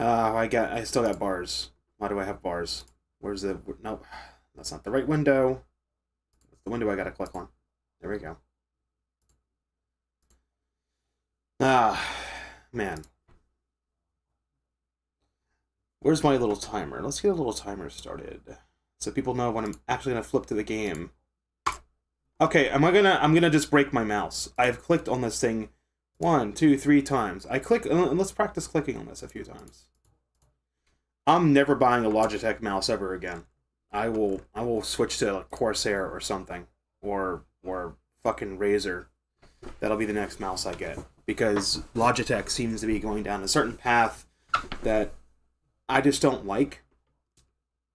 I still got bars. Why do I have bars? Where's the... No, that's not the right window. That's the window I gotta click on. There we go. Man. Where's my little timer? Let's get a little timer started, so people know when I'm actually gonna flip to the game. Okay, I'm gonna just break my mouse. I've clicked on this thing 1, 2, 3 times. Let's practice clicking on this a few times. I'm never buying a Logitech mouse ever again. I will switch to Corsair or something, or fucking Razer. That'll be the next mouse I get, because Logitech seems to be going down a certain path that I just don't like.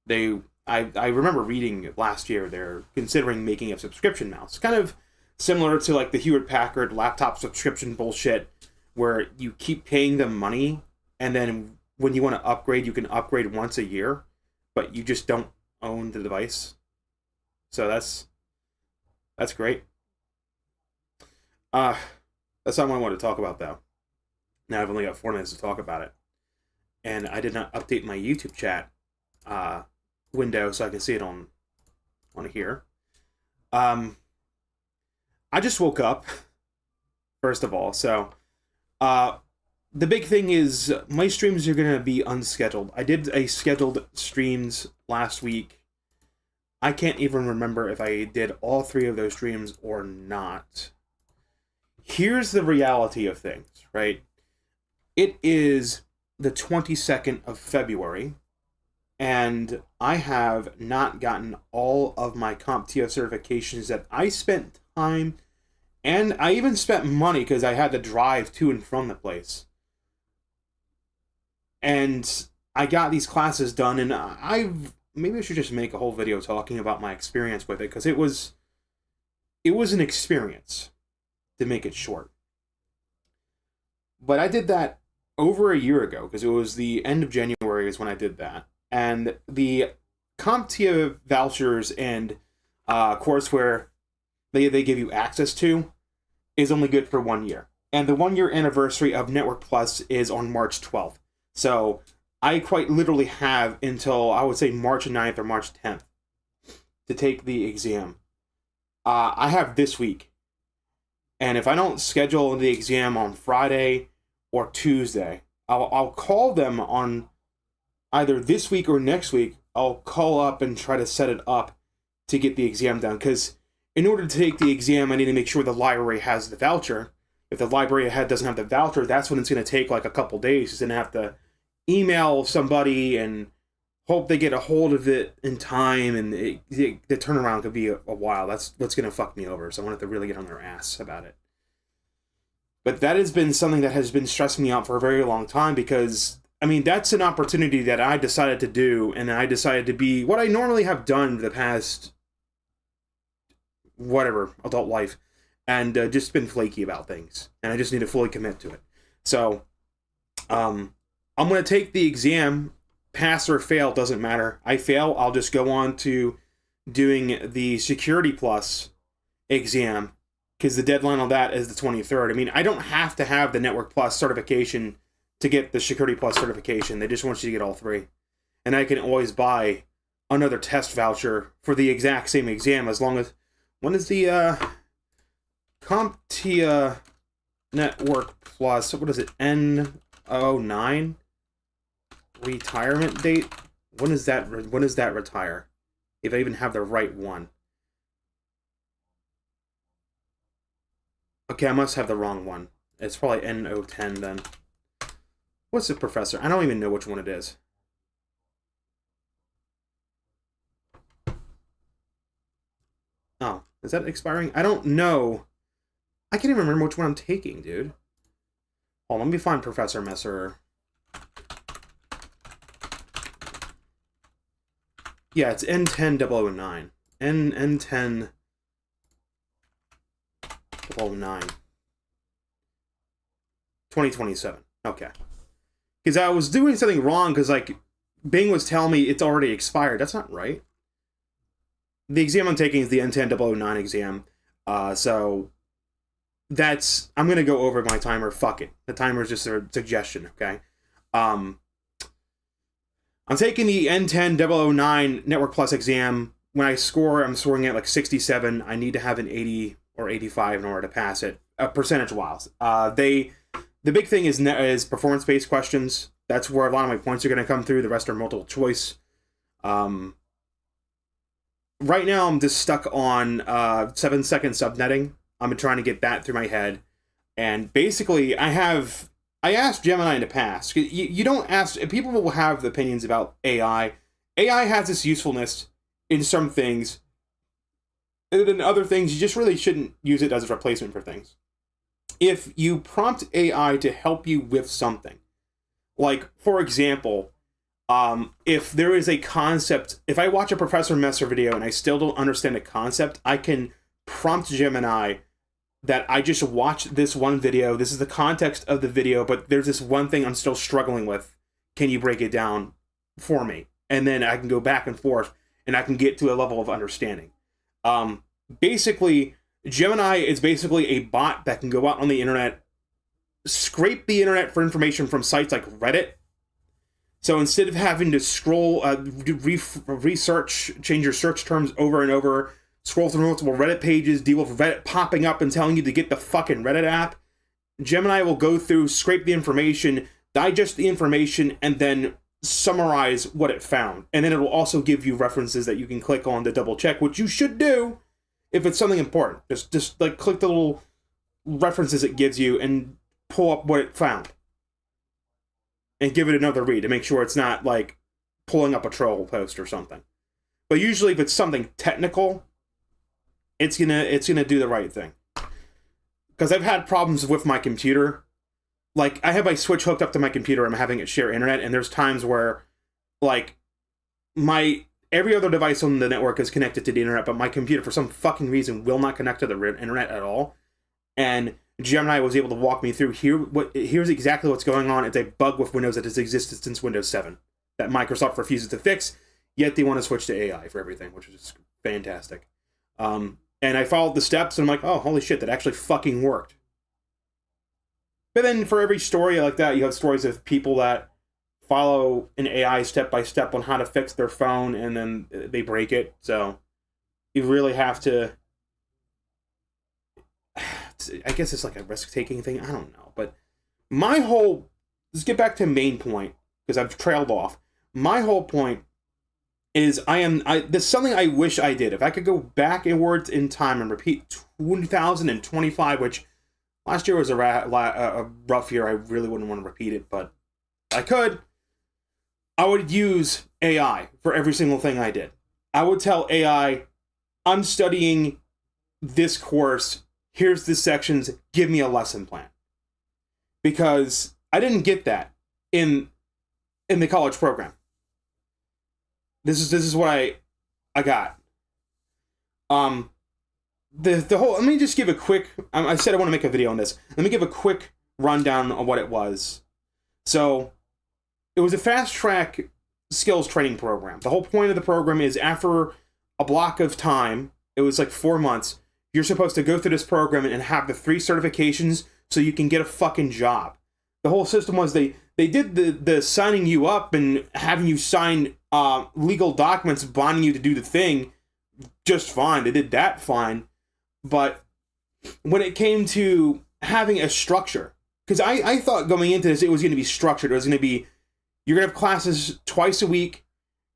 I remember reading last year they're considering making a subscription mouse, kind of similar to like the Hewlett-Packard laptop subscription bullshit, where you keep paying them money, and then when you want to upgrade, you can upgrade once a year, but you just don't own the device. So that's great. That's not what I want to talk about, though. Now I've only got 4 minutes to talk about it, and I did not update my YouTube chat window so I can see it on here. I just woke up, first of all, so the big thing is my streams are gonna be unscheduled. I did a scheduled streams last week. I can't even remember if I did all 3 of those streams or not. Here's the reality of things, right? It is the 22nd of February, and I have not gotten all of my CompTIA certifications that I spent time, and I even spent money because I had to drive to and from the place. And I got these classes done, and maybe I should just make a whole video talking about my experience with it, because it was an experience, to make it short. But I did that over a year ago, because it was the end of January is when I did that. And the CompTIA vouchers and courseware they give you access to is only good for 1 year. And the 1 year anniversary of Network Plus is on March 12th. So I quite literally have until, I would say, March 9th or March 10th to take the exam. I have this week. And if I don't schedule the exam on Friday or Tuesday, I'll call them on either this week or next week. I'll call up and try to set it up to get the exam done. Because in order to take the exam, I need to make sure the library has the voucher. If the library doesn't have the voucher, that's when it's going to take like a couple days. It's going to have to email somebody and hope they get a hold of it in time, and the turnaround could be a while. That's what's going to fuck me over, so I want to really get on their ass about it. But that has been something that has been stressing me out for a very long time, because, I mean, that's an opportunity that I decided to do, and I decided to be what I normally have done the past, adult life, and just been flaky about things, and I just need to fully commit to it. So, I'm going to take the exam. Pass or fail, doesn't matter. I fail, I'll just go on to doing the Security Plus exam, because the deadline on that is the 23rd. I mean, I don't have to have the Network Plus certification to get the Security Plus certification. They just want you to get all 3. And I can always buy another test voucher for the exact same exam, as long as... When is the CompTIA Network Plus, what is it, N09? Retirement date? When does that retire? If I even have the right one. Okay, I must have the wrong one. It's probably N010 then. What's it, Professor? I don't even know which one it is. Oh, is that expiring? I don't know. I can't even remember which one I'm taking, dude. Oh, let me find Professor Messer. Yeah, it's N10009. N10 009. 2027. Okay. Because I was doing something wrong, because, like, Bing was telling me it's already expired. That's not right. The exam I'm taking is the N10009 exam. So, I'm going to go over my timer. Fuck it. The timer is just a suggestion, okay? I'm taking the N10-009 Network Plus exam. When I score, I'm scoring at like 67. I need to have an 80 or 85 in order to pass it, percentage-wise. The big thing is performance-based questions. That's where a lot of my points are going to come through. The rest are multiple choice. Right now, I'm just stuck on 7-second subnetting. I'm trying to get that through my head. And basically, I asked Gemini to pass. You don't ask... People will have opinions about AI. AI has its usefulness in some things. And in other things, you just really shouldn't use it as a replacement for things. If you prompt AI to help you with something, like, for example, if there is a concept... If I watch a Professor Messer video and I still don't understand a concept, I can prompt Gemini that I just watched this one video. This is the context of the video, but there's this one thing I'm still struggling with. Can you break it down for me? And then I can go back and forth, and I can get to a level of understanding. Basically, Gemini is basically a bot that can go out on the internet, scrape the internet for information from sites like Reddit. So instead of having to scroll, research, change your search terms over and over, scroll through multiple Reddit pages, deal with Reddit popping up and telling you to get the fucking Reddit app, Gemini will go through, scrape the information, digest the information, and then summarize what it found. And then it will also give you references that you can click on to double check, which you should do if it's something important. Just like click the little references it gives you and pull up what it found. And give it another read to make sure it's not like pulling up a troll post or something. But usually if it's something technical, it's gonna do the right thing. Because I've had problems with my computer. Like, I have my Switch hooked up to my computer, I'm having it share internet, and there's times where, like, every other device on the network is connected to the internet, but my computer, for some fucking reason, will not connect to the internet at all. And Gemini was able to walk me through, here's exactly what's going on. It's a bug with Windows that has existed since Windows 7 that Microsoft refuses to fix, yet they want to switch to AI for everything, which is fantastic. And I followed the steps, and I'm like, oh, holy shit, that actually fucking worked. But then for every story like that, you have stories of people that follow an AI step-by-step on how to fix their phone, and then they break it. So you really have to... I guess it's like a risk-taking thing. I don't know. But my whole... Let's get back to main point, because I've trailed off. My whole point is there's something I wish I did. If I could go backwards in time and repeat 2025, which last year was a rough year. I really wouldn't want to repeat it, but I could. I would use AI for every single thing I did. I would tell AI, I'm studying this course. Here's the sections. Give me a lesson plan. Because I didn't get that in the college program. This is what I got. The whole... Let me just give a quick... I said I want to make a video on this. Let me give a quick rundown on what it was. So, it was a fast-track skills training program. The whole point of the program is after a block of time, it was like 4 months, you're supposed to go through this program and have the 3 certifications so you can get a fucking job. The whole system was they did the signing you up and having you sign legal documents bonding you to do the thing just fine. They did that fine. But when it came to having a structure, because I thought going into this it was going to be structured. It was going to be, you're going to have classes twice a week.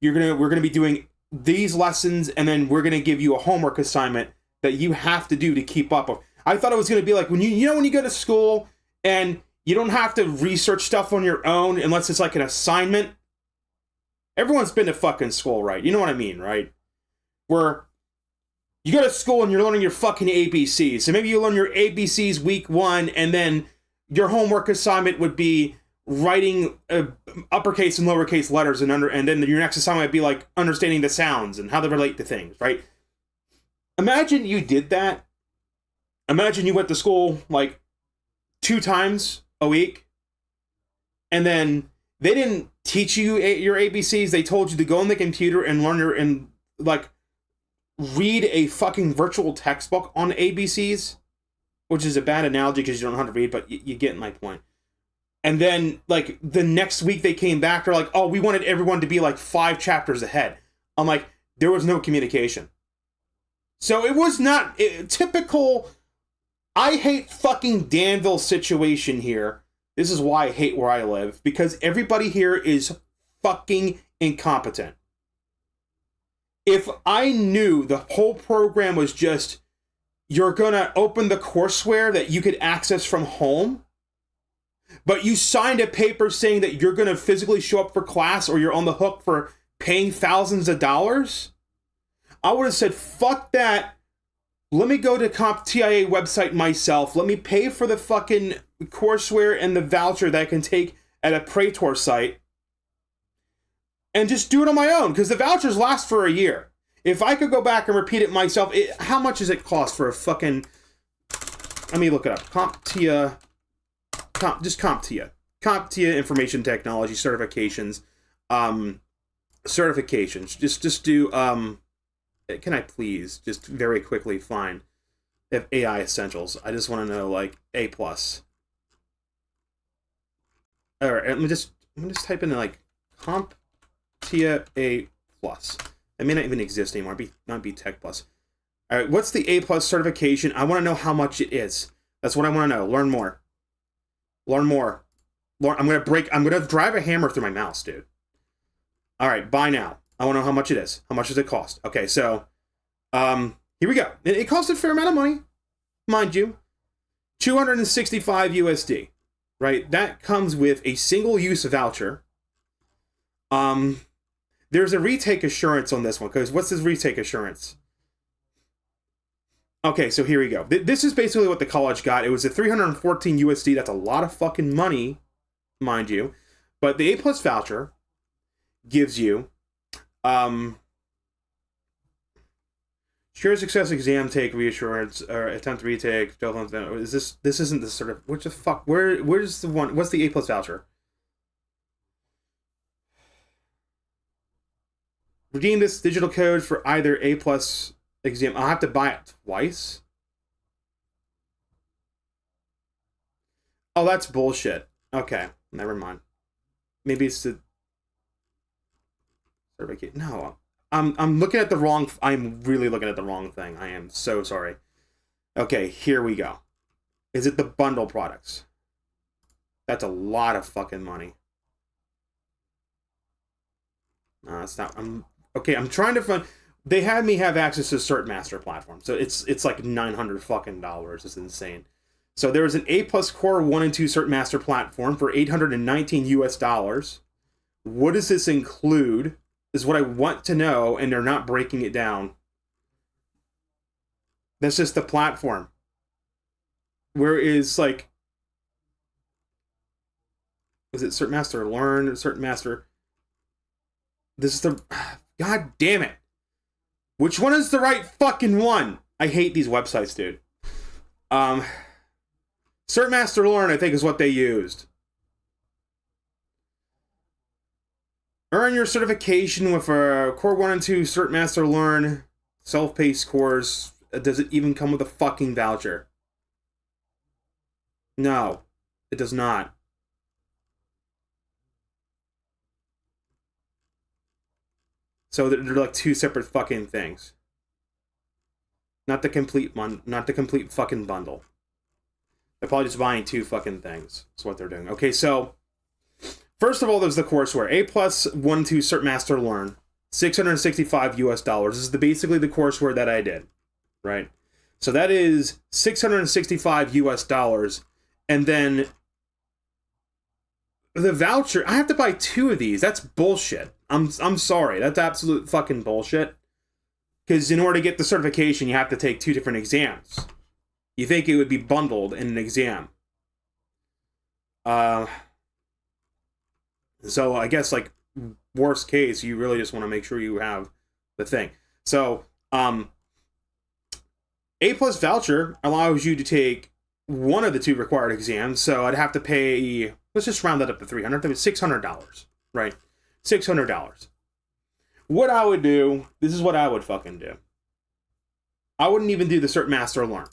We're going to be doing these lessons, and then we're going to give you a homework assignment that you have to do to keep up with. I thought it was going to be like when you know when you go to school and you don't have to research stuff on your own unless it's like an assignment. Everyone's been to fucking school, right? You know what I mean, right? Where you go to school and you're learning your fucking ABCs. So maybe you learn your ABCs week 1, and then your homework assignment would be writing uppercase and lowercase letters, and then your next assignment would be like understanding the sounds and how they relate to things, right? Imagine you did that. Imagine you went to school like 2 times a week, and then they didn't teach you your ABCs. They told you to go on the computer and learn read a fucking virtual textbook on ABCs, which is a bad analogy because you don't know how to read, but you get my point. And then, like, the next week they came back, they're like, oh, we wanted everyone to be, like, 5 chapters ahead. I'm like, there was no communication. So it was not typical, I hate fucking Danville situation here. This is why I hate where I live. Because everybody here is fucking incompetent. If I knew the whole program was just, you're gonna open the courseware that you could access from home, but you signed a paper saying that you're going to physically show up for class or you're on the hook for paying thousands of dollars, I would have said, fuck that. Let me go to CompTIA website myself. Let me pay for the fucking courseware and the voucher that I can take at a Praetor site and just do it on my own, because the vouchers last for a year. If I could go back and repeat it myself, how much does it cost for a fucking... Let me look it up. CompTIA... just CompTIA. CompTIA Information Technology Certifications. Certifications. Just do, can I please just very quickly find if AI Essentials? I just want to know, like, A+. Alright, let me just type in, like, CompTIA A+. It may not even exist anymore. It might be Tech+. Alright, what's the A+ certification? I want to know how much it is. That's what I want to know. Learn more. Learn more. I'm gonna drive a hammer through my mouse, dude. Alright, buy now. I want to know how much it is. How much does it cost? Okay, so, here we go. It costs a fair amount of money, mind you. 265 USD, right? That comes with a single-use voucher. There's a retake assurance on this one, because what's this retake assurance? Okay, so here we go. This is basically what the college got. It was a 314 USD. That's a lot of fucking money, mind you. But the A+ voucher gives you sure success exam take reassurance or attempt retake. This isn't the sort of, what the fuck? Where's the one? What's the A+ voucher? Redeem this digital code for either A+ exam. I'll have to buy it twice. Oh, that's bullshit. Okay, never mind. Maybe it's the certificate. No, I'm looking at the wrong. I'm really looking at the wrong thing. I am so sorry. Okay, here we go. Is it the bundle products? That's a lot of fucking money. No, it's not. Okay. I'm trying to find. They had me have access to Cert Master platform, so it's like $900 fucking dollars. It's insane. So there was an A+ Core 1 and 2 Cert Master platform for $819 US. What does this include? Is what I want to know, and they're not breaking it down. That's just the platform. Where is, like, is it Cert Master Learn, Cert Master? This is the, god damn it. Which one is the right fucking one? I hate these websites, dude. Cert Master Learn, I think, is what they used. Earn your certification with a Core 1 and 2 Cert Master Learn self-paced course. Does it even come with a fucking voucher? No, it does not. So they're like two separate fucking things. Not the complete one, not the complete fucking bundle. They're probably just buying two fucking things. That's what they're doing. Okay, so first of all, there's the courseware. A+ 1 2 Cert Master Learn. $665 US. This is basically the courseware that I did. Right? So that is $665 US. And then the voucher, I have to buy two of these. That's bullshit. I'm sorry. That's absolute fucking bullshit. Because in order to get the certification, you have to take two different exams. You think it would be bundled in an exam. So I guess, like, worst case, you really just want to make sure you have the thing. So, A+ voucher allows you to take one of the two required exams, so I'd have to pay, let's just round that up to $300, $600, right? $600. What I would do, this is what I would fucking do. I wouldn't even do the Cert Master Learn.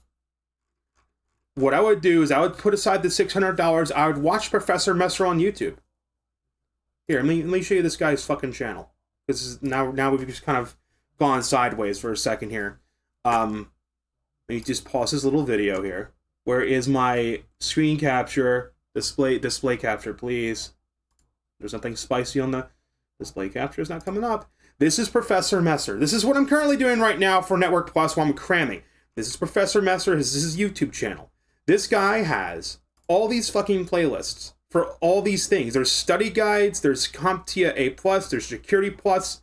what I would do is I would put aside the $600. I would watch Professor Messer on YouTube. Here, let me show you this guy's fucking channel. This is now we've just kind of gone sideways for a second here. Let me just pause this little video here. Where is my screen capture? Display capture, please. There's nothing spicy on the display capture. Is not coming up. This is Professor Messer. This is what I'm currently doing right now for Network Plus while I'm cramming. This is Professor Messer. This is his YouTube channel. This guy has all these fucking playlists for all these things. There's study guides. There's CompTIA A+. There's Security Plus.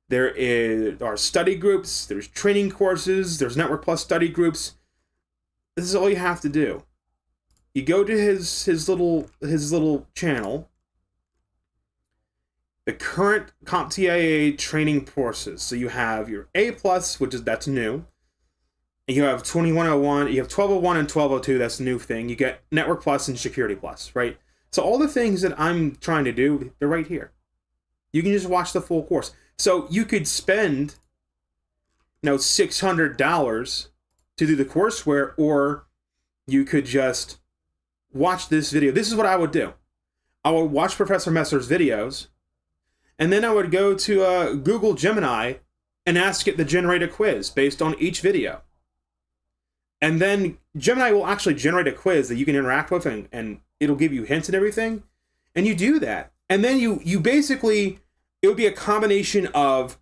There are study groups. There's training courses. There's Network Plus study groups. This is all you have to do. You go to his little channel. The current CompTIA training courses. So you have your A+, that's new. And you have 2101, you have 1201 and 1202, that's the new thing. You get Network Plus and Security Plus, right? So all the things that I'm trying to do, they're right here. You can just watch the full course. So you could spend, $600 to do the courseware, or you could just watch this video. This is what I would do. I would watch Professor Messer's videos, and then I would go to Google Gemini and ask it to generate a quiz based on each video. And then Gemini will actually generate a quiz that you can interact with, and it'll give you hints and everything. And you do that. And then you basically, it would be a combination of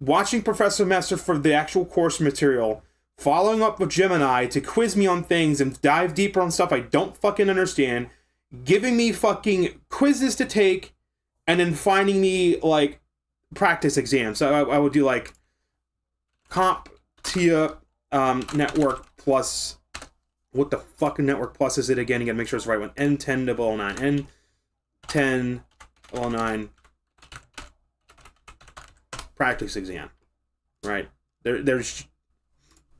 watching Professor Messer for the actual course material, following up with Gemini to quiz me on things and dive deeper on stuff I don't fucking understand, giving me fucking quizzes to take, and then finding me, practice exams. So I would do, CompTIA Network Plus. What the fucking Network Plus is it again? You gotta make sure it's the right one. N1009. N1009 practice exam. Right. There's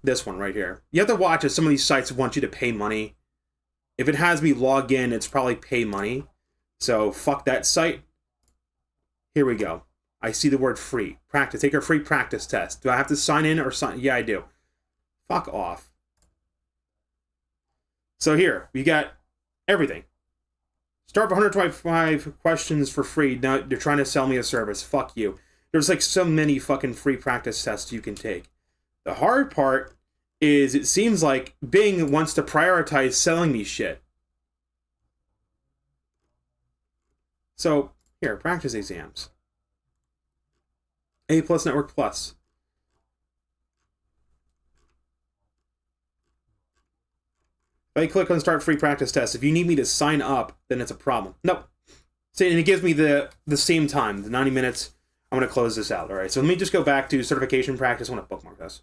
this one right here. You have to watch it. Some of these sites want you to pay money. If it has me log in, it's probably pay money. So fuck that site. Here we go. I see the word free. Practice. Take a free practice test. Do I have to sign in or sign? Yeah, I do. Fuck off. So here, you got everything. Start with 125 questions for free. Now you're trying to sell me a service. Fuck you. There's so many fucking free practice tests you can take. The hard part is it seems like Bing wants to prioritize selling me shit. So, here, practice exams. A+ Network Plus. If I click on start free practice test, if you need me to sign up, then it's a problem. Nope. So, and it gives me the same time, the 90 minutes. I'm going to close this out. All right. So let me just go back to certification practice. I want to bookmark this.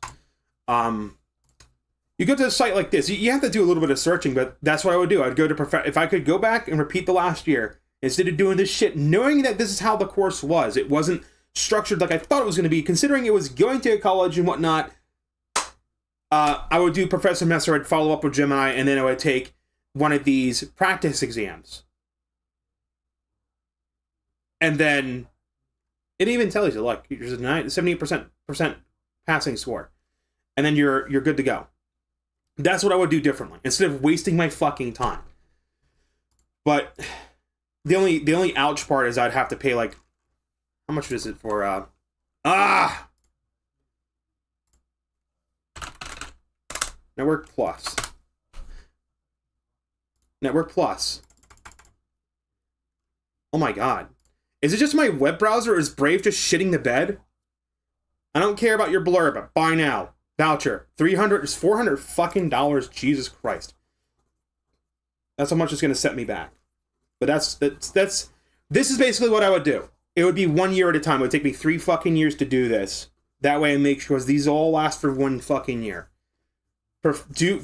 You go to a site like this. You have to do a little bit of searching, but that's what I would do. I'd go to if I could go back and repeat the last year instead of doing this shit, knowing that this is how the course was. It wasn't structured like I thought it was going to be, considering it was going to a college and whatnot. I would do Professor Messer, I'd follow up with Gemini, and then I would take one of these practice exams. And then it even tells you, look, there's a 78% passing score. And then you're good to go. That's what I would do differently, instead of wasting my fucking time. But the only ouch part is I'd have to pay, how much is it for, Network Plus. Network Plus. Oh my god. Is it just my web browser, or is Brave just shitting the bed? I don't care about your blurb. Buy now. Voucher. $400 fucking dollars. Jesus Christ. That's how much it's going to set me back. But this is basically what I would do. It would be 1 year at a time. It would take me 3 fucking years to do this. That way I make sure these all last for 1 fucking year.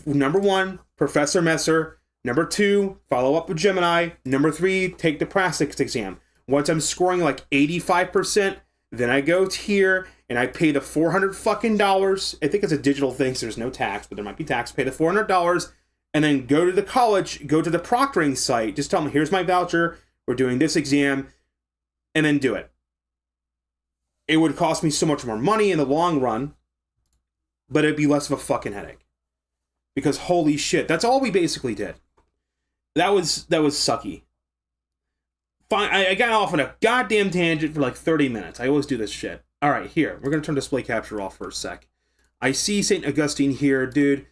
Number 1, Professor Messer. Number 2, follow up with Gemini. Number 3, take the practice exam. Once I'm scoring 85%, then I go here and I pay the $400 fucking dollars. I think it's a digital thing, so there's no tax, but there might be tax. Pay the $400 and then go to the college, go to the proctoring site. Just tell them, here's my voucher. We're doing this exam, and then do it. It would cost me so much more money in the long run, but it'd be less of a fucking headache. Because holy shit, that's all we basically did. That was sucky. Fine, I got off on a goddamn tangent for like 30 minutes. I always do this shit. Alright, here. We're going to turn display capture off for a sec. I see St. Augustine here. Dude,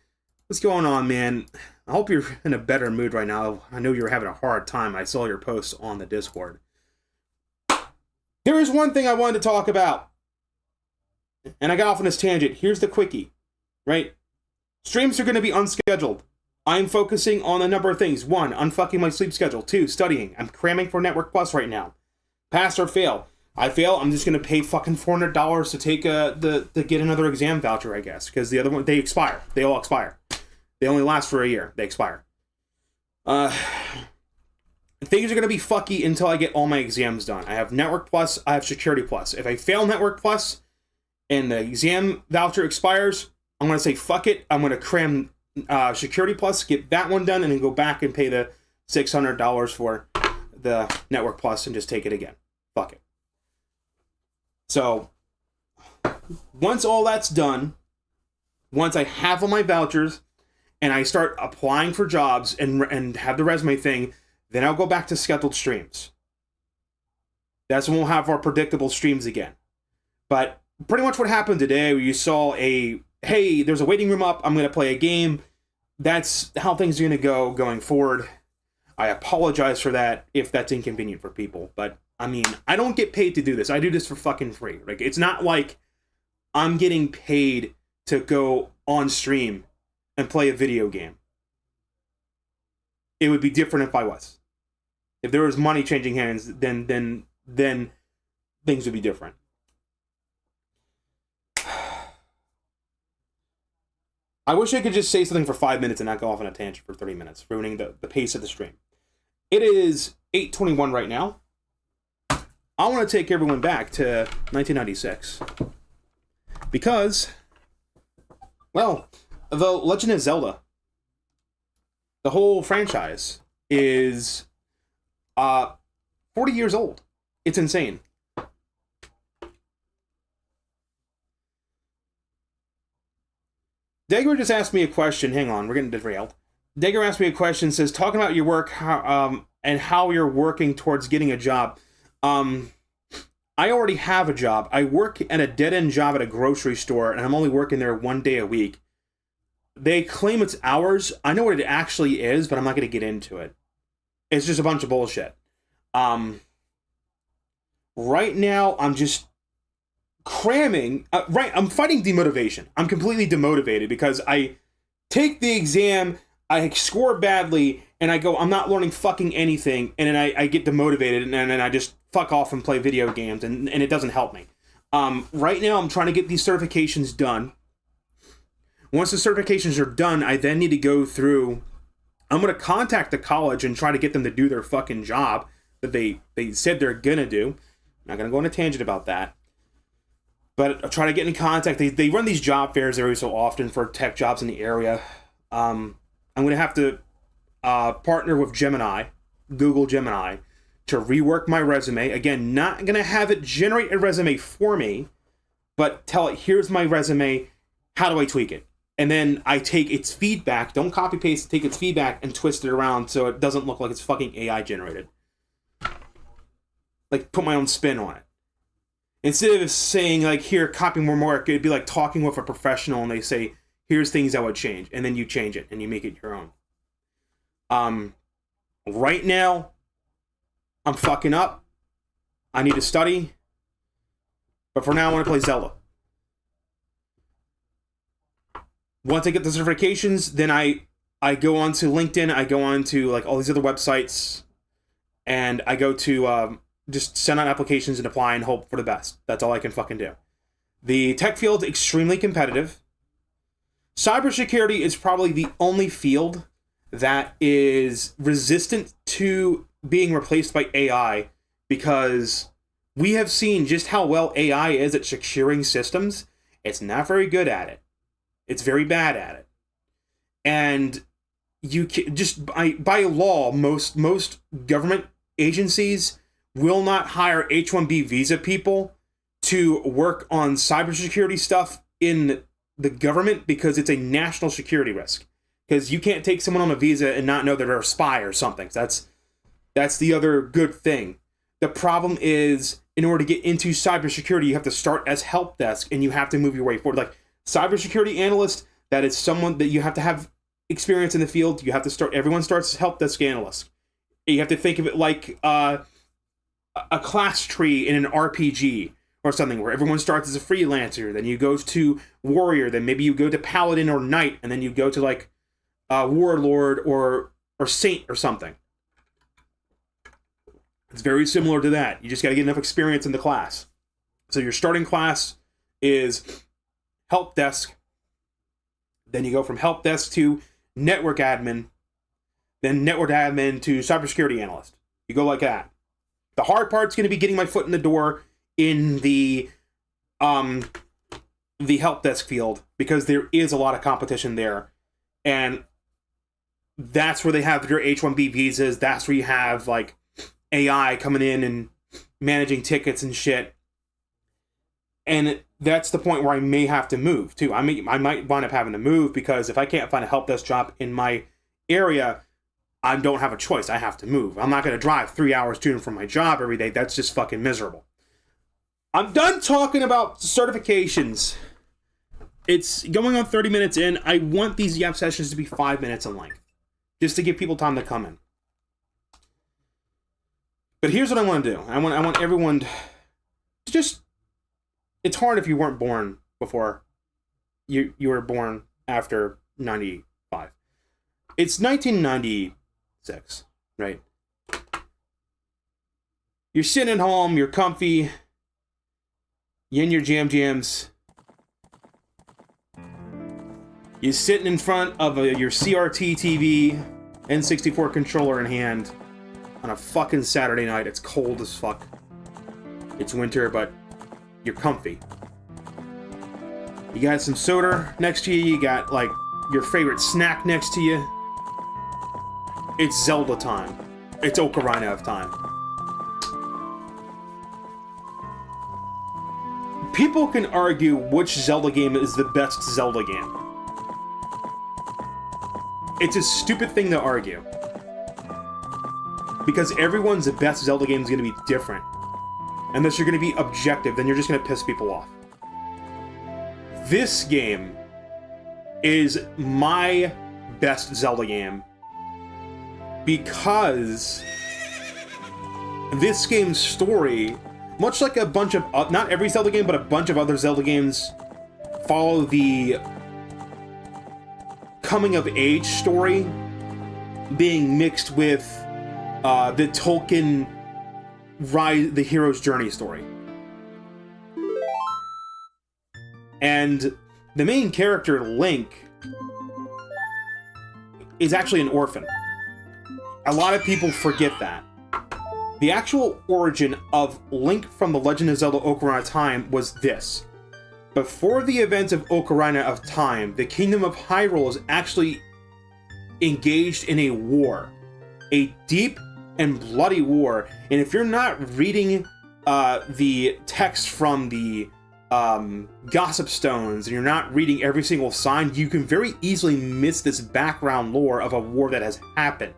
what's going on, man? I hope you're in a better mood right now. I know you're having a hard time. I saw your posts on the Discord. There is one thing I wanted to talk about. And I got off on this tangent. Here's the quickie. Right? Streams are going to be unscheduled. I'm focusing on a number of things. 1, unfucking my sleep schedule. 2, studying. I'm cramming for Network Plus right now. Pass or fail. I fail, I'm just going to pay fucking $400 to take to get another exam voucher, I guess. Because the other one, they expire. They all expire. They only last for a year. They expire. Things are going to be fucky until I get all my exams done. I have Network Plus. I have Security Plus. If I fail Network Plus and the exam voucher expires, I'm going to say fuck it. I'm going to cram Security Plus, get that one done, and then go back and pay the $600 for the Network Plus and just take it again. Fuck it. So, once all that's done, once I have all my vouchers, and I start applying for jobs and have the resume thing, then I'll go back to scheduled streams. That's when we'll have our predictable streams again. But pretty much what happened today, where you saw hey, there's a waiting room up, I'm going to play a game. That's how things are going to go going forward. I apologize for that if that's inconvenient for people. But, I mean, I don't get paid to do this. I do this for fucking free. Like, it's not like I'm getting paid to go on stream and play a video game. It would be different if I was. If there was money changing hands, then things would be different. I wish I could just say something for 5 minutes and not go off on a tangent for 30 minutes, ruining the pace of the stream. It is 8:21 right now. I want to take everyone back to 1996. Because, well, The Legend of Zelda, the whole franchise, is 40 years old. It's insane. Dagger just asked me a question. Hang on, we're getting derailed. Dagger asked me a question, says, talking about your work and how you're working towards getting a job. I already have a job. I work at a dead-end job at a grocery store, and I'm only working there 1 day a week. They claim it's hours. I know what it actually is, but I'm not going to get into it. It's just a bunch of bullshit. Right now, I'm just cramming. I'm fighting demotivation. I'm completely demotivated because I take the exam, I score badly, and I go, I'm not learning fucking anything, and then I get demotivated, and then I just fuck off and play video games, and it doesn't help me. Right now, I'm trying to get these certifications done. Once the certifications are done, I then need to go through... I'm going to contact the college and try to get them to do their fucking job that they said they're going to do. I'm not going to go on a tangent about that. But I'll try to get in contact. They run these job fairs every so often for tech jobs in the area. I'm going to have to partner with Gemini, Google Gemini, to rework my resume. Again, not going to have it generate a resume for me, but tell it, here's my resume, how do I tweak it? And then I take its feedback, don't copy paste, take its feedback and twist it around so it doesn't look like it's fucking AI generated. Like, put my own spin on it. Instead of saying, like, here, copy more work, it'd be like talking with a professional and they say, here's things I would change. And then you change it and you make it your own. Right now, I'm fucking up. I need to study. But for now, I want to play Zelda. Once I get the certifications, then I go on to LinkedIn, I go on to like all these other websites, and I go to just send out applications and apply and hope for the best. That's all I can fucking do. The tech field's extremely competitive. Cybersecurity is probably the only field that is resistant to being replaced by AI, because we have seen just how well AI is at securing systems. It's not very good at it. It's very bad at it. And you can, just by law, most government agencies will not hire H-1B visa people to work on cybersecurity stuff in the government because it's a national security risk. because you can't take someone on a visa and not know that they're a spy or something. So that's the other good thing. The problem is, in order to get into cybersecurity, you have to start as help desk and you have to move your way forward. Like cybersecurity analyst, that is someone that you have to have experience in the field. You have to start. Everyone starts as help desk analyst. You have to think of it like a class tree in an RPG or something, where everyone starts as a freelancer. Then you go to warrior. Then maybe you go to paladin or knight, and then you go to like warlord or saint or something. It's very similar to that. You just got to get enough experience in the class. So your starting class is help desk. Then you go from help desk to network admin. Then network admin to cybersecurity analyst. You go like that. The hard part's going to be getting my foot in the door in the help desk field, because there is a lot of competition there. And that's where they have your H-1B visas. That's where you have like AI coming in and managing tickets and shit. And that's the point where I may have to move too. I might wind up having to move, because if I can't find a help desk job in my area, I don't have a choice. I have to move. I'm not going to drive 3 hours to and from my job every day. That's just fucking miserable. I'm done talking about certifications. It's going on 30 minutes in. I want these Yap sessions to be 5 minutes in length, just to give people time to come in. But here's what I want to do. I want everyone to just... It's hard if you weren't born before you were born after 95. It's 1996, right? You're sitting at home, you're comfy, you in your jams. You're sitting in front of your CRT TV, N64 controller in hand, on a fucking Saturday night. It's cold as fuck. It's winter, but you're comfy. You got some soda next to you. You got like your favorite snack next to you. It's Zelda time. It's Ocarina of time. People can argue which Zelda game is the best Zelda game. It's a stupid thing to argue, because everyone's best Zelda game is going to be different. Unless you're going to be objective, then you're just going to piss people off. This game is my best Zelda game, because this game's story, much like a bunch of, not every Zelda game, but a bunch of other Zelda games, follow the coming-of-age story being mixed with the Tolkien the hero's journey story. And the main character, Link, is actually an orphan. A lot of people forget that. The actual origin of Link from The Legend of Zelda Ocarina of Time was this. Before the events of Ocarina of Time, the Kingdom of Hyrule is actually engaged in a war. A deep and bloody war. And if you're not reading the text from the Gossip Stones, and you're not reading every single sign, you can very easily miss this background lore of a war that has happened.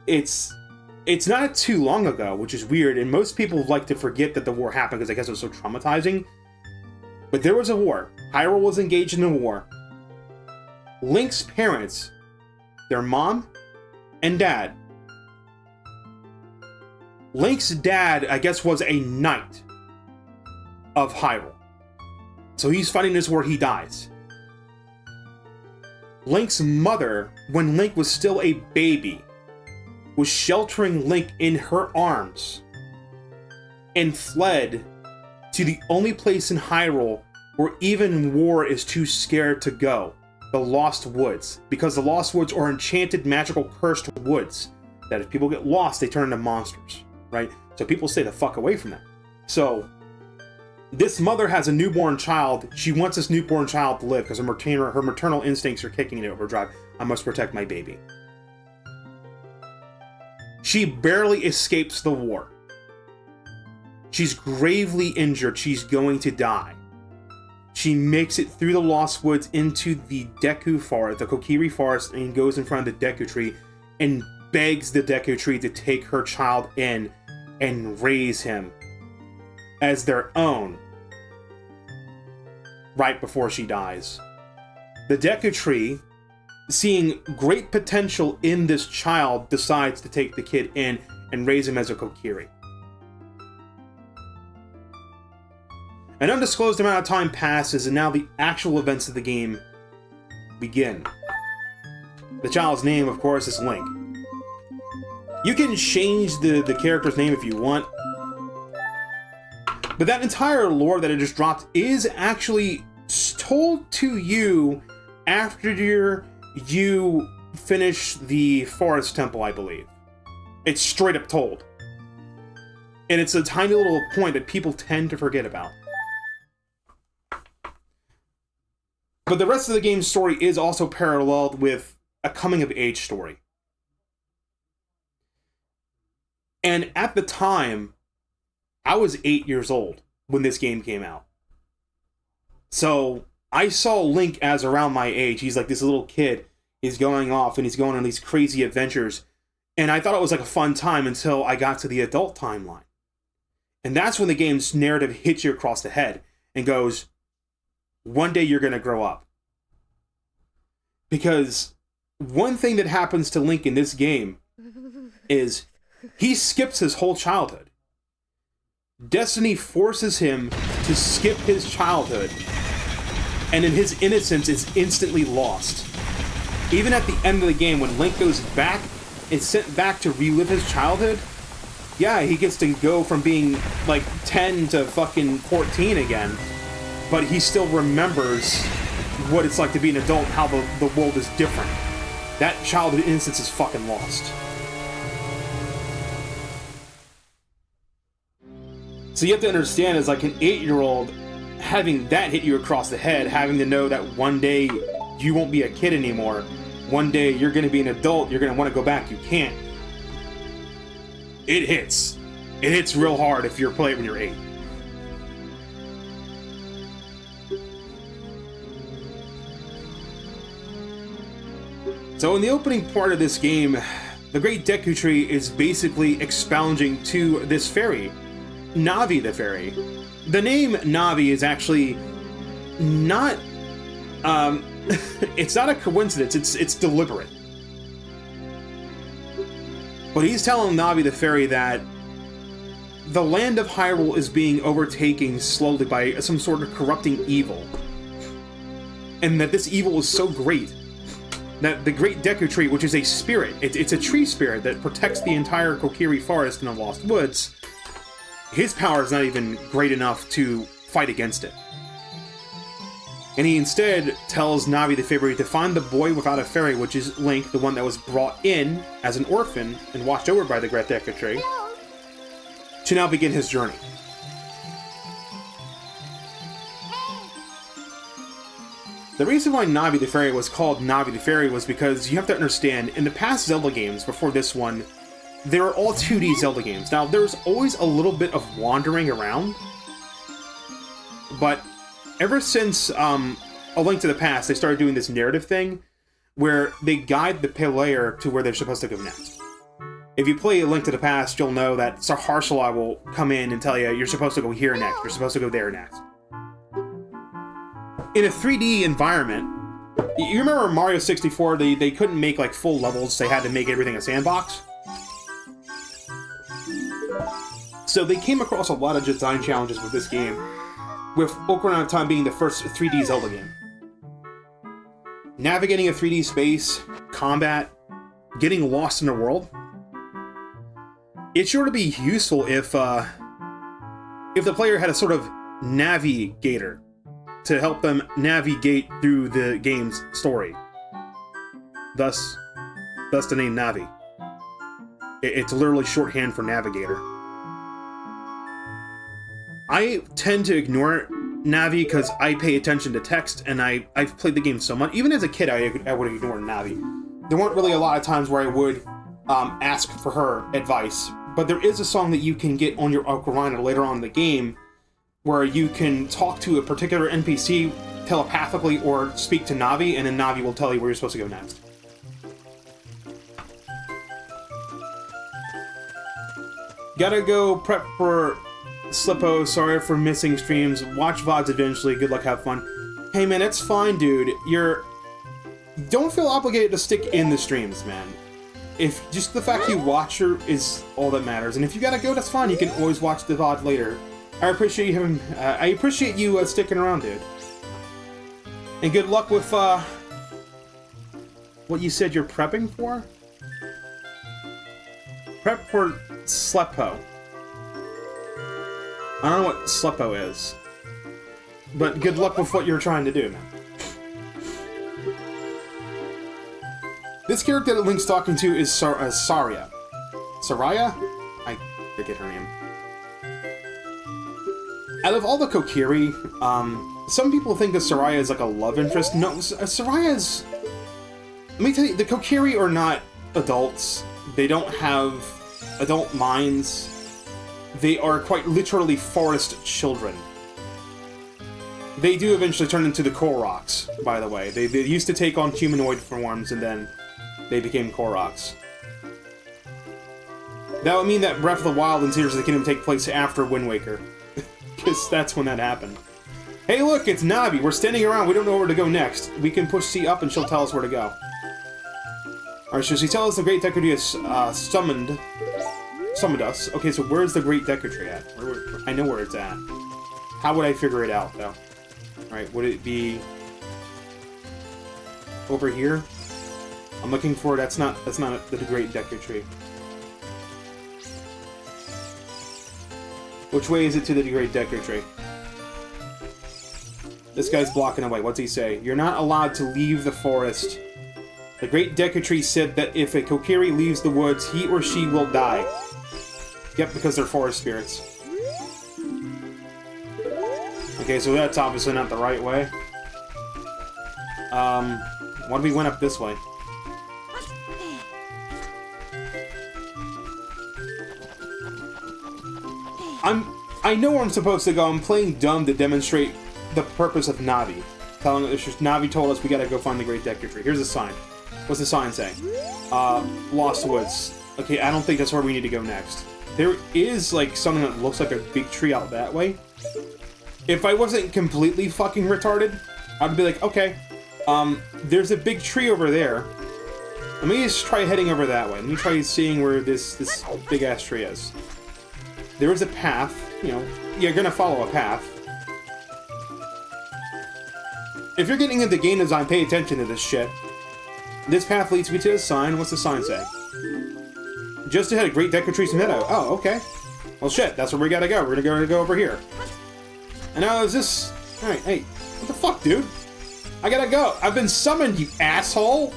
It's not too long ago, which is weird, and most people like to forget that the war happened because I guess it was so traumatizing. But there was a war. Hyrule was engaged in a war. Link's parents, their mom and dad. Link's dad, I guess, was a knight of Hyrule. So he's fighting this war, he dies. Link's mother, when Link was still a baby, was sheltering Link in her arms and fled to the only place in Hyrule where even war is too scared to go, the Lost Woods, because the Lost Woods are enchanted, magical, cursed woods that if people get lost, they turn into monsters, right? So people stay the fuck away from that. So this mother has a newborn child. She wants this newborn child to live because her maternal instincts are kicking into overdrive. I must protect my baby. She barely escapes the war. She's gravely injured. She's going to die. She makes it through the Lost Woods into the Deku Forest, the Kokiri Forest, and goes in front of the Deku Tree and begs the Deku Tree to take her child in and raise him as their own right before she dies. The Deku Tree, seeing great potential in this child, decides to take the kid in and raise him as a Kokiri. An undisclosed amount of time passes, and now the actual events of the game begin. The child's name, of course, is Link. You can change the character's name if you want, but that entire lore that I just dropped is actually told to you after you finish the Forest Temple, I believe. It's straight up told. And it's a tiny little point that people tend to forget about. But the rest of the game's story is also paralleled with a coming-of-age story. And at the time, I was 8 years old when this game came out. So I saw Link as around my age. He's like this little kid. He's going off and he's going on these crazy adventures. And I thought it was like a fun time until I got to the adult timeline. And that's when the game's narrative hits you across the head and goes, one day you're going to grow up. Because one thing that happens to Link in this game is he skips his whole childhood. Destiny forces him to skip his childhood, and in his innocence is instantly lost. Even at the end of the game, when Link goes back and sent back to relive his childhood, yeah, he gets to go from being like 10 to fucking 14 again, but he still remembers what it's like to be an adult, how the world is different. That childhood innocence is fucking lost. So you have to understand, as like an 8-year-old, having that hit you across the head, having to know that one day you won't be a kid anymore, one day you're going to be an adult, you're going to want to go back, you can't. It hits. It hits real hard if you're playing when you're 8. So in the opening part of this game, the Great Deku Tree is basically expounding to this fairy, Navi the fairy. The name Navi is actually not, it's not a coincidence, it's deliberate. But he's telling Navi the fairy that the land of Hyrule is being overtaken slowly by some sort of corrupting evil. And that this evil is so great that the Great Deku Tree, which is a spirit, it's a tree spirit that protects the entire Kokiri Forest in the Lost Woods, his power is not even great enough to fight against it. And he instead tells Navi the fairy to find the boy without a fairy, which is Link, the one that was brought in as an orphan and watched over by the Great Deku Tree, to now begin his journey. The reason why Navi the fairy was called Navi the fairy was because you have to understand, in the past Zelda games, before this one, they were all 2D Zelda games. Now, there's always a little bit of wandering around, but ever since A Link to the Past, they started doing this narrative thing where they guide the player to where they're supposed to go next. If you play A Link to the Past, you'll know that Saharshala will come in and tell you, you're supposed to go here next, you're supposed to go there next. In a 3D environment, you remember Mario 64, they couldn't make like full levels, they had to make everything a sandbox? So they came across a lot of design challenges with this game, with Ocarina of Time being the first 3D Zelda game. Navigating a 3D space, combat, getting lost in the world. It's sure to be useful if the player had a sort of navigator to help them navigate through the game's story. Thus the name Navi. It's literally shorthand for navigator. I tend to ignore Navi because I pay attention to text, and I've played the game so much. Even as a kid, I would ignore Navi. There weren't really a lot of times where I would ask for her advice, but there is a song that you can get on your Ocarina later on in the game where you can talk to a particular NPC telepathically or speak to Navi, and then Navi will tell you where you're supposed to go next. Gotta go prep for Slippo. Sorry for missing streams. Watch VODs eventually. Good luck, have fun. Hey man, it's fine, dude. Don't feel obligated to stick in the streams, man. If just the fact you watch her is all that matters, and if you gotta go, that's fine. You can always watch the VOD later. I appreciate you having. I appreciate you sticking around, dude. And good luck with what you said you're prepping for. Prep for Sleppo. I don't know what Sleppo is, but good luck with what you're trying to do, man. This character that Link's talking to is Saria. Saraya? I forget her name. Out of all the Kokiri, some people think that Saraya is like a love interest. No, Saraya is... Let me tell you, the Kokiri are not adults. They don't have adult minds. They are quite literally forest children. They do eventually turn into the Koroks, by the way. They used to take on humanoid forms, and then they became Koroks. That would mean that Breath of the Wild and Tears of the Kingdom take place after Wind Waker. Because that's when that happened. Hey look, it's Navi. We're standing around. We don't know where to go next. We can push C up and she'll tell us where to go. Alright, so she tells us the Great Deku Tree has summoned us. Okay, so where's the Great Deku Tree at? I know where it's at. How would I figure it out, though? Alright, would it be... over here? I'm looking for... That's not the Great Deku Tree. Which way is it to the Great Deku Tree? This guy's blocking away. What's he say? You're not allowed to leave the forest. The Great Deku Tree said that if a Kokiri leaves the woods, he or she will die. Yep, because they're forest spirits. Okay, so that's obviously not the right way. What if we went up this way? I know where I'm supposed to go. I'm playing dumb to demonstrate the purpose of Navi. Telling us Navi told us we gotta go find the Great Deku Tree. Here's a sign. What's the sign say? Lost Woods. Okay, I don't think that's where we need to go next. There is, like, something that looks like a big tree out that way. If I wasn't completely fucking retarded, I'd be like, okay, there's a big tree over there. Let me just try heading over that way. Let me try seeing where this big-ass tree is. There is a path, you know, you're gonna follow a path. If you're getting into game design, pay attention to this shit. This path leads me to a sign. What's the sign say? Just ahead, Great Deku Tree's meadow. Oh, okay. Well, shit, that's where we gotta go. We're gonna go over here. And now is this... Alright, hey, what the fuck, dude? I gotta go. I've been summoned, you asshole!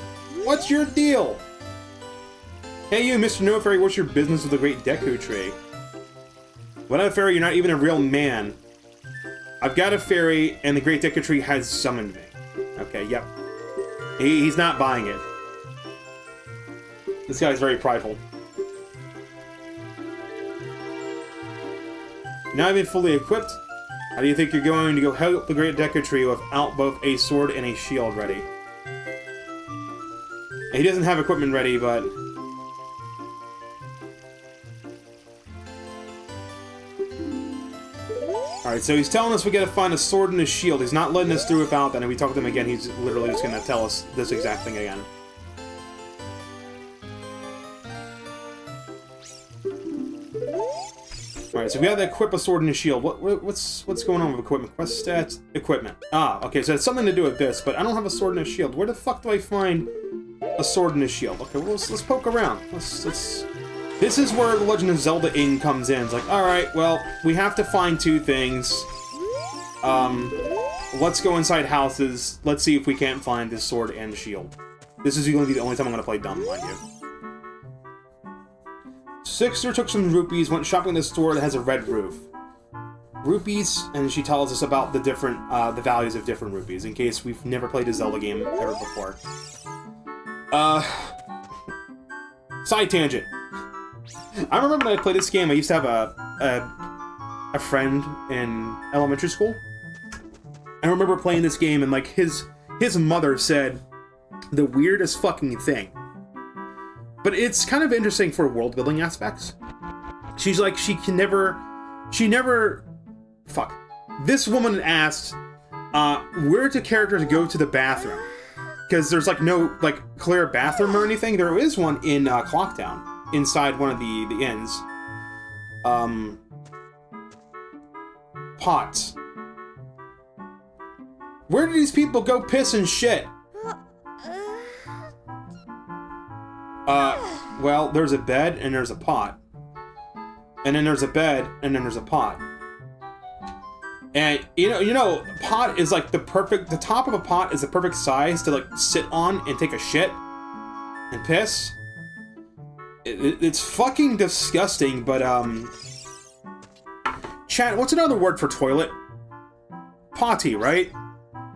What's your deal? Hey, you, Mr. No Fairy, what's your business with the Great Deku Tree? What a fairy, you're not even a real man. I've got a fairy, and the Great Deku Tree has summoned me. Okay, yep. He's not buying it. This guy's very prideful. Now I've been fully equipped. How do you think you're going to go help the Great Deku Tree without both a sword and a shield ready? He doesn't have equipment ready, but... Alright, so he's telling us we gotta find a sword and a shield. He's not letting us through without that, and if we talk to him again, he's literally just gonna tell us this exact thing again. Alright, so we gotta equip a sword and a shield. What's going on with equipment? Quest stats? Equipment. Ah, okay, so it's something to do with this, but I don't have a sword and a shield. Where the fuck do I find a sword and a shield? Okay, well, let's poke around. Let's... This is where The Legend of Zelda Ing comes in. It's like, alright, well, we have to find two things. Let's go inside houses. Let's see if we can't find this sword and shield. This is going to be the only time I'm going to play dumb, mind you. Sixer took some rupees, went shopping at a store that has a red roof. Rupees, and she tells us about the different, the values of different rupees, in case we've never played a Zelda game ever before. Side tangent. I remember when I played this game, I used to have a a friend in elementary school. I remember playing this game, and like his mother said the weirdest fucking thing. But it's kind of interesting for world building aspects. She's like, she never, fuck. This woman asked, where do characters go to the bathroom? Because there's like no like clear bathroom or anything. There is one in Clocktown, inside one of the inns. Pots. Where do these people go piss and shit? Well, there's a bed and there's a pot. And then there's a bed and then there's a pot. And you know, pot is like the top of a pot is the perfect size to like sit on and take a shit and piss. It's fucking disgusting, but chat, what's another word for toilet? Potty, right?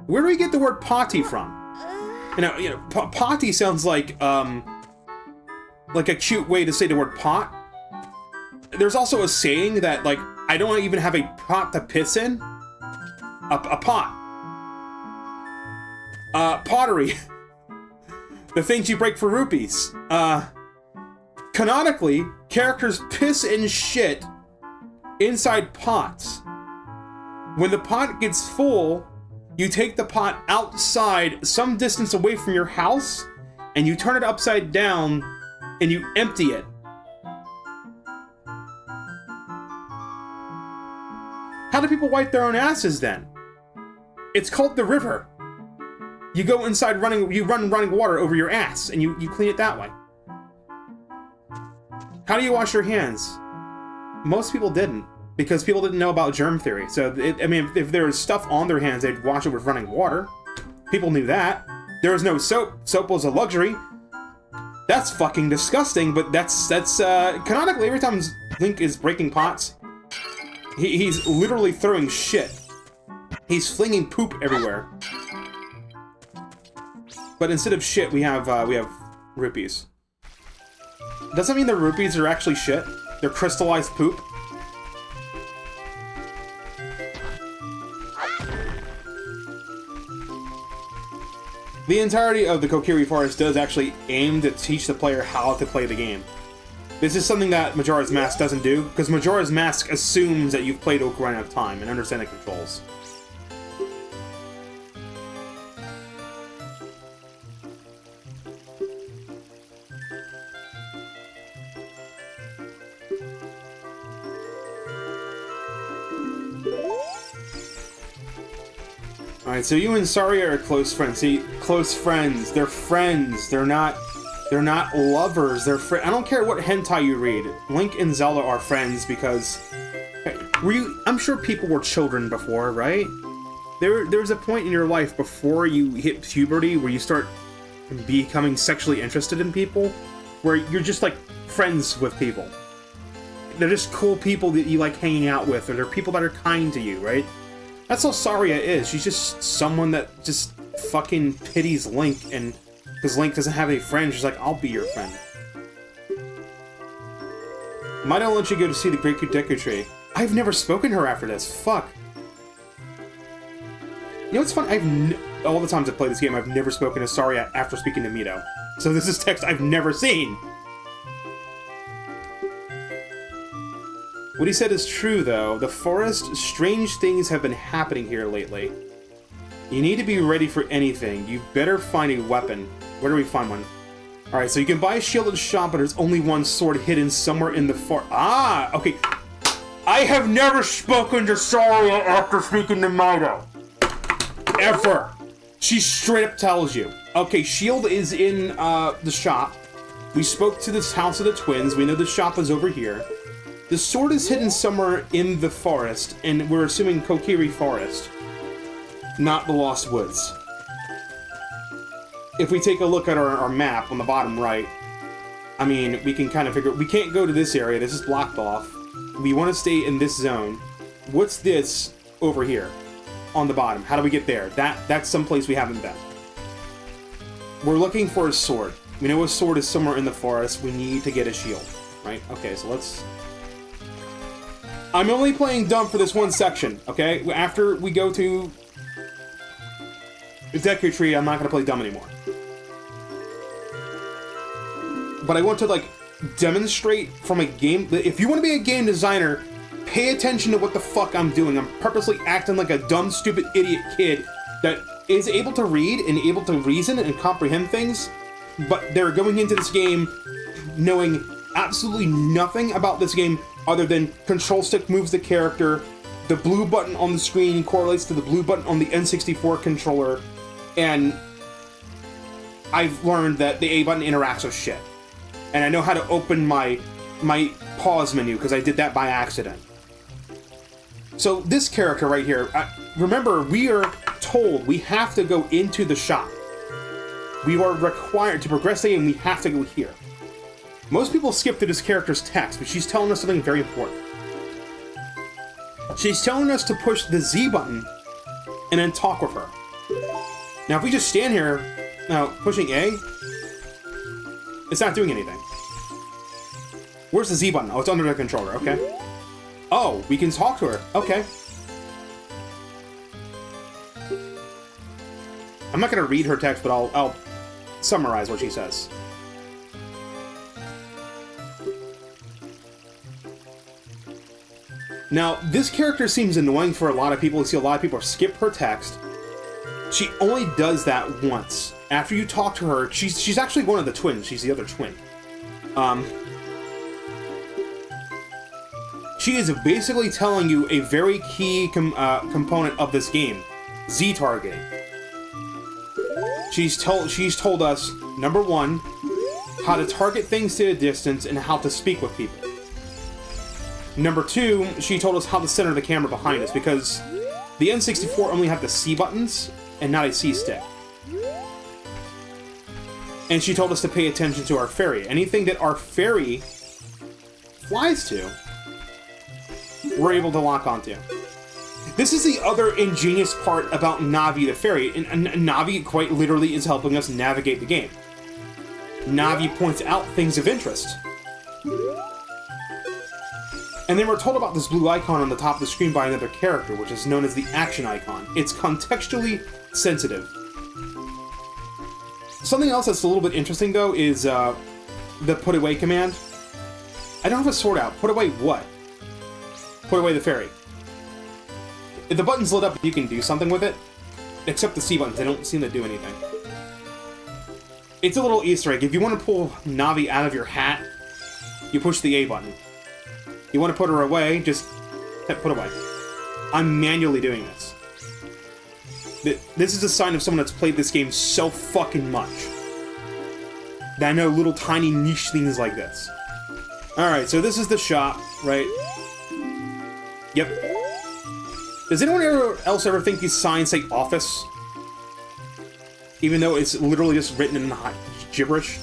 Where do we get the word potty from? You know, potty sounds like a cute way to say the word pot. There's also a saying that, like, I don't even have a pot to piss in. A pot. Pottery. The things you break for rupees. Canonically, characters piss and shit inside pots. When the pot gets full, you take the pot outside some distance away from your house, and you turn it upside down, and you empty it. How do people wipe their own asses then? It's called the river. You go inside you run running water over your ass, and you clean it that way. How do you wash your hands? Most people didn't, because people didn't know about germ theory. So, I mean, if there was stuff on their hands, they'd wash it with running water. People knew that. There was no soap. Soap was a luxury. That's fucking disgusting, but that's canonically, every time Link is breaking pots, he's literally throwing shit. He's flinging poop everywhere. But instead of shit, we have rupees. Does that mean the rupees are actually shit? They're crystallized poop? The entirety of the Kokiri Forest does actually aim to teach the player how to play the game. This is something that Majora's Mask doesn't do, because Majora's Mask assumes that you've played Ocarina of Time and understand the controls. Alright, so you and Saria are close friends. See, close friends. They're friends. They're not lovers. They're I don't care what hentai you read. Link and Zelda are friends because... I'm sure people were children before, right? There's a point in your life before you hit puberty where you start becoming sexually interested in people, where you're just like friends with people. They're just cool people that you like hanging out with, or they're people that are kind to you, right? That's how Saria is. She's just someone that just fucking pities Link, and because Link doesn't have any friends, she's like, I'll be your friend. Might not let you go to see the Great Deku Tree. I've never spoken to her after this. Fuck. You know what's fun? All the times I've played this game, I've never spoken to Saria after speaking to Mito. So this is text I've never seen. What he said is true, though. The forest, strange things have been happening here lately. You need to be ready for anything. You better find a weapon. Where do we find one? Alright, so you can buy a shield at the shop, but there's only one sword hidden somewhere in the forest. Ah, okay. I have never spoken to Saria after speaking to Mito. Ever. She straight up tells you. Okay, shield is in the shop. We spoke to this House of the Twins. We know the shop is over here. The sword is hidden somewhere in the forest, and we're assuming Kokiri Forest, not the Lost Woods. If we take a look at our map on the bottom right, I mean, we can kind of figure... We can't go to this area. This is blocked off. We want to stay in this zone. What's this over here on the bottom? How do we get there? That's someplace we haven't been. We're looking for a sword. We know a sword is somewhere in the forest. We need to get a shield, right? Okay, so let's... I'm only playing dumb for this one section, okay? After we go to the Deku Tree, I'm not going to play dumb anymore. But I want to, like, demonstrate from a game... If you want to be a game designer, pay attention to what the fuck I'm doing. I'm purposely acting like a dumb, stupid, idiot kid that is able to read and able to reason and comprehend things, but they're going into this game knowing absolutely nothing about this game other than control stick moves the character, the blue button on the screen correlates to the blue button on the N64 controller, and I've learned that the A button interacts with shit. And I know how to open my pause menu, because I did that by accident. So this character right here, remember, we are told we have to go into the shop. We are required to progress the game, we have to go here. Most people skip through this character's text, but she's telling us something very important. She's telling us to push the Z button and then talk with her. Now, if we just stand here, now pushing A, it's not doing anything. Where's the Z button? Oh, it's under the controller, okay. Oh, we can talk to her, okay. I'm not gonna read her text, but I'll summarize what she says. Now, this character seems annoying for a lot of people. You see a lot of people skip her text. She only does that once. After you talk to her, she's actually one of the twins. She's the other twin. She is basically telling you a very key component of this game, Z targeting. She's told us, number one, how to target things to a distance and how to speak with people. Number two, she told us how to center the camera behind us, because the N64 only had the C buttons and not a C stick. And she told us to pay attention to our fairy. Anything that our fairy flies to, we're able to lock onto. This is the other ingenious part about Navi the fairy, and Navi quite literally is helping us navigate the game. Navi points out things of interest. And then we're told about this blue icon on the top of the screen by another character, which is known as the action icon. It's contextually sensitive. Something else that's a little bit interesting, though, is the put away command. I don't have a sword out. Put away what? Put away the fairy. If the button's lit up, you can do something with it. Except the C buttons, they don't seem to do anything. It's a little Easter egg. If you want to pull Navi out of your hat, you push the A button. You want to put her away, just hit put away. I'm manually doing this. This is a sign of someone that's played this game so fucking much that I know little tiny niche things like this. Alright, so this is the shop, right? Yep. Does anyone else ever think these signs say office? Even though it's literally just written in gibberish?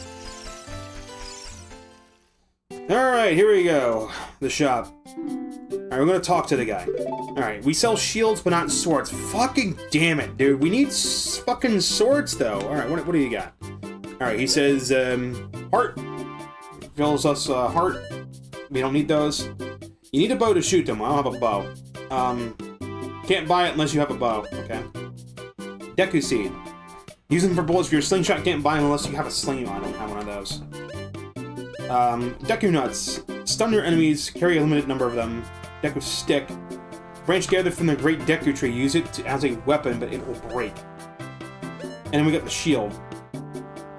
Alright, here we go. The shop. Alright, we're gonna talk to the guy. Alright, we sell shields but not swords. Fucking damn it, dude. We need fucking swords, though. Alright, what do you got? Alright, he says, heart. Fills us, heart. We don't need those. You need a bow to shoot them. I don't have a bow. Can't buy it unless you have a bow. Okay. Deku Seed. Use them for bullets for your slingshot. Can't buy them unless you have a sling. I don't have one of those. Deku Nuts. Stun your enemies. Carry a limited number of them. Deku Stick. Branch gathered from the Great Deku Tree. Use it as a weapon, but it will break. And then we got the shield.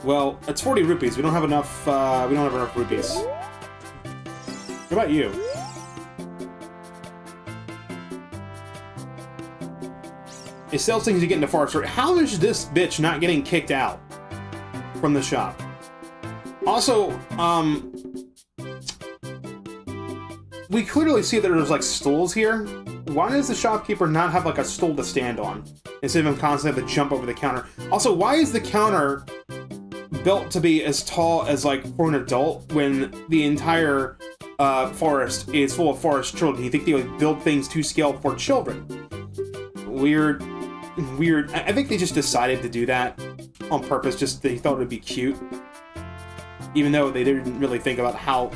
Well, it's 40 rupees. We don't have enough. We don't have enough rupees. What about you? It sells things you get into forest. How is this bitch not getting kicked out from the shop? Also, we clearly see that there's like stools here. Why does the shopkeeper not have like a stool to stand on instead of him constantly having to jump over the counter? Also, why is the counter built to be as tall as like for an adult when the entire forest is full of forest children? You think they would build things to scale for children? Weird. I think they just decided to do that on purpose. Just they thought it would be cute, even though they didn't really think about how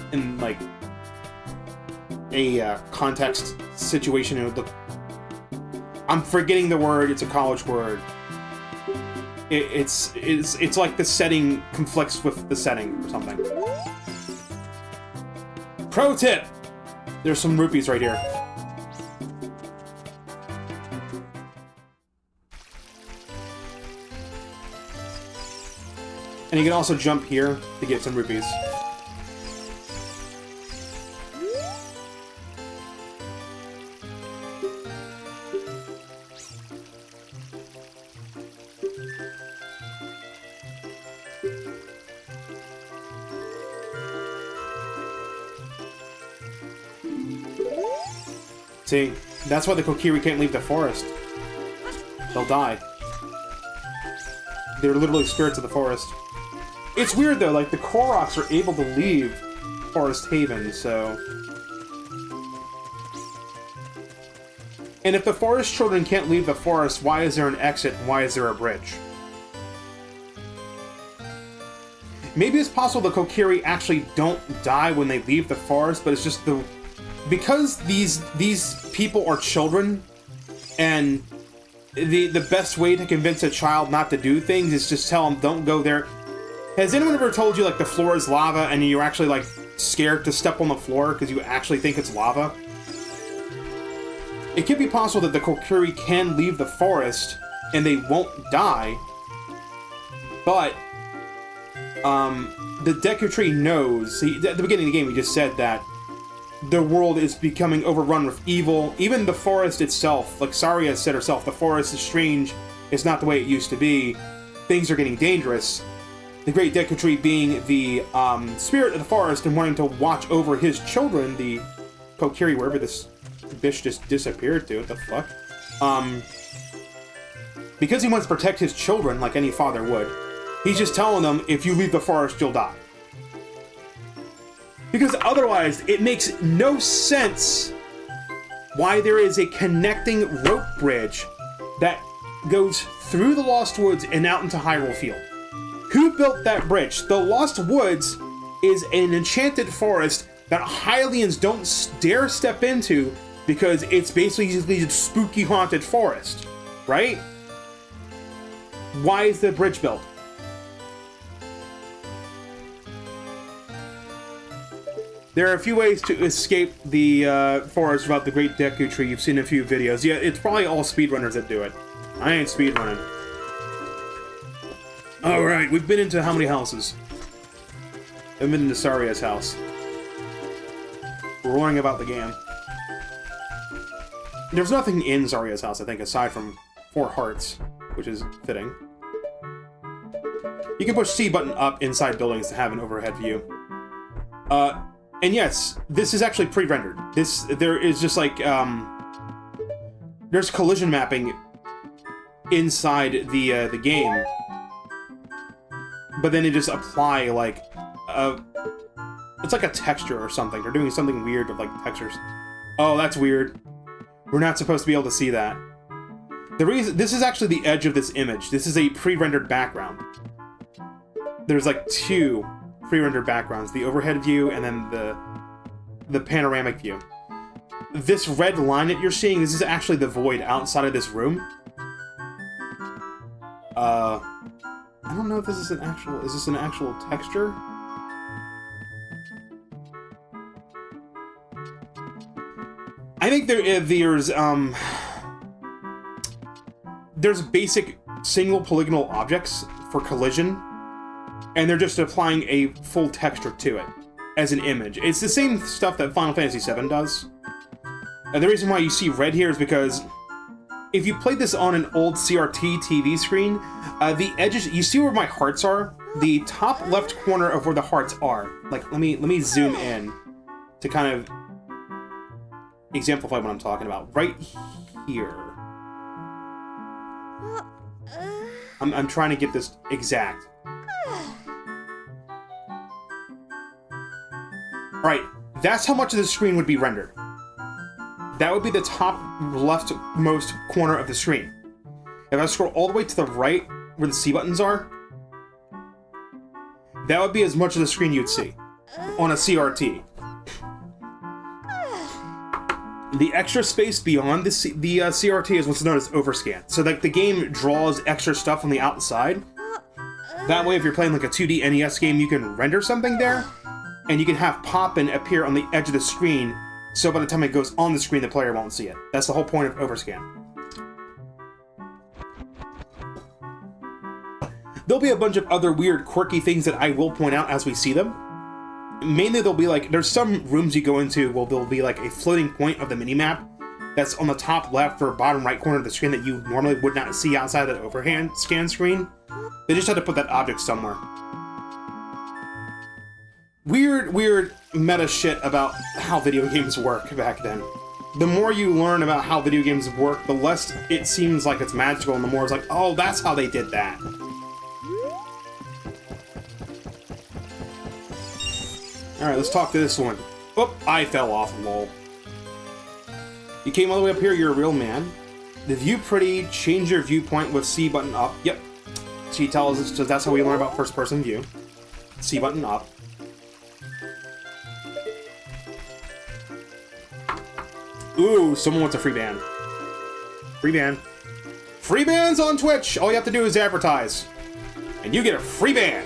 a context situation, it would look... I'm forgetting the word, it's a college word. It's like the setting conflicts with the setting or something. Pro tip! There's some rupees right here. And you can also jump here to get some rupees. See, that's why the Kokiri can't leave the forest. They'll die. They're literally spirits of the forest. It's weird though, like the Koroks are able to leave Forest Haven, so... And if the forest children can't leave the forest, why is there an exit and why is there a bridge? Maybe it's possible the Kokiri actually don't die when they leave the forest, but it's just the... Because these people are children, and the best way to convince a child not to do things is just tell them, don't go there. Has anyone ever told you, like, the floor is lava, and you're actually, like, scared to step on the floor because you actually think it's lava? It could be possible that the Kokiri can leave the forest, and they won't die, but, the Deku Tree knows, at the beginning of the game we just said that the world is becoming overrun with evil. Even the forest itself, like Saria said herself, the forest is strange, it's not the way it used to be, things are getting dangerous. The great Deku Tree being the spirit of the forest and wanting to watch over his children, the Kokiri, wherever this bitch just disappeared to, what the fuck? Because he wants to protect his children like any father would, he's just telling them, if you leave the forest, you'll die. Because otherwise, it makes no sense why there is a connecting rope bridge that goes through the Lost Woods and out into Hyrule Field. Who built that bridge? The Lost Woods is an enchanted forest that Hylians don't dare step into because it's basically a spooky haunted forest, right? Why is the bridge built? There are a few ways to escape the forest without the Great Deku Tree. You've seen a few videos. Yeah, it's probably all speedrunners that do it. I ain't speedrunning. Alright, we've been into how many houses? I've been into Saria's house. We're worrying about the game. There's nothing in Saria's house, I think, aside from 4 hearts, which is fitting. You can push C button up inside buildings to have an overhead view. And yes, this is actually pre-rendered. There is just like, there's collision mapping inside the game. But then they just apply, like, it's like a texture or something. They're doing something weird with, like, textures. Oh, that's weird. We're not supposed to be able to see that. The reason... This is actually the edge of this image. This is a pre-rendered background. There's, like, 2 pre-rendered backgrounds. The overhead view and then the panoramic view. This red line that you're seeing, this is actually the void outside of this room. I don't know if this is an actual... Is this an actual texture? I think there's basic single polygonal objects for collision, and they're just applying a full texture to it as an image. It's the same stuff that Final Fantasy VII does. And the reason why you see red here is because if you played this on an old CRT TV screen, the edges, you see where my hearts are? The top left corner of where the hearts are. Like, let me zoom in to kind of exemplify what I'm talking about. Right here. I'm trying to get this exact. Right, that's how much of the screen would be rendered. That would be the top leftmost corner of the screen. If I scroll all the way to the right, where the C buttons are, that would be as much of the screen you'd see on a CRT. The extra space beyond the CRT is what's known as overscan. So like the game draws extra stuff on the outside. That way, if you're playing like a 2D NES game, you can render something there, and you can have pop-in appear on the edge of the screen, so by the time it goes on the screen, the player won't see it. That's the whole point of overscan. There'll be a bunch of other weird, quirky things that I will point out as we see them. Mainly, there'll be like, there's some rooms you go into where there'll be like a floating point of the minimap that's on the top left or bottom right corner of the screen that you normally would not see outside the overhand scan screen. They just had to put that object somewhere. Weird meta shit about how video games work back then. The more you learn about how video games work, the less it seems like it's magical, and the more it's like, oh, that's how they did that. Alright, let's talk to this one. Oh, I fell off, lol. You came all the way up here, you're a real man. The view pretty, change your viewpoint with C button up. Yep. She tells us that's how we learn about first person view. C button up. Ooh, someone wants a free ban. Free ban. Free bans on Twitch! All you have to do is advertise. And you get a free ban.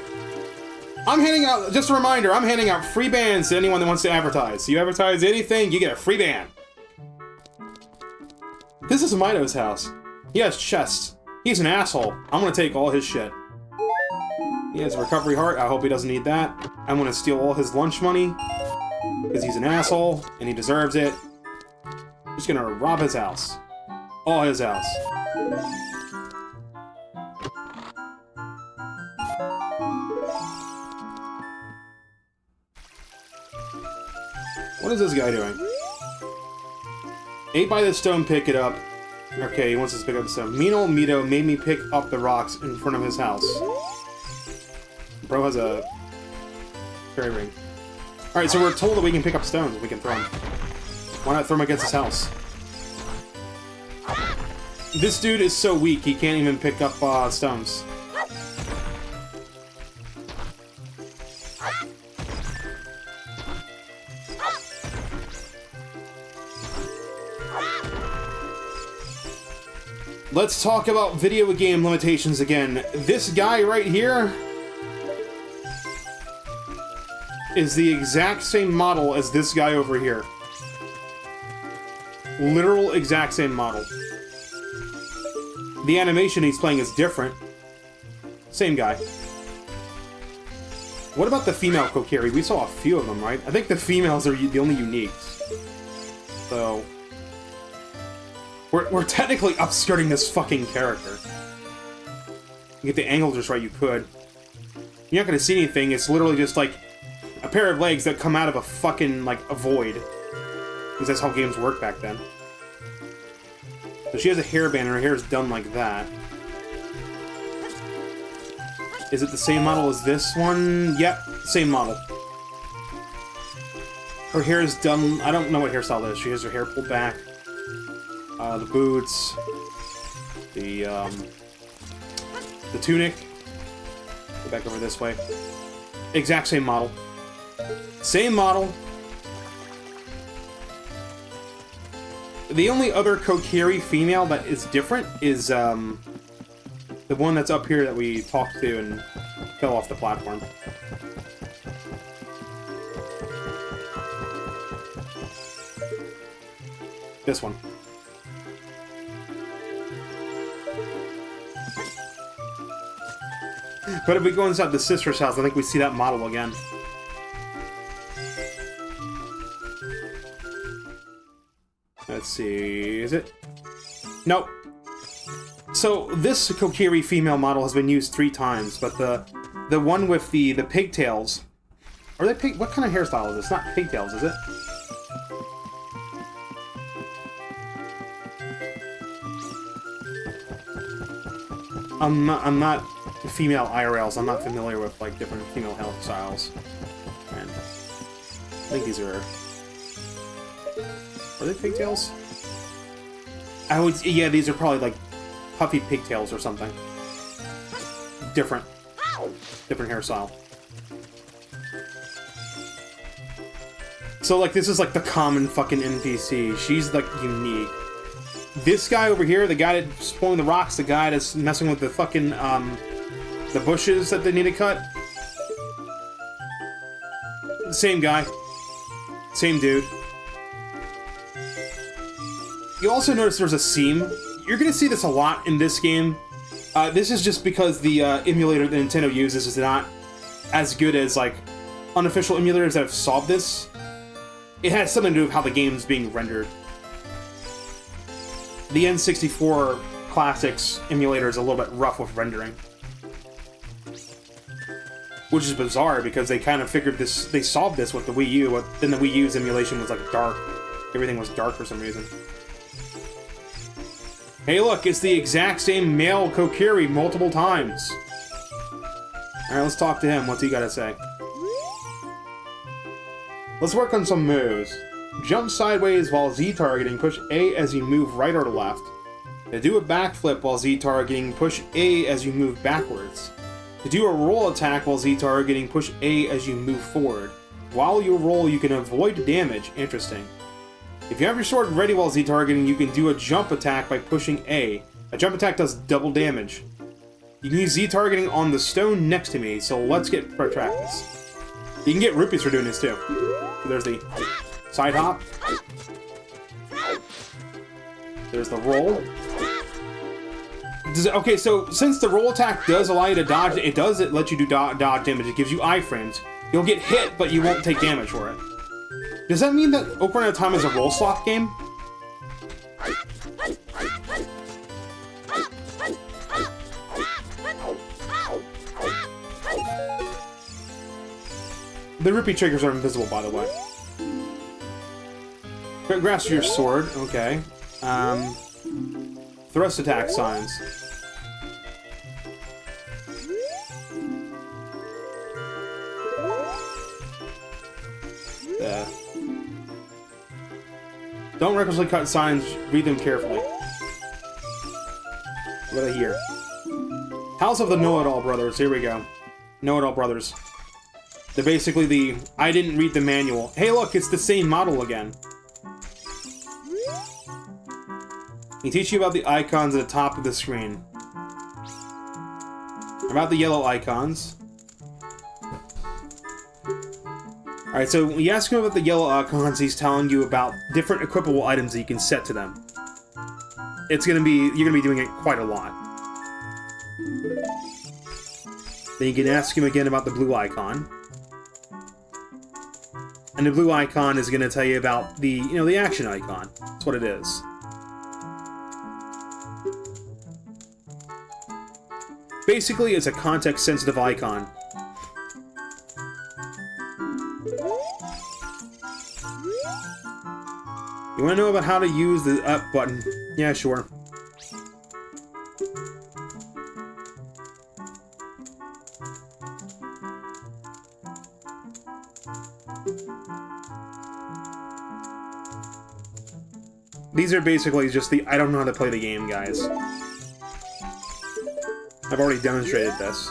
I'm handing out, just a reminder, I'm handing out free bans to anyone that wants to advertise. You advertise anything, you get a free ban. This is Mito's house. He has chests. He's an asshole. I'm gonna take all his shit. He has a recovery heart. I hope he doesn't need that. I'm gonna steal all his lunch money. Because he's an asshole, and he deserves it. Just gonna rob his house. All his house. What is this guy doing? Ate by the stone, pick it up. Okay, he wants us to pick up the stone. Mean old Mito made me pick up the rocks in front of his house. Bro has a fairy ring. Alright, so we're told that we can pick up stones. We can throw them. Why not throw them against his house? This dude is so weak, he can't even pick up stones. Let's talk about video game limitations again. This guy right here is the exact same model as this guy over here. Literal exact same model. The animation he's playing is different. Same guy. What about the female Kokiri? We saw a few of them, right? I think the females are the only uniques. So... We're technically upskirting this fucking character. You get the angle just right, you could. You're not gonna see anything, it's literally just like a pair of legs that come out of a fucking, like, a void. Because that's how games worked back then. So she has a hairband and her hair is done like that. Is it the same model as this one? Yep, same model. Her hair is done... I don't know what hairstyle that is. She has her hair pulled back. The boots, the tunic, go back over this way, exact same model, same model. The only other Kokiri female that is different is the one that's up here that we talked to and fell off the platform. This one. But if we go inside the sister's house, I think we see that model again. Let's see, is it? Nope. So this Kokiri female model has been used 3 times, but the one with the pigtails, are they pig? What kind of hairstyle is this? It's not pigtails, is it? I'm not female IRLs. I'm not familiar with like different female hairstyles. And I think these are they pigtails? I would, yeah, these are probably like puffy pigtails or something. Different hairstyle. So, like, this is, like, the common fucking NPC. She's, like, unique. This guy over here, the guy that's pulling the rocks, the guy that's messing with the fucking, the bushes that they need to cut. Same guy. Same dude. You'll also notice there's a seam. You're gonna see this a lot in this game. This is just because the emulator that Nintendo uses is not as good as, like, unofficial emulators that have solved this. It has something to do with how the game's being rendered. The N64 Classics emulator is a little bit rough with rendering. Which is bizarre, because they kind of figured this, they solved this with the Wii U, but then the Wii U's emulation was, like, dark. Everything was dark for some reason. Hey look, it's the exact same male Kokiri multiple times. Alright, let's talk to him. What's he gotta say? Let's work on some moves. Jump sideways while Z targeting, push A as you move right or left. To do a backflip while Z targeting, push A as you move backwards. To do a roll attack while Z targeting, push A as you move forward. While you roll, you can avoid damage. Interesting. If you have your sword ready while Z targeting, you can do a jump attack by pushing A. A jump attack does double damage. You can use Z targeting on the stone next to me, so let's get practice. You can get rupees for doing this too. So there's the side hop. There's the roll. Okay, so since the roll attack does allow you to dodge, it does let you do dodge damage. It gives you iframes. You'll get hit, but you won't take damage for it. Does that mean that Ocarina of Time is a roll slot game? The rupee triggers are invisible, by the way. Grasp your sword, okay. Thrust attack signs. Don't recklessly cut signs, read them carefully. What do I hear? House of the Know-It-All Brothers, here we go. Know-It-All Brothers. They're basically the, I didn't read the manual. Hey look, it's the same model again. He teach you about the icons at the top of the screen. About the yellow icons. Alright, so when you ask him about the yellow icons, he's telling you about different equipable items that you can set to them. It's gonna be, you're gonna be doing it quite a lot. Then you can ask him again about the blue icon. And the blue icon is gonna tell you about the, you know, the action icon. That's what it is. Basically, it's a context-sensitive icon. You want to know about how to use the up button? Yeah, sure. These are basically just the I don't know how to play the game, guys. I've already demonstrated this.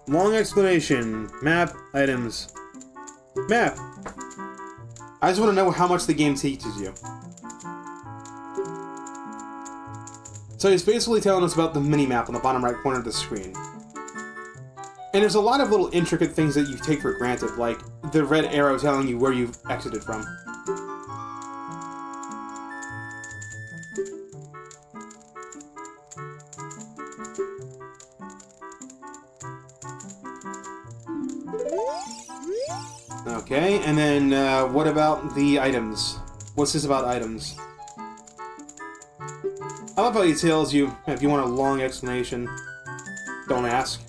Long explanation. Map. Items. Map. I just want to know how much the game teaches you. So he's basically telling us about the mini-map on the bottom right corner of the screen. And there's a lot of little intricate things that you take for granted, like the red arrow telling you where you've exited from. Okay, and then what about the items? What's this about items? I love how he tells you, if you want a long explanation, don't ask.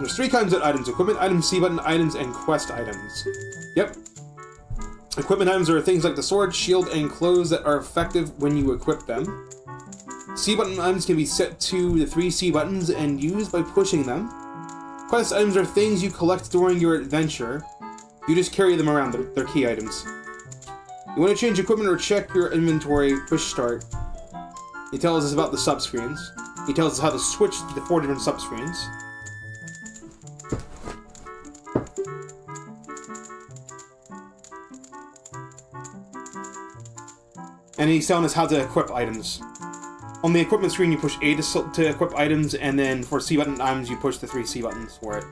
There's 3 kinds of items: equipment items, C-button items, and quest items. Yep. Equipment items are things like the sword, shield, and clothes that are effective when you equip them. C-button items can be set to the 3 C buttons and used by pushing them. Quest items are things you collect during your adventure. You just carry them around, they're key items. You want to change equipment or check your inventory, push start. He tells us about the subscreens. He tells us how to switch to the 4 different subscreens. And he's telling us how to equip items. On the equipment screen, you push A to equip items, and then for C button items, you push the 3 C buttons for it.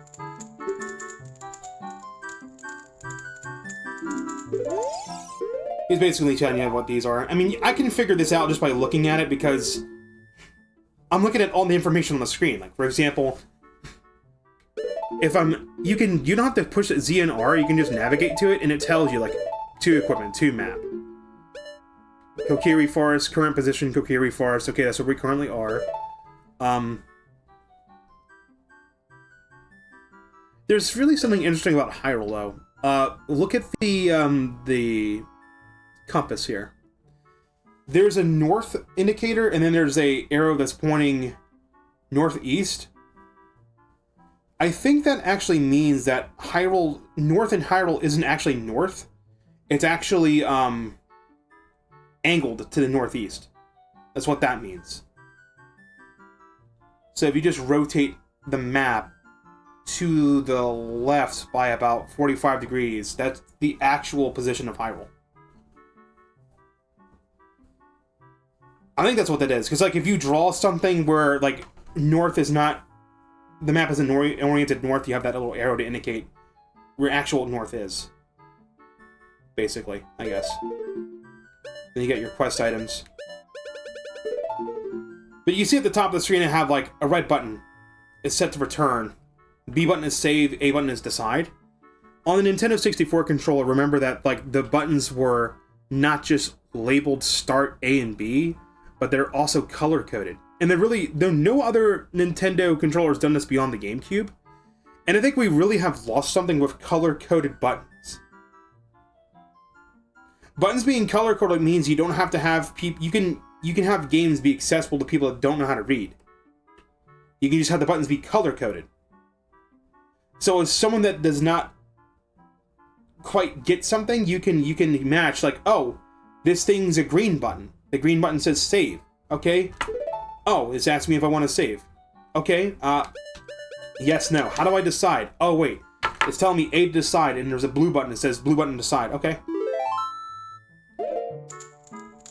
He's basically telling you what these are. I mean, I can figure this out just by looking at it because I'm looking at all the information on the screen. Like, for example, if you don't have to push Z and R, you can just navigate to it, and it tells you, like, to equipment, to map. Kokiri Forest, current position, Kokiri Forest. Okay, that's where we currently are. There's really something interesting about Hyrule, though. Look at the compass here. There's a north indicator, and then there's a arrow that's pointing northeast. I think that actually means that Hyrule, north in Hyrule isn't actually north. It's actually, angled to the northeast. That's what that means. So if you just rotate the map to the left by about 45 degrees, that's the actual position of Hyrule. I think that's what that is, because like if you draw something where like north is not, the map isn't oriented north, you have that little arrow to indicate where actual north is. Basically, I guess. Then you get your quest items. But you see at the top of the screen I have like a red button. It's set to return. B button is save, A button is decide. On the Nintendo 64 controller, remember that like the buttons were not just labeled start A and B, but they're also color-coded. And no other Nintendo controller's done this beyond the GameCube. And I think we really have lost something with color-coded buttons. Buttons being color-coded means you don't have to have people. You can have games be accessible to people that don't know how to read. You can just have the buttons be color-coded. So as someone that does not quite get something, you can match like, oh, this thing's a green button. The green button says save. Okay. Oh, it's asking me if I want to save. Okay. Yes, no. How do I decide? Oh, wait. It's telling me A to decide, and there's a blue button that says blue button decide. Okay.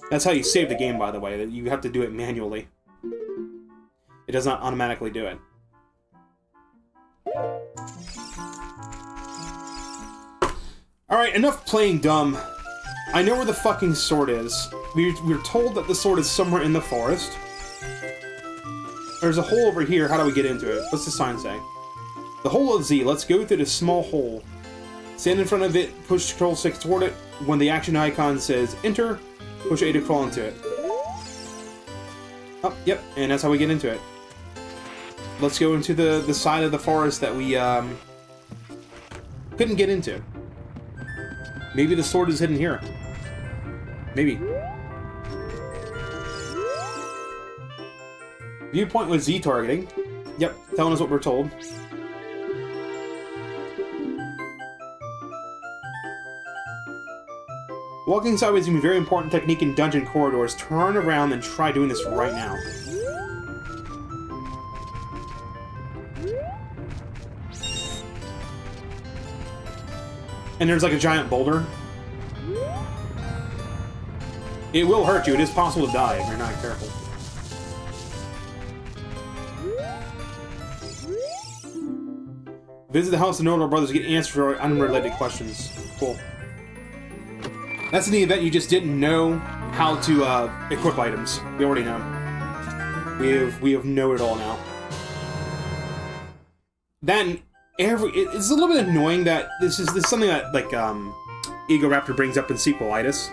That's how you save the game, by the way. That you have to do it manually. It does not automatically do it. Alright, enough playing dumb. I know where the fucking sword is. We're told that the sword is somewhere in the forest. There's a hole over here. How do we get into it? What's the sign say? The hole of Z. Let's go through this small hole. Stand in front of it, push Control 6 toward it. When the action icon says enter, push A to crawl into it. Oh, yep, and that's how we get into it. Let's go into the side of the forest that we couldn't get into. Maybe the sword is hidden here. Maybe. Viewpoint with Z targeting. Yep, telling us what we're told. Walking sideways is a very important technique in dungeon corridors. Turn around and try doing this right now. And there's like a giant boulder. It will hurt you. It is possible to die if you're not careful. Visit the house of Notable Brothers to get answers for unrelated questions. Cool. That's in the event you just didn't know how to equip items. We already know. We have know it all now. Then it's a little bit annoying that this is something that like Ego Raptor brings up in Sequelitis.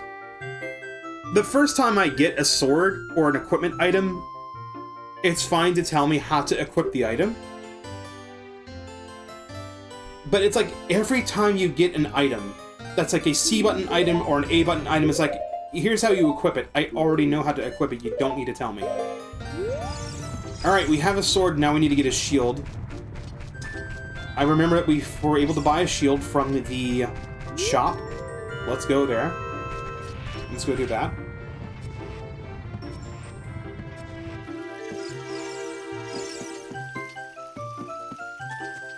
The first time I get a sword or an equipment item, it's fine to tell me how to equip the item. But it's like every time you get an item that's like a C button item or an A button item, it's like, here's how you equip it. I already know how to equip it. You don't need to tell me. Alright, we have a sword. Now we need to get a shield. I remember that we were able to buy a shield from the shop. Let's go there. Let's go do that.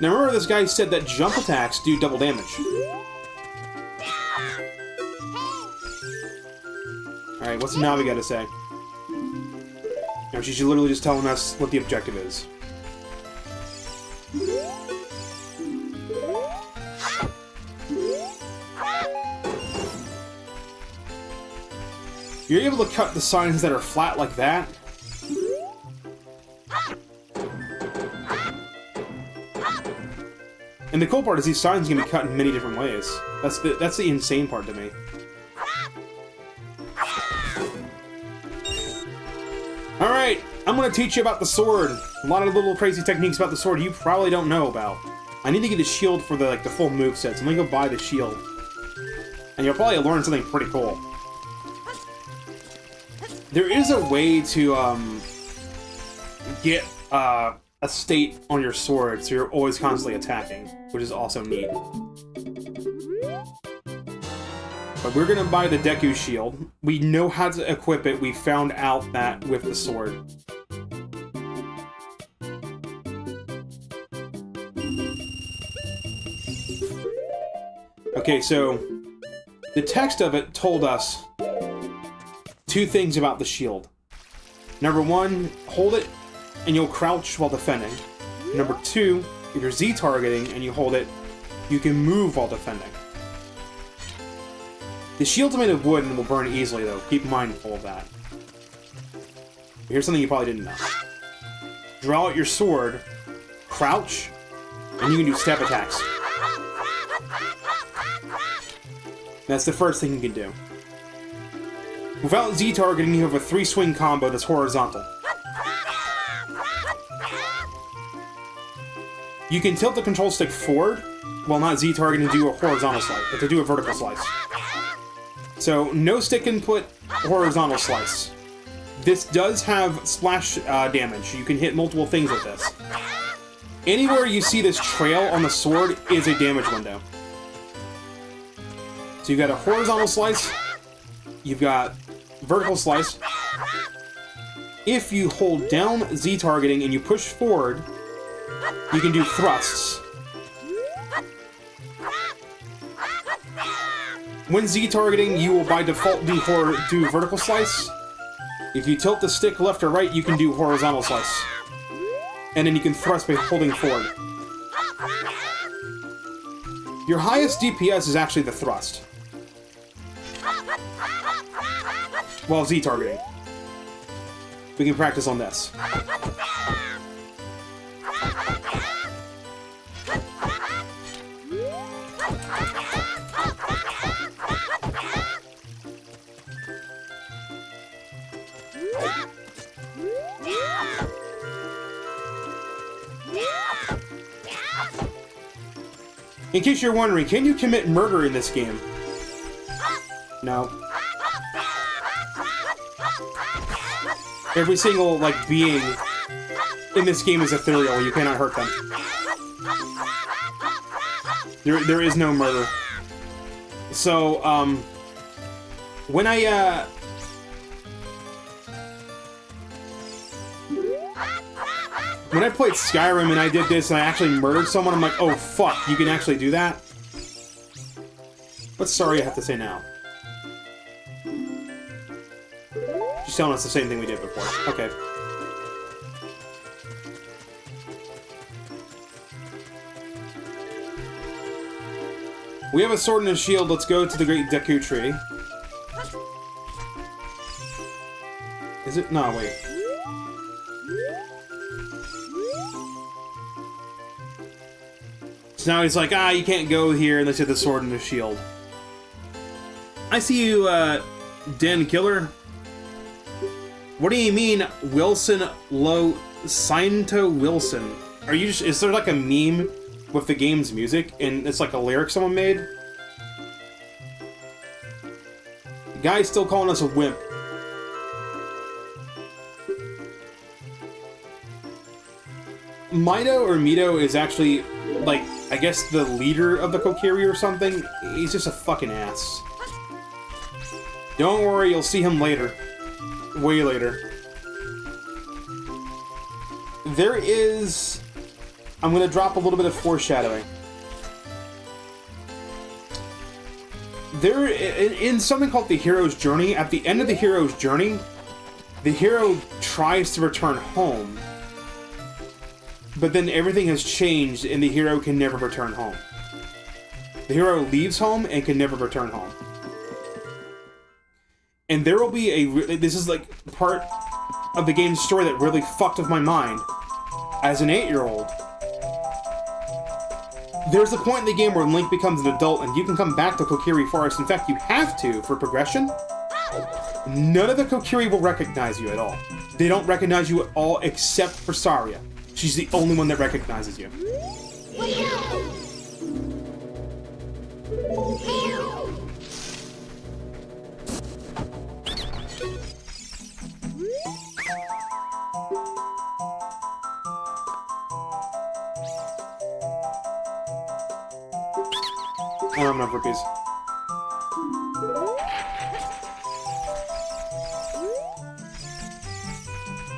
Now remember this guy said that jump attacks do double damage. Alright, what's Navi gotta say? Now she's literally just telling us what the objective is. You're able to cut the signs that are flat like that. And the cool part is these signs can be cut in many different ways. That's the insane part to me. Alright, I'm gonna teach you about the sword. A lot of little crazy techniques about the sword you probably don't know about. I need to get a shield for the full moveset, so I'm gonna go buy the shield. And you'll probably learn something pretty cool. There is a way to get a state on your sword, so you're always constantly attacking, which is also neat. But we're gonna buy the Deku shield. We know how to equip it. We found out that with the sword. Okay, so the text of it told us two things about the shield. Number one, hold it and you'll crouch while defending. Number two, if you're Z-targeting and you hold it, you can move while defending. The shield's made of wood and will burn easily, though. Keep mindful of that. Here's something you probably didn't know. Draw out your sword, crouch, and you can do step attacks. That's the first thing you can do. Without Z-targeting, you have a 3-swing combo that's horizontal. You can tilt the control stick forward, while not Z-targeting to do a horizontal slice, but to do a vertical slice. So, no stick input, horizontal slice. This does have splash damage. You can hit multiple things with this. Anywhere you see this trail on the sword is a damage window. So you've got a horizontal slice, you've got vertical slice. If you hold down Z-targeting and you push forward, you can do thrusts. When Z-targeting, you will by default do vertical slice. If you tilt the stick left or right, you can do horizontal slice. And then you can thrust by holding forward. Your highest DPS is actually the thrust. Well, Z-targeting. We can practice on this. In case you're wondering, can you commit murder in this game? No. Every single, being in this game is ethereal. You cannot hurt them. There is no murder. So, when I played Skyrim and I did this and I actually murdered someone, I'm like, oh fuck, you can actually do that? What's sorry I have to say now? She's telling us the same thing we did before. Okay. We have a sword and a shield. Let's go to the Great Deku Tree. Is it? No, wait. So now he's like, you can't go here unless you have the sword and the shield. I see you, Den Killer. What do you mean, Wilson Low Sainto Wilson? Are you just, is there like a meme with the game's music and it's like a lyric someone made? The guy's still calling us a wimp. Mito is actually, I guess the leader of the Kokiri or something. He's just a fucking ass. Don't worry, you'll see him later. Way later. There is I'm going to drop a little bit of foreshadowing. There, in something called the hero's journey, at the end of the hero's journey, the hero tries to return home, but then everything has changed and the hero can never return home. The hero leaves home and can never return home. And there will be a... This is like part of the game's story that really fucked with my mind. As an 8-year-old, there's a point in the game where Link becomes an adult and you can come back to Kokiri Forest. In fact, you have to for progression. None of the Kokiri will recognize you at all. They don't recognize you at all except for Saria. She's the only one that recognizes you. I don't have enough rupees.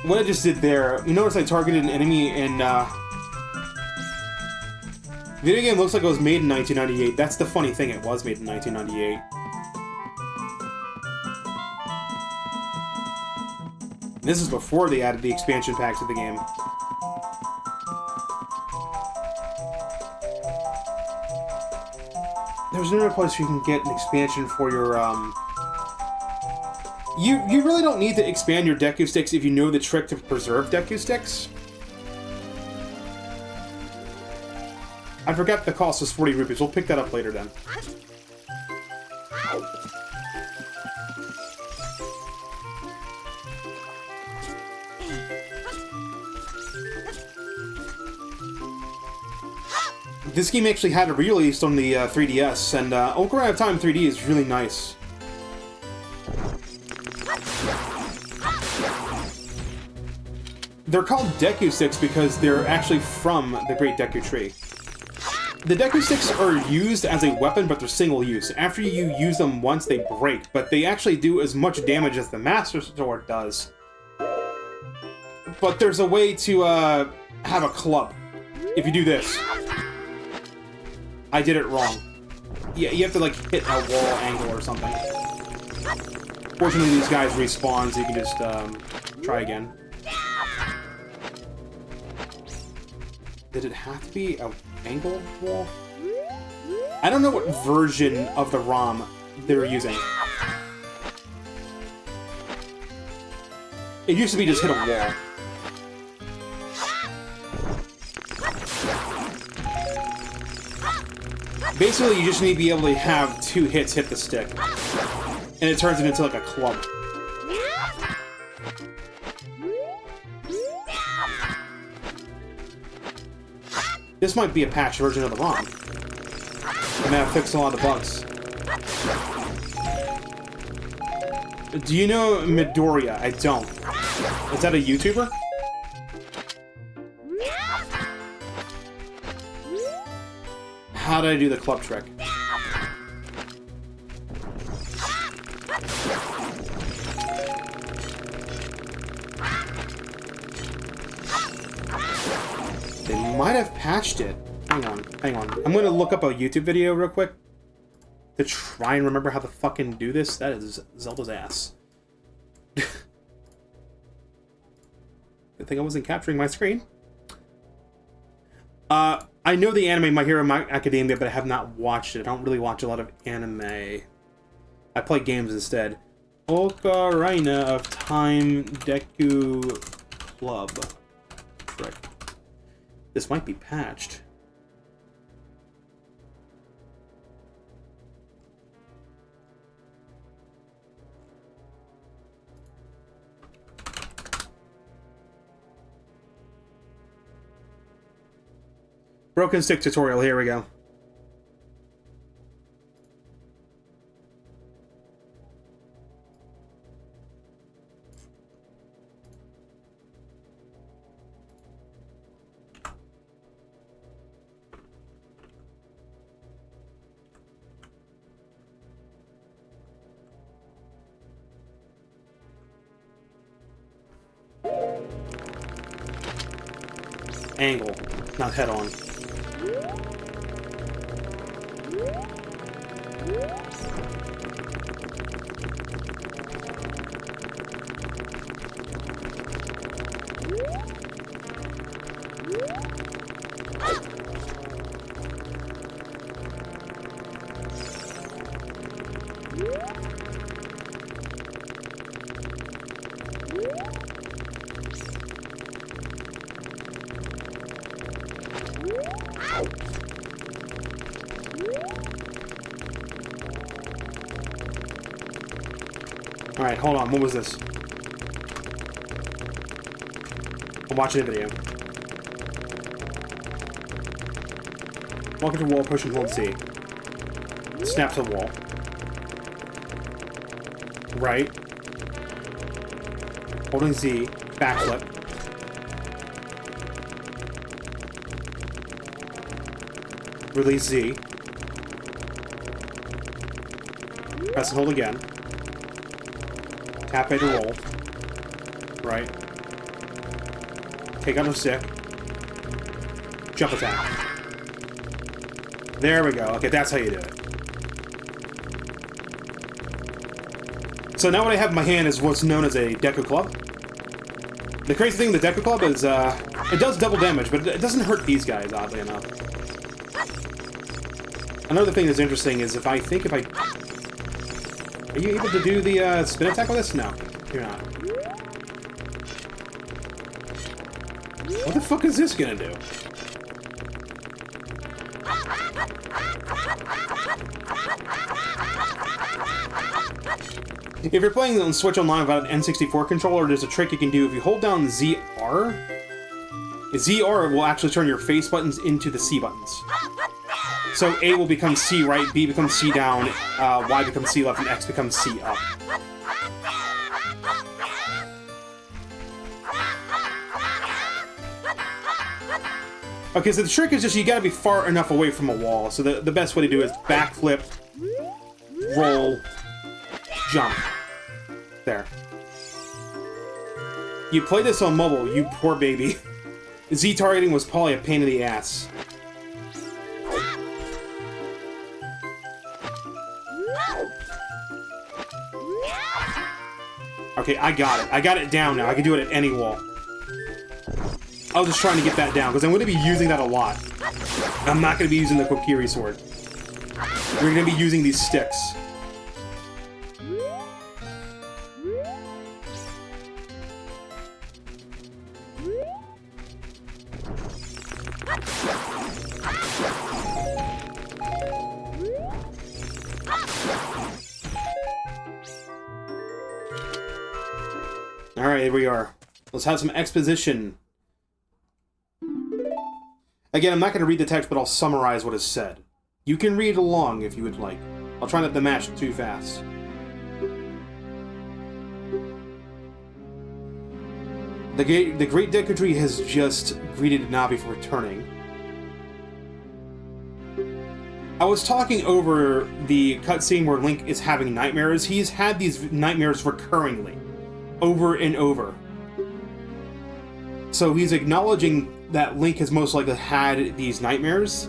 What I just did there, you notice I targeted an enemy in, video game looks like it was made in 1998. That's the funny thing, it was made in 1998. This is before they added the expansion pack to the game. There's another place where you can get an expansion for your, You really don't need to expand your Deku Sticks if you know the trick to preserve Deku Sticks. I forgot the cost was 40 rupees. We'll pick that up later then. This game actually had a re-release on the 3DS, and Ocarina of Time 3D is really nice. They're called Deku Sticks because they're actually from the Great Deku Tree. The Deku Sticks are used as a weapon, but they're single use. After you use them once, they break, but they actually do as much damage as the Master Sword does. But there's a way to have a club. If you do this. I did it wrong. Yeah, you have to like hit a wall angle or something. Fortunately, these guys respawn, so you can just try again. Did it have to be an angle wall? I don't know what version of the ROM they're using. It used to be just hit a wall. Basically, you just need to be able to have 2 hits hit the stick. And it turns it into like a club. This might be a patched version of the ROM. And that fixed a lot of the bugs. Do you know Midoriya? I don't. Is that a YouTuber? How did I do the club trick? They might have patched it. Hang on, hang on. I'm gonna look up a YouTube video real quick to try and remember how to fucking do this. That is Zelda's ass. Good thing I wasn't capturing my screen. I know the anime My Hero Academia, but I have not watched it. I don't really watch a lot of anime. I play games instead. Ocarina of Time Deku Club trick. This might be patched. Broken stick tutorial, here we go. Angle. Not head on. Alright, hold on. What was this? I'm watching a video. Walk into wall, push and hold C. Snap to the wall. Right. Holding Z. Backflip. Release Z. Press and hold again. Tap A to roll. Right. Take out a stick. Jump attack. There we go. Okay, that's how you do it. So now what I have in my hand is what's known as a Deku Club. The crazy thing with the Deku Club is, it does double damage, but it doesn't hurt these guys, oddly enough. Another thing that's interesting is if I... Are you able to do the spin attack with this? No, you're not. What the fuck is this gonna do? If you're playing on Switch Online without an N64 controller, there's a trick you can do. If you hold down ZR, ZR will actually turn your face buttons into the C buttons. So A will become C right, B becomes C down, Y becomes C left, and X becomes C up. Okay, so the trick is just you gotta be far enough away from a wall. So the best way to do it is backflip, roll, jump. There. You play this on mobile, you poor baby. Z targeting was probably a pain in the ass. Okay, I got it. I got it down now. I can do it at any wall. I was just trying to get that down, because I'm going to be using that a lot. I'm not going to be using the Kokiri sword. We're going to be using these sticks. Alright, here we are. Let's have some exposition. Again, I'm not going to read the text, but I'll summarize what is said. You can read along if you would like. I'll try not to mash too fast. The Great Deku Tree has just greeted Navi for returning. I was talking over the cutscene where Link is having nightmares. He's had these nightmares recurringly, over and over. So he's acknowledging that Link has most likely had these nightmares.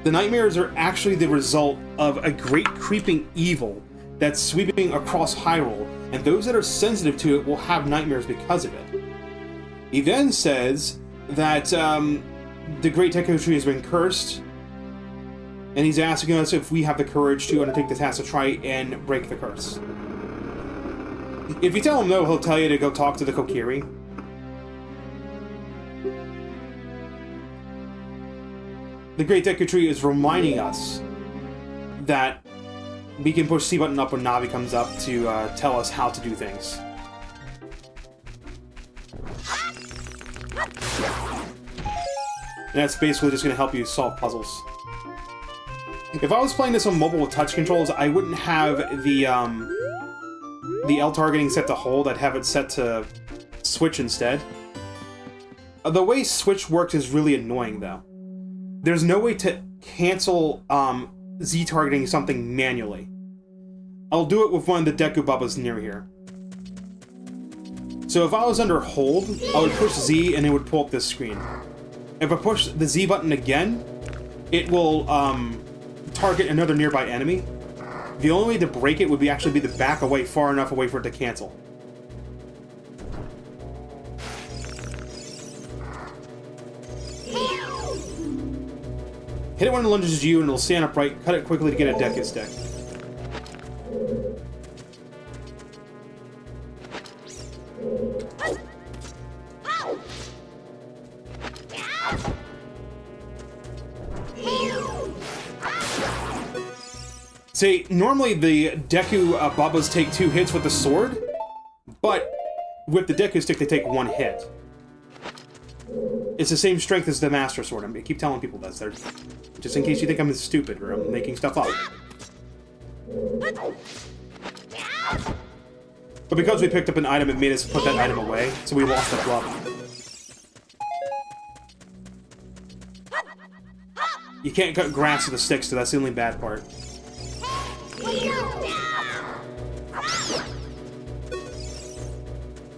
The nightmares are actually the result of a great creeping evil that's sweeping across Hyrule, and those that are sensitive to it will have nightmares because of it. He then says that the Great Deku Tree has been cursed, and he's asking us if we have the courage to undertake the task to try and break the curse. If you tell him no, he'll tell you to go talk to the Kokiri. The Great Deku Tree is reminding us that we can push C button up when Navi comes up to tell us how to do things. And that's basically just going to help you solve puzzles. If I was playing this on mobile with touch controls, I wouldn't have the L targeting set to hold. I'd have it set to switch instead. The way switch works is really annoying, though. There's no way to cancel Z targeting something manually. I'll do it with one of the Deku Bubbas near here. So if I was under hold, I would push Z and it would pull up this screen. If I push the Z button again, it will target another nearby enemy. The only way to break it would actually be to back away far enough away for it to cancel. Hit it when it lunges at you and it'll stand upright. Cut it quickly to get a Deku stick. See, normally the Deku Babas take 2 hits with the sword, but with the Deku stick they take 1 hit. It's the same strength as the Master Sword. I keep telling people this. Just in case you think I'm stupid or I'm making stuff up. But because we picked up an item, it made us put that item away, so we lost the club. You can't cut grass with the stick, so that's the only bad part.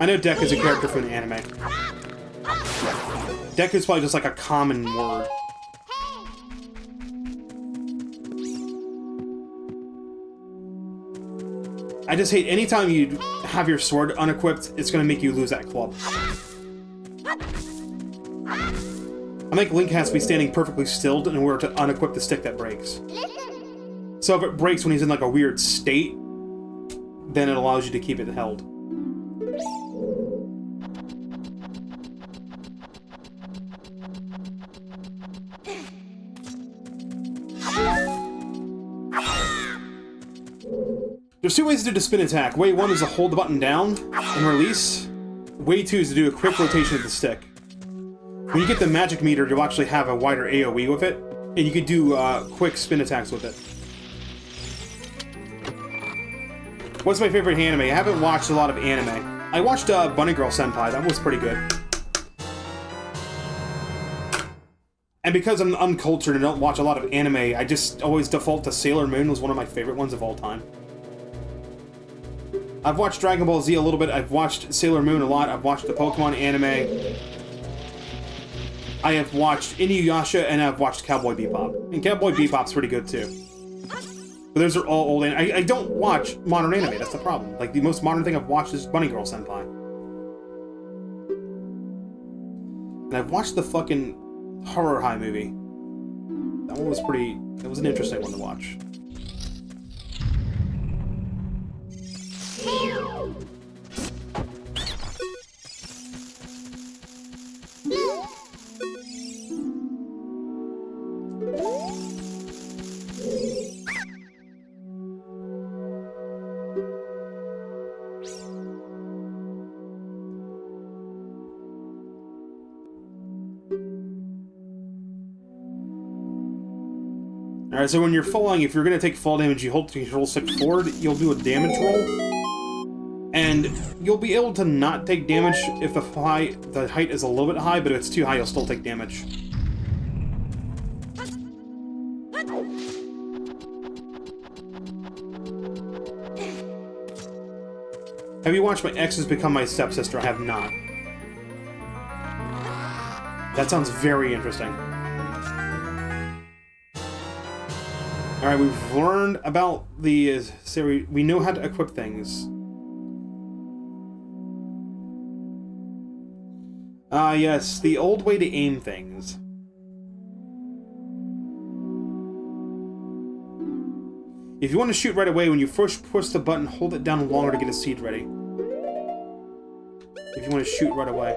I know Deku is a character from the anime. Deku is probably just like a common word. I just hate anytime you have your sword unequipped, it's going to make you lose that club. I think Link has to be standing perfectly still in order to unequip the stick that breaks. So if it breaks when he's in like a weird state, then it allows you to keep it held. There's 2 ways to do the spin attack. Way 1 is to hold the button down and release. Way 2 is to do a quick rotation of the stick. When you get the magic meter, you'll actually have a wider AoE with it, and you can do quick spin attacks with it. What's my favorite anime? I haven't watched a lot of anime. I watched Bunny Girl Senpai. That was pretty good. And because I'm uncultured and don't watch a lot of anime, I just always default to Sailor Moon. Was one of my favorite ones of all time. I've watched Dragon Ball Z a little bit. I've watched Sailor Moon a lot. I've watched the Pokemon anime. I have watched Inuyasha, and I've watched Cowboy Bebop. And Cowboy Bebop's pretty good, too. But those are all old anime. I don't watch modern anime, that's the problem. Like, the most modern thing I've watched is Bunny Girl Senpai. And I've watched the fucking Horror High movie. That one was pretty... It was an interesting one to watch. Alright, so when you're falling, if you're going to take fall damage, you hold the control stick forward, you'll do a damage roll. And you'll be able to not take damage if the height is a little bit high, but if it's too high, you'll still take damage. Have you watched My Ex Has Become My Stepsister? I have not. That sounds very interesting. Alright, we've learned about the series. We know how to equip things. Yes, the old way to aim things. If you want to shoot right away, when you first push the button, hold it down longer to get a seed ready. If you want to shoot right away.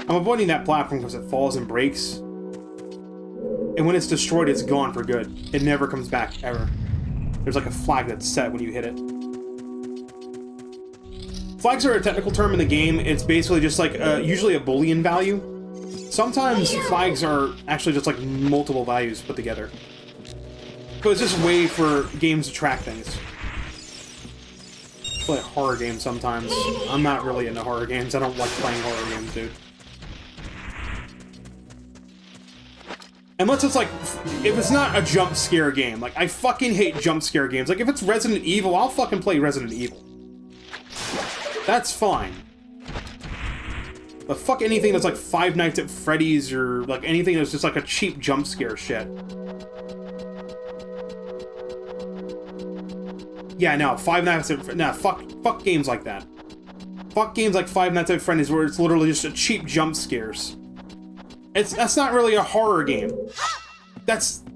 I'm avoiding that platform because it falls and breaks. And when it's destroyed, it's gone for good. It never comes back, ever. There's like a flag that's set when you hit it. Flags are a technical term in the game. It's basically just like usually a Boolean value. Sometimes flags are actually just like multiple values put together. But it's just a way for games to track things. play horror games sometimes. I'm not really into horror games. I don't like playing horror games, dude. Unless it's like, if it's not a jump scare game. Like, I fucking hate jump scare games. Like, if it's Resident Evil, I'll fucking play Resident Evil. That's fine. But fuck anything that's like Five Nights at Freddy's or like anything that's just like a cheap jump scare shit. Yeah, no, Five Nights at... Nah, fuck games like that. Fuck games like Five Nights at Freddy's where it's literally just a cheap jump scares. That's not really a horror game.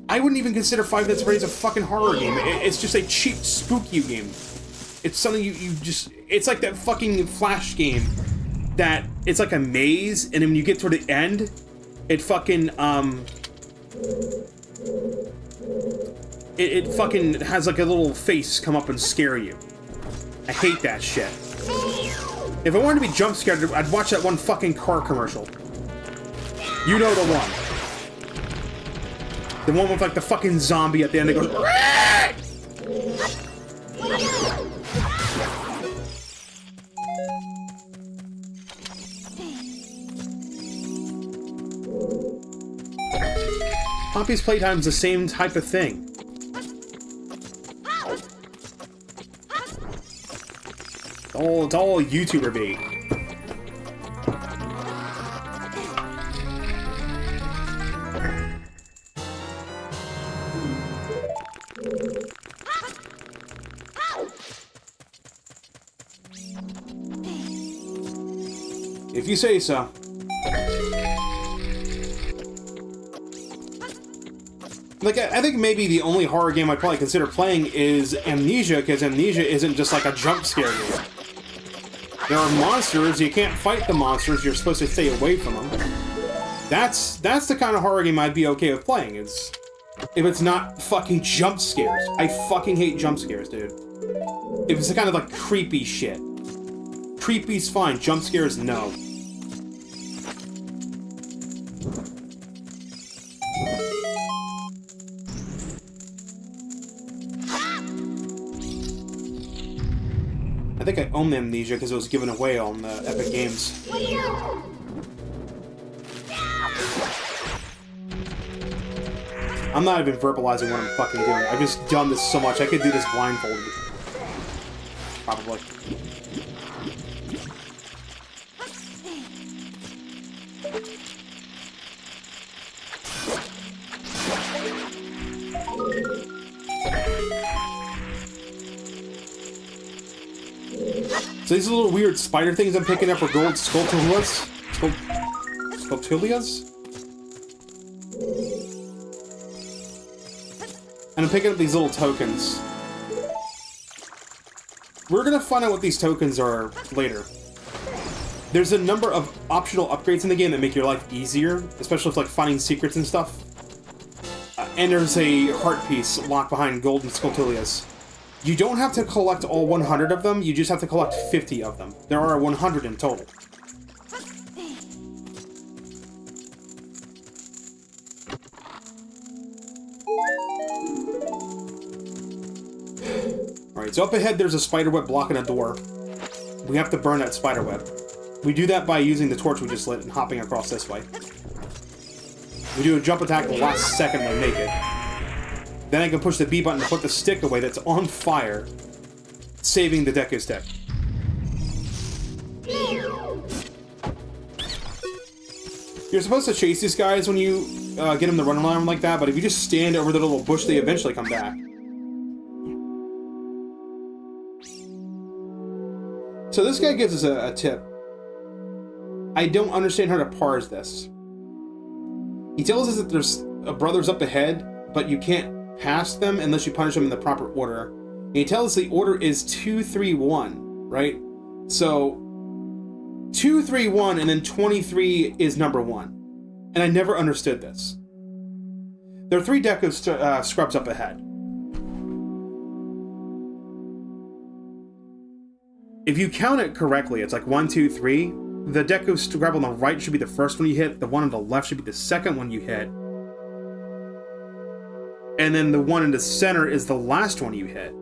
I wouldn't even consider Five Nights at Freddy's a fucking horror game. It's just a cheap, spooky game. It's something you just... It's like that fucking Flash game that it's like a maze, and then when you get toward the end, it fucking, It fucking has like a little face come up and scare you. I hate that shit. If I wanted to be jump scared, I'd watch that one fucking car commercial. You know the one. The one with like the fucking zombie at the end that goes... Poppy's Playtime's the same type of thing. It's all YouTuber bait. If you say so. Like, I think maybe the only horror game I'd probably consider playing is Amnesia, because Amnesia isn't just like a jump scare game. There are monsters, you can't fight the monsters, you're supposed to stay away from them. That's the kind of horror game I'd be okay with playing, is if it's not fucking jump scares. I fucking hate jump scares, dude. If it's the kind of like creepy shit. Creepy's fine, jump scares, no. I think I own Amnesia because it was given away on Epic Games. I'm not even verbalizing what I'm fucking doing. I've just done this so much. I could do this blindfolded. Probably. So these little weird spider things I'm picking up are gold Skulltulas? Skulltulas? And I'm picking up these little tokens. We're gonna find out what these tokens are later. There's a number of optional upgrades in the game that make your life easier, especially with like finding secrets and stuff. And there's a heart piece locked behind golden Skulltulas. You don't have to collect all 100 of them, you just have to collect 50 of them. There are 100 in total. Alright, so up ahead there's a spider web blocking a door. We have to burn that spider web. We do that by using the torch we just lit and hopping across this way. We do a jump attack the last second we make it. Then I can push the B button to put the stick away that's on fire, saving the Deku stick. You're supposed to chase these guys when you get them to run around like that, but if you just stand over the little bush, they eventually come back. So this guy gives us a tip. I don't understand how to parse this. He tells us that there's brothers up ahead, but you can't pass them unless you punish them in the proper order. And he tells us the order is 2, 3, 1, right? So 2, 3, 1, and then 23 is number 1. And I never understood this. There are 3 Deku scrubs up ahead. If you count it correctly, it's like 1, 2, 3. The Deku scrub on the right should be the first one you hit. The one on the left should be the second one you hit. And then the one in the center is the last one you hit.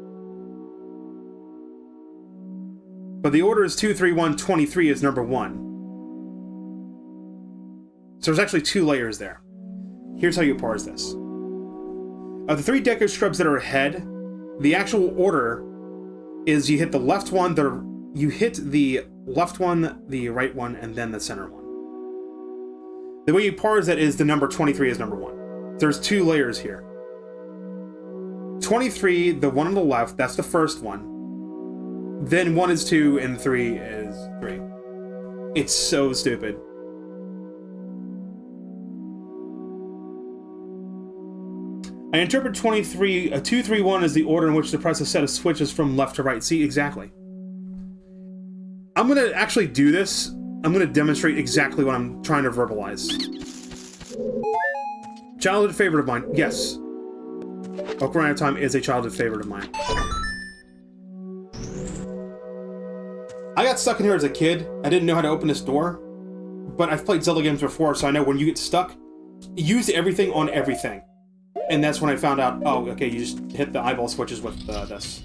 But the order is 2, 3, 1, 23 is number 1. So there's actually 2 layers there. Here's how you parse this. Of the 3 Deku shrubs that are ahead, the actual order is you hit the left one, the right one, and then the center one. The way you parse that is the number 23 is number 1. There's 2 layers here. 23, the one on the left, that's the first one. Then 1 is 2, and 3 is 3. It's so stupid. I interpret 23, 2, 3, 1 as the order in which to press a set of switches from left to right. See, exactly. I'm going to actually do this. I'm going to demonstrate exactly what I'm trying to verbalize. Childhood favorite of mine. Yes. Ocarina of Time is a childhood favorite of mine. I got stuck in here as a kid. I didn't know how to open this door. But I've played Zelda games before, so I know when you get stuck, use everything on everything. And that's when I found out, oh, okay, you just hit the eyeball switches with this.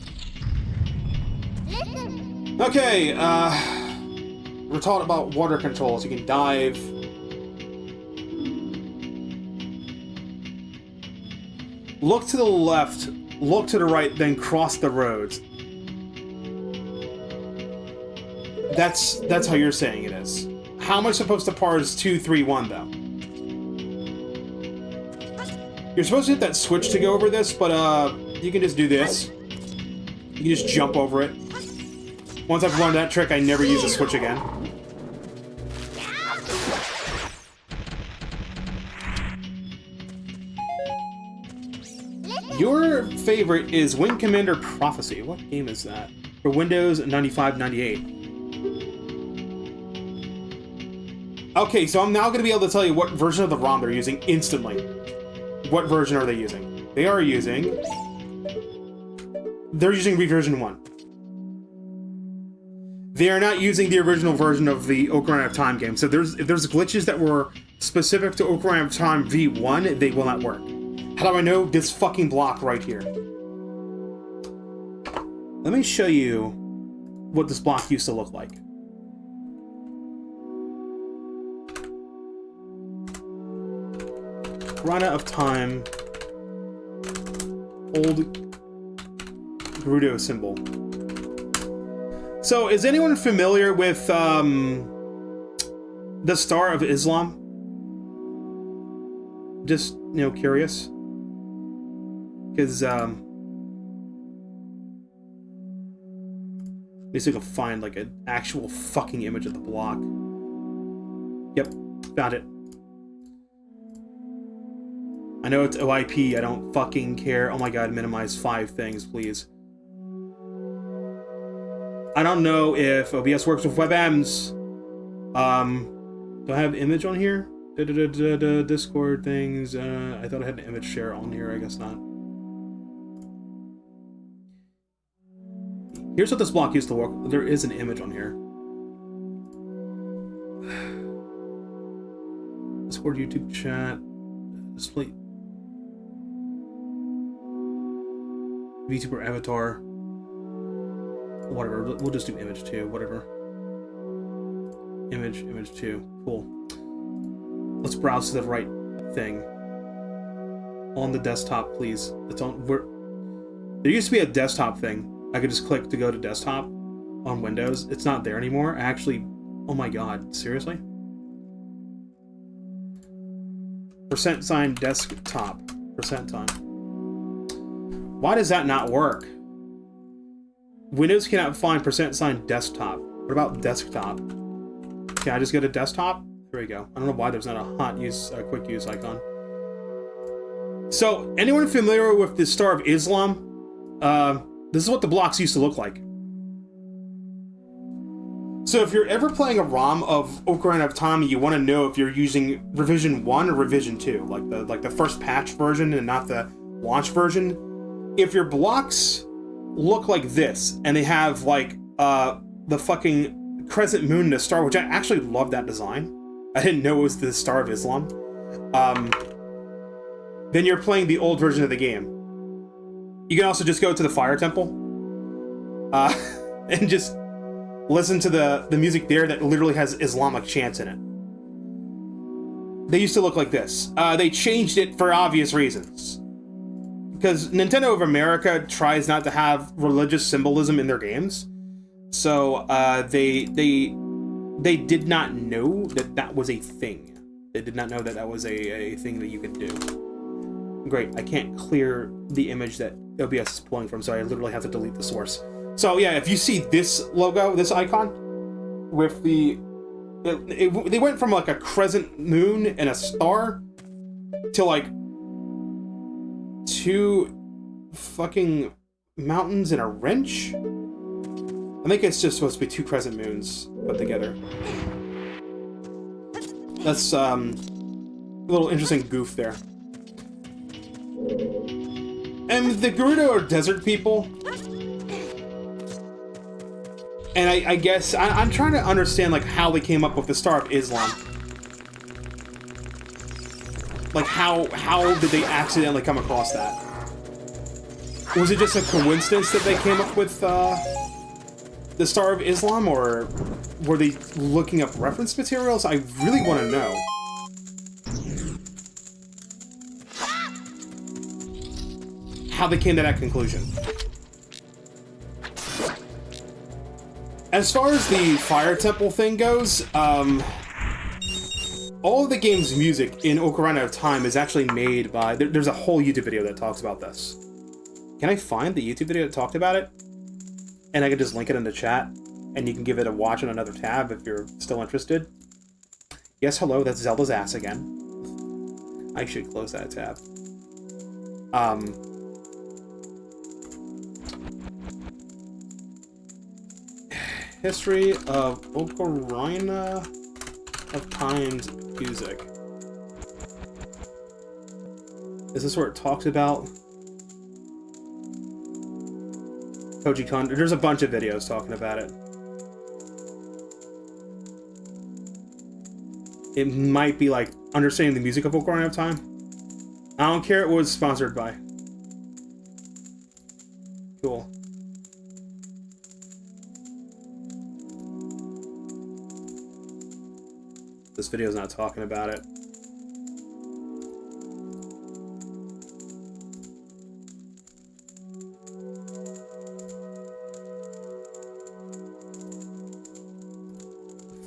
Okay, we're taught about water controls. You can dive. Look to the left, look to the right, then cross the roads. That's how you're saying it is. How am I supposed to parse 2, 3, 1, though? You're supposed to hit that switch to go over this, but you can just do this. You can just jump over it. Once I've learned that trick, I never use the switch again. Your favorite is Wing Commander Prophecy. What game is that? For Windows 95, 98. Okay, so I'm now going to be able to tell you what version of the ROM they're using instantly. What version are they using? They're using reversion 1. They are not using the original version of the Ocarina of Time game. So if there's glitches that were specific to Ocarina of Time V1, they will not work. How do I know? This fucking block right here. Let me show you what this block used to look like. Ocarina of Time, old Gerudo symbol. So, is anyone familiar with the Star of Islam? Just, curious. Because, at least I can find, like, an actual fucking image of the block. Yep, found it. I know it's OIP, I don't fucking care. Oh my god, minimize 5 things, please. I don't know if OBS works with WebMs. Do I have image on here? Discord things. I thought I had an image share on here, I guess not. Here's what this block used to work. There is an image on here. Discord, YouTube chat, display. VTuber avatar. Whatever, we'll just do image 2, whatever. Image 2, cool. Let's browse to the right thing. On the desktop, please. It's on, there used to be a desktop thing. I could just click to go to desktop on Windows. It's not there anymore. Actually, oh my god, seriously? %sign desktop. %sign. Why does that not work? Windows cannot find %sign desktop. What about desktop? Can I just go to desktop? There we go. I don't know why there's not a quick use icon. So, anyone familiar with the Star of Islam? This is what the blocks used to look like. So if you're ever playing a ROM of Ocarina of Time, you want to know if you're using revision 1 or revision 2, like the first patch version and not the launch version. If your blocks look like this, and they have like the fucking crescent moon and a star, which I actually love that design. I didn't know it was the Star of Islam. Then you're playing the old version of the game. You can also just go to the fire temple and just listen to the music there that literally has Islamic chants in it. They used to look like this. They changed it for obvious reasons. Because Nintendo of America tries not to have religious symbolism in their games. So they did not know that that was a thing. They did not know that that was a thing that you could do. Great, I can't clear the image that OBS is pulling from, so I literally have to delete the source. So yeah, if you see this logo, this icon, with the... they went from like a crescent moon and a star to like 2 fucking mountains and a wrench? I think it's just supposed to be 2 crescent moons put together. That's a little interesting goof there. And the Gerudo are desert people. And I guess I'm trying to understand like how they came up with the Star of Islam. Like how did they accidentally come across that? Was it just a coincidence that they came up with the Star of Islam, or were they looking up reference materials? I really want to know. How they came to that conclusion. As far as the Fire Temple thing goes, all of the game's music in Ocarina of Time is actually made by... There's a whole YouTube video that talks about this. Can I find the YouTube video that talked about it? And I can just link it in the chat, and you can give it a watch on another tab if you're still interested. Yes, hello, that's Zelda's ass again. I should close that tab. History of Ocarina of Time's music. Is this where it talks about Koji Kondo? There's a bunch of videos talking about it. It might be like understanding the music of Ocarina of Time. I don't care what it was sponsored by. Cool. This video's not talking about it.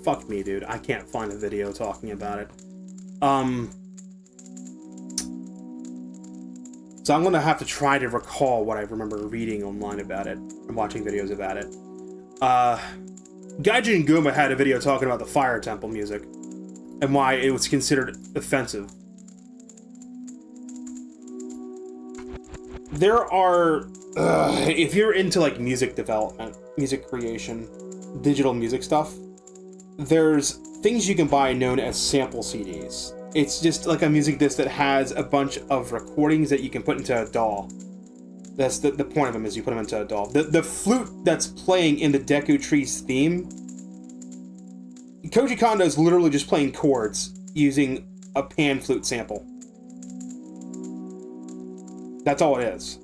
Fuck me, dude. I can't find a video talking about it. So I'm gonna have to try to recall what I remember reading online about it and watching videos about it. Gaijin Goomba had a video talking about the Fire Temple music and why it was considered offensive. There are, if you're into like music development, music creation, digital music stuff, there's things you can buy known as sample CDs. It's just like a music disc that has a bunch of recordings that you can put into a DAW. That's the point of them, is you put them into a DAW. The flute that's playing in the Deku Tree's theme, Koji Kondo is literally just playing chords using a pan flute sample. That's all it is.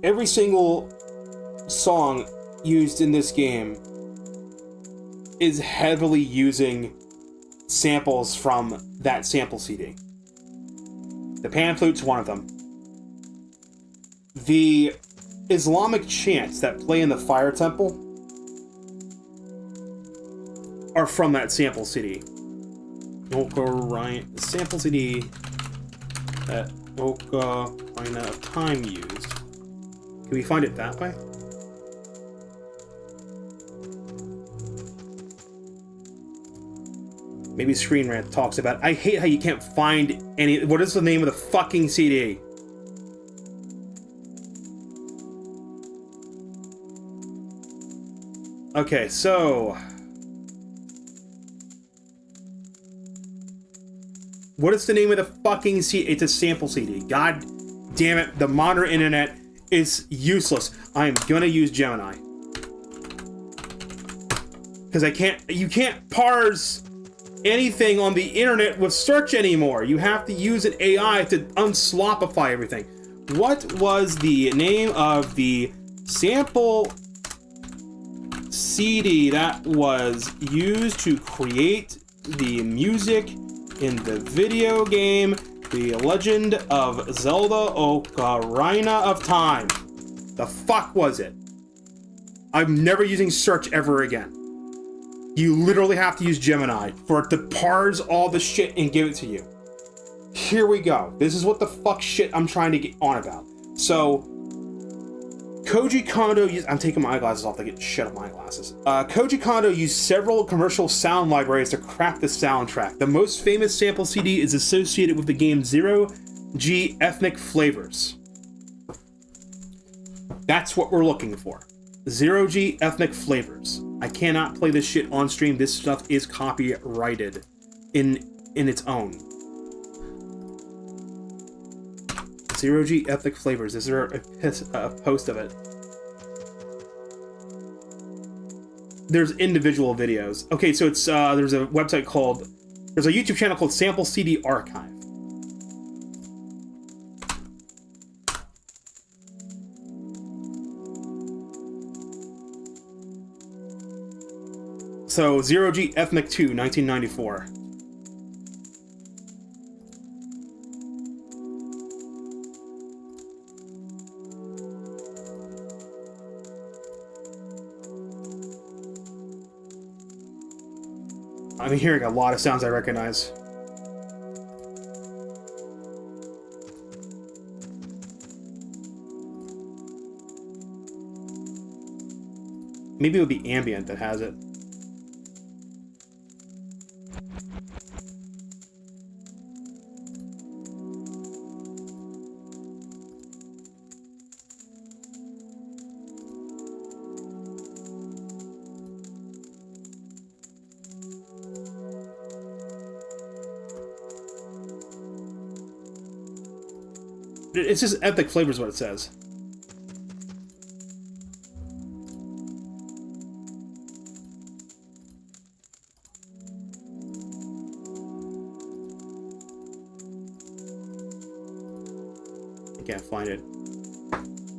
Every single song used in this game is heavily using samples from that sample CD. The pan flute's one of them. The Islamic chants that play in the Fire Temple are from that sample CD. Ocarina sample CD that Ocarina of Time used. Can we find it that way? Maybe Screen Rant talks about it. I hate how you can't find any... What is the name of the fucking CD? Okay, so... What is the name of the fucking CD? It's a sample CD. God damn it, the modern internet is useless. I am gonna use Gemini. Because I can't... You can't parse anything on the internet with search anymore. You have to use an AI to unslopify everything. What was the name of the sample CD that was used to create the music in the video game The Legend of Zelda Ocarina of Time? The fuck was it? I'm never using search ever again. You literally have to use Gemini for it to parse all the shit and give it to you. Here we go. This is what the fuck shit I'm trying to get on about. So, Koji Kondo used... I'm taking my eyeglasses off to get shit on my glasses. Koji Kondo used several commercial sound libraries to craft the soundtrack. The most famous sample CD is associated with the game Zero G Ethnic Flavors. That's what we're looking for. Zero G Ethnic Flavors. I cannot play this shit on stream. This stuff is copyrighted in its own. Zero G Ethnic Flavors. Is there a post of it? There's individual videos. Okay, so it's there's a website called... There's a YouTube channel called Sample CD Archive. So, Zero G Ethnic 2, 1994. I'm hearing a lot of sounds I recognize. Maybe it would be ambient that has it. It's just Ethnic Flavors what it says. I can't find it.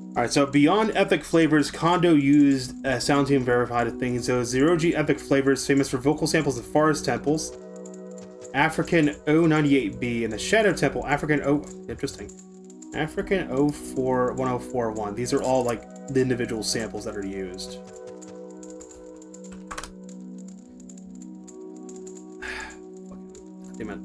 Alright, so beyond Ethnic Flavors, Kondo used a sound team verified things. So Zero G Ethnic Flavors, famous for vocal samples of Forest Temples, African O98B, and the Shadow Temple, African O... Interesting. African 041041. These are all like the individual samples that are used. Damn it.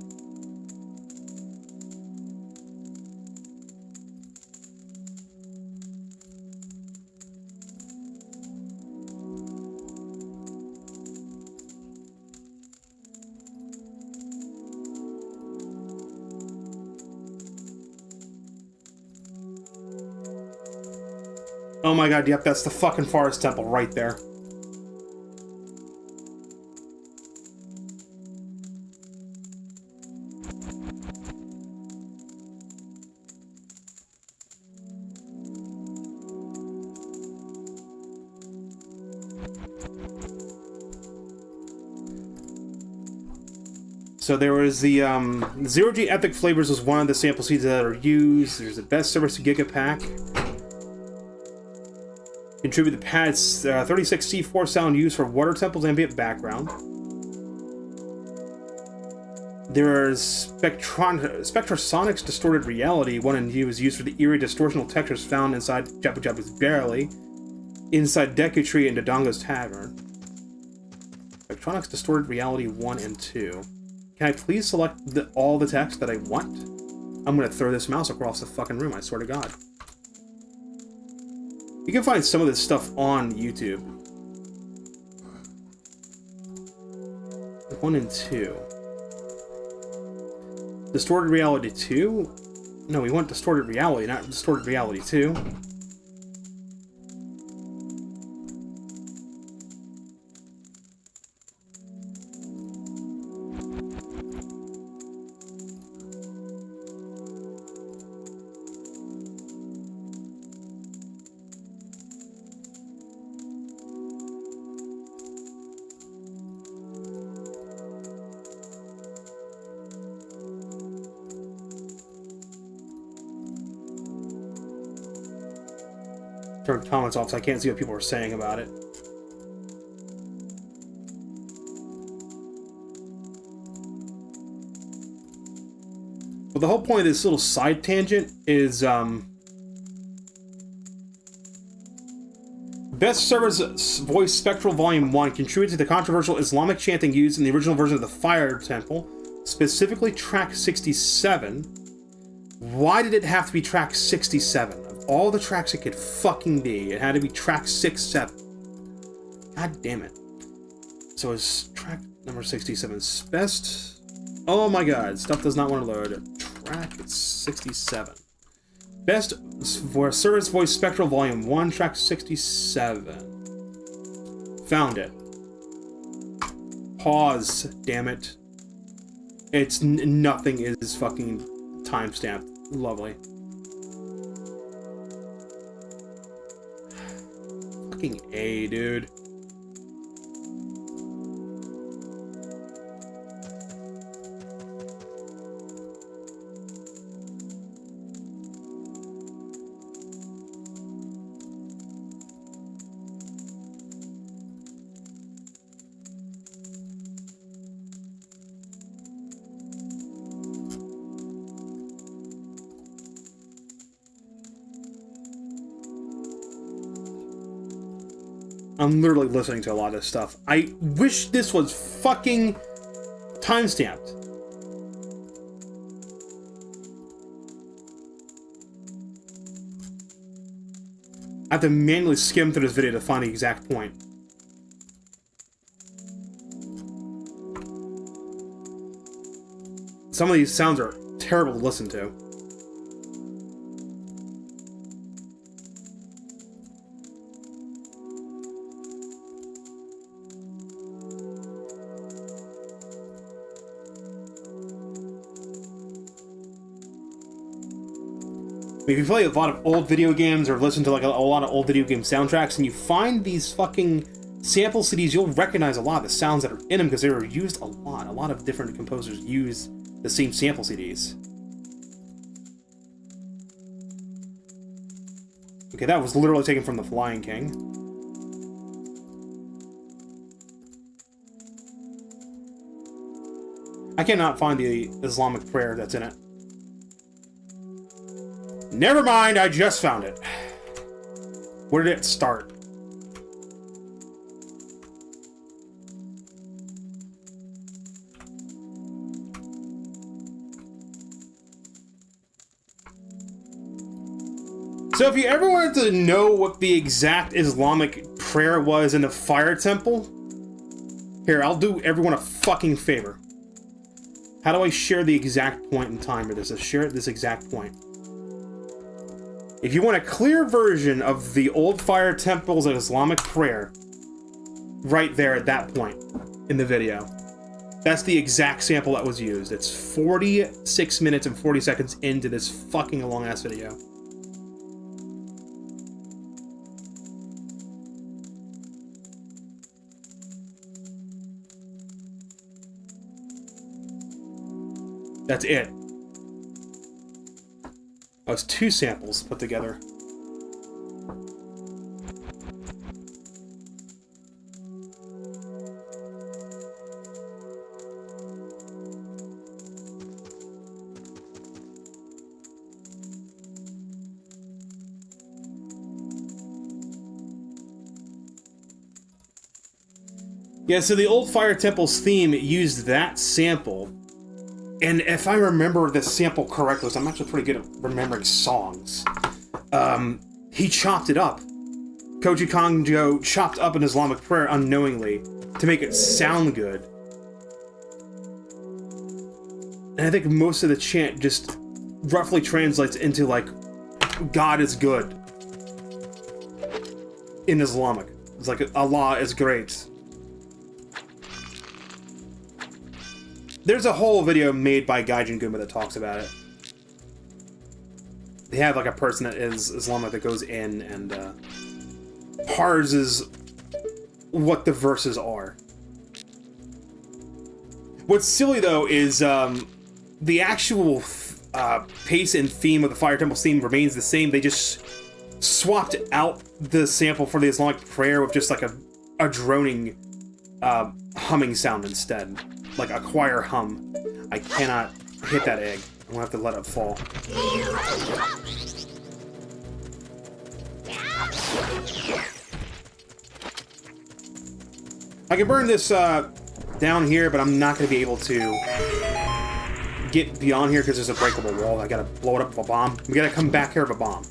Oh my god, yep, that's the fucking Forest Temple right there. So there was the Zero G Ethnic Flavors was one of the sample seeds that are used. There's the Best Service Gigapack. Contribute the pad's 36C4 sound used for Water Temple's ambient background. There's Spectrasonic's Distorted Reality. One in was used for the eerie distortional textures found inside Jabu Jabu's Barely, inside Deku Tree and Dodongo's Tavern. Spectrasonic's Distorted Reality 1 and 2. Can I please select all the text that I want? I'm gonna throw this mouse across the fucking room, I swear to God. You can find some of this stuff on YouTube. 1 and 2. Distorted Reality 2? No, we want Distorted Reality, not Distorted Reality 2. Turn comments off so I can't see what people are saying about it. But the whole point of this little side tangent is, Best Service Voice Spectral Volume 1 contributed to the controversial Islamic chanting used in the original version of the Fire Temple, specifically track 67. Why did it have to be track 67? Of all the tracks it could fucking be, it had to be track 67. God damn it. So is track number 67's best... Oh my god, stuff does not want to load. Track 67. Best for Service Voice Spectral Volume 1, track 67. Found it. Pause, damn it. It's nothing is fucking timestamped. Lovely. Fucking A, dude. I'm literally listening to a lot of this stuff. I wish this was fucking timestamped. I have to manually skim through this video to find the exact point. Some of these sounds are terrible to listen to. If you play a lot of old video games or listen to like a lot of old video game soundtracks and you find these fucking sample CDs, you'll recognize a lot of the sounds that are in them because they were used a lot. A lot of different composers use the same sample CDs. Okay, that was literally taken from The Lion King. I cannot find the Islamic prayer that's in it. Never mind, I just found it. Where did it start? So if you ever wanted to know what the exact Islamic prayer was in the Fire Temple, here, I'll do everyone a fucking favor. How do I share the exact point in time for this? Let's share this exact point. If you want a clear version of the old Fire Temple's Islamic prayer, right there at that point in the video. That's the exact sample that was used. It's 46 minutes and 40 seconds into this fucking long-ass video. That's it. Oh, it's two samples put together. Yeah, so the old Fire Temple's theme used that sample. And if I remember this sample correctly, so I'm actually pretty good at remembering songs, he chopped it up. Koji Kongo chopped up an Islamic prayer unknowingly to make it sound good. And I think most of the chant just roughly translates into, like, God is good in Islamic. It's like, Allah is great. There's a whole video made by Gaijin Guma that talks about it. They have like a person that is Islamic that goes in and parses what the verses are. What's silly though is the actual pace and theme of the Fire Temple's theme remains the same. They just swapped out the sample for the Islamic prayer with just like a droning humming sound instead. Like a choir hum. I cannot hit that egg. I'm gonna have to let it fall. I can burn this down here, but I'm not gonna be able to get beyond here because there's a breakable wall. I gotta blow it up with a bomb. We gotta come back here with a bomb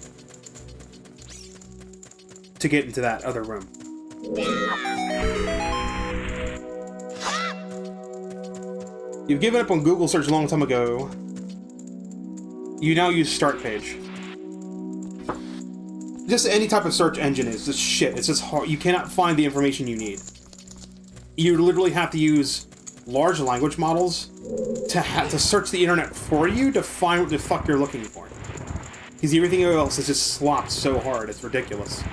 to get into that other room. You've given up on Google search a long time ago. You now use start page. Just any type of search engine is just shit. It's just hard. You cannot find the information you need. You literally have to use large language models to search the internet for you to find what the fuck you're looking for. Because everything else is just slopped so hard, it's ridiculous.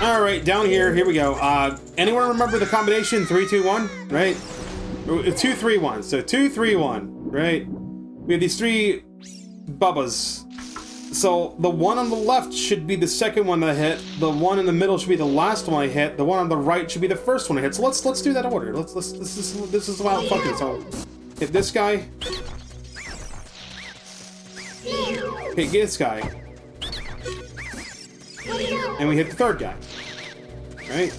Alright, down here we go. Anyone remember the combination 3, 2, 1? Right? 2, 3, 1. So 2, 3, 1, right? We have these three bubbas. So the one on the left should be the second one that I hit. The one in the middle should be the last one I hit. The one on the right should be the first one I hit. So let's do that order. This is about fucking. So hit this guy. Hit this guy. And we hit the third guy. Right?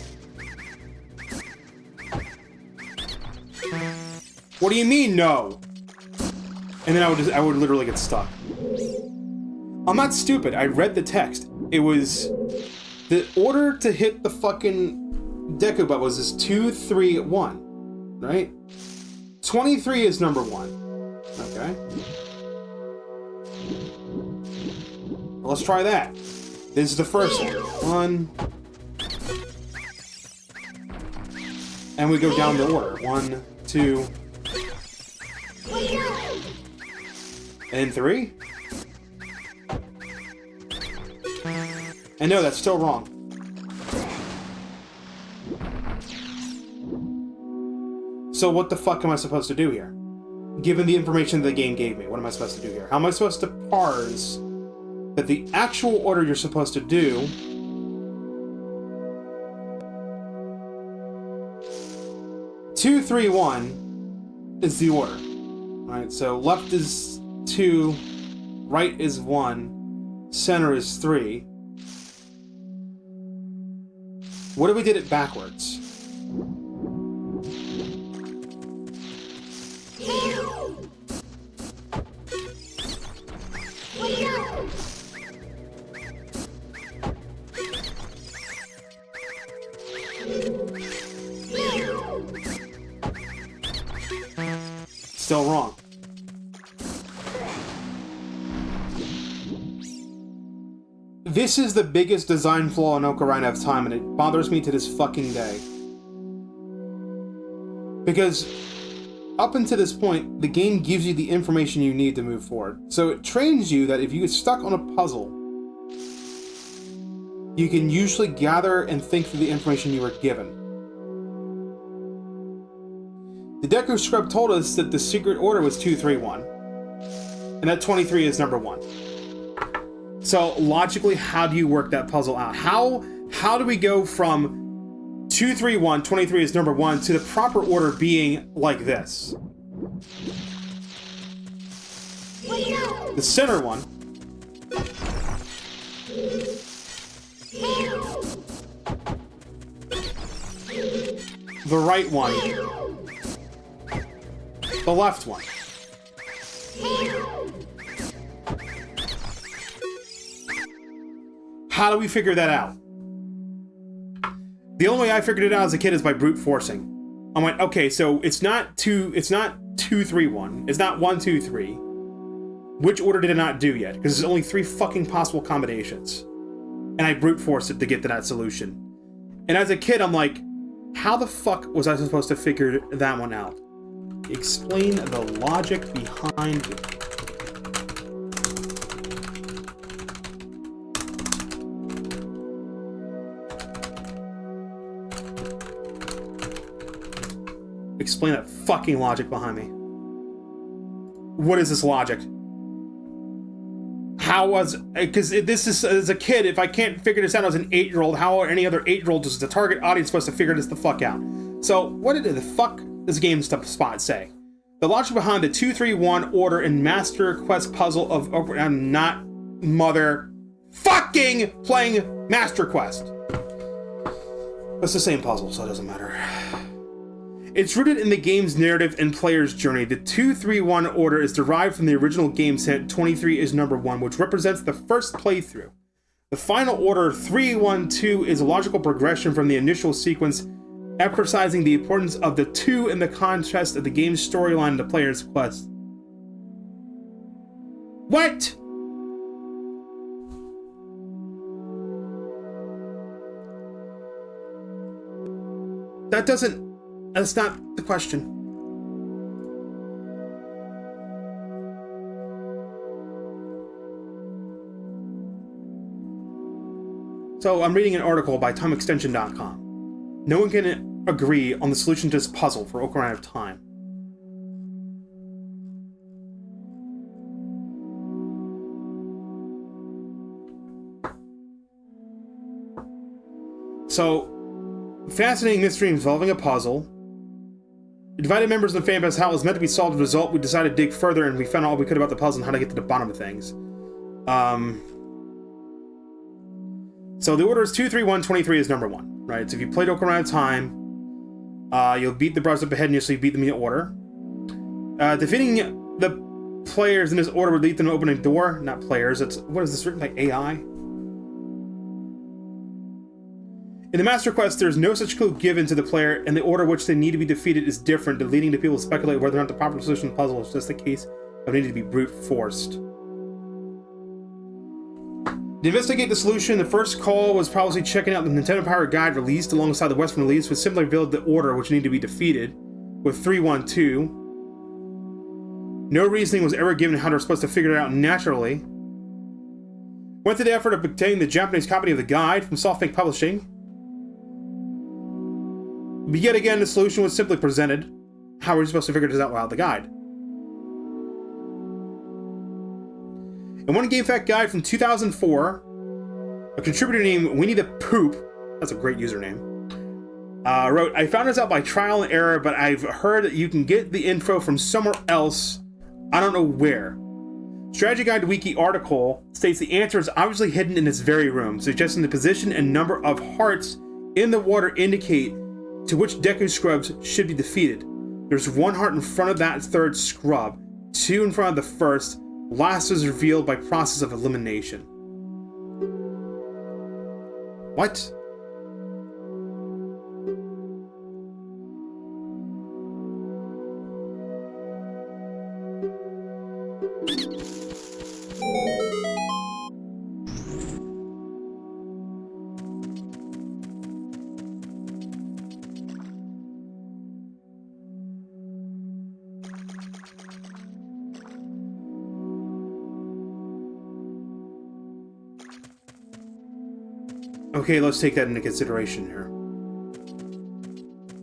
What do you mean, no? And then I would literally get stuck. I'm not stupid. I read the text. It was the order to hit the fucking Deku bubbles is 2, 3, 1. Right? 23 is number 1. Okay. Well, let's try that. This is the first one. 1. And we go down the order. 1, 2. And 3. And no, that's still wrong. So what the fuck am I supposed to do here? Given the information the game gave me, what am I supposed to do here? How am I supposed to parse that the actual order you're supposed to do two, 3, 1 is the order. Right? So left is 2, right is 1, center is 3. What if we did it backwards? Still wrong. This is the biggest design flaw in Ocarina of Time, and it bothers me to this fucking day. Because up until this point, the game gives you the information you need to move forward. So it trains you that if you get stuck on a puzzle, you can usually gather and think through the information you were given. The Deku script told us that the secret order was 2, 3, 1. And that 23 is number 1. So logically, how do you work that puzzle out? How do we go from 2, 3, 1, 23 is number 1 to the proper order being like this? The center one. The right one. The left one. How do we figure that out? The only way I figured it out as a kid is by brute forcing. I went, okay, so it's not 2, 3, 1. It's not 1, 2, 3. Which order did it not do yet? Because there's only 3 fucking possible combinations. And I brute forced it to get to that solution. And as a kid, I'm like, how the fuck was I supposed to figure that one out? Explain the logic behind it. explain that fucking logic behind me. What is this logic? How was... Because this is... As a kid, if I can't figure this out as an 8-year-old, how are any other 8-year-olds as the target audience supposed to figure this the fuck out? So, what did the fuck does GameSpot say? The logic behind the 2-3-1 order and Master Quest puzzle of... I'm not mother... fucking playing Master Quest. It's the same puzzle, so it doesn't matter. It's rooted in the game's narrative and player's journey. The 2-3-1 order is derived from the original game set. 23 is number 1, which represents the first playthrough. The final order, 3-1-2, is a logical progression from the initial sequence, emphasizing the importance of the 2 in the context of the game's storyline and the player's quest. What? That doesn't... That's not the question. So I'm reading an article by TimeExtension.com. No one can agree on the solution to this puzzle for Ocarina of Time. So, fascinating mystery involving a puzzle. Divided members of the fan base how it was meant to be solved. As a result, we decided to dig further and we found all we could about the puzzle and how to get to the bottom of things. So the order is 2-3-1, 23 is number 1, right? So if you played Ocarina of Time, you'll beat the brothers up ahead and you'll beat them in order. Defeating the players in this order would lead them to opening a door, not players. It's, what is this, written by AI? In the Master Quest, there's no such clue given to the player, and the order which they need to be defeated is different, leading to people to speculate whether or not the proper solution to the puzzle is just a case of needing to be brute forced. To investigate the solution, the first call was probably checking out the Nintendo Power Guide released alongside the Western release, which simply revealed the order which needed to be defeated, with 3-1-2. No reasoning was ever given how they're supposed to figure it out naturally. Went to the effort of obtaining the Japanese copy of the guide from SoftBank Publishing. But yet again, the solution was simply presented. How are we supposed to figure this out without the guide? In one GameFAQ guide from 2004, a contributor named Winnie the Poop, that's a great username, wrote, I found this out by trial and error, but I've heard that you can get the info from somewhere else. I don't know where. Strategy Guide Wiki article states the answer is obviously hidden in this very room, suggesting the position and number of hearts in the water indicate to which Deku scrubs should be defeated. There's 1 heart in front of that third scrub, 2 in front of the first. Last is revealed by process of elimination. What? Okay, let's take that into consideration here.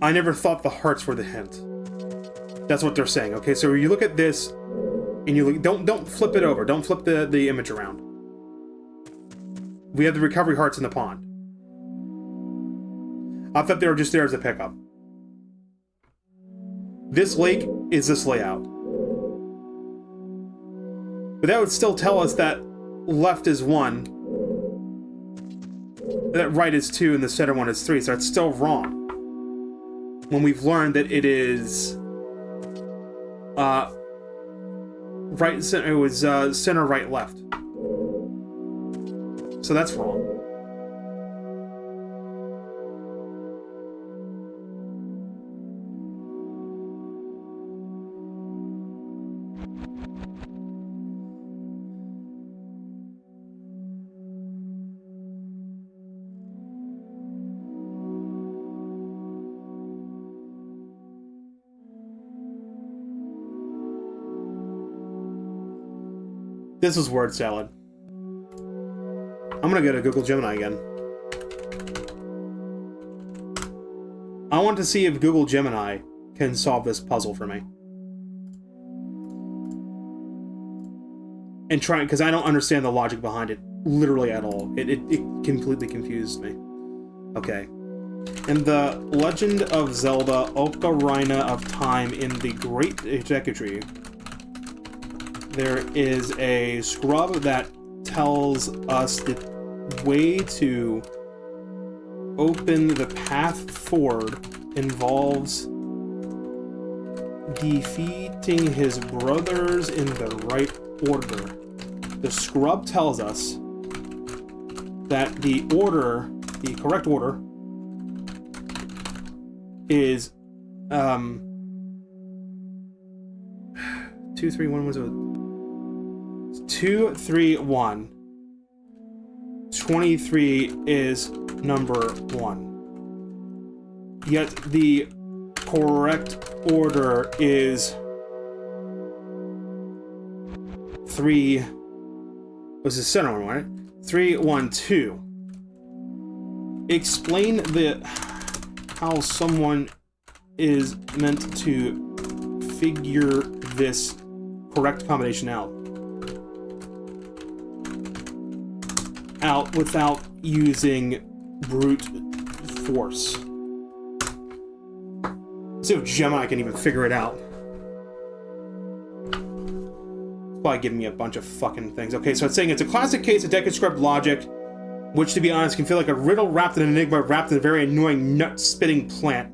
I never thought the hearts were the hint. That's what they're saying. Okay, so you look at this, and you look, don't flip it over. Don't flip the image around. We have the recovery hearts in the pond. I thought they were just there as a pickup. This lake is this layout. But that would still tell us that left is 1. That right is 2 and the center one is 3, so that's still wrong. When we've learned that it is right center, it was center right left. So that's wrong. This is word salad. I'm gonna go to Google Gemini again. I want to see if Google Gemini can solve this puzzle for me. And try, because I don't understand the logic behind it literally at all. It completely confused me. Okay. In the Legend of Zelda Ocarina of Time in the Great Deku Tree, there is a scrub that tells us the way to open the path forward involves defeating his brothers in the right order. The scrub tells us that the correct order is 2, 3, 1 was it? 2, 3, 1. 23 is number 1. Yet the correct order is 3. Was the center one, right? 3, 1, 2. Explain how someone is meant to figure this correct combination out without using brute force. Let's see if Gemini can even figure it out. It's probably giving me a bunch of fucking things. Okay, so it's saying it's a classic case of Deku Scrub logic, which, to be honest, can feel like a riddle wrapped in an enigma wrapped in a very annoying nut-spitting plant.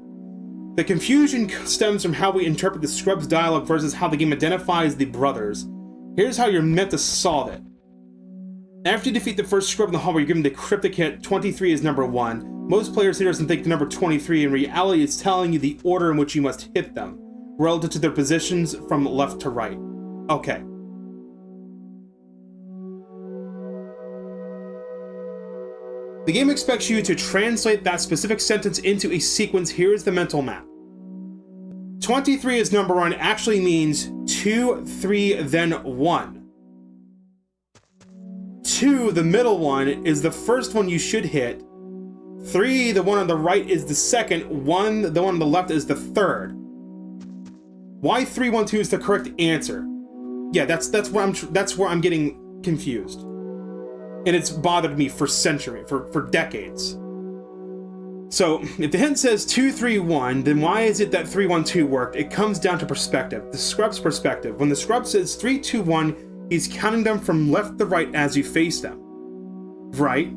The confusion stems from how we interpret the Scrub's dialogue versus how the game identifies the brothers. Here's how you're meant to solve it. After you defeat the first Scrub in the hallway, you're given the cryptic hint, 23 is number 1. Most players hear us and think the number 23. In reality, it's telling you the order in which you must hit them, relative to their positions from left to right. Okay. The game expects you to translate that specific sentence into a sequence. Here's the mental map. 23 is number 1 actually means 2, 3, then 1. 2, the middle one, is the first one you should hit. 3, the one on the right, is the second. 1, the one on the left, is the third. Why 3, 1, 2 is the correct answer? Yeah, that's where I'm getting confused. And it's bothered me for decades. So, if the hint says 2, 3, 1, then why is it that 3, 1, 2 worked? It comes down to perspective. The Scrub's perspective. When the Scrub says 3, 2, 1, he's counting them from left to right as you face them. Right?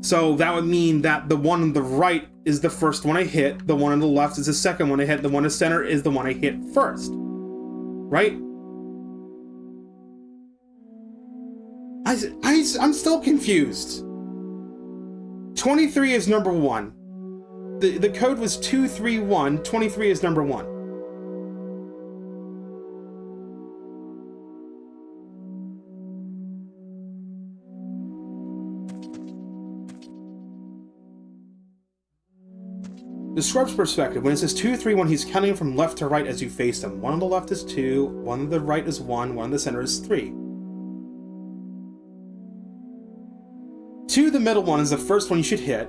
So that would mean that the one on the right is the first one I hit, the one on the left is the second one I hit, the one in the center is the one I hit first. Right? I'm still confused. 23 is number 1. The code was 231. 23 is number 1. The Scrub's perspective, when it says 2, 3, 1, he's counting from left to right as you face them. One on the left is 2, one on the right is 1, one on the center is 3. 2, the middle one, is the first one you should hit.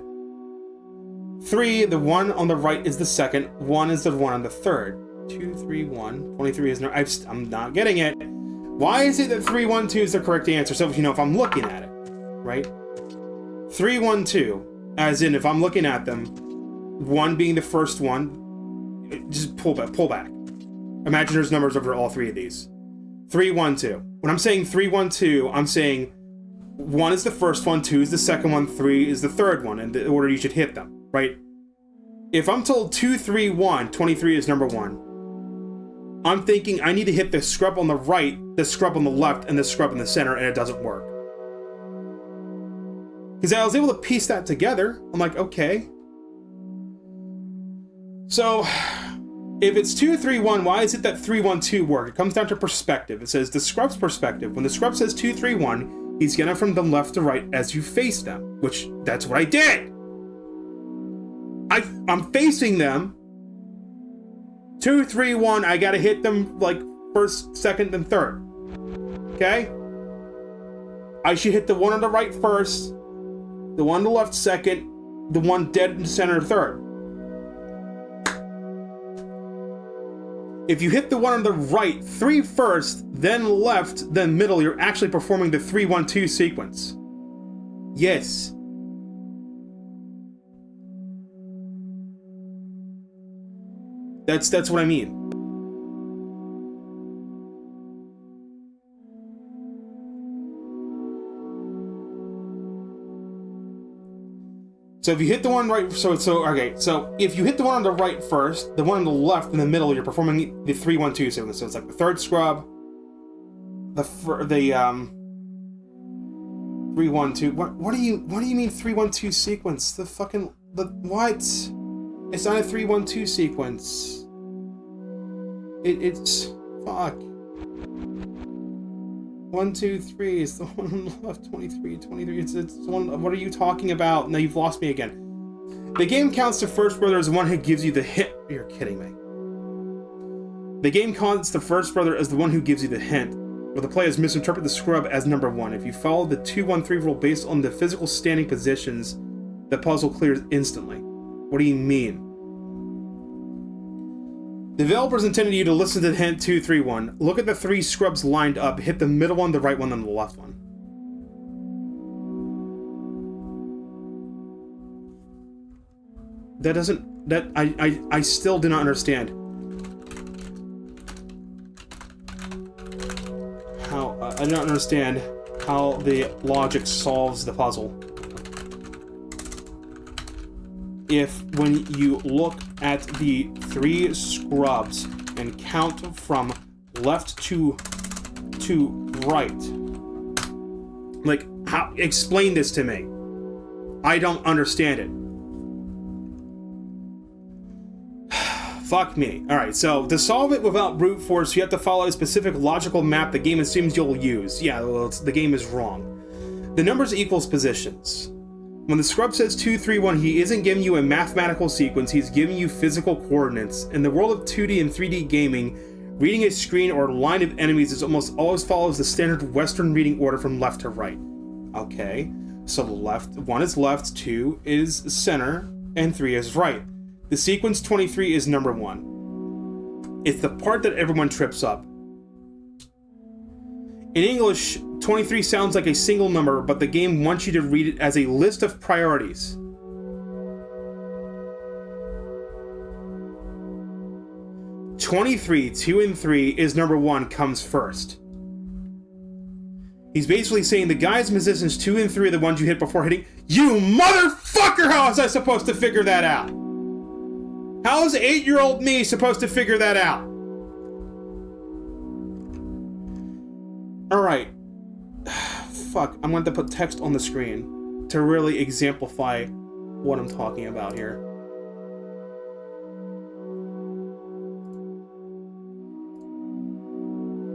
3, the one on the right, is the second. 1 is the one on the third. 2, 3, 1. 23 is no. I'm not getting it. Why is it that 3, 1, 2 is the correct answer? So, if I'm looking at it, right? 3, 1, 2, as in if I'm looking at them, 1 being the first one, just pull back. Imagine there's numbers over all 3 of these. 3, 1, 2. When I'm saying 3, 1, 2, I'm saying 1 is the first one, 2 is the second one, 3 is the third one, and the order you should hit them, right? If I'm told 2, 3, 1, 23 is number 1, I'm thinking I need to hit the Scrub on the right, the Scrub on the left, and the Scrub in the center, and it doesn't work. Because I was able to piece that together. I'm like, okay. So, if it's 2, 3, 1, why is it that 3, 1, 2 work? It comes down to perspective. It says the Scrub's perspective. When the Scrub says 2, 3, 1, he's getting from the left to right as you face them, which that's what I did. I'm facing them. 2, 3, 1, I gotta hit them like first, second, and third. Okay? I should hit the one on the right first, the one on the left second, the one dead in the center third. If you hit the one on the right 3 first, then left, then middle, you're actually performing the 3-1-2 sequence. Yes. That's what I mean. So if you hit the one right, so if you hit the one on the right first, the one on the left, in the middle, you're performing the 3-1-2 sequence. So it's like the third scrub, the 3-1-2. What do you mean 3-1-2 sequence? The what? It's not a 3-1-2 sequence. It's fuck. 1, 2, 3 is the one on the left. 23. It's one. What are you talking about? No, you've lost me again. The game counts the first brother as the one who gives you the hint. You're kidding me. The game counts the first brother as the one who gives you the hint, where the players misinterpret the scrub as number 1. If you follow the 2-1-3 rule based on the physical standing positions, the puzzle clears instantly. What do you mean? Developers intended you to listen to the hint 2, 3, 1. Look at the 3 scrubs lined up. Hit the middle one, the right one, then the left one. That doesn't... I still do not understand. How... I don't understand how the logic solves the puzzle. If when you look at the 3 scrubs and count from left to right, like, how, explain this to me. I don't understand it. Fuck me. Alright, so to solve it without brute force, you have to follow a specific logical map the game assumes you'll use. Yeah, well, the game is wrong. The numbers equals positions. When the scrub says 2, 3, 1, he isn't giving you a mathematical sequence, he's giving you physical coordinates. In the world of 2D and 3D gaming, reading a screen or line of enemies is almost always follows the standard Western reading order from left to right. Okay, so the left, 1 is left, 2 is center, and 3 is right. The sequence 23 is number 1. It's the part that everyone trips up. In English, 23 sounds like a single number, but the game wants you to read it as a list of priorities. "23, 2 and 3 is number 1, comes first." He's basically saying the guys in positions 2 and 3 are the ones you hit before hitting. You motherfucker! How was I supposed to figure that out? How is 8-year-old me supposed to figure that out? Alright. Fuck, I'm going to put text on the screen to really exemplify what I'm talking about here.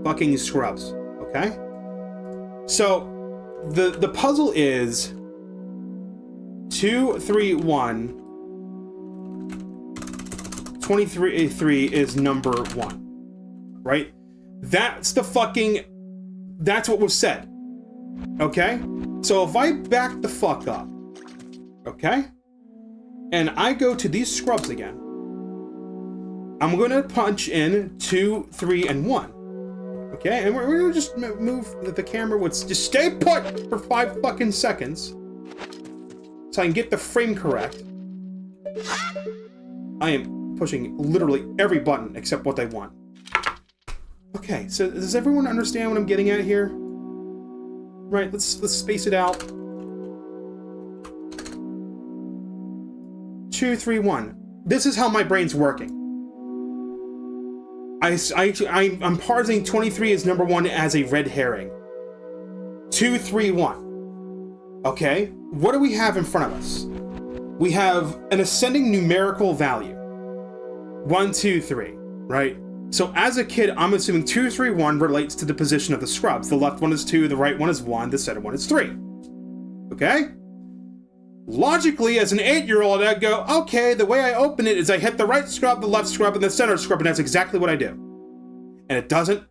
Fucking scrubs, okay? So, the puzzle is 2, 3, 1. 23 is number 1, right? That's what was said, okay? So if I back the fuck up, okay? And I go to these scrubs again, I'm gonna punch in 2, 3, and 1, okay? And we're gonna just move the camera with, just stay put for 5 fucking seconds so I can get the frame correct. I am pushing literally every button except what they want. Okay, so does everyone understand what I'm getting at here? Right, let's space it out. 2, 3, 1. This is how my brain's working. I'm parsing 23 as number 1 as a red herring. 2, 3, 1. Okay, what do we have in front of us? We have an ascending numerical value. 1, 2, 3, right? So as a kid, I'm assuming 2, 3, 1 relates to the position of the scrubs. The left one is 2, the right one is 1, the center one is 3. Okay? Logically, as an 8-year-old, I'd go, okay, the way I open it is I hit the right scrub, the left scrub, and the center scrub, and that's exactly what I do. And it doesn't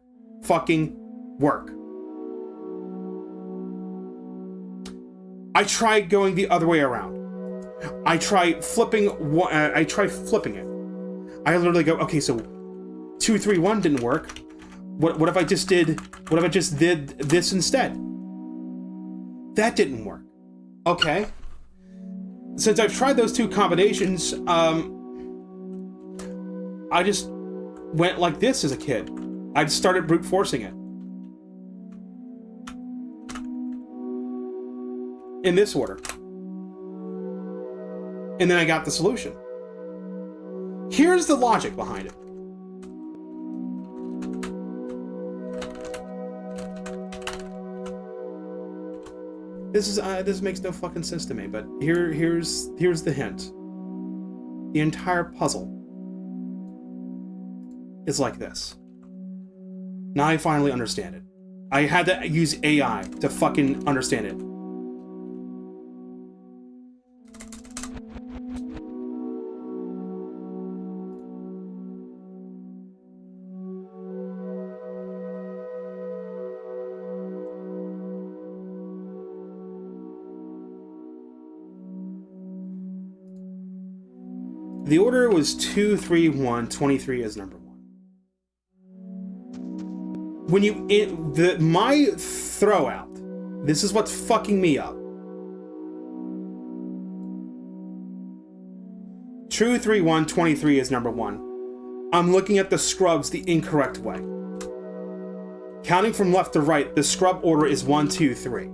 fucking work. I tried going the other way around. I try flipping it. I literally go, okay, so 2, 3, 1 didn't work. What if I just did this instead? That didn't work. Okay. Since I've tried those two combinations, I just went like this as a kid. I started brute forcing it. In this order. And then I got the solution. Here's the logic behind it. This makes no fucking sense to me, but here's the hint. The entire puzzle is like this. Now I finally understand it. I had to use AI to fucking understand it. The order was 2, 3, 1, 23 is number 1. When my throw out, this is what's fucking me up. 2, 3, 1, 23 is number 1. I'm looking at the scrubs the incorrect way. Counting from left to right, the scrub order is 1, 2, 3.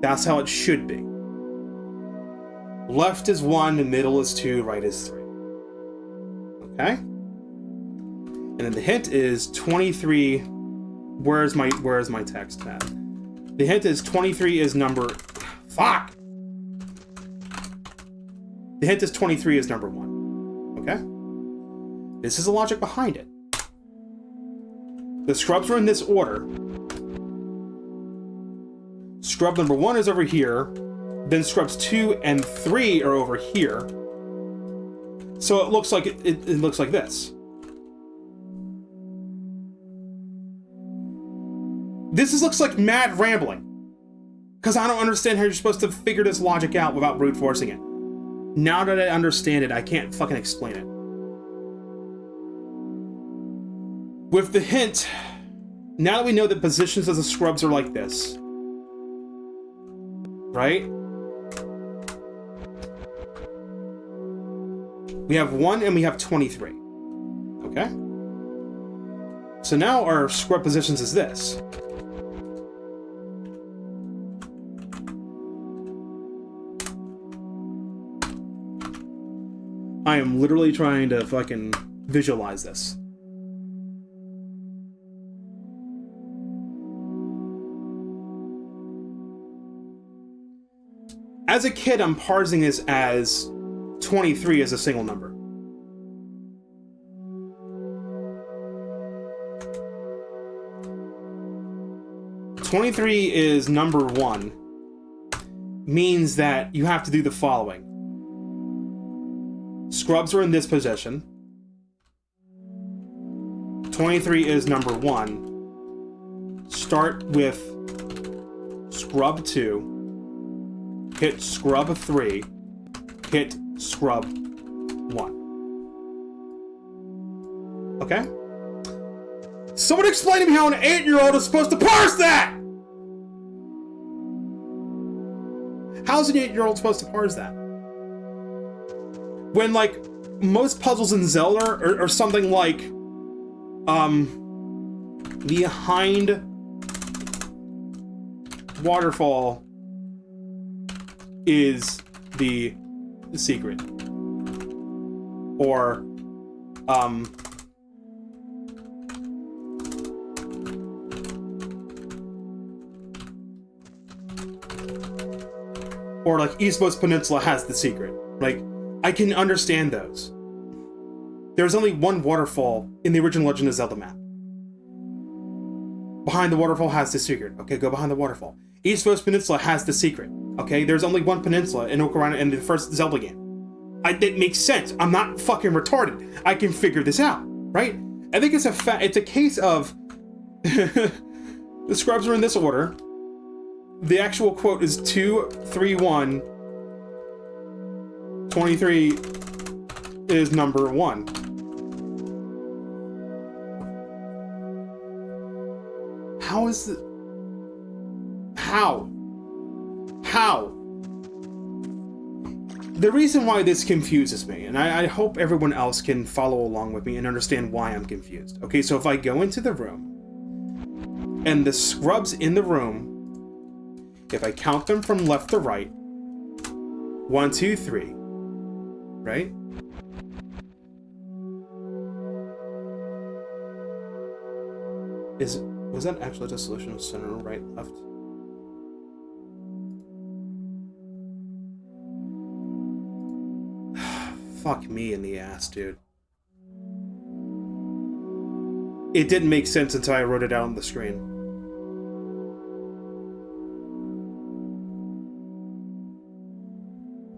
That's how it should be. Left is 1, the middle is 2, right is 3. Okay? And then the hint is 23. Where's my text at? The hint is 23 is number... Fuck! The hint is 23 is number 1. Okay? This is the logic behind it. The scrubs are in this order. Scrub number 1 is over here. Then scrubs 2 and 3 are over here. So it looks like it looks like this. This looks like mad rambling. Because I don't understand how you're supposed to figure this logic out without brute forcing it. Now that I understand it, I can't fucking explain it. With the hint, now that we know the positions of the scrubs are like this, right? We have 1 and we have 23. Okay? So now our scrub positions is this. I am literally trying to fucking visualize this. As a kid, I'm parsing this as 23 as a single number. "23 is number 1 means that you have to do the following. Scrubs are in this position. 23 is number 1. Start with scrub 2. Hit scrub 3. Hit scrub 1. Okay? Someone explain to me how an 8-year-old is supposed to parse that! How's an 8-year-old supposed to parse that? When, like, most puzzles in Zelda are something like, behind waterfall is the secret. Or, like, Eastmost Peninsula has the secret. Like, I can understand those. There's only one waterfall in the original Legend of Zelda map. Behind the waterfall has the secret. Okay, go behind the waterfall. Eastmost Peninsula has the secret. Okay, there's only one peninsula in Ocarina in the first Zelda game. It makes sense. I'm not fucking retarded. I can figure this out, right? I think it's a case of the scrubs are in this order. The actual quote is 2, 3, 1. 23 is number 1. How is the... How? How? The reason why this confuses me, and I hope everyone else can follow along with me and understand why I'm confused. Okay, so if I go into the room, and the scrubs in the room, if I count them from left to right, 1, 2, 3, right? Was that actually the solution of center, right, left? Fuck me in the ass, dude. It didn't make sense until I wrote it out on the screen.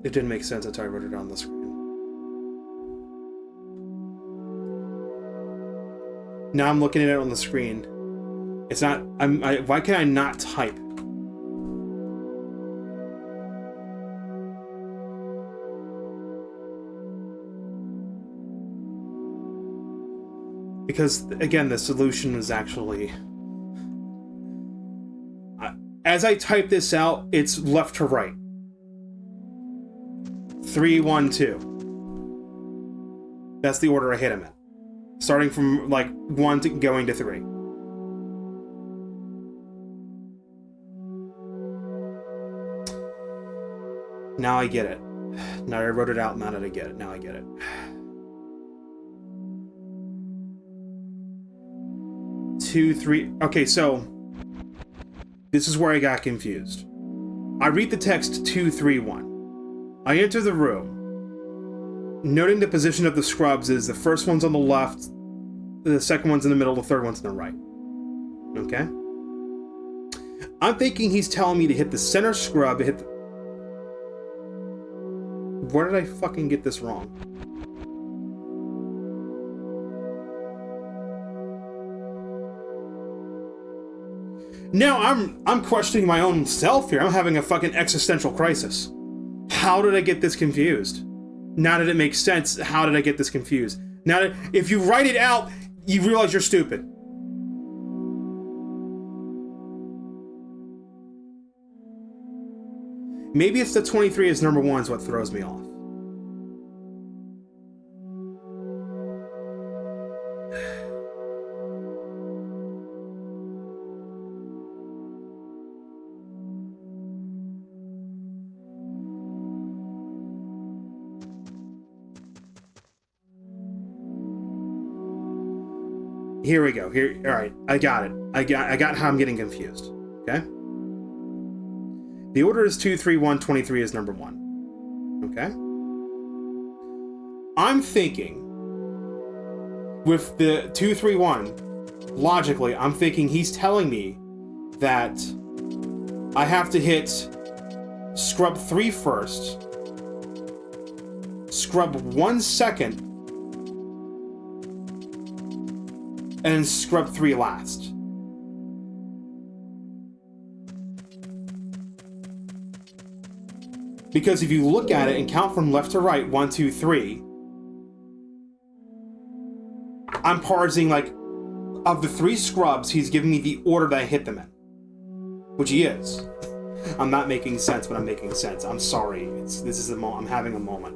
It didn't make sense until I wrote it out on the screen. Now I'm looking at it on the screen. It's not... why can I not type? Because, again, the solution is actually... as I type this out, it's left to right. 3, 1, 2. That's the order I hit him in. Starting from, like, 1 to going to 3. Now I get it. Now I wrote it out, now that I get it. Now I get it. 2, 3... Okay, so... this is where I got confused. I read the text 2, 3, 1. I enter the room. Noting the position of the scrubs is the first one's on the left, the second one's in the middle, the third one's on the right. Okay? I'm thinking he's telling me to hit the center scrub, hit the... Where did I fucking get this wrong? Now I'm questioning my own self here. I'm having a fucking existential crisis. How did I get this confused? Now that it makes sense, how did I get this confused? Now that if you write it out, you realize you're stupid. Maybe it's the 23 as number 1 is what throws me off. Here we go. Here, all right. I got it. I got how I'm getting confused. Okay. The order is 2, 3, 1. 23 is number 1. Okay. I'm thinking with the 2, 3, 1. Logically, I'm thinking he's telling me that I have to hit scrub 3 first, scrub 1 second, and then scrub 3 last. Because if you look at it and count from left to right, 1, 2, 3, I'm parsing, like, of the 3 scrubs, he's giving me the order that I hit them in. Which he is. I'm not making sense, but I'm making sense. I'm sorry. I'm having a moment.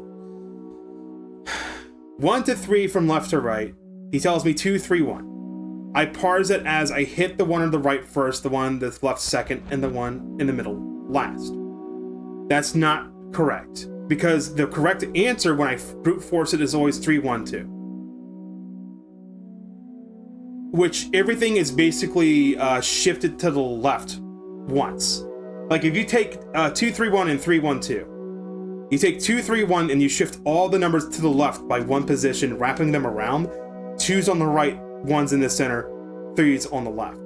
1 to 3 from left to right. He tells me 2, 3, 1. I parse it as I hit the one on the right first, the one that's left second, and the one in the middle last. That's not correct. Because the correct answer when I brute force it is always 3, 1, 2. Which everything is basically shifted to the left once. Like if you take 2, 3, 1 and 3, 1, 2. You take 2, 3, 1 and you shift all the numbers to the left by 1 position, wrapping them around. 2's on the right, 1's in the center, 3's on the left.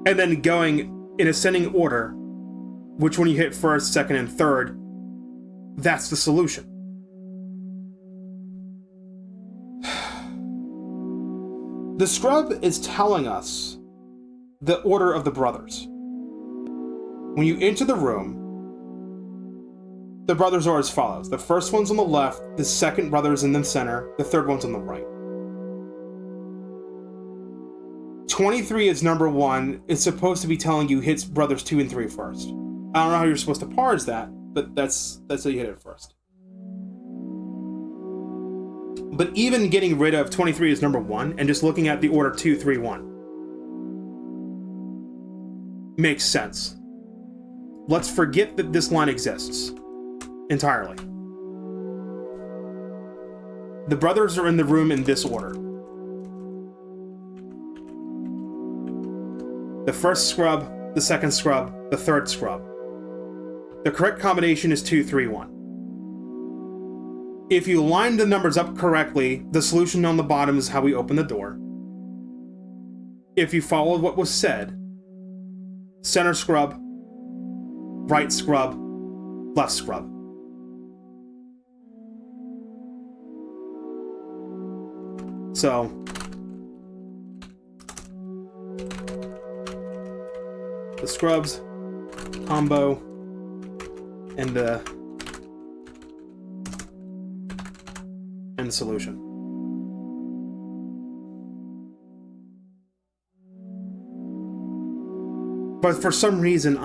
And then going in ascending order, which one you hit first, second, and third, that's the solution. The scrub is telling us the order of the brothers. When you enter the room, the brothers are as follows. The first one's on the left, the second brother's in the center, the third one's on the right. 23 is number 1. It's supposed to be telling you hit brothers 2 and 3 first. I don't know how you're supposed to parse that, but that's how you hit it first. But even getting rid of 23 as number 1 and just looking at the order 2, 3, 1 makes sense. Let's forget that this line exists entirely. The brothers are in the room in this order. The first scrub, the second scrub, the third scrub. The correct combination is 2, 3, 1. If you line the numbers up correctly, the solution on the bottom is how we open the door. If you follow what was said, center scrub, right scrub, left scrub. So, the scrubs, combo, and the solution. But for some reason,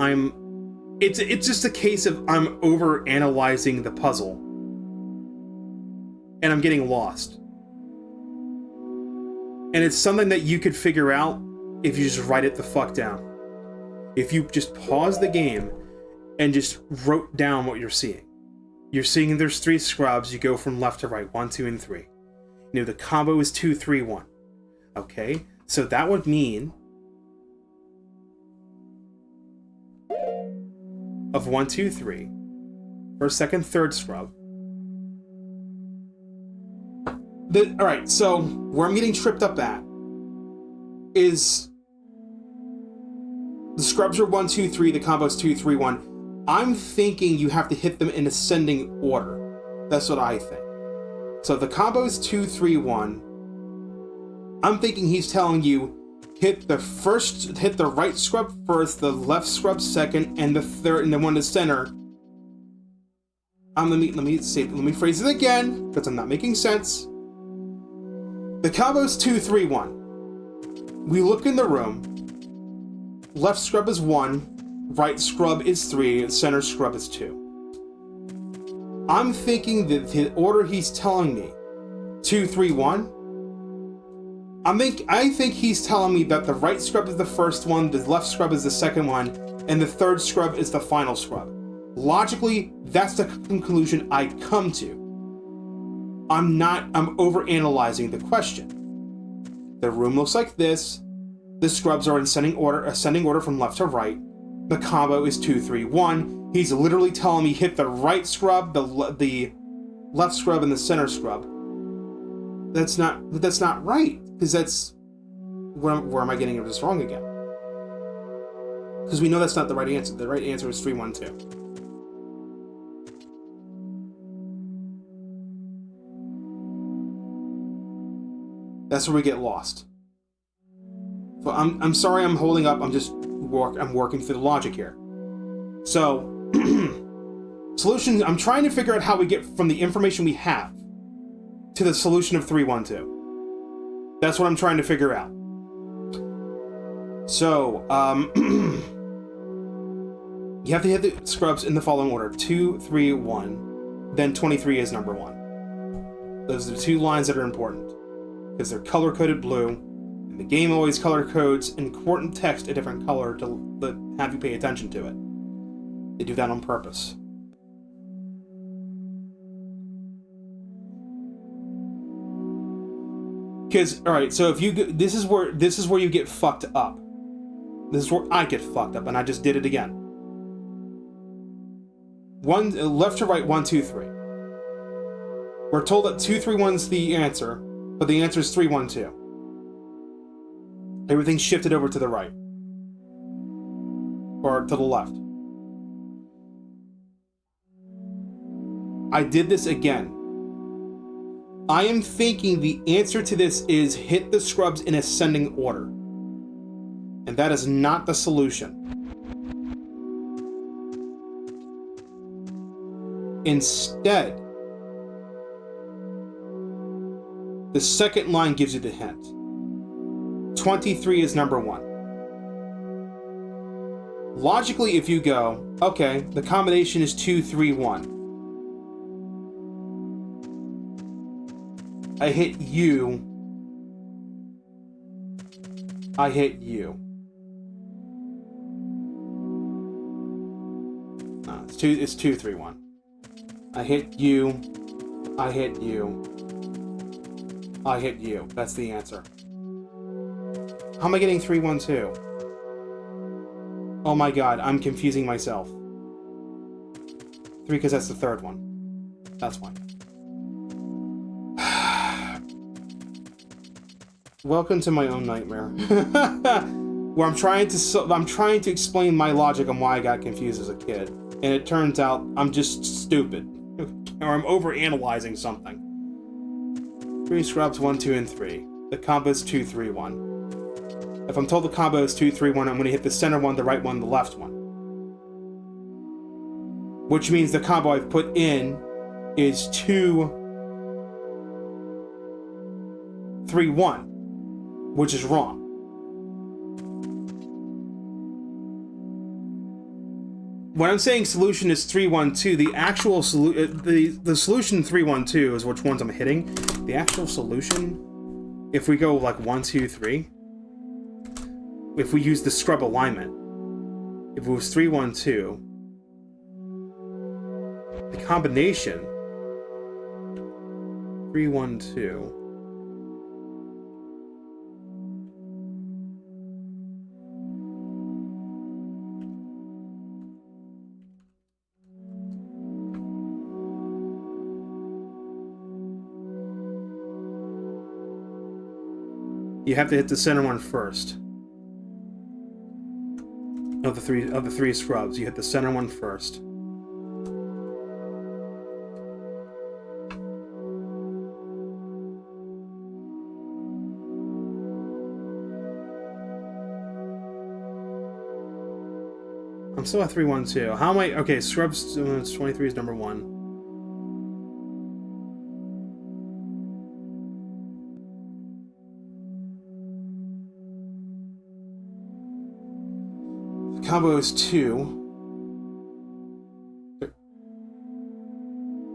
it's just a case of I'm over analyzing the puzzle, and I'm getting lost. And it's something that you could figure out if you just write it the fuck down. If you just pause the game and just wrote down what you're seeing. You're seeing there's 3 scrubs, you go from left to right, 1, 2, and 3. You know, the combo is 2, 3, 1. Okay, so that would mean of 1, 2, 3, first, second, third scrub. Alright, so where I'm getting tripped up at is the scrubs are 1, 2, 3, the combo's 2, 3, 1. I'm thinking you have to hit them in ascending order. That's what I think. So the combo's 2, 3, 1. I'm thinking he's telling you hit the right scrub first, the left scrub second, and the third, and the one in the center. Let me phrase it again, because I'm not making sense. The combo's 2, 3, 1. We look in the room. Left scrub is 1. Right scrub is 3, center scrub is 2. I'm thinking that the order he's telling me, 2, 3, 1. I think he's telling me that the right scrub is the first one, the left scrub is the second one, and the third scrub is the final scrub. Logically, that's the conclusion I come to. I'm overanalyzing the question. The room looks like this. The scrubs are in ascending order from left to right. The combo is 2, 3, 1. He's literally telling me hit the right scrub, the left scrub, and the center scrub. That's not right, because that's where am I getting this wrong again? Because we know that's not the right answer. The right answer is 3, 1, 2. That's where we get lost. So I'm sorry I'm holding up. I'm working through the logic here. So, solution, I'm trying to figure out how we get from the information we have to the solution of 3, 1, 2. That's what I'm trying to figure out. So, you have to hit the scrubs in the following order. 2, 3, 1. Then 23 is number 1. Those are the 2 lines that are important. Because they're color-coded blue. And the game always color codes important text a different color to have you pay attention to it. They do that on purpose. Because, alright, so if you this is where you get fucked up. This is where I get fucked up, and I just did it again. Left to right, 1, 2, 3. We're told that 2, 3, 1's the answer, but the answer is 3, 1, 2. Everything's shifted over to the right. Or to the left. I did this again. I am thinking the answer to this is hit the scrubs in ascending order. And that is not the solution. Instead, the second line gives you the hint. 23 is number 1. Logically, if you go, okay, the combination is 2, 3, 1. I hit you. I hit you. No, it's 2, 3, 1. I hit you. I hit you. I hit you. That's the answer. How am I getting 3, 1, 2? Oh my god, I'm confusing myself. 3 because that's the third one. That's why. Welcome to my own nightmare. Where I'm trying to explain my logic on why I got confused as a kid. And it turns out I'm just stupid. Or I'm overanalyzing something. 3 scrubs, 1, 2, and 3. The combo is 2, 3, 1. If I'm told the combo is 2, 3, 1, I'm going to hit the center one, the right one, the left one. Which means the combo I've put in is 2, 3, 1. Which is wrong. When I'm saying solution is 3, 1, 2, the actual the solution 3, 1, 2 is which ones I'm hitting. The actual solution, if we go like 1, 2, 3, if we use the scrub alignment, if it was 3, 1, 2, the combination 3, 1, 2. You have to hit the center one first. Of the three scrubs, you hit the center one first. I'm still at 3, 1, 2. How am I? Okay, scrubs. 23 is number 1. Combo is 2.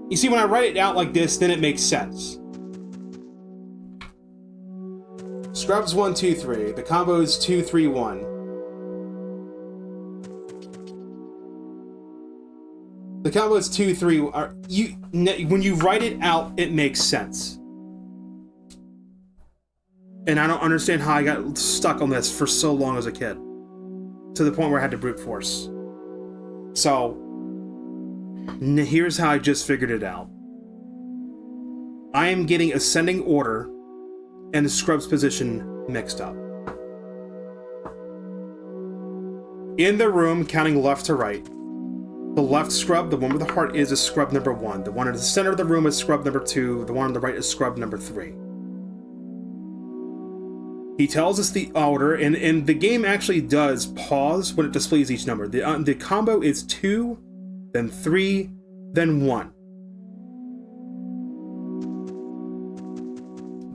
You see, when I write it out like this, then it makes sense. Scrubs 1, 2, 3. The combo is 2, 3, 1. The combo is 2, 3. When you write it out, it makes sense. And I don't understand how I got stuck on this for so long as a kid. To the point where I had to brute force. So, here's how I just figured it out. I am getting ascending order and the scrub's position mixed up. In the room, counting left to right, the left scrub, the one with the heart, is a scrub number 1. The one at the center of the room is scrub number 2. The one on the right is scrub number 3. He tells us the order, and the game actually does pause when it displays each number. The combo is 2, then 3, then 1.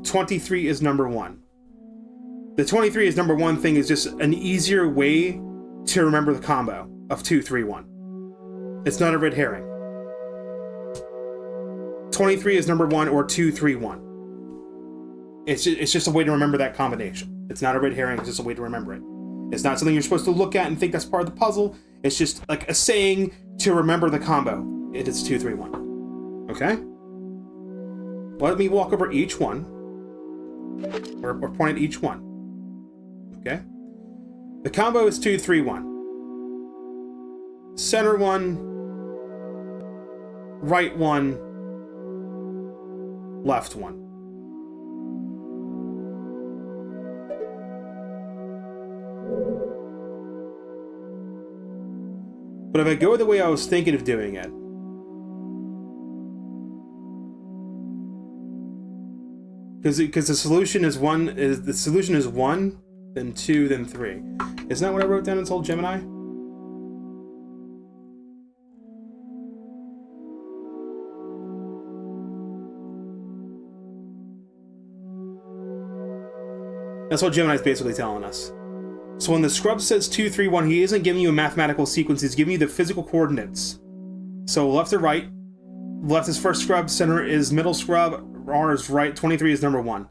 23 is number 1. The 23 is number 1 thing is just an easier way to remember the combo of 2, 3, 1. It's not a red herring. 23 is number 1 or 2, 3, 1. It's just a way to remember that combination. It's not a red herring, it's just a way to remember it. It's not something you're supposed to look at and think that's part of the puzzle. It's just like a saying to remember the combo. It is 2, 3, 1. Okay? Let me walk over each one. Or point at each one. Okay? The combo is 2, 3, 1. Center one. Right one. Left one. But if I go the way I was thinking of doing it, because the solution is 1, then 2, then 3. Isn't that what I wrote down and told Gemini? That's what Gemini's basically telling us. So when the scrub says 2, 3, 1, he isn't giving you a mathematical sequence, he's giving you the physical coordinates. So left to right, left is first scrub, center is middle scrub, R is right, 23 is number 1.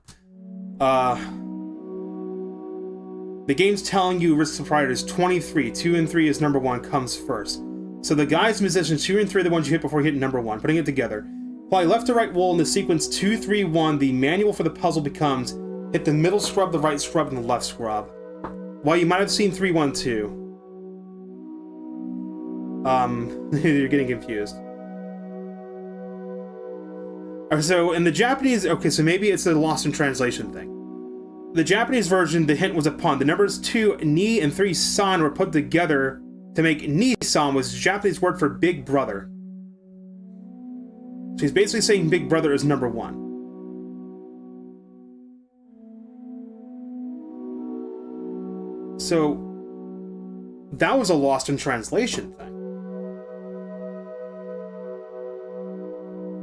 The game's telling you risk supplier is 23, 2 and 3 is number 1, comes first. So the guys musicians, 2 and 3 are the ones you hit before you hit number 1, putting it together. Apply left to right wall in the sequence 2, 3, 1, the manual for the puzzle becomes hit the middle scrub, the right scrub, and the left scrub. Well, you might have seen 3, 1, 2. You're getting confused. So in the Japanese, okay, so maybe it's a lost in translation thing. The Japanese version, the hint was a pun. The numbers 2, ni, and 3, san were put together to make ni-san, was the Japanese word for big brother. So he's basically saying big brother is number 1. So that was a lost in translation thing.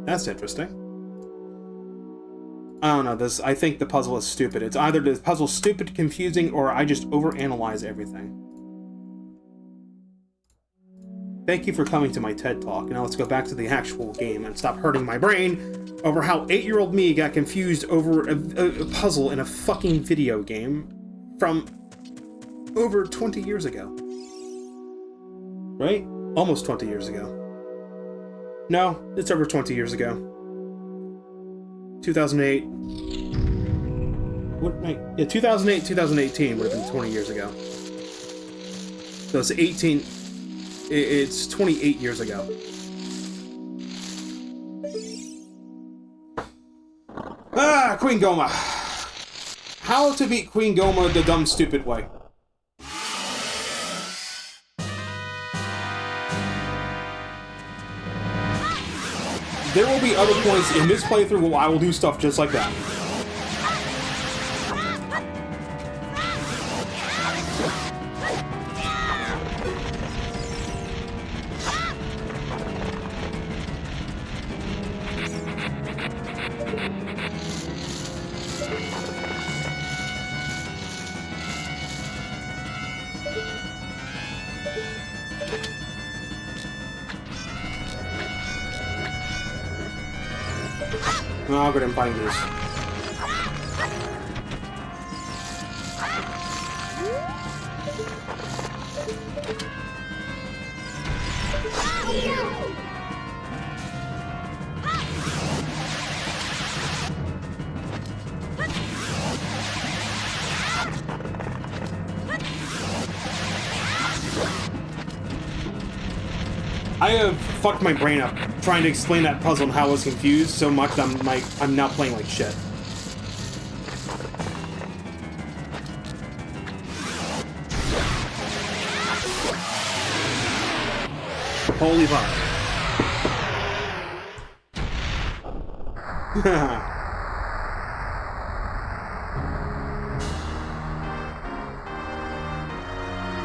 That's interesting. I don't know, I think the puzzle is stupid. It's either the puzzle's stupid, confusing, or I just overanalyze everything. Thank you for coming to my TED Talk. Now let's go back to the actual game and stop hurting my brain over how 8-year-old me got confused over a puzzle in a fucking video game from over 20 years ago. Right? Almost 20 years ago. No, it's over 20 years ago. 2008. What? Yeah, 2008, 2018 would have been 20 years ago. So it's 18. It's 28 years ago. Ah, Queen Goma. How to beat Queen Goma the dumb, stupid way. There will be other points in this playthrough where I will do stuff just like that. I'll go ahead and find this. I have fucked my brain up trying to explain that puzzle and how I was confused so much that I'm now playing like shit. Holy fuck.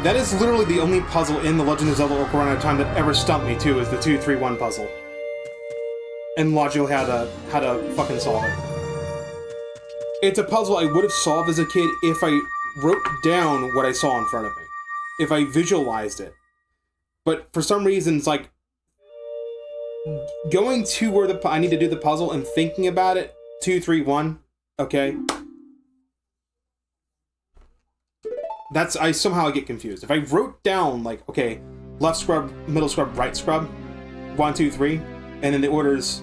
That is literally the only puzzle in The Legend of Zelda Ocarina of Time that ever stumped me, too, is the 2-3-1 puzzle. And logically how to fucking solve it. It's a puzzle I would have solved as a kid if I wrote down what I saw in front of me. If I visualized it. But for some reason, it's like going to where I need to do the puzzle and thinking about it, 2-3-1, okay? I somehow get confused. If I wrote down, like, okay, left scrub, middle scrub, right scrub, 1, 2, 3, and then the order's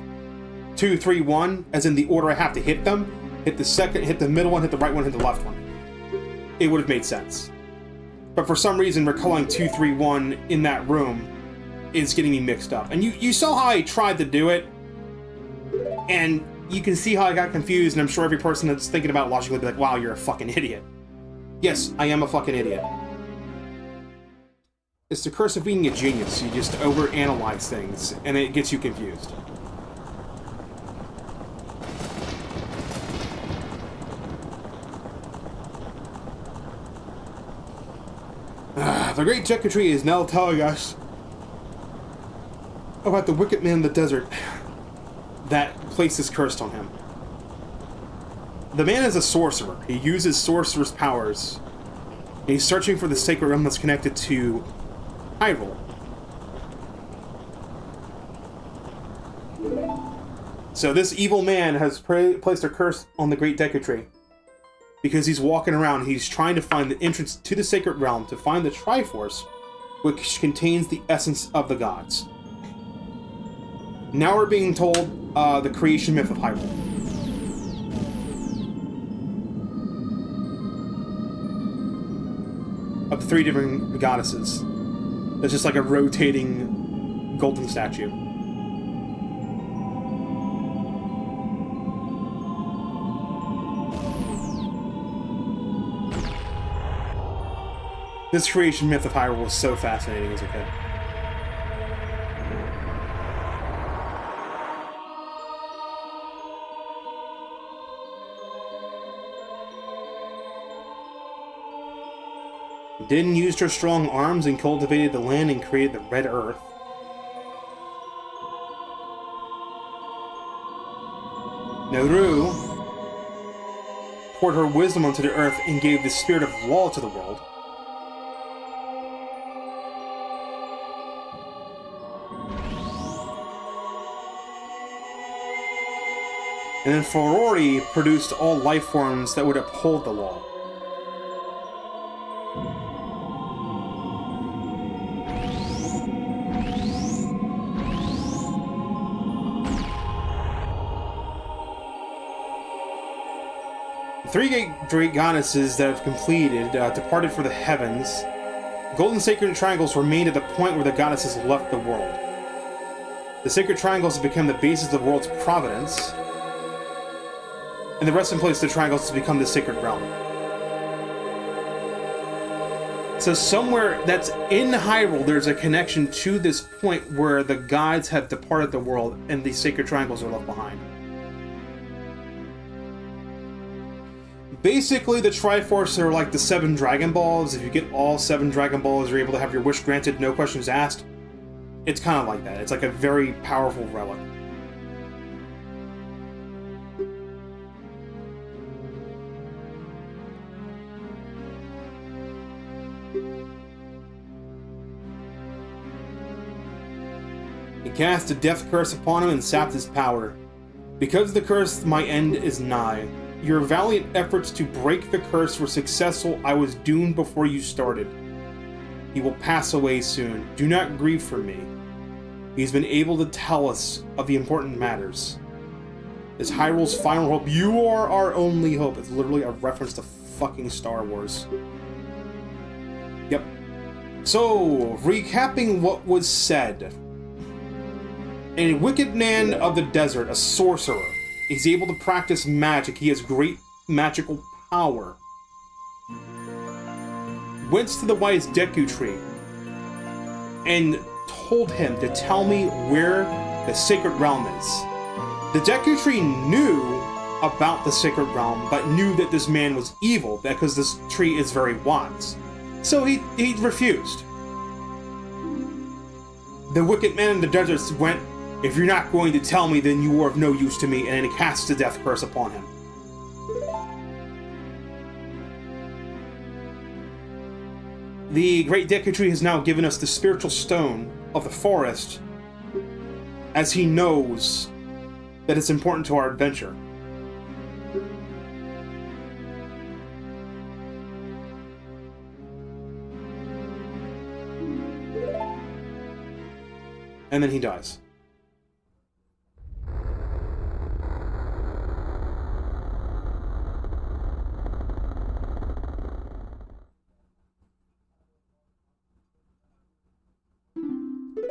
2, 3, 1, as in the order I have to hit them, hit the second, hit the middle one, hit the right one, hit the left one, it would have made sense. But for some reason, recalling 2, 3, 1 in that room is getting me mixed up. And you saw how I tried to do it, and you can see how I got confused, and I'm sure every person that's thinking about it logically will be like, wow, you're a fucking idiot. Yes, I am a fucking idiot. It's the curse of being a genius. You just overanalyze things, and it gets you confused. The great Deku Tree is now telling us about the wicked man in the desert. That place is cursed on him. The man is a sorcerer. He uses sorcerer's powers. He's searching for the sacred realm that's connected to Hyrule. So this evil man has placed a curse on the Great Deku Tree. Because he's walking around, he's trying to find the entrance to the sacred realm to find the Triforce, which contains the essence of the gods. Now we're being told the creation myth of Hyrule. Of 3 different goddesses. It's just like a rotating golden statue. This creation myth of Hyrule was so fascinating as a kid. Din used her strong arms and cultivated the land and created the Red Earth. Naru poured her wisdom onto the earth and gave the spirit of law to the world. And then Ferori produced all life forms that would uphold the law. The 3 great goddesses that have completed departed for the heavens. Golden sacred triangles remained at the point where the goddesses left the world. The sacred triangles have become the basis of the world's providence, and the resting place of the triangles has become the sacred realm. So somewhere that's in Hyrule, there's a connection to this point where the gods have departed the world and the sacred triangles are left behind. Basically, the Triforce are like the 7 Dragon Balls. If you get all 7 Dragon Balls, you're able to have your wish granted, no questions asked. It's kind of like that. It's like a very powerful relic. He cast a death curse upon him and sapped his power. Because of the curse, my end is nigh. Your valiant efforts to break the curse were successful. I was doomed before you started. He will pass away soon. Do not grieve for me. He's been able to tell us of the important matters. Is Hyrule's final hope. You are our only hope. It's literally a reference to fucking Star Wars. Yep. So, recapping what was said. A wicked man of the desert, a sorcerer. He's able to practice magic. He has great magical power. Went to the wise Deku Tree and told him to tell me where the sacred realm is. The Deku Tree knew about the sacred realm, but knew that this man was evil because this tree is very wise. So he refused. The wicked man in the desert went, if you're not going to tell me, then you are of no use to me, and then he casts a death curse upon him. The Great Deku Tree has now given us the spiritual stone of the forest, as he knows that it's important to our adventure. And then he dies.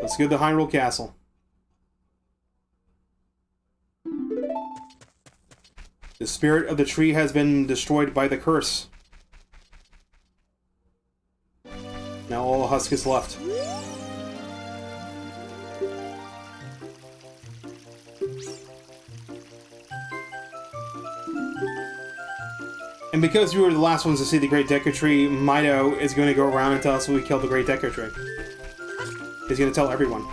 Let's go to the Hyrule Castle. The spirit of the tree has been destroyed by the curse. Now all husk is left. And because we were the last ones to see the Great Deku Tree, Mido is going to go around and tell us we killed the Great Deku Tree. He's going to tell everyone.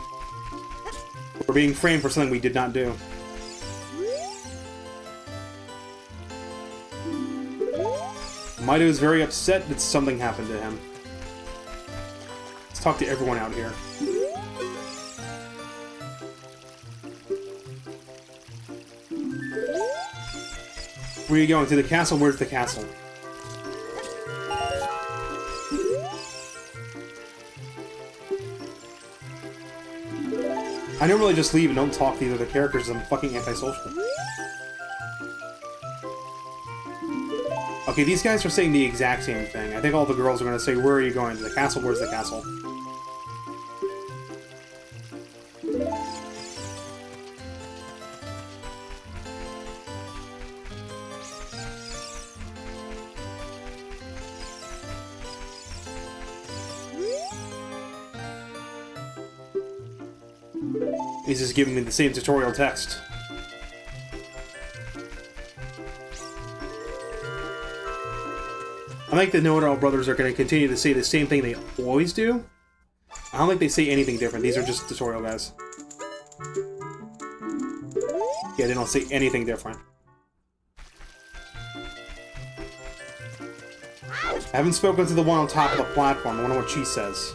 We're being framed for something we did not do. Mido is very upset that something happened to him. Let's talk to everyone out here. Where are you going? To the castle? Where's the castle? I normally just leave and don't talk to these other characters. I'm fucking antisocial. Okay, these guys are saying the exact same thing. I think all the girls are going to say, where are you going? To the castle? Where's the castle? He's just giving me the same tutorial text. I think the Know-It-All brothers are going to continue to say the same thing they always do. I don't think they say anything different. These are just tutorial guys. Yeah, they don't say anything different. I haven't spoken to the one on top of the platform. I wonder what she says.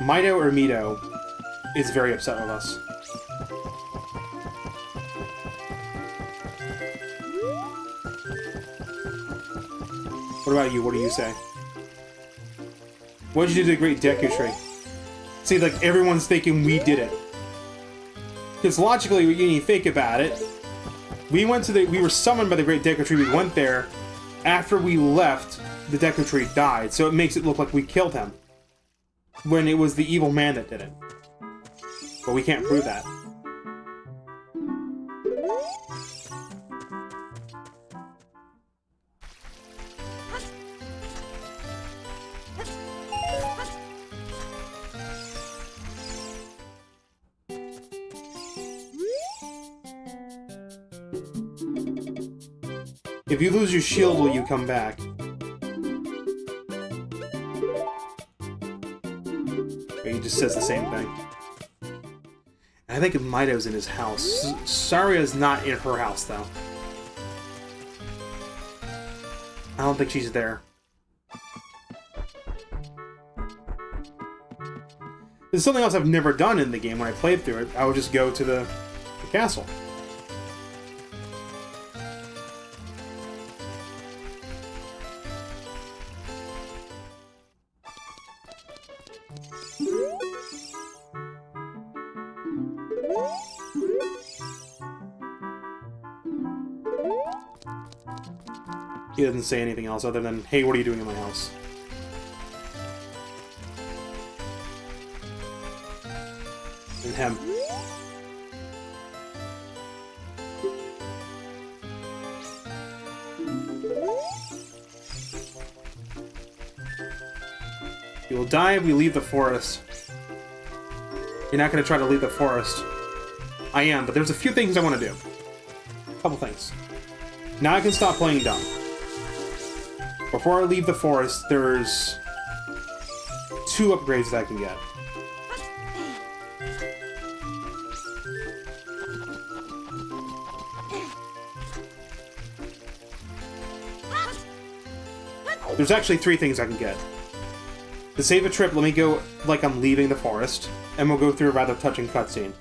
Mido or Mido is very upset with us. What about you? What do you say? What did you do to the Great Deku Tree? See, like, everyone's thinking we did it. Because logically, when you think about it, we were summoned by the Great Deku Tree, we went there, after we left, the Deku Tree died, so it makes it look like we killed him. When it was the evil man that did it. But we can't prove that. If you lose your shield, will you come back? He just says the same thing. I think Mido's in his house. Saria's not in her house, though. I don't think she's there. This is something else I've never done in the game when I played through it. I would just go to the castle. He doesn't say anything else other than, hey, what are you doing in my house? And him. You will die if we leave the forest. You're not going to try to leave the forest. I am, but there's a few things I want to do. A couple things. Now I can stop playing dumb. Before I leave the forest, there's 2 upgrades that I can get. There's actually 3 things I can get. To save a trip, let me go like I'm leaving the forest, and we'll go through a rather touching cutscene.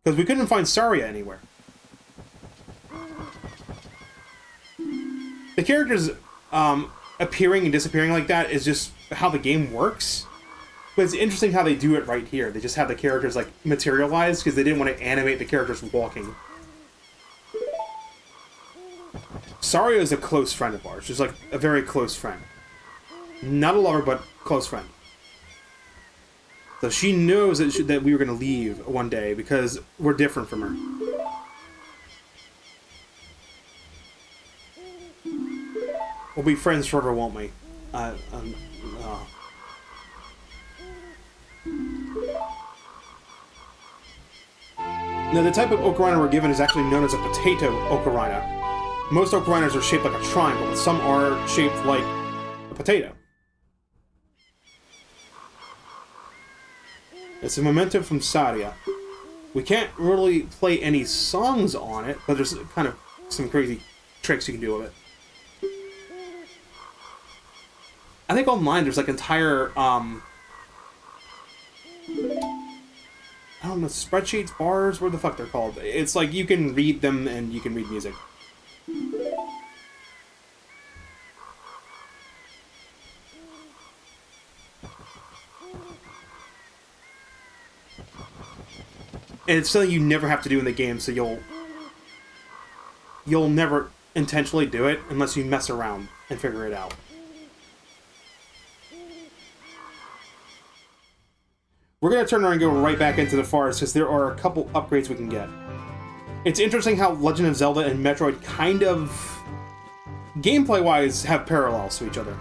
Because we couldn't find Saria anywhere. The characters appearing and disappearing like that is just how the game works. But it's interesting how they do it right here. They just have the characters like materialize because they didn't want to animate the characters walking. Saria is a close friend of ours. Just like a very close friend. Not a lover, but close friend. So she knows that we were going to leave one day because we're different from her. We'll be friends forever, won't we? Now, the type of ocarina we're given is actually known as a potato ocarina. Most ocarinas are shaped like a triangle, but some are shaped like a potato. It's a memento from Saria. We can't really play any songs on it, but there's kind of some crazy tricks you can do with it. I think online there's like entire, I don't know, spreadsheets, bars, what the fuck they're called. It's like you can read them and you can read music. And it's something you never have to do in the game, so you'll never intentionally do it unless you mess around and figure it out. We're going to turn around and go right back into the forest because there are a couple upgrades we can get. It's interesting how Legend of Zelda and Metroid kind of, gameplay-wise, have parallels to each other.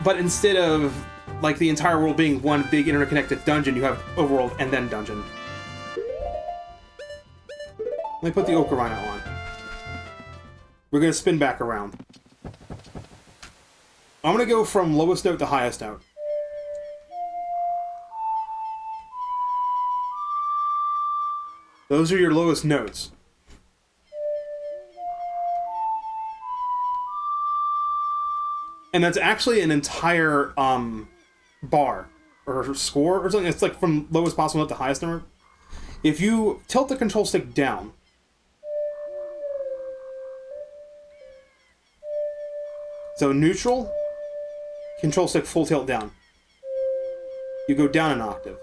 But instead of like the entire world being one big interconnected dungeon, you have overworld and then dungeon. Let me put the Ocarina on. We're going to spin back around. I'm going to go from lowest note to highest note. Those are your lowest notes. And that's actually an entire bar or score or something. It's like from lowest possible note to highest number. If you tilt the control stick down, so neutral, control stick full tilt down, you go down an octave.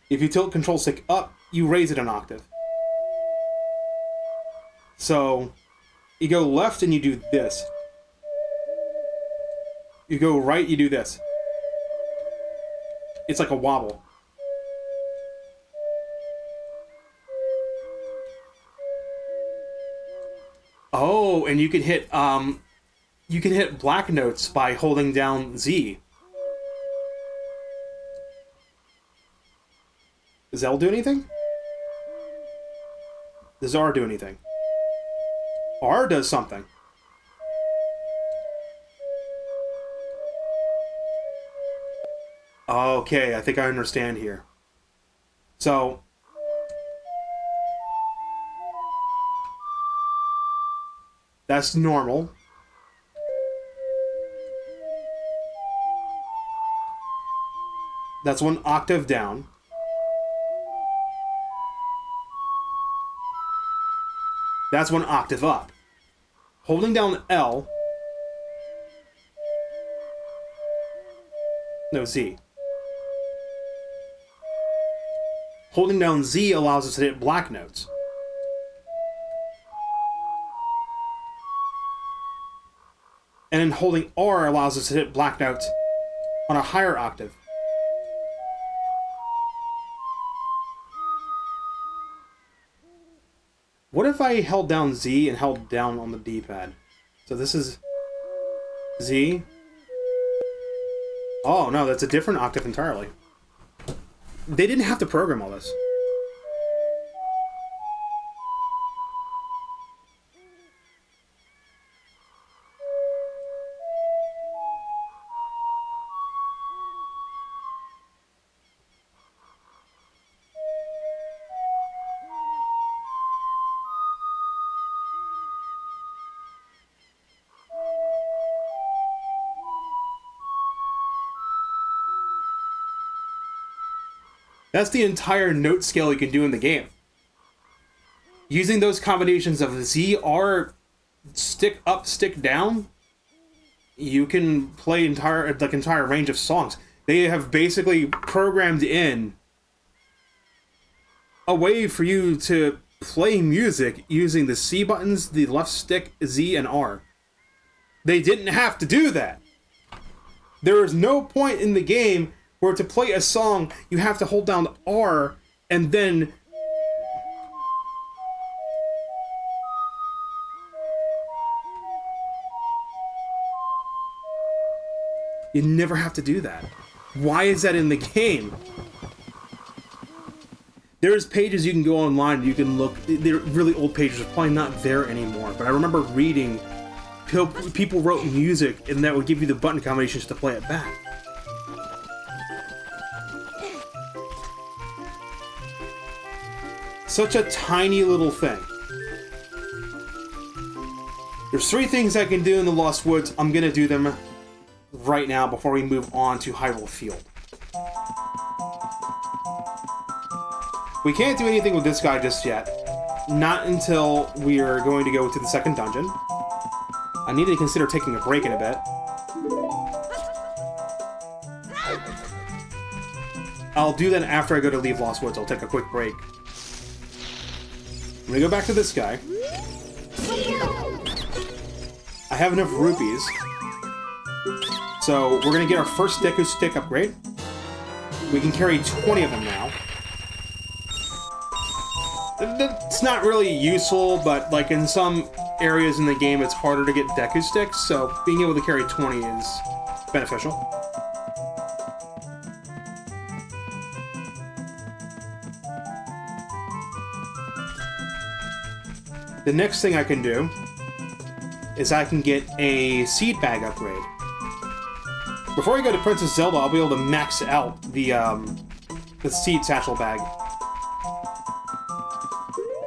If you tilt control stick up, you raise it an octave. So you go left and you do this. You go right, you do this. It's like a wobble. Oh, and you can hit black notes by holding down Z. Does L do anything? Does R do anything? R does something. Okay, I think I understand here. So, that's normal. That's one octave down. That's one octave up. Holding down L. No, Z. Holding down Z allows us to hit black notes. And then holding R allows us to hit black notes on a higher octave. What if I held down Z and held down on the D-pad? So this is Z. Oh, no, that's a different octave entirely. They didn't have to program all this. That's the entire note scale you can do in the game. Using those combinations of Z, R, stick up, stick down, you can play entire range of songs. They have basically programmed in a way for you to play music using the C buttons, the left stick, Z, and R. They didn't have to do that. There is no point in the game where to play a song, you have to hold down R and then you never have to do that. Why is that in the game? There's pages you can go online, you can look, they're really old pages, they're probably not there anymore, but I remember reading people wrote music and that would give you the button combinations to play it back. such a tiny little thing. There's 3 things I can do in the Lost Woods. I'm gonna do them right now before we move on to Hyrule Field. We can't do anything with this guy just yet. Not until we are going to go to the second dungeon. I need to consider taking a break in a bit. I'll do that after I go to leave Lost Woods. I'll take a quick break. I'm gonna go back to this guy. I have enough rupees. So we're gonna get our first Deku Stick upgrade. We can carry 20 of them now. It's not really useful, but like in some areas in the game it's harder to get Deku Sticks, so being able to carry 20 is beneficial. The next thing I can do is I can get a seed bag upgrade. Before I go to Princess Zelda, I'll be able to max out the seed satchel bag,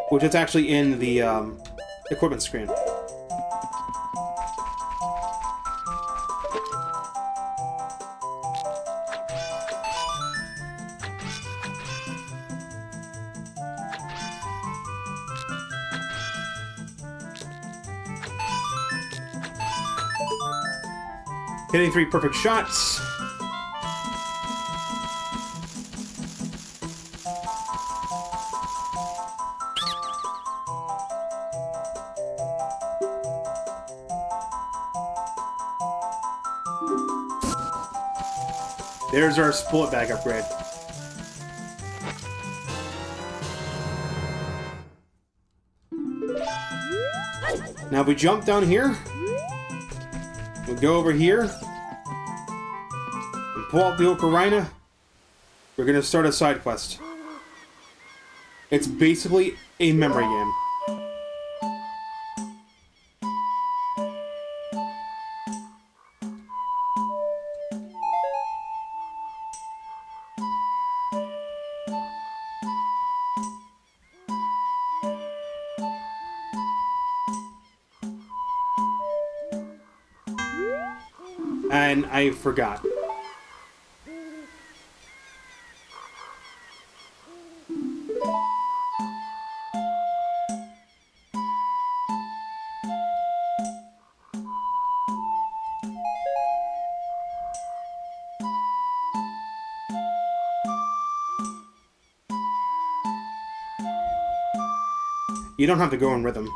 which is actually in the equipment screen. Hitting 3 perfect shots. There's our split bag upgrade. Now if we jump down here, we go over here, and pull out the Ocarina, we're gonna start a side quest. It's basically a memory game. And I forgot. You don't have to go in rhythm.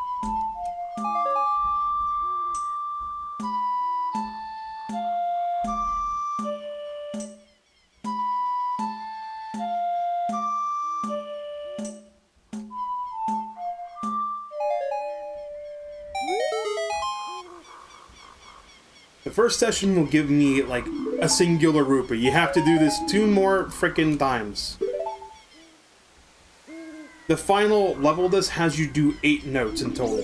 The first session will give me, like, a singular rupee. You have to do this 2 more frickin' times. The final level of this has you do 8 notes in total.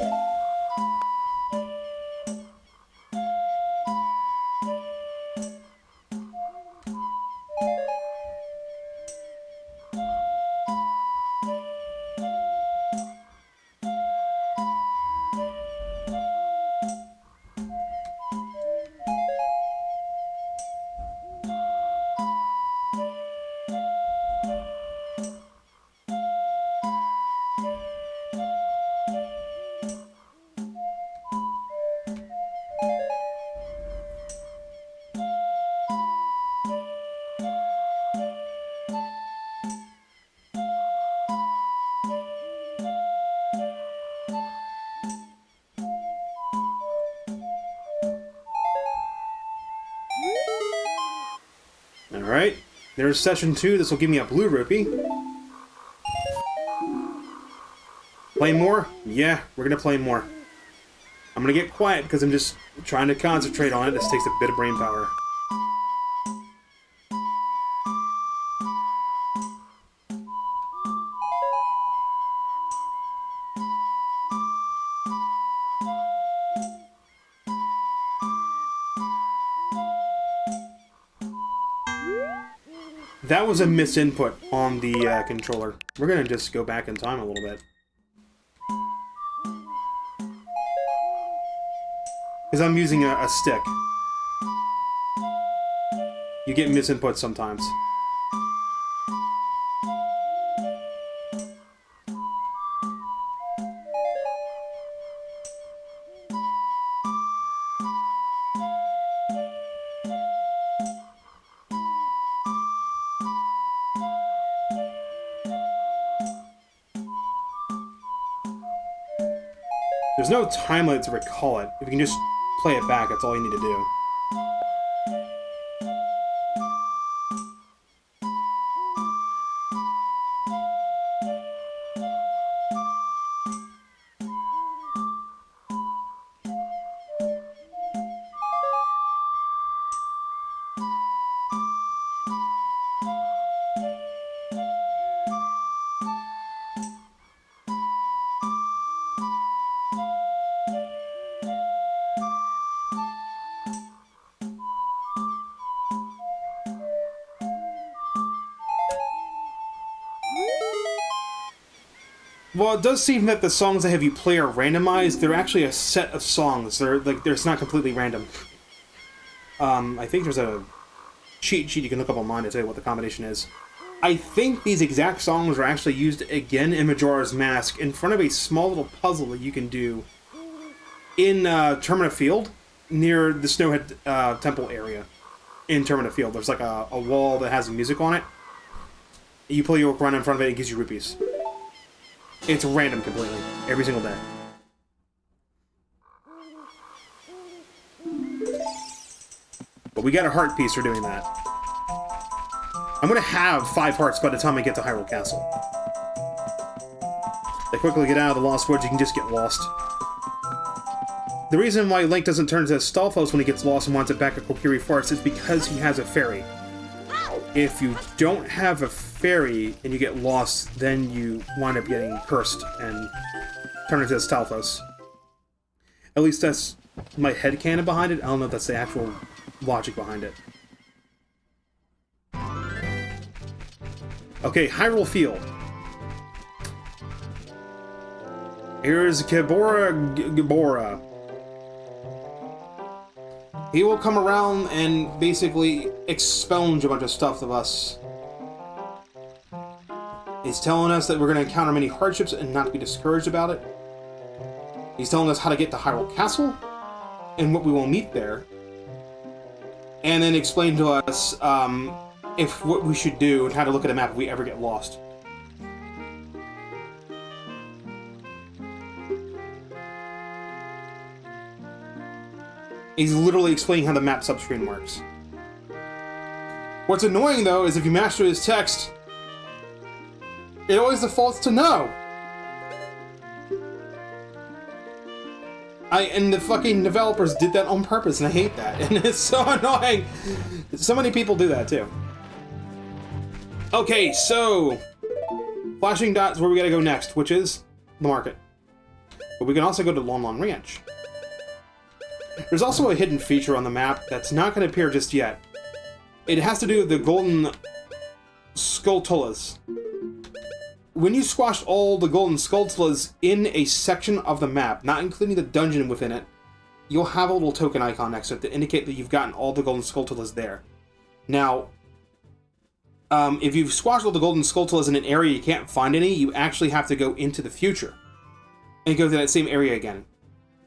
Alright, there's session 2. This will give me a blue rupee. Play more? Yeah, we're gonna play more. I'm gonna get quiet because I'm just trying to concentrate on it. This takes a bit of brain power. That was a misinput on the controller. We're gonna just go back in time a little bit. Because I'm using a stick. You get misinputs sometimes. There's no time limit to recall it. If you can just play it back, that's all you need to do. Well, it does seem that the songs that have you play are randomized. They're actually a set of songs. It's not completely random. I think there's a cheat sheet you can look up online to tell you what the combination is. I think these exact songs are actually used again in Majora's Mask in front of a small little puzzle that you can do in Termina Field near the Snowhead Temple area. In Termina Field, there's like a wall that has music on it. You play your Ocarina in front of it, it gives you rupees. It's random completely, every single day. But we got a heart piece for doing that. I'm gonna have 5 hearts by the time I get to Hyrule Castle. They quickly get out of the Lost Woods, you can just get lost. The reason why Link doesn't turn to Stalfos when he gets lost and wants it back at Kokiri Forest is because he has a fairy. If you don't have a fairy and you get lost, then you wind up getting cursed and turn into Stalfos. At least that's my headcanon behind it. I don't know if that's the actual logic behind it. Okay, Hyrule Field. Here's Gibora. He will come around and basically expunge a bunch of stuff of us. He's telling us that we're going to encounter many hardships and not be discouraged about it. He's telling us how to get to Hyrule Castle and what we will meet there. And then explain to us if what we should do and how to look at a map if we ever get lost. He's literally explaining how the map subscreen works. What's annoying, though, is if you master his text, it always defaults to no. And the fucking developers did that on purpose, and I hate that. And it's so annoying. So many people do that, too. Okay, so Flashing Dot is where we gotta go next, which is the market. But we can also go to Lon Lon Ranch. There's also a hidden feature on the map that's not going to appear just yet. It has to do with the golden Skulltulas. When you squashed all the golden Skulltulas in a section of the map, not including the dungeon within it, you'll have a little token icon next to it to indicate that you've gotten all the golden Skulltulas there. Now, if you've squashed all the golden Skulltulas in an area you can't find any, you actually have to go into the future and go to that same area again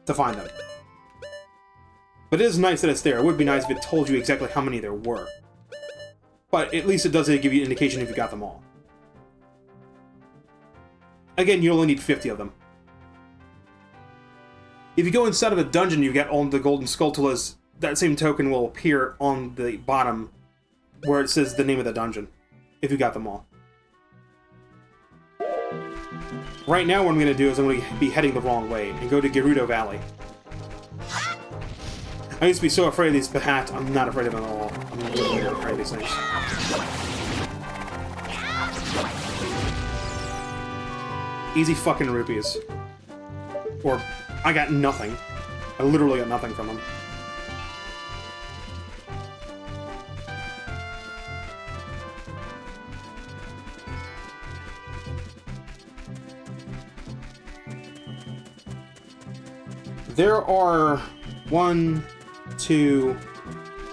to find them. But it is nice that it's there. It would be nice if it told you exactly how many there were. But at least it does give you an indication if you got them all. Again, you only need 50 of them. If you go inside of a dungeon, you get all the golden Skulltulas, that same token will appear on the bottom where it says the name of the dungeon, if you got them all. Right now what I'm going to do is I'm going to be heading the wrong way and go to Gerudo Valley. I used to be so afraid of these Bahat. I'm not afraid of them at all. I'm really not afraid of these things. Easy fucking rupees. Or, I got nothing. I literally got nothing from them. There are 1, 2,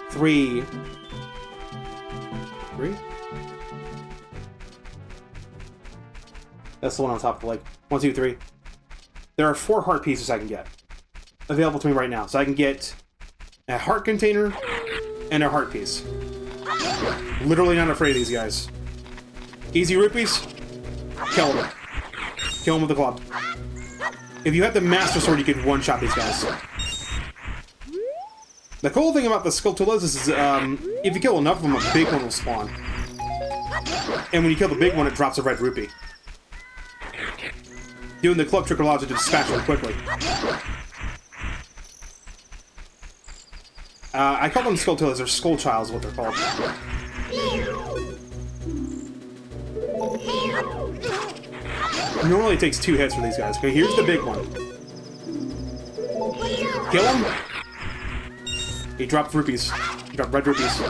3. 3? That's the one on top of the lake. 1, 2, 3. There are 4 heart pieces I can get. Available to me right now. So I can get a heart container and a heart piece. Literally not afraid of these guys. Easy rupees. Kill them. Kill them with the club. If you have the Master Sword, you can one-shot these guys. The cool thing about the Skulltulas is, if you kill enough of them, a big one will spawn. And when you kill the big one, it drops a red rupee. Doing the club trick allows you to dispatch them quickly. I call them Skulltulas, they're Skullchilds is what they're called. Normally it takes 2 hits for these guys. Okay, here's the big one. Kill him. He dropped rupees. He dropped red rupees.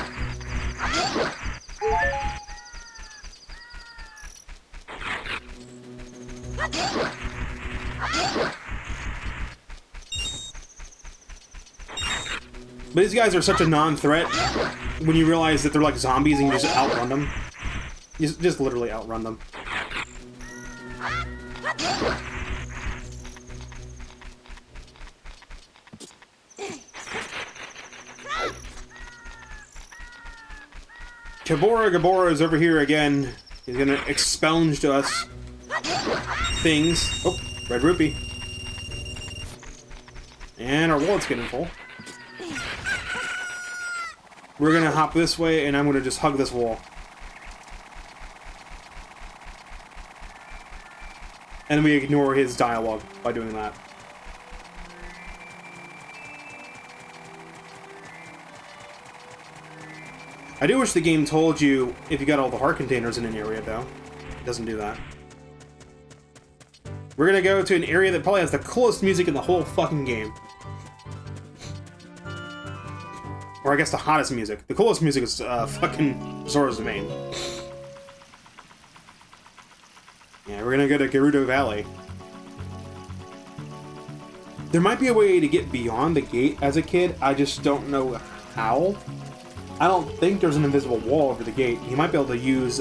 But these guys are such a non-threat when you realize that they're like zombies and you just outrun them. You just literally outrun them. Gabora is over here again. He's gonna expunge to us things. Oh, red rupee. And our wallet's getting full. We're gonna hop this way, and I'm gonna just hug this wall. And we ignore his dialogue by doing that. I do wish the game told you if you got all the heart containers in an area, though. It doesn't do that. We're gonna go to an area that probably has the coolest music in the whole fucking game. Or I guess the hottest music. The coolest music is fucking Zora's Domain. Yeah, we're gonna go to Gerudo Valley. There might be a way to get beyond the gate as a kid, I just don't know how. I don't think there's an invisible wall over the gate. You might be able to use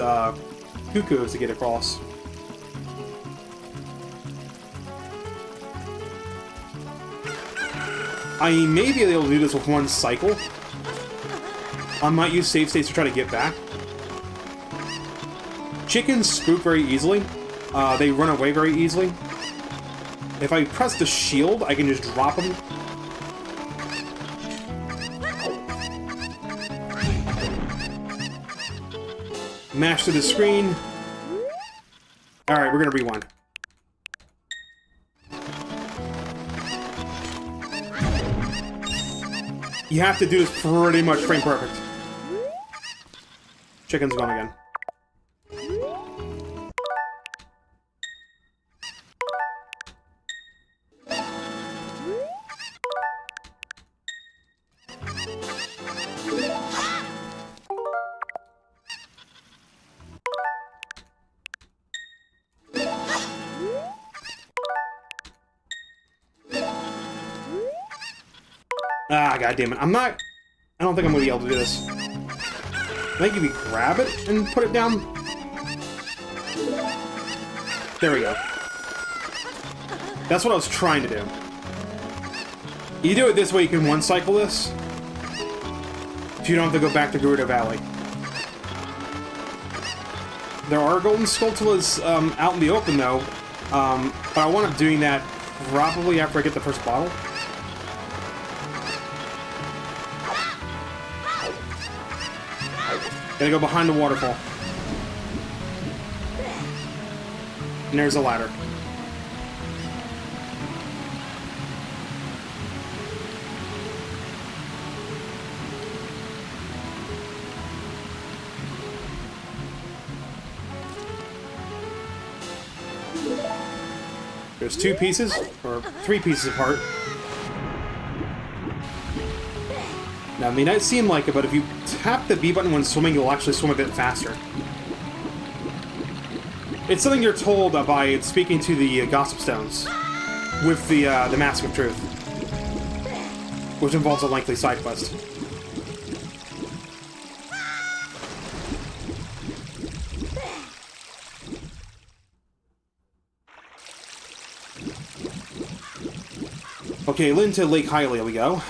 cuckoos to get across. I may be able to do this with one cycle. I might use save states to try to get back. Chickens spook very easily. They run away very easily. If I press the shield, I can just drop them. Mash to the screen. Alright, we're gonna rewind. You have to do this pretty much frame perfect. Chicken's gone again. Ah, goddammit. I don't think I'm gonna be able to do this. I think if you grab it and put it down. There we go. That's what I was trying to do. You do it this way, you can one-cycle this. So you don't have to go back to Gerudo Valley. There are golden Skulltulas out in the open, though. But I want up doing that probably after I get the first bottle. Gotta go behind the waterfall. And there's a ladder. There's 2 pieces, or 3 pieces of heart. Now, it may not seem like it, but if you tap the B button when swimming, you'll actually swim a bit faster. It's something you're told by speaking to the Gossip Stones with the Mask of Truth. which involves a lengthy side quest. Okay, into Lake Hyrule we go.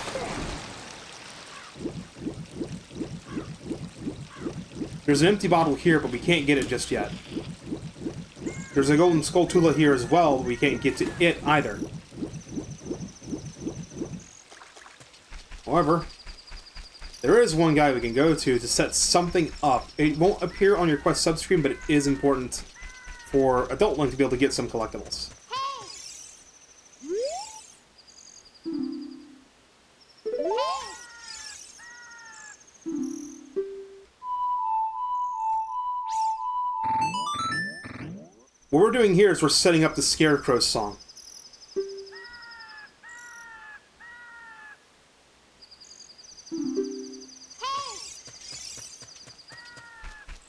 There's an empty bottle here, but we can't get it just yet. There's a golden skulltula here as well, but we can't get to it either. However, there is one guy we can go to set something up. It won't appear on your quest subscreen, but it is important for Adult Link to be able to get some collectibles. What we're doing here is we're setting up the Scarecrow song.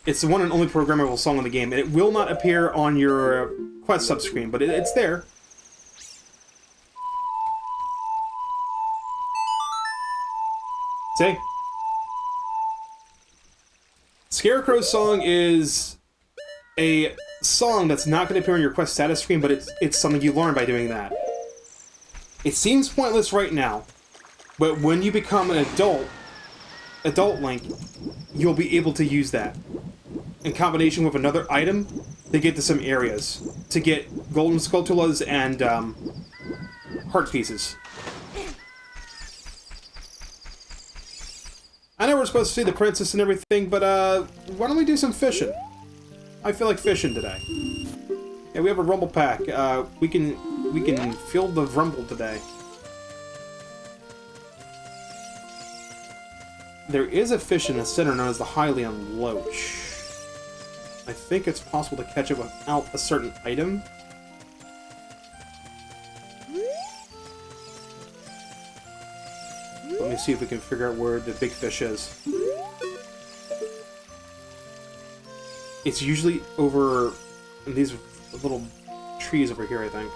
It's the one and only programmable song in the game, and it will not appear on your quest subscreen, but it's there. See? Scarecrow's song is a song that's not going to appear on your quest status screen, but it's something you learn by doing that. It seems pointless right now, but when you become an adult Link, you'll be able to use that in combination with another item to get to some areas, to get golden skulltulas and heart pieces. I know we're supposed to see the princess and everything, but why don't we do some fishing? I feel like fishing today. Yeah, we have a rumble pack. We can fill the rumble today. There is a fish in the center known as the Hylian Loach. I think it's possible to catch it without a certain item. Let me see if we can figure out where the big fish is. It's usually over in these little trees over here, I think.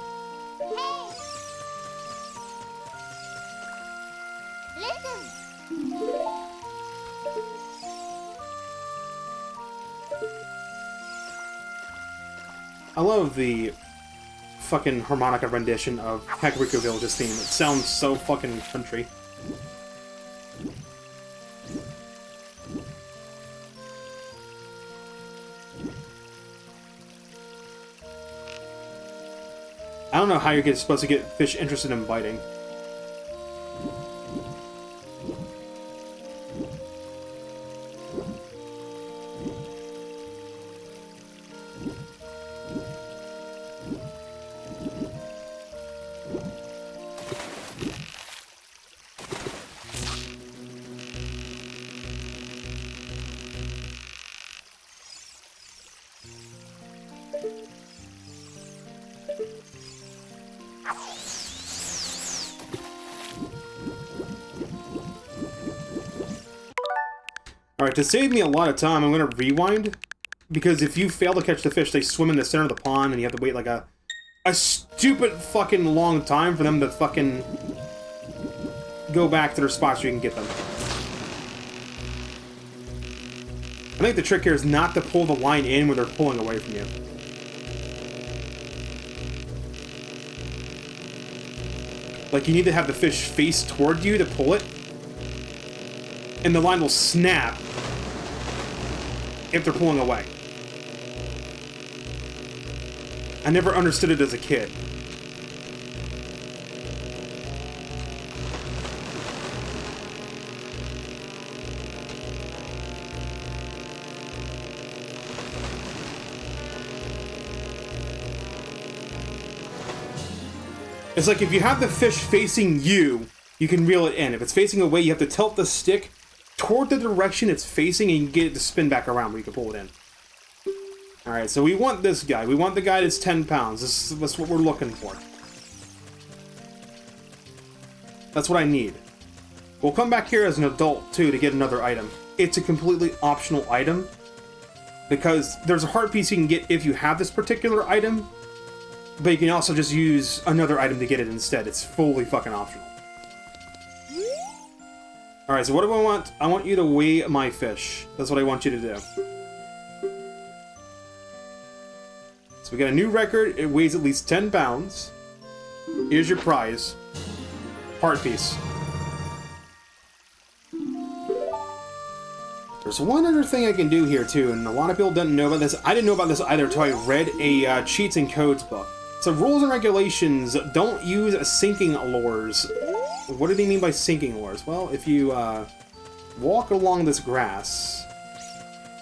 I love the fucking harmonica rendition of Kakariko Village's theme. It sounds so fucking country. I don't know how you're supposed to get fish interested in biting. Alright, to save me a lot of time, I'm going to rewind, because if you fail to catch the fish, they swim in the center of the pond, and you have to wait like a stupid fucking long time for them to fucking go back to their spots so you can get them. I think the trick here is not to pull the line in when they're pulling away from you. Like, you need to have the fish face toward you to pull it, and the line will snap if they're pulling away. I never understood it as a kid. It's like if you have the fish facing you, you can reel it in. If it's facing away, you have to tilt the stick toward the direction it's facing, and you can get it to spin back around where you can pull it in. Alright, so we want this guy. We want the guy that's 10 pounds. That's what we're looking for. That's what I need. We'll come back here as an adult, too, to get another item. It's a completely optional item, because there's a heart piece you can get if you have this particular item, but you can also just use another item to get it instead. It's fully fucking optional. Alright, so what do I want? I want you to weigh my fish. That's what I want you to do. So we got a new record. It weighs at least 10 pounds. Here's your prize. Heart piece. There's one other thing I can do here, too, and a lot of people don't know about this. I didn't know about this either until I read a cheats and codes book. So rules and regulations don't use sinking lures. What did he mean by sinking lures? Well, if you walk along this grass,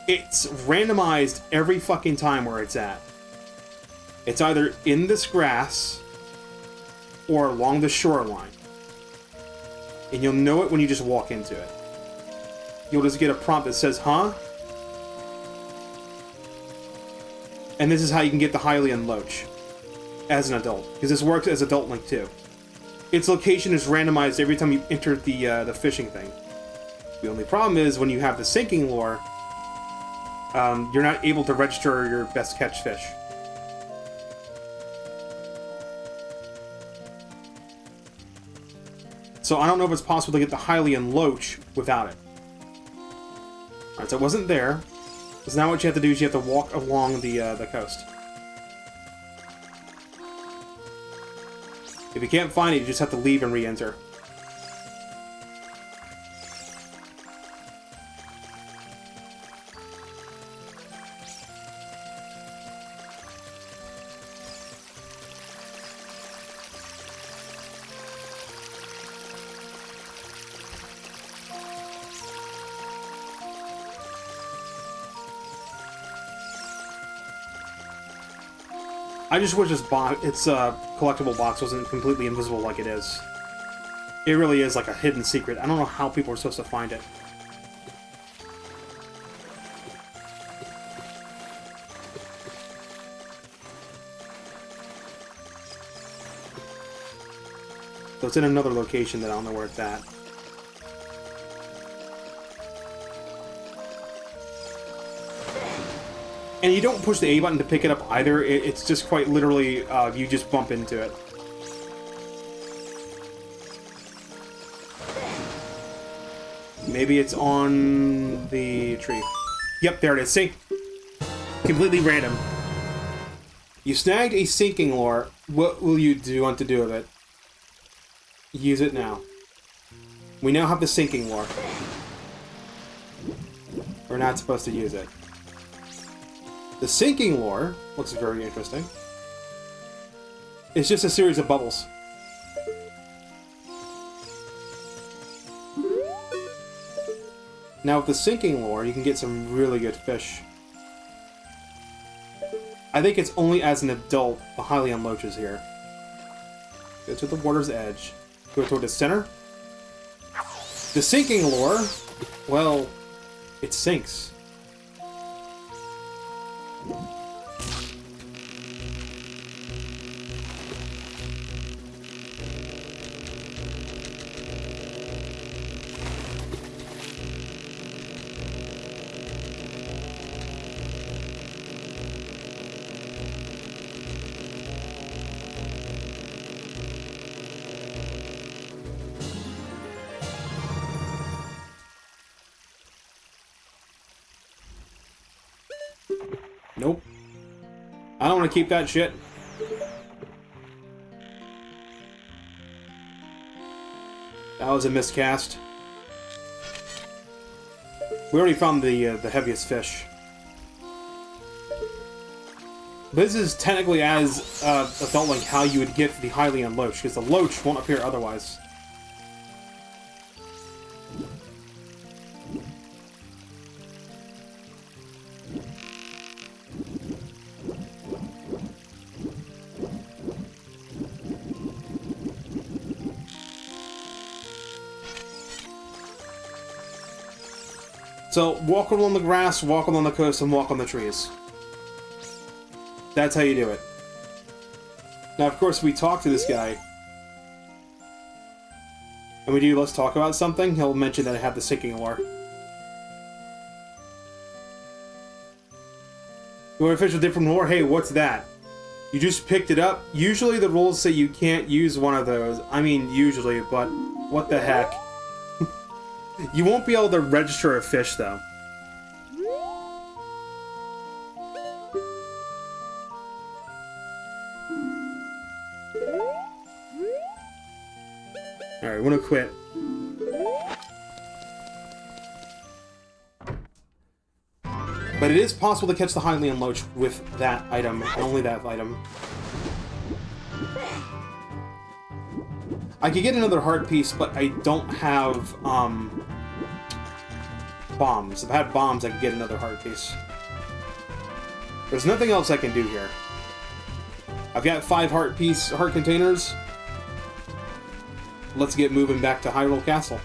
it's randomized every fucking time where it's at. It's either in this grass or along the shoreline. And you'll know it when you just walk into it. You'll just get a prompt that says, huh? And this is how you can get the Hylian Loach as an adult, because this works as Adult Link too. Its location is randomized every time you enter the fishing thing. The only problem is when you have the sinking lure, you're not able to register your best catch fish. So I don't know if it's possible to get the Hylian Loach without it. Alright, so it wasn't there. So now what you have to do is you have to walk along the coast. If you can't find it, you just have to leave and re-enter. I just wish this collectible box wasn't completely invisible like it is. It really is like a hidden secret. I don't know how people are supposed to find it. So it's in another location that I don't know where it's at. And you don't push the A button to pick it up either. It's just quite literally, you just bump into it. Maybe it's on the tree. Yep, there it is. See? Completely random. You snagged a sinking lure. What will you want to do with it? Use it now. We now have the sinking lure. We're not supposed to use it. The sinking lure looks very interesting. It's just a series of bubbles. Now with the sinking lure, you can get some really good fish. I think it's only as an adult the Hylian Loach is here. Go to the water's edge. Go toward the center. The sinking lure, well, it sinks. Nope. I don't want to keep that shit. That was a miscast. We already found the heaviest fish. This is technically as Adult Link how you would get the Hylian Loach, because the Loach won't appear otherwise. So, walk along the grass, walk along the coast, and walk on the trees. That's how you do it. Now, of course, we talk to this guy. And we do, let's talk about something. He'll mention that I have the sinking lure. You want to fish with different lure? Hey, what's that? You just picked it up? Usually the rules say you can't use one of those. I mean, usually, but what the heck? You won't be able to register a fish, though. Alright, I want to quit. But it is possible to catch the Hylian Loach with that item, and only that item. I could get another heart piece, but I don't have, bombs. If I had bombs, I could get another heart piece. There's nothing else I can do here. I've got 5 heart containers. Let's get moving back to Hyrule Castle.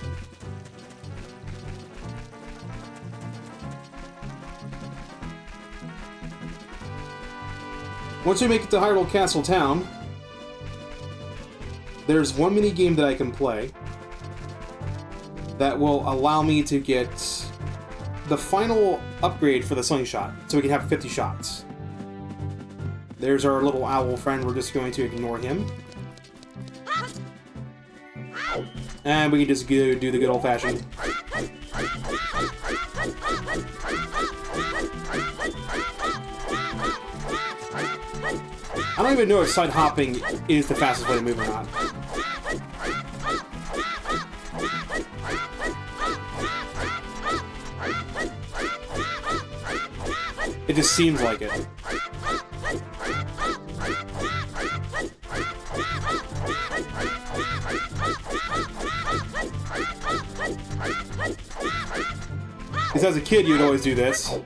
Once we make it to Hyrule Castle Town, there's one mini game that I can play that will allow me to get the final upgrade for the slingshot, so we can have 50 shots. There's our little owl friend. We're just going to ignore him. And we can just go do the good old-fashioned. I don't even know if side hopping is the fastest way to move or not. It just seems like it. Because as a kid, you'd always do this.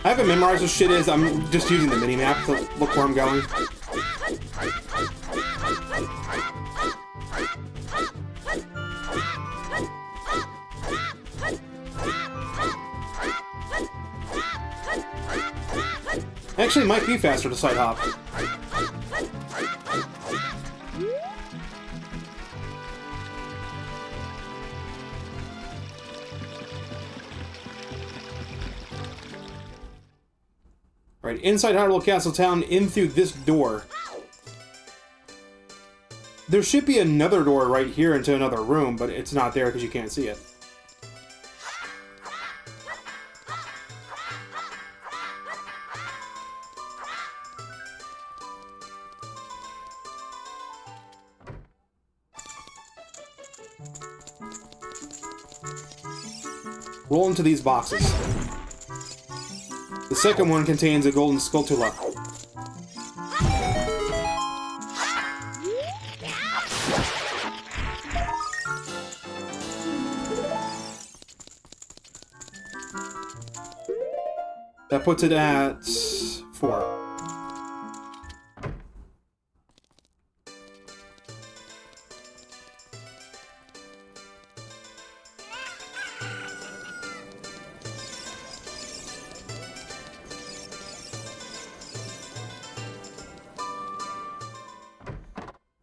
I haven't memorized what shit is. I'm just using the mini-map to look where I'm going. Actually, it might be faster to side hop. Right, inside Hyrule Castle Town, in through this door. There should be another door right here into another room, but it's not there because you can't see it. Roll into these boxes. The second one contains a golden skulltula. That puts it at 4.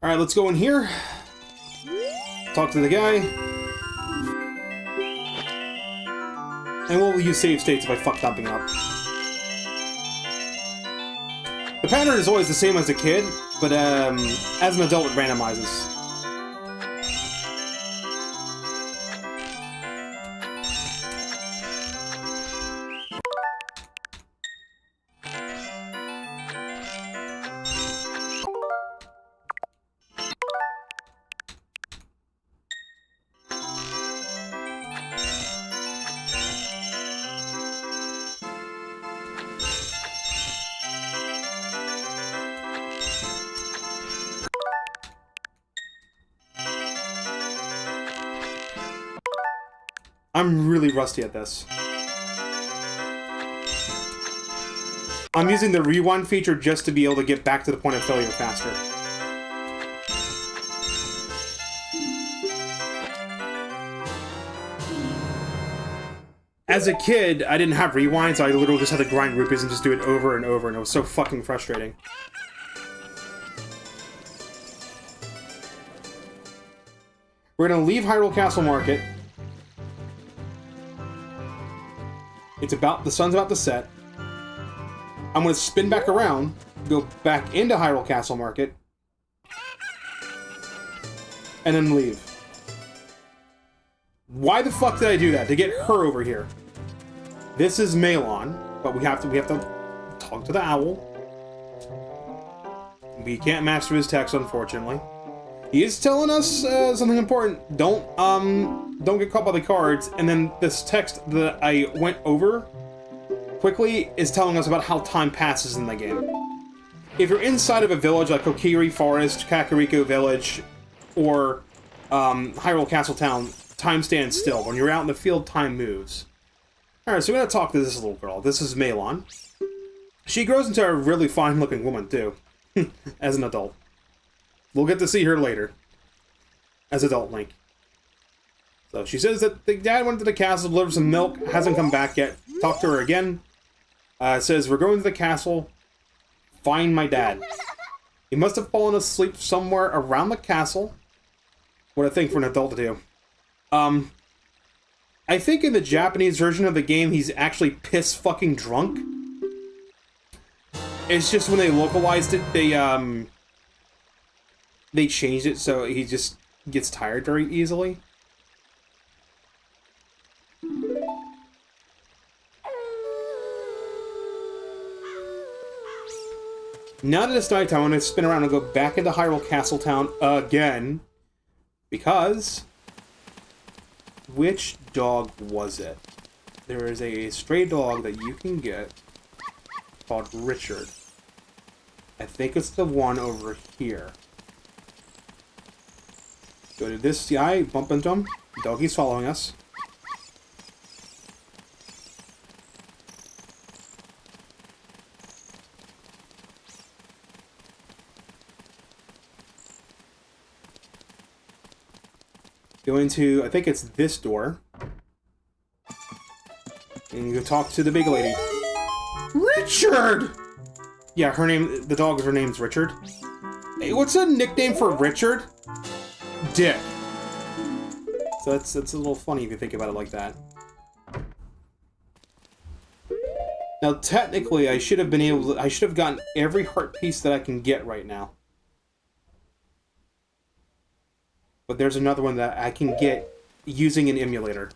Alright, let's go in here. Talk to the guy. And we'll use save states if I fuck something up. The pattern is always the same as a kid, but as an adult it randomizes. I'm really rusty at this. I'm using the rewind feature just to be able to get back to the point of failure faster. As a kid, I didn't have rewind, so I literally just had to grind rupees and just do it over and over, and it was so fucking frustrating. We're gonna leave Hyrule Castle Market. The sun's about to set. I'm going to spin back around, go back into Hyrule Castle Market, and then leave. Why the fuck did I do that? To get her over here. This is Malon, but we have to talk to the owl. We can't master his text, unfortunately. He is telling us something important. Don't get caught by the cards. And then this text that I went over quickly is telling us about how time passes in the game. If you're inside of a village like Kokiri Forest, Kakariko Village, or Hyrule Castle Town, time stands still. When you're out in the field, time moves. Alright, so we're going to talk to this little girl. This is Malon. She grows into a really fine-looking woman, too, as an adult. We'll get to see her later, as adult Link. So she says that the dad went to the castle, delivered some milk, hasn't come back yet. Talk to her again. Says, we're going to the castle, find my dad. He must have fallen asleep somewhere around the castle. What a thing for an adult to do. I think in the Japanese version of the game, he's actually piss-fucking drunk. It's just when they localized it, they changed it so he just gets tired very easily. Now that it's nighttime, I'm going to spin around and go back into Hyrule Castle Town again. Because... which dog was it? There is a stray dog that you can get called Richard. I think it's the one over here. Go to this guy, bump into him. Doggy's following us. Go into, I think it's this door. And you go talk to the big lady. Richard! Yeah, her name, the dog, her name's Richard. Hey, what's a nickname for Richard? Dick. So that's a little funny if you think about it like that. Now, technically, I should have gotten every heart piece that I can get right now. But there's another one that I can get using an emulator.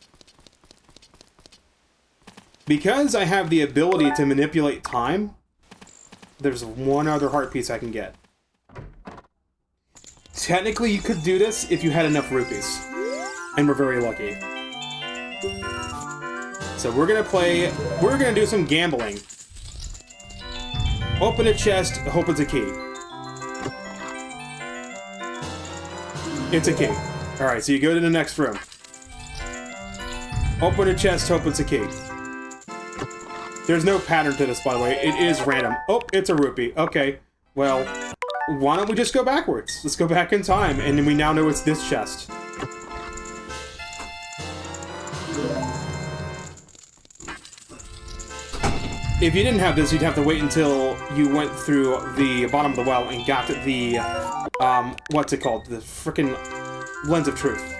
Because I have the ability to manipulate time, there's one other heart piece I can get. Technically, you could do this if you had enough rupees. And we're very lucky. So we're gonna do some gambling. Open a chest, hope it's a key. It's a key. Alright, so you go to the next room. Open a chest, hope it's a key. There's no pattern to this, by the way. It is random. Oh, it's a rupee. Okay, well, why don't we just go backwards? Let's go back in time, and we now know it's this chest. If you didn't have this, you'd have to wait until you went through the bottom of the well and got the, what's it called? The frickin' Lens of Truth.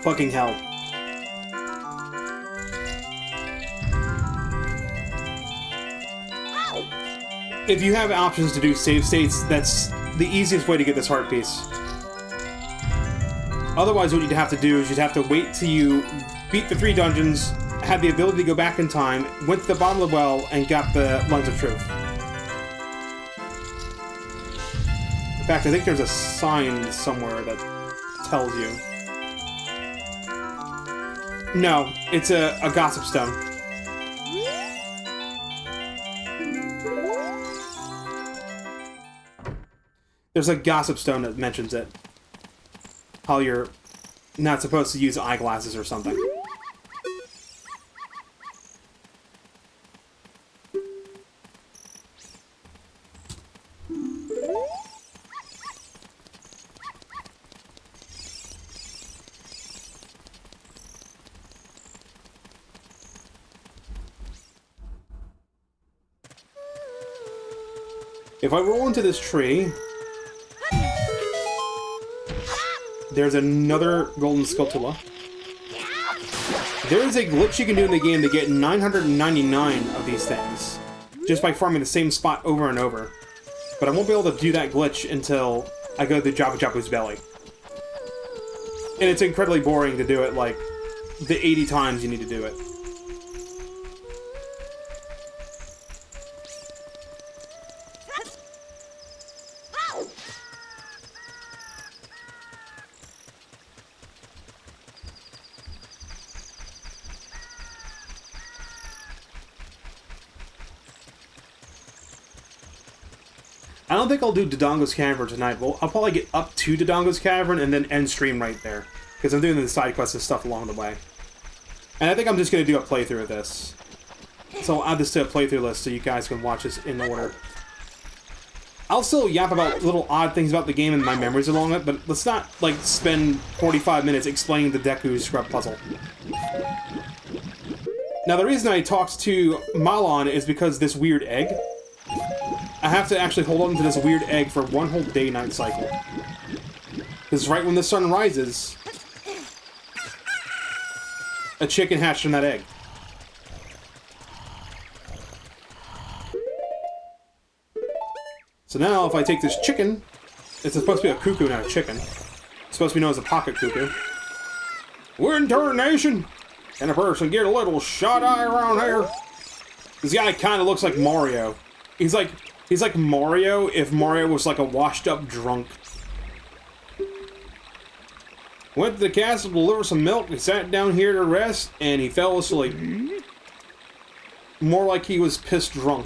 Fucking hell. If you have options to do save states, that's the easiest way to get this heart piece. Otherwise, what you'd have to do is you'd have to wait till you beat the 3 dungeons, had the ability to go back in time, went to the bottom of the well, and got the Lens of Truth. In fact, I think there's a sign somewhere that tells you. No, it's a gossip stone. There's a gossip stone that mentions it. How you're not supposed to use eyeglasses or something. If I roll into this tree, there's another golden scutula. There is a glitch you can do in the game to get 999 of these things, just by farming the same spot over and over. But I won't be able to do that glitch until I go to Jabu Jabu's belly. And it's incredibly boring to do it, like, the 80 times you need to do it. I don't think I'll do Dodongo's Cavern tonight. Well, I'll probably get up to Dodongo's Cavern and then end stream right there. Because I'm doing the side quests and stuff along the way. And I think I'm just going to do a playthrough of this. So I'll add this to a playthrough list so you guys can watch this in order. I'll still yap about little odd things about the game and my memories along it, but let's not, like, spend 45 minutes explaining the Deku Scrub puzzle. Now, the reason I talked to Malon is because this weird egg. I have to actually hold on to this weird egg for one whole day-night cycle. Because right when the sun rises, a chicken hatched from that egg. So now, if I take this chicken, it's supposed to be a cuckoo, not a chicken. It's supposed to be known as a pocket cuckoo. Winter Nation! Can a person get a little shut-eye around here? This guy kind of looks like Mario. He's like Mario if Mario was like a washed-up drunk. Went to the castle to deliver some milk. He sat down here to rest, and he fell asleep. More like he was pissed drunk.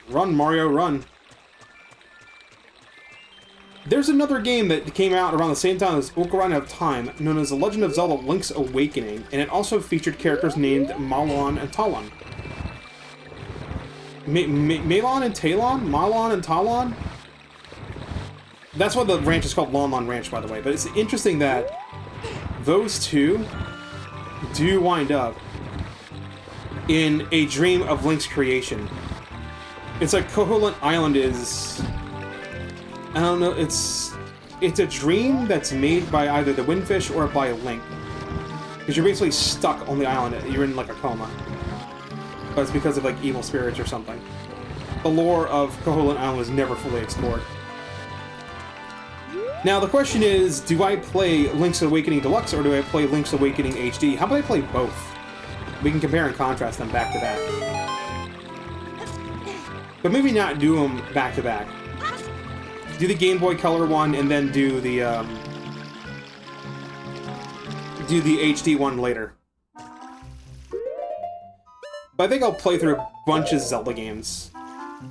Run, Mario, run. There's another game that came out around the same time as Ocarina of Time, known as The Legend of Zelda Link's Awakening, and it also featured characters named Malon and Talon. Malon and Talon? Malon and Talon? That's why the ranch is called Lon Lon Ranch, by the way, but it's interesting that those two do wind up in a dream of Link's creation. It's like Koholint Island is... I don't know, it's a dream that's made by either the Windfish or by Link. Because you're basically stuck on the island, you're in like a coma. But it's because of like evil spirits or something. The lore of Koholint Island was never fully explored. Now the question is, do I play Link's Awakening Deluxe or do I play Link's Awakening HD? How about I play both? We can compare and contrast them back to back. But maybe not do them back to back. Do the Game Boy Color one, and then do the HD one later. But I think I'll play through a bunch of Zelda games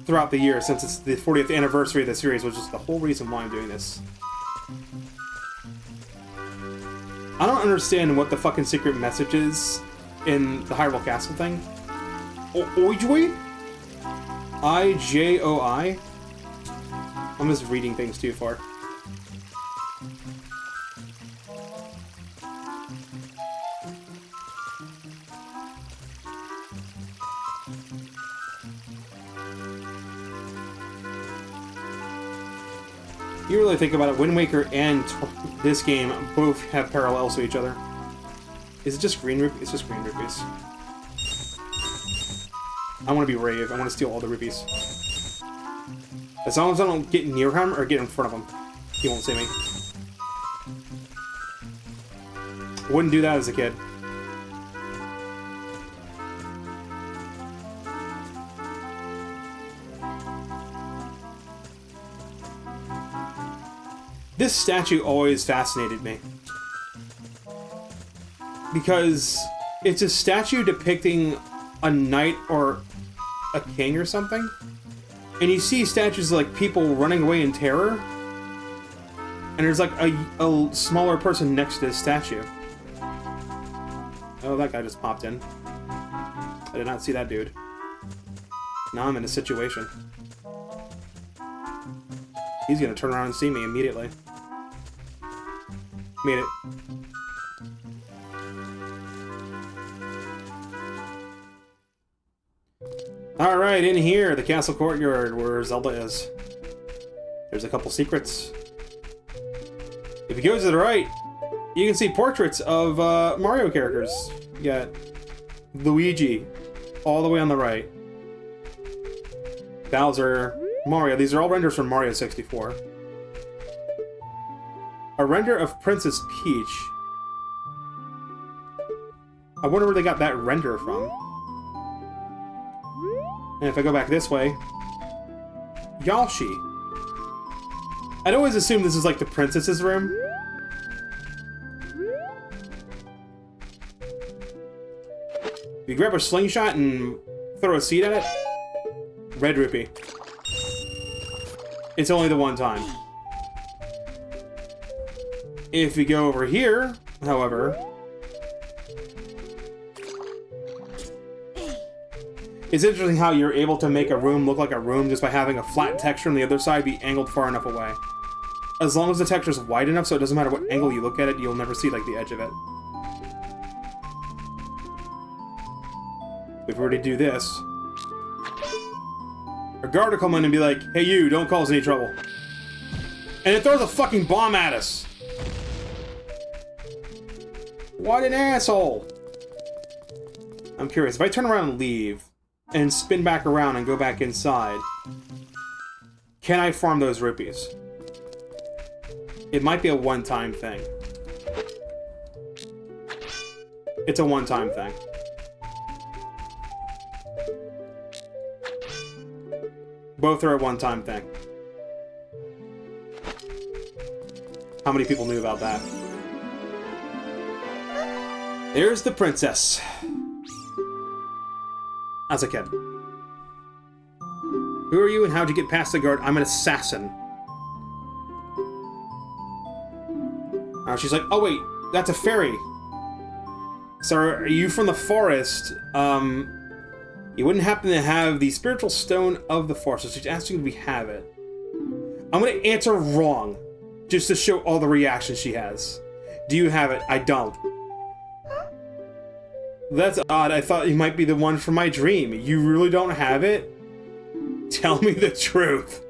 throughout the year, since it's the 40th anniversary of the series, which is the whole reason why I'm doing this. I don't understand what the fucking secret message is in the Hyrule Castle thing. Ojoi? I-J-O-I? I'm just reading things too far. really think about it, Wind Waker and this game both have parallels to each other. Is it just green rupees? It's just green rupees. I want to be Rave. I want to steal all the rupees. As long as I don't get near him or get in front of him, he won't see me. Wouldn't do that as a kid. This statue always fascinated me. Because it's a statue depicting a knight or a king or something. And you see statues of, like, people running away in terror. And there's like a smaller person next to this statue. Oh, that guy just popped in. I did not see that dude. Now I'm in a situation. He's gonna turn around and see me immediately. Made it. Alright, in here, the castle courtyard where Zelda is. There's a couple secrets. If you go to the right, you can see portraits of Mario characters. You got Luigi, all the way on the right. Bowser, Mario. These are all renders from Mario 64. A render of Princess Peach. I wonder where they got that render from. And if I go back this way, Yoshi. I'd always assume this is like the princess's room. If you grab a slingshot and throw a seed at it, red rupee. It's only the one time. If we go over here, however, it's interesting how you're able to make a room look like a room just by having a flat texture and the other side be angled far enough away. As long as the texture's wide enough so it doesn't matter what angle you look at it, you'll never see like the edge of it. If we were to do this, a guard will come in and be like, "Hey you, don't cause any trouble." And it throws a fucking bomb at us! What an asshole! I'm curious, if I turn around and leave, and spin back around and go back inside, can I farm those rupees? It might be a one-time thing. It's a one-time thing. Both are a one-time thing. How many people knew about that? There's the princess. As a kid. Who are you and how'd you get past the guard? I'm an assassin. She's like, oh wait, that's a fairy. So are you from the forest? You wouldn't happen to have the spiritual stone of the forest. So she's asking if we have it. I'm gonna answer wrong. Just to show all the reactions she has. Do you have it? I don't. That's odd. I thought you might be the one from my dream. You really don't have it? Tell me the truth.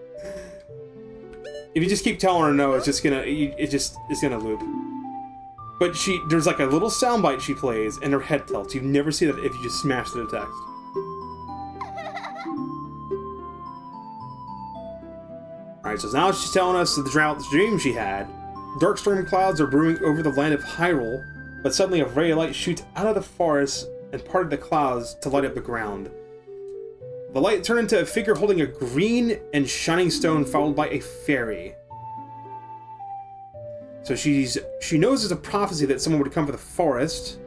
If you just keep telling her no, it's just gonna, it's gonna loop. But there's like a little soundbite she plays, and her head tilts. You never see that if you just smash through the text. Alright, so now she's telling us the dream she had. Dark storm clouds are brewing over the land of Hyrule, but suddenly a ray of light shoots out of the forest and parted the clouds to light up the ground. The light turned into a figure holding a green and shining stone followed by a fairy. So she knows it's a prophecy that someone would come for the forest,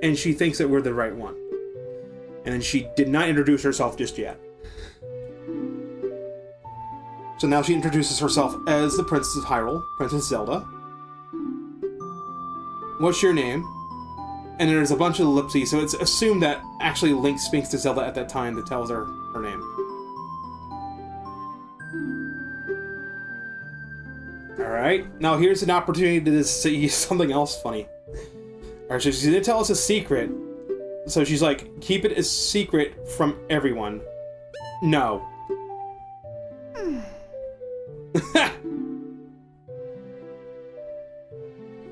and she thinks that we're the right one. And then she did not introduce herself just yet. So now she introduces herself as the Princess of Hyrule, Princess Zelda. What's your name? And there's a bunch of ellipses, so it's assumed that actually Link speaks to Zelda at that time that tells her her name. Alright, now here's an opportunity to see something else funny. Alright, so she's gonna tell us a secret. So she's like, keep it a secret from everyone. No.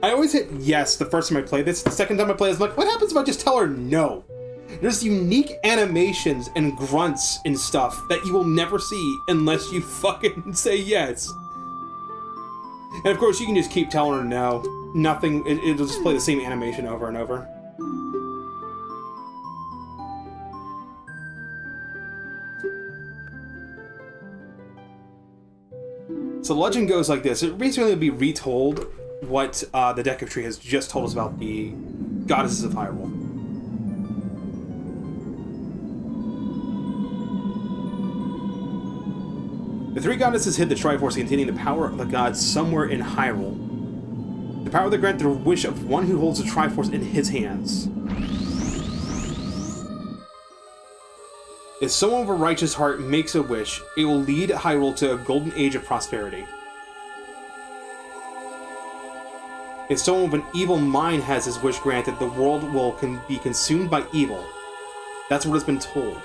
I always hit yes the first time I play this. The second time I play this, I'm like, what happens if I just tell her no? There's unique animations and grunts and stuff that you will never see unless you fucking say yes. And of course, you can just keep telling her no. Nothing, it'll just play the same animation over and over. So the legend goes like this. It basically will be retold what the Deku Tree has just told us about the goddesses of Hyrule. The three goddesses hid the Triforce containing the power of the gods somewhere in Hyrule. The power that granted the wish of one who holds the Triforce in his hands. If someone with a righteous heart makes a wish, it will lead Hyrule to a golden age of prosperity. If someone with an evil mind has his wish granted, the world will be consumed by evil. That's what has been told.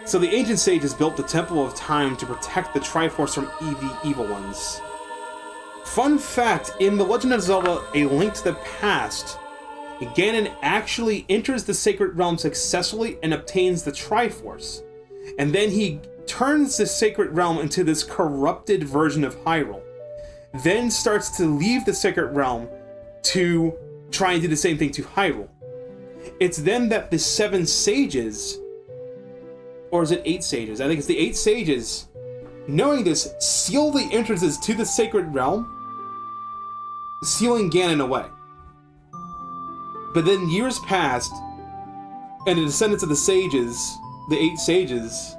So the ancient sages built the Temple of Time to protect the Triforce from the evil ones. Fun fact, in The Legend of Zelda: A Link to the Past, Ganon actually enters the Sacred Realm successfully and obtains the Triforce. And then he turns the Sacred Realm into this corrupted version of Hyrule. Then starts to leave the Sacred Realm to try and do the same thing to Hyrule. It's then that the 7 sages, or is it 8 sages? I think it's the 8 sages, knowing this, seal the entrances to the Sacred Realm, sealing Ganon away. But then years passed, and the descendants of the sages, the 8 sages,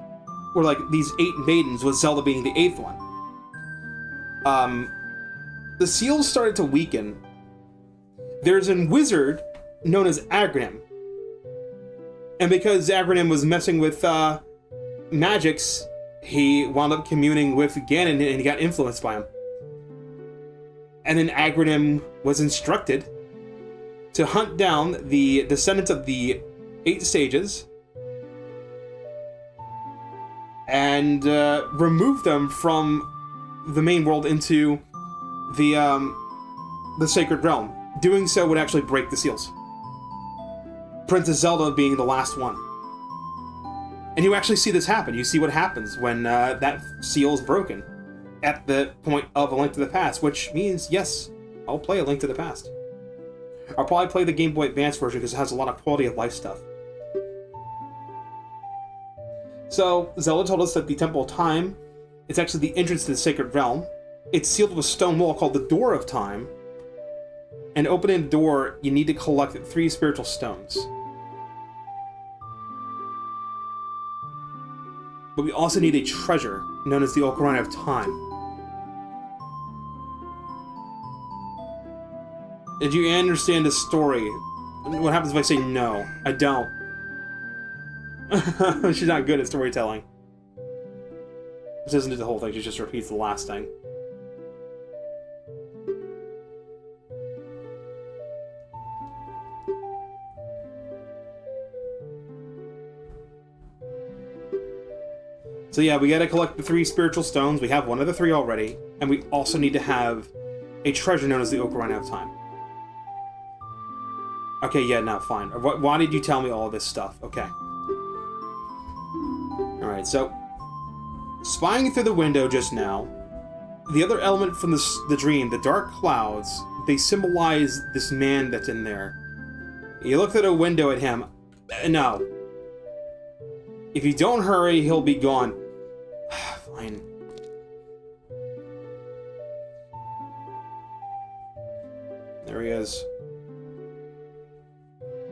were like these 8 maidens, with Zelda being the 8th one. The seals started to weaken. There's a wizard known as Agrinim. And because Agrinim was messing with magics, he wound up communing with Ganon and he got influenced by him. And then Agrinim was instructed to hunt down the descendants of the 8 sages and remove them from the main world into the Sacred Realm. Doing so would actually break the seals. Princess Zelda being the last one. And you actually see this happen. You see what happens when that seal is broken at the point of A Link to the Past, which means, yes, I'll play A Link to the Past. I'll probably play the Game Boy Advance version because it has a lot of quality of life stuff. So, Zelda told us that the Temple of Time is actually the entrance to the Sacred Realm. It's sealed with a stone wall called the Door of Time. And opening the door, you need to collect 3 spiritual stones. But we also need a treasure known as the Ocarina of Time. Did you understand the story? What happens if I say no? I don't. She's not good at storytelling. She doesn't do the whole thing, she just repeats the last thing. So yeah, we gotta collect the 3 spiritual stones. We have one of the 3 already. And we also need to have a treasure known as the Ocarina of Time. Okay, yeah, no, fine. Why did you tell me all of this stuff? Okay. Alright, so spying through the window just now, the other element from the dream, the dark clouds, they symbolize this man that's in there. You look through the window at him. No. If you don't hurry, he'll be gone. Fine. There he is.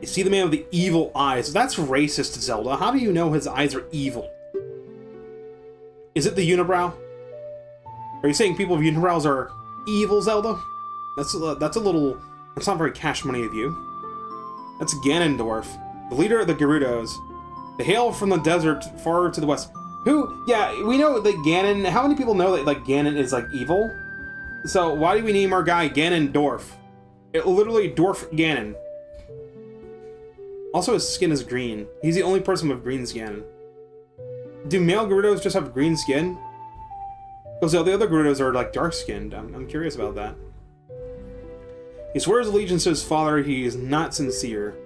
You see the man with the evil eyes. That's racist, Zelda. How do you know his eyes are evil? Is it the unibrow? Are you saying people with unibrows are evil, Zelda? That's a little... That's not very cash money of you. That's Ganondorf, the leader of the Gerudos. They hail from the desert far to the west. Who? Yeah, we know that Ganon... How many people know that, like, Ganon is, like, evil? So, why do we name our guy Ganondorf? Literally, Dwarf Ganon. Also, his skin is green. He's the only person with green skin. Do male Gerudos just have green skin? Because the other Gerudos are like dark-skinned. I'm curious about that. He swears allegiance to his father. He is not sincere.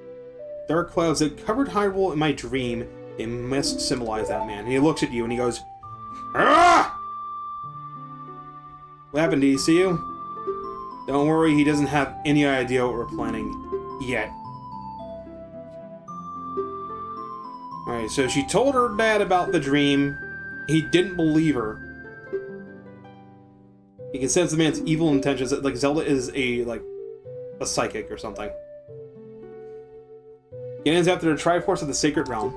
Dark clouds that covered Hyrule in my dream. They must symbolize that man. And he looks at you and he goes, "Ah!" What happened? Did he see you? Don't worry, he doesn't have any idea what we're planning yet. Alright, so she told her dad about the dream. He didn't believe her. He can sense the man's evil intentions. Like Zelda is a psychic or something. Ganon's after the Triforce of the Sacred Realm,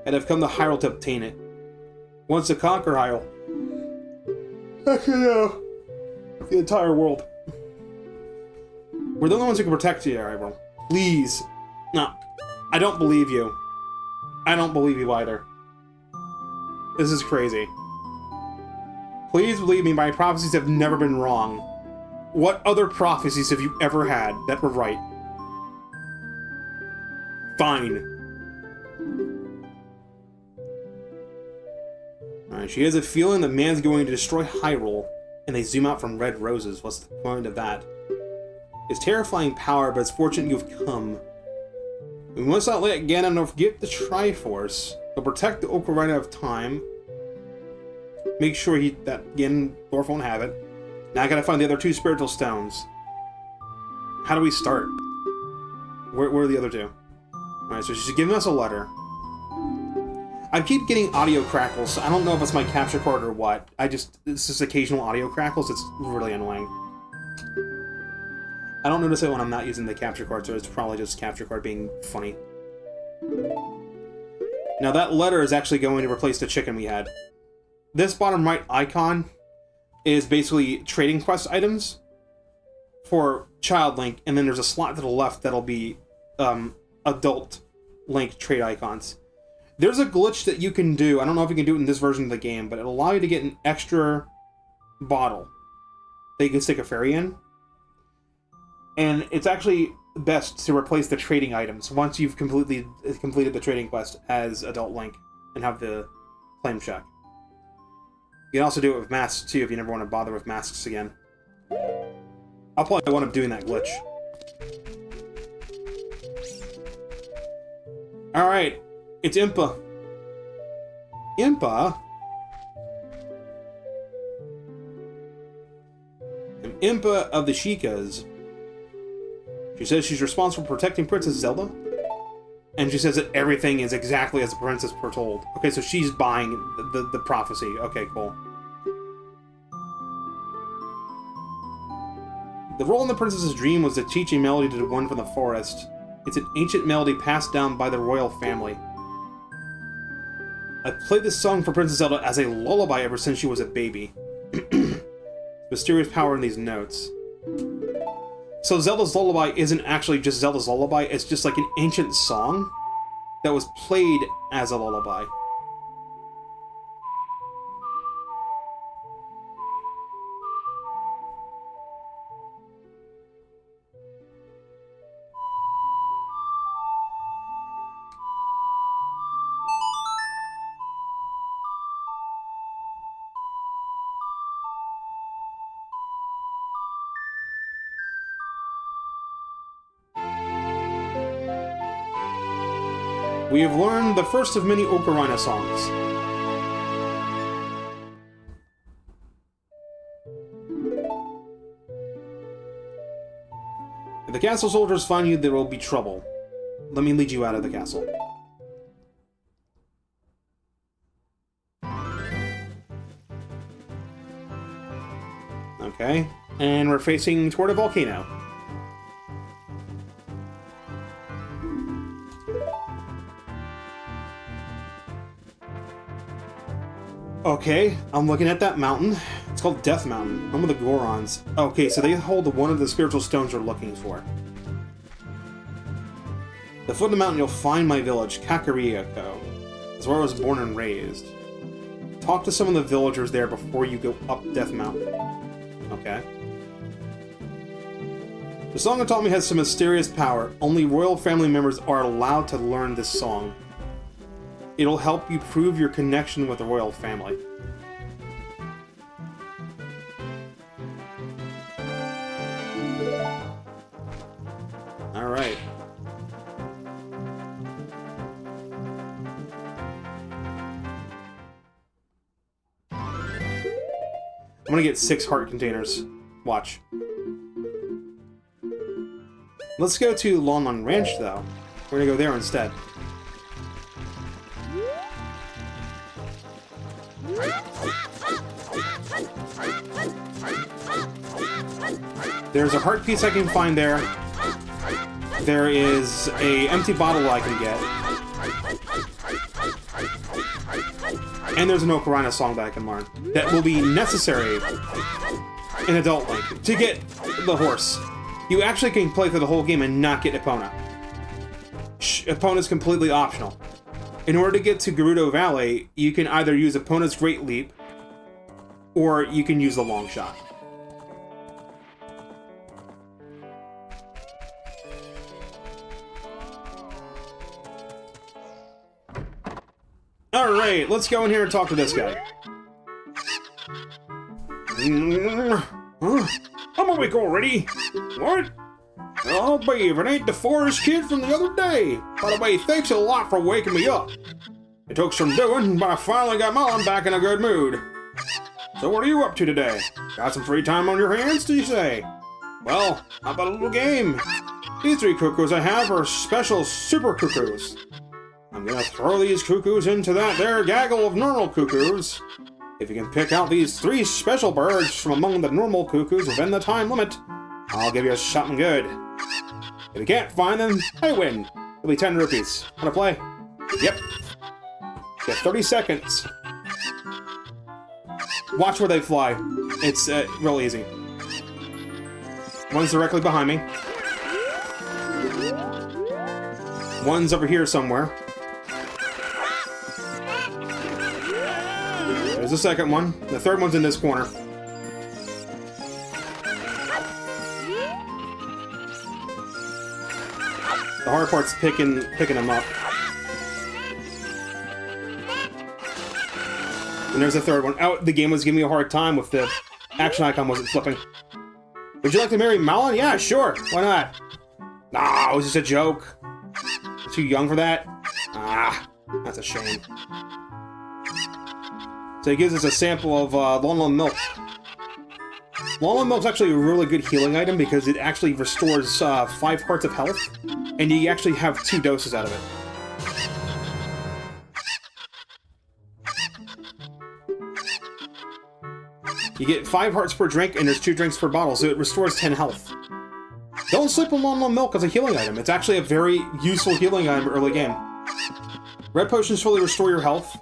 and have come to Hyrule to obtain it. Wants to conquer Hyrule. Actually, the entire world. We're the only ones who can protect you, Hyrule. Please. No. I don't believe you. I don't believe you either. This is crazy. Please believe me, my prophecies have never been wrong. What other prophecies have you ever had that were right? Fine. Alright, she has a feeling the man's going to destroy Hyrule, and they zoom out from red roses. What's the point of that? It's terrifying power, but it's fortunate you've come. We must not let Ganon forget the Triforce, but protect the Ocarina of Time. Make sure that Ganondorf won't have it. Now I gotta find the other 2 spiritual stones. How do we start? Where are the other 2? Alright, so she's giving us a letter. I keep getting audio crackles. I don't know if it's my capture card or what. It's just occasional audio crackles. It's really annoying. I don't notice it when I'm not using the capture card, so it's probably just capture card being funny. Now that letter is actually going to replace the chicken we had. This bottom right icon is basically trading quest items for Child Link, and then there's a slot to the left that'll be Adult Link trade icons. There's a glitch that you can do. I don't know if you can do it in this version of the game, but it'll allow you to get an extra bottle that you can stick a fairy in. And it's actually best to replace the trading items once you've completed the trading quest as Adult Link and have the claim check. You can also do it with masks too if you never want to bother with masks again. I'll probably wind up doing that glitch. Alright, it's Impa. Impa? An Impa of the Sheikahs. She says she's responsible for protecting Princess Zelda. And she says that everything is exactly as the princess foretold. Okay, so she's buying the prophecy. Okay, cool. The role in the princess's dream was to teach a melody to the one from the forest. It's an ancient melody passed down by the royal family. I've played this song for Princess Zelda as a lullaby ever since she was a baby. Mysterious power in these notes. So Zelda's Lullaby isn't actually just Zelda's Lullaby, it's just like an ancient song that was played as a lullaby. We have learned the first of many Ocarina songs. If the castle soldiers find you, there will be trouble. Let me lead you out of the castle. Okay, and we're facing toward a volcano. Okay, I'm looking at that mountain. It's called Death Mountain, home of the Gorons. Okay, so they hold one of the spiritual stones we're looking for. At the foot of the mountain, you'll find my village, Kakariko. That's where I was born and raised. Talk to some of the villagers there before you go up Death Mountain. Okay. The song it taught me has some mysterious power. Only royal family members are allowed to learn this song. It'll help you prove your connection with the royal family. I'm gonna get 6 heart containers. Watch. Let's go to Lon Ranch, though. We're gonna go there instead. There's a heart piece I can find there. There is a empty bottle I can get. And there's an Ocarina song that I can learn. That will be necessary in Adult Link to get the horse. You actually can play through the whole game and not get Epona. Epona's completely optional. In order to get to Gerudo Valley, you can either use Epona's Great Leap, or you can use the Long Shot. Alright, let's go in here and talk to this guy. Huh? I'm awake already! What? Oh, babe, it ain't the forest kid from the other day! By the way, thanks a lot for waking me up. It took some doing, but I finally got Mom back in a good mood. So what are you up to today? Got some free time on your hands, do you say? Well, how about a little game? These 3 cuckoos I have are special super cuckoos. I'm gonna throw these cuckoos into that there gaggle of normal cuckoos. If you can pick out these 3 special birds from among the normal cuckoos within the time limit, I'll give you something good. If you can't find them, I win. It'll be 10 rupees. Wanna play? Yep. You have 30 seconds. Watch where they fly. It's real easy. One's directly behind me. One's over here somewhere. There's the second one. The third one's in this corner. The hard part's picking them up. And there's the third one. Oh, the game was giving me a hard time with the action icon wasn't flipping. Would you like to marry Malon? Yeah, sure. Why not? Nah, it was just a joke. I'm too young for that. Ah, that's a shame. So he gives us a sample of Lon Milk. Lon Milk's actually a really good healing item because it actually restores 5 hearts of health, and you actually have 2 doses out of it. You get 5 hearts per drink, and there's 2 drinks per bottle, so it restores 10 health. Don't sleep on Lon Milk as a healing item. It's actually a very useful healing item early game. Red potions fully restore your health.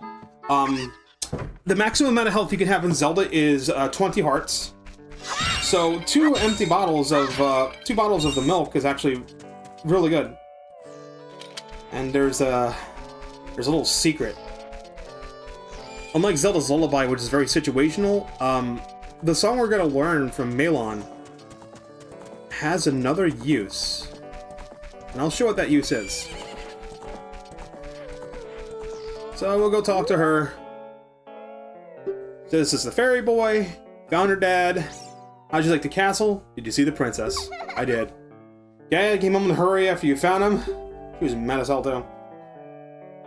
The maximum amount of health you can have in Zelda is 20 hearts. So 2 bottles of the milk is actually really good. And there's a little secret. Unlike Zelda's Lullaby, which is very situational, the song we're gonna learn from Malon has another use. And I'll show what that use is. So we'll go talk to her. So this is the fairy boy. Found her dad. How'd you like the castle? Did you see the princess? I did. Yeah, I came home in a hurry after you found him. She was mad as hell too.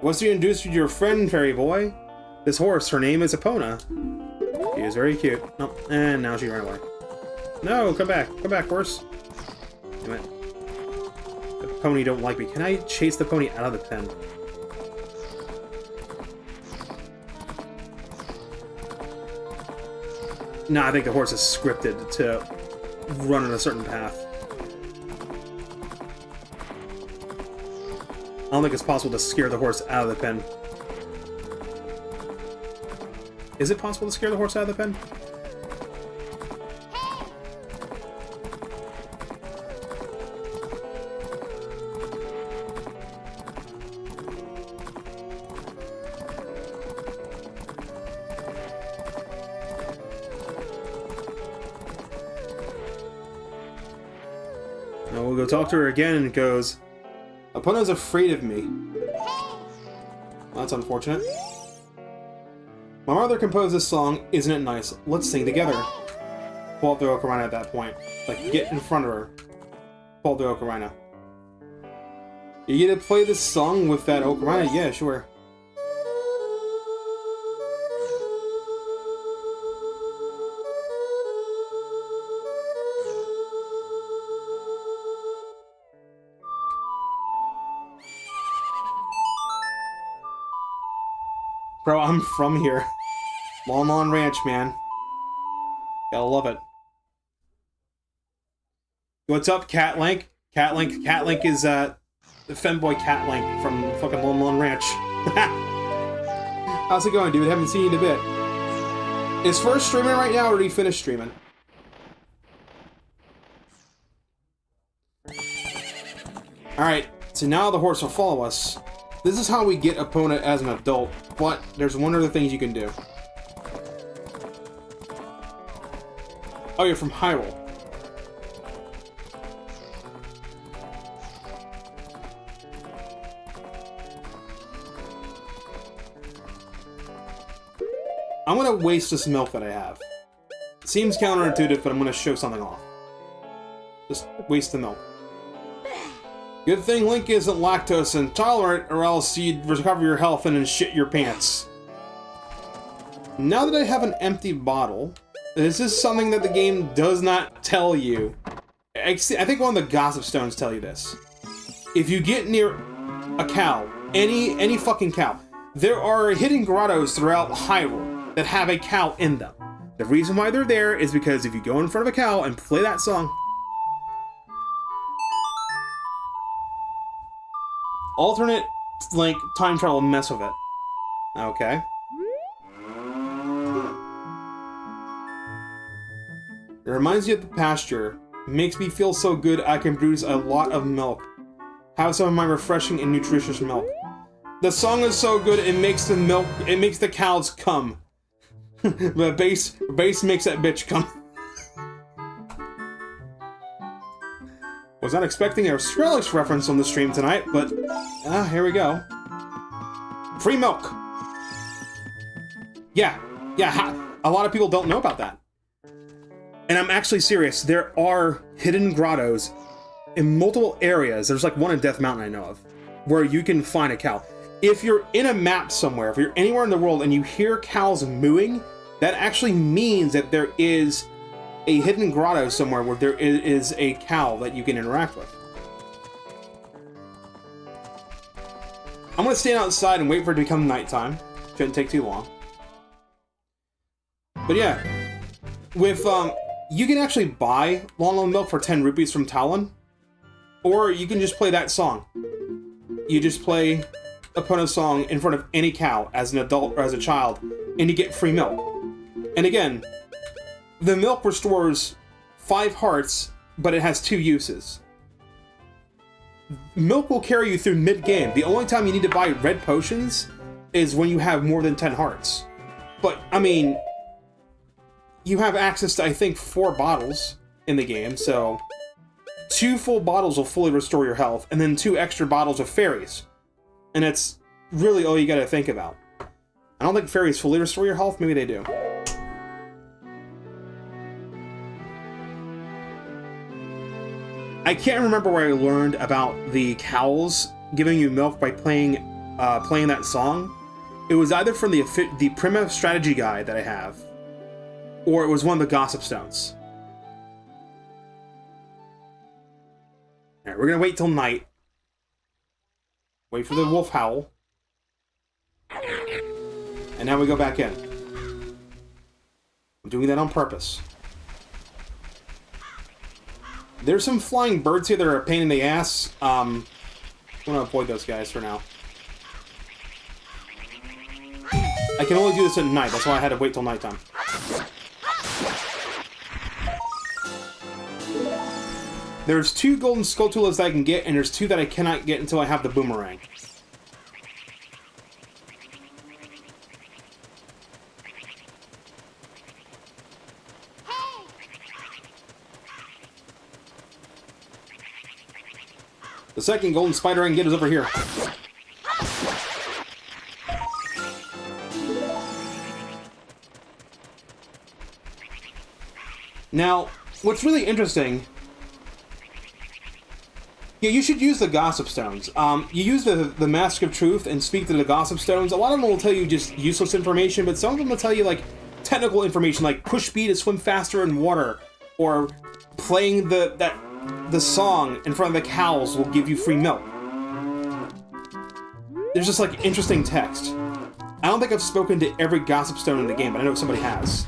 Once you introduce you to your friend, fairy boy. This horse, her name is Epona. She is very cute. Nope, and now she ran away. No, come back. Come back, horse. Damn it. The pony don't like me. Can I chase the pony out of the pen? No, I think the horse is scripted to run in a certain path. I don't think it's possible to scare the horse out of the pen. Is it possible to scare the horse out of the pen? Now we'll go talk to her again, and it goes, Epona's afraid of me. Well, that's unfortunate. My mother composed this song, isn't it nice? Let's sing together. Pull up the Ocarina at that point. Like, get in front of her. Pull up the Ocarina. You get to play this song with that Ocarina? Yeah, sure. Bro, I'm from here. Lon Lon Ranch, man. Gotta love it. What's up, Cat Link? Cat Link is, the femboy Cat Link from fucking Lon Lon Ranch. How's it going, dude? Haven't seen you in a bit. Is First streaming right now, or did he finish streaming? Alright, so now the horse will follow us. This is how we get opponent as an adult, but there's one other thing you can do. Oh, you're from Hyrule. I'm gonna waste this milk that I have. It seems counterintuitive, but I'm gonna show something off. Just waste the milk. Good thing Link isn't lactose intolerant, or else you'd recover your health and then shit your pants. Now that I have an empty bottle, this is something that the game does not tell you. I think one of the gossip stones tell you this. If you get near a cow, any fucking cow, there are hidden grottos throughout Hyrule that have a cow in them. The reason why they're there is because if you go in front of a cow and play that song, alternate, like, time travel mess with it. Okay. It reminds you of the pasture. It makes me feel so good I can produce a lot of milk. Have some of my refreshing and nutritious milk. The song is so good it makes the milk, it makes the cows come. The bass makes that bitch come. Was not expecting a Skrillex reference on the stream tonight, but here we go. Free milk. Yeah, a lot of people don't know about that. And I'm actually serious. There are hidden grottos in multiple areas. There's like one in Death Mountain I know of, where you can find a cow. If you're in a map somewhere, if you're anywhere in the world and you hear cows mooing, that actually means that there is a hidden grotto somewhere where there is a cow that you can interact with. I'm gonna stand outside and wait for it to become nighttime. Shouldn't take too long. But yeah, with you can actually buy Lon Lon milk for 10 rupees from Talon, or you can just play that song. You just play opponent's song in front of any cow as an adult or as a child, and you get free milk. And again, the milk restores 5 hearts, but it has 2 uses. Milk will carry you through mid-game. The only time you need to buy red potions is when you have more than 10 hearts. But, I mean, you have access to, I think, 4 bottles in the game, so 2 full bottles will fully restore your health, and then 2 extra bottles of fairies. And that's really all you gotta think about. I don't think fairies fully restore your health, maybe they do. I can't remember where I learned about the cows giving you milk by playing that song. It was either from the Prima strategy guide that I have, or it was one of the gossip stones. Alright, we're gonna wait till night. Wait for the wolf howl. And now we go back in. I'm doing that on purpose. There's some flying birds here that are a pain in the ass. I'm gonna avoid those guys for now. I can only do this at night, that's why I had to wait till nighttime. There's 2 golden Skulltulas that I can get, and there's 2 that I cannot get until I have the boomerang. The second golden spider I can get is over here. Now, what's really interesting... Yeah, you should use the Gossip Stones. You use the Mask of Truth and speak to the Gossip Stones. A lot of them will tell you just useless information, but some of them will tell you, like, technical information, like push speed to swim faster in water, or playing the song in front of the cows will give you free milk. There's just, like, interesting text. I don't think I've spoken to every Gossip Stone in the game, but I know somebody has.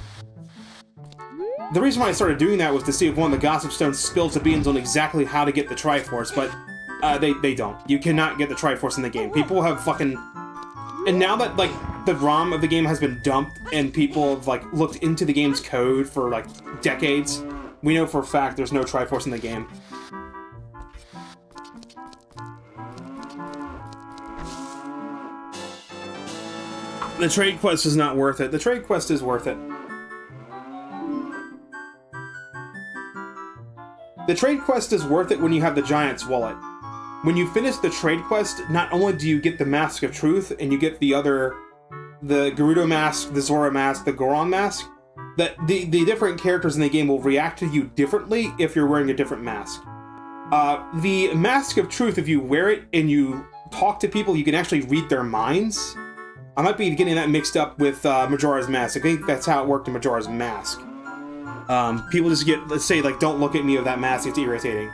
The reason why I started doing that was to see if one of the Gossip Stones spills the beans on exactly how to get the Triforce, but they don't. You cannot get the Triforce in the game. People have fucking... And now that, like, the ROM of the game has been dumped and people have, like, looked into the game's code for, like, decades, we know for a fact there's no Triforce in the game. The trade quest is not worth it. The trade quest is worth it. The trade quest is worth it when you have the Giant's Wallet. When you finish the trade quest, not only do you get the Mask of Truth, and you get the Gerudo Mask, the Zora Mask, the Goron Mask, that the different characters in the game will react to you differently if you're wearing a different mask. The Mask of Truth, if you wear it and you talk to people, you can actually read their minds. I might be getting that mixed up with Majora's Mask. I think that's how it worked in Majora's Mask. People just get, let's say, like, don't look at me with that mask, it's irritating.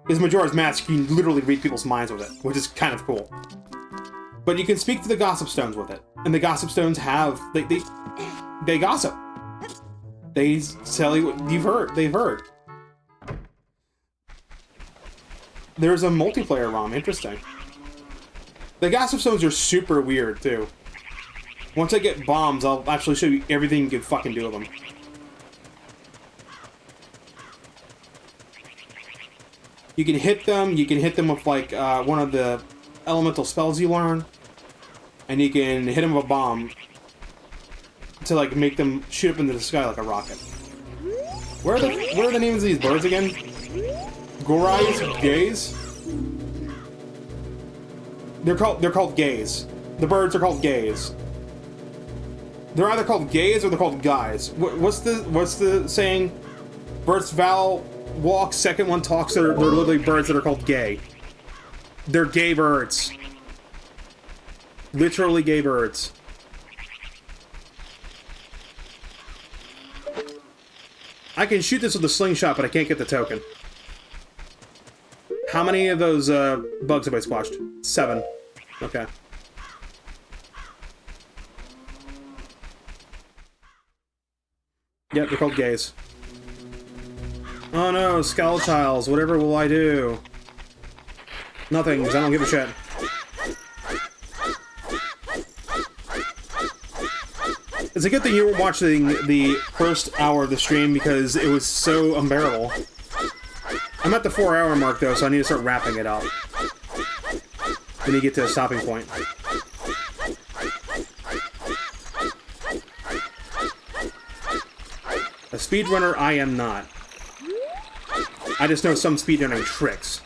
Because Majora's Mask, you can literally read people's minds with it, which is kind of cool. But you can speak to the Gossip Stones with it. And the Gossip Stones have, they gossip. They tell you what they've heard. There's a multiplayer ROM, interesting. The Gossip Stones are super weird, too. Once I get bombs, I'll actually show you everything you can fucking do with them. You can hit them with, like, one of the elemental spells you learn. And you can hit them with a bomb to, like, make them shoot up into the sky like a rocket. What are the names of these birds again? Gorais? Gays? They're called gays. The birds are called gays. They're either called gays or they're called guys. What's the saying? First vowel walks, second one talks. They're literally birds that are called gay. They're gay birds. Literally gay birds. I can shoot this with a slingshot, but I can't get the token. How many of those bugs have I squashed? 7. Okay. Yep, they're called gays. Oh no, Skull Childs, whatever will I do? Nothing, because I don't give a shit. It's a good thing you were watching the first hour of the stream because it was so unbearable. I'm at the 4-hour mark though, so I need to start wrapping it up. Then you get to a stopping point. A speedrunner, I am not. I just know some speedrunning tricks.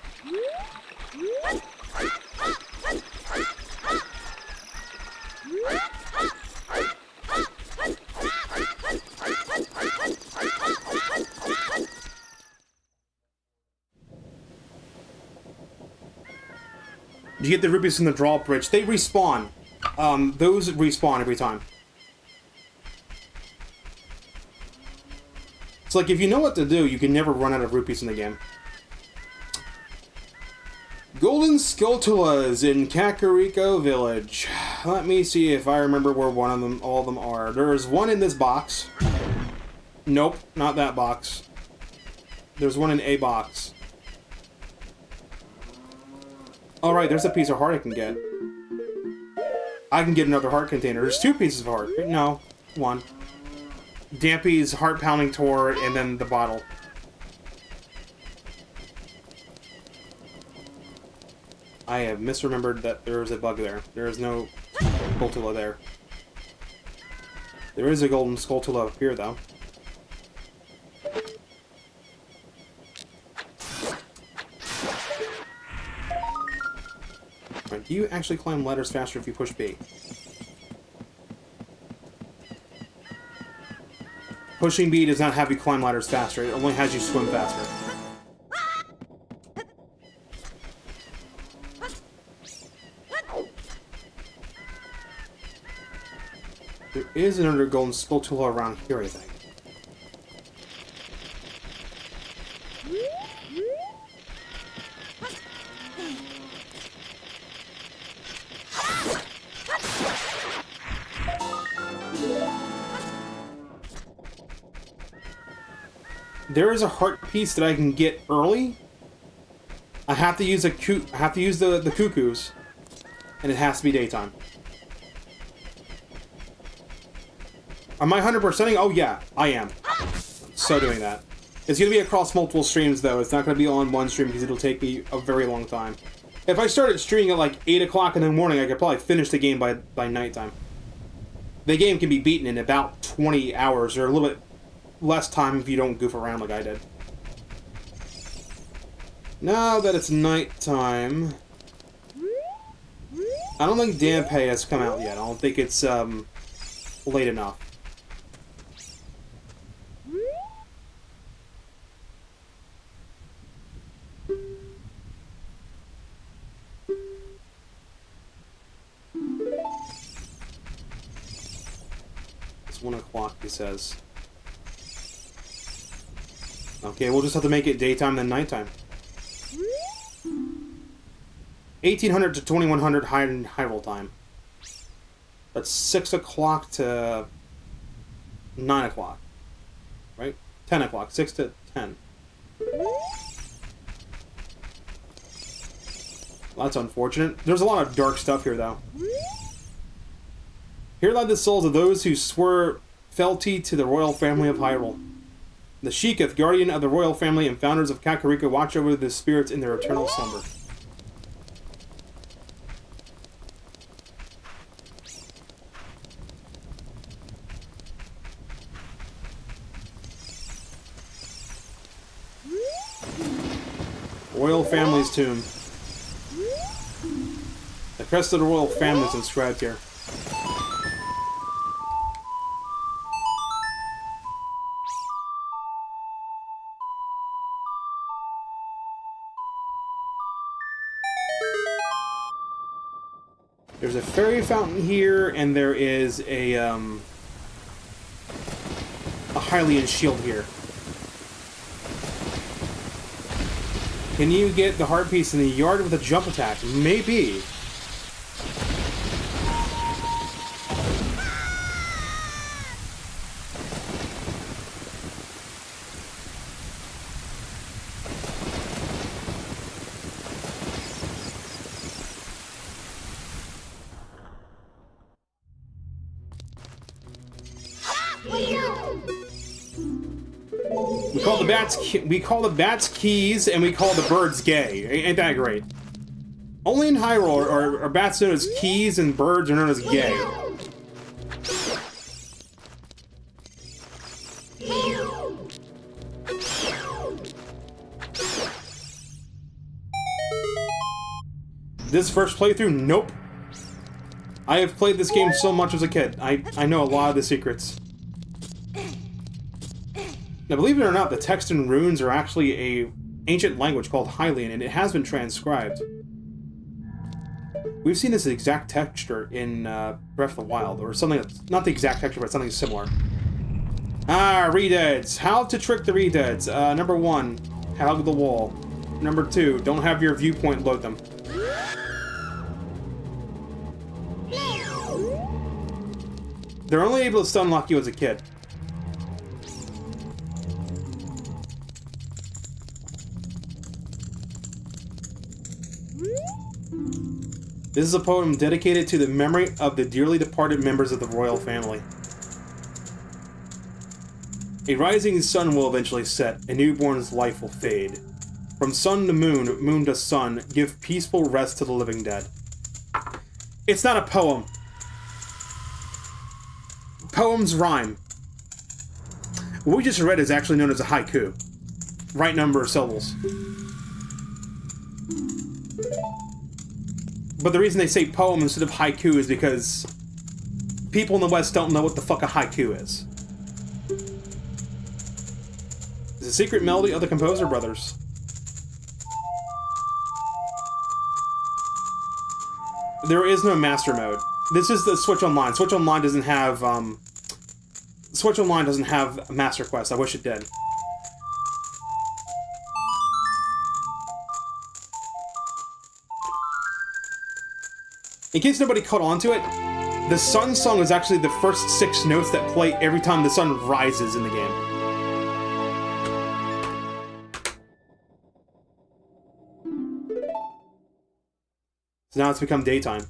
You get the rupees from the drawbridge. They respawn. Those respawn every time. It's like, if you know what to do, you can never run out of rupees in the game. Golden Skulltulas in Kakariko Village. Let me see if I remember where all of them are. There's one in this box. Nope, not that box. There's one in a box. Alright, there's a piece of heart I can get. I can get another heart container. There's 2 pieces of heart. No, 1. Dampy's heart-pounding tour, and then the bottle. I have misremembered that there is a bug there. There is no Skulltula there. There is a golden Skulltula up here, though. Right, do you actually climb ladders faster if you push B? Pushing B does not have you climb ladders faster, it only has you swim faster. There is another golden Skulltula around here, I think. There is a heart piece that I can get early. I have to use the cuckoos, and it has to be daytime. Am I 100%ing? Oh yeah, I am. So doing that. It's going to be across multiple streams, though. It's not going to be on one stream because it'll take me a very long time. If I started streaming at like 8 o'clock in the morning, I could probably finish the game by nighttime. The game can be beaten in about 20 hours, or a little bit less time if you don't goof around like I did. Now that it's nighttime... I don't think Dampe has come out yet. I don't think it's late enough. It's 1 o'clock, he says. Okay, we'll just have to make it daytime then nighttime. 1800 to 2100 Hyrule time. That's 6 o'clock to 9 o'clock. Right? 10 o'clock. 6 to 10. Well, that's unfortunate. There's a lot of dark stuff here, though. Here lie the souls of those who swore fealty to the royal family of Hyrule. The Sheikith, guardian of the royal family and founders of Kakariko, watch over the spirits in their eternal slumber. Royal family's tomb. The crest of the royal family is inscribed here. There's a fairy fountain here, and there is a Hylian shield here. Can you get the heart piece in the yard with a jump attack? Maybe. We call the bats keys, and we call the birds gay. Ain't that great? Only in Hyrule are bats known as keys, and birds are known as gay. This first playthrough? Nope. I have played this game so much as a kid. I know a lot of the secrets. Now, believe it or not, the text and runes are actually a ancient language called Hylian, and it has been transcribed. We've seen this exact texture in Breath of the Wild, or something that's not the exact texture, but something similar. Ah, Redeads. How to trick the Redeads. Number 1, hug the wall. Number 2, don't have your viewpoint load them. They're only able to stun lock you as a kid. This is a poem dedicated to the memory of the dearly departed members of the royal family. A rising sun will eventually set, a newborn's life will fade. From sun to moon, moon to sun, give peaceful rest to the living dead. It's not a poem. Poems rhyme. What we just read is actually known as a haiku. Right number of syllables. But the reason they say poem instead of haiku is because people in the West don't know what the fuck a haiku is. It's a secret melody of the composer brothers. There is no master mode. This is the Switch Online. Switch Online doesn't have Master Quest. I wish it did. In case nobody caught on to it, the sun song is actually the first 6 notes that play every time the sun rises in the game. So now it's become daytime.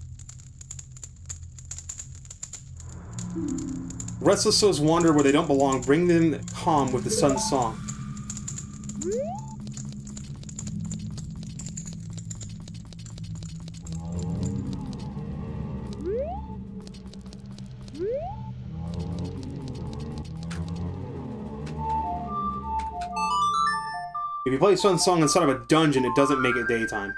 Restless souls wander where they don't belong. Bring them calm with the sun's song. If you play Sun's Song inside of a dungeon, it doesn't make it daytime.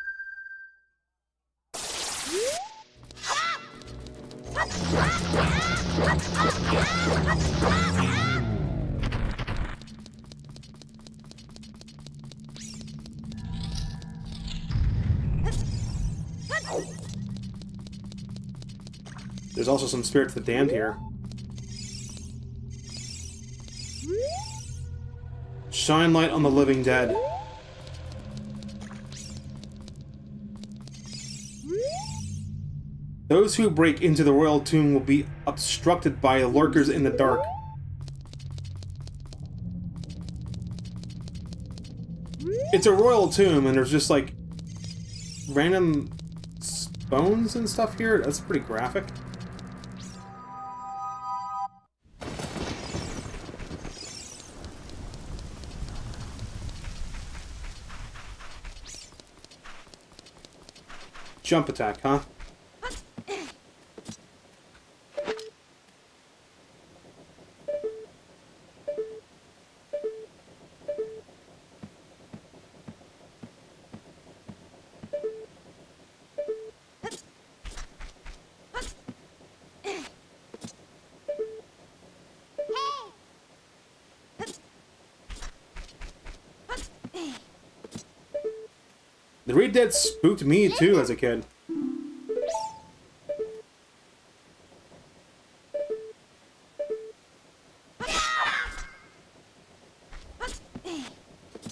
There's also some spirits of the damned here. Shine light on the living dead. Those who break into the royal tomb will be obstructed by lurkers in the dark. It's a royal tomb, and there's just like random bones and stuff here. That's pretty graphic. Jump attack, huh? The Red Dead spooked me too as a kid.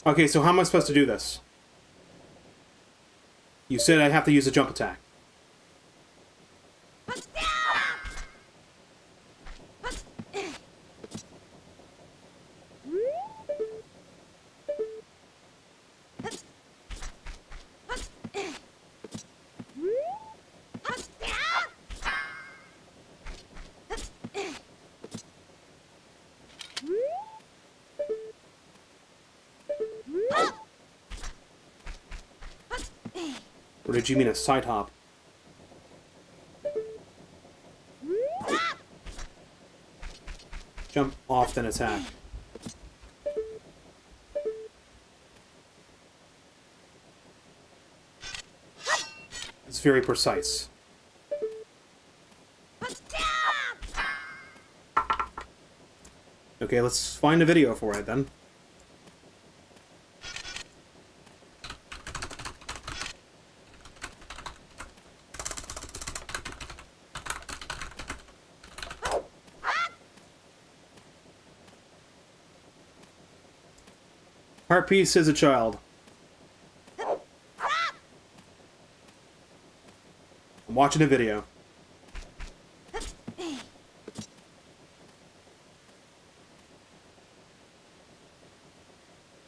Okay, so how am I supposed to do this? You said I have to use a jump attack. Or did you mean a side hop? Jump off, then attack. It's very precise. Okay, let's find a video for it then. Heart piece as a child. I'm watching a video.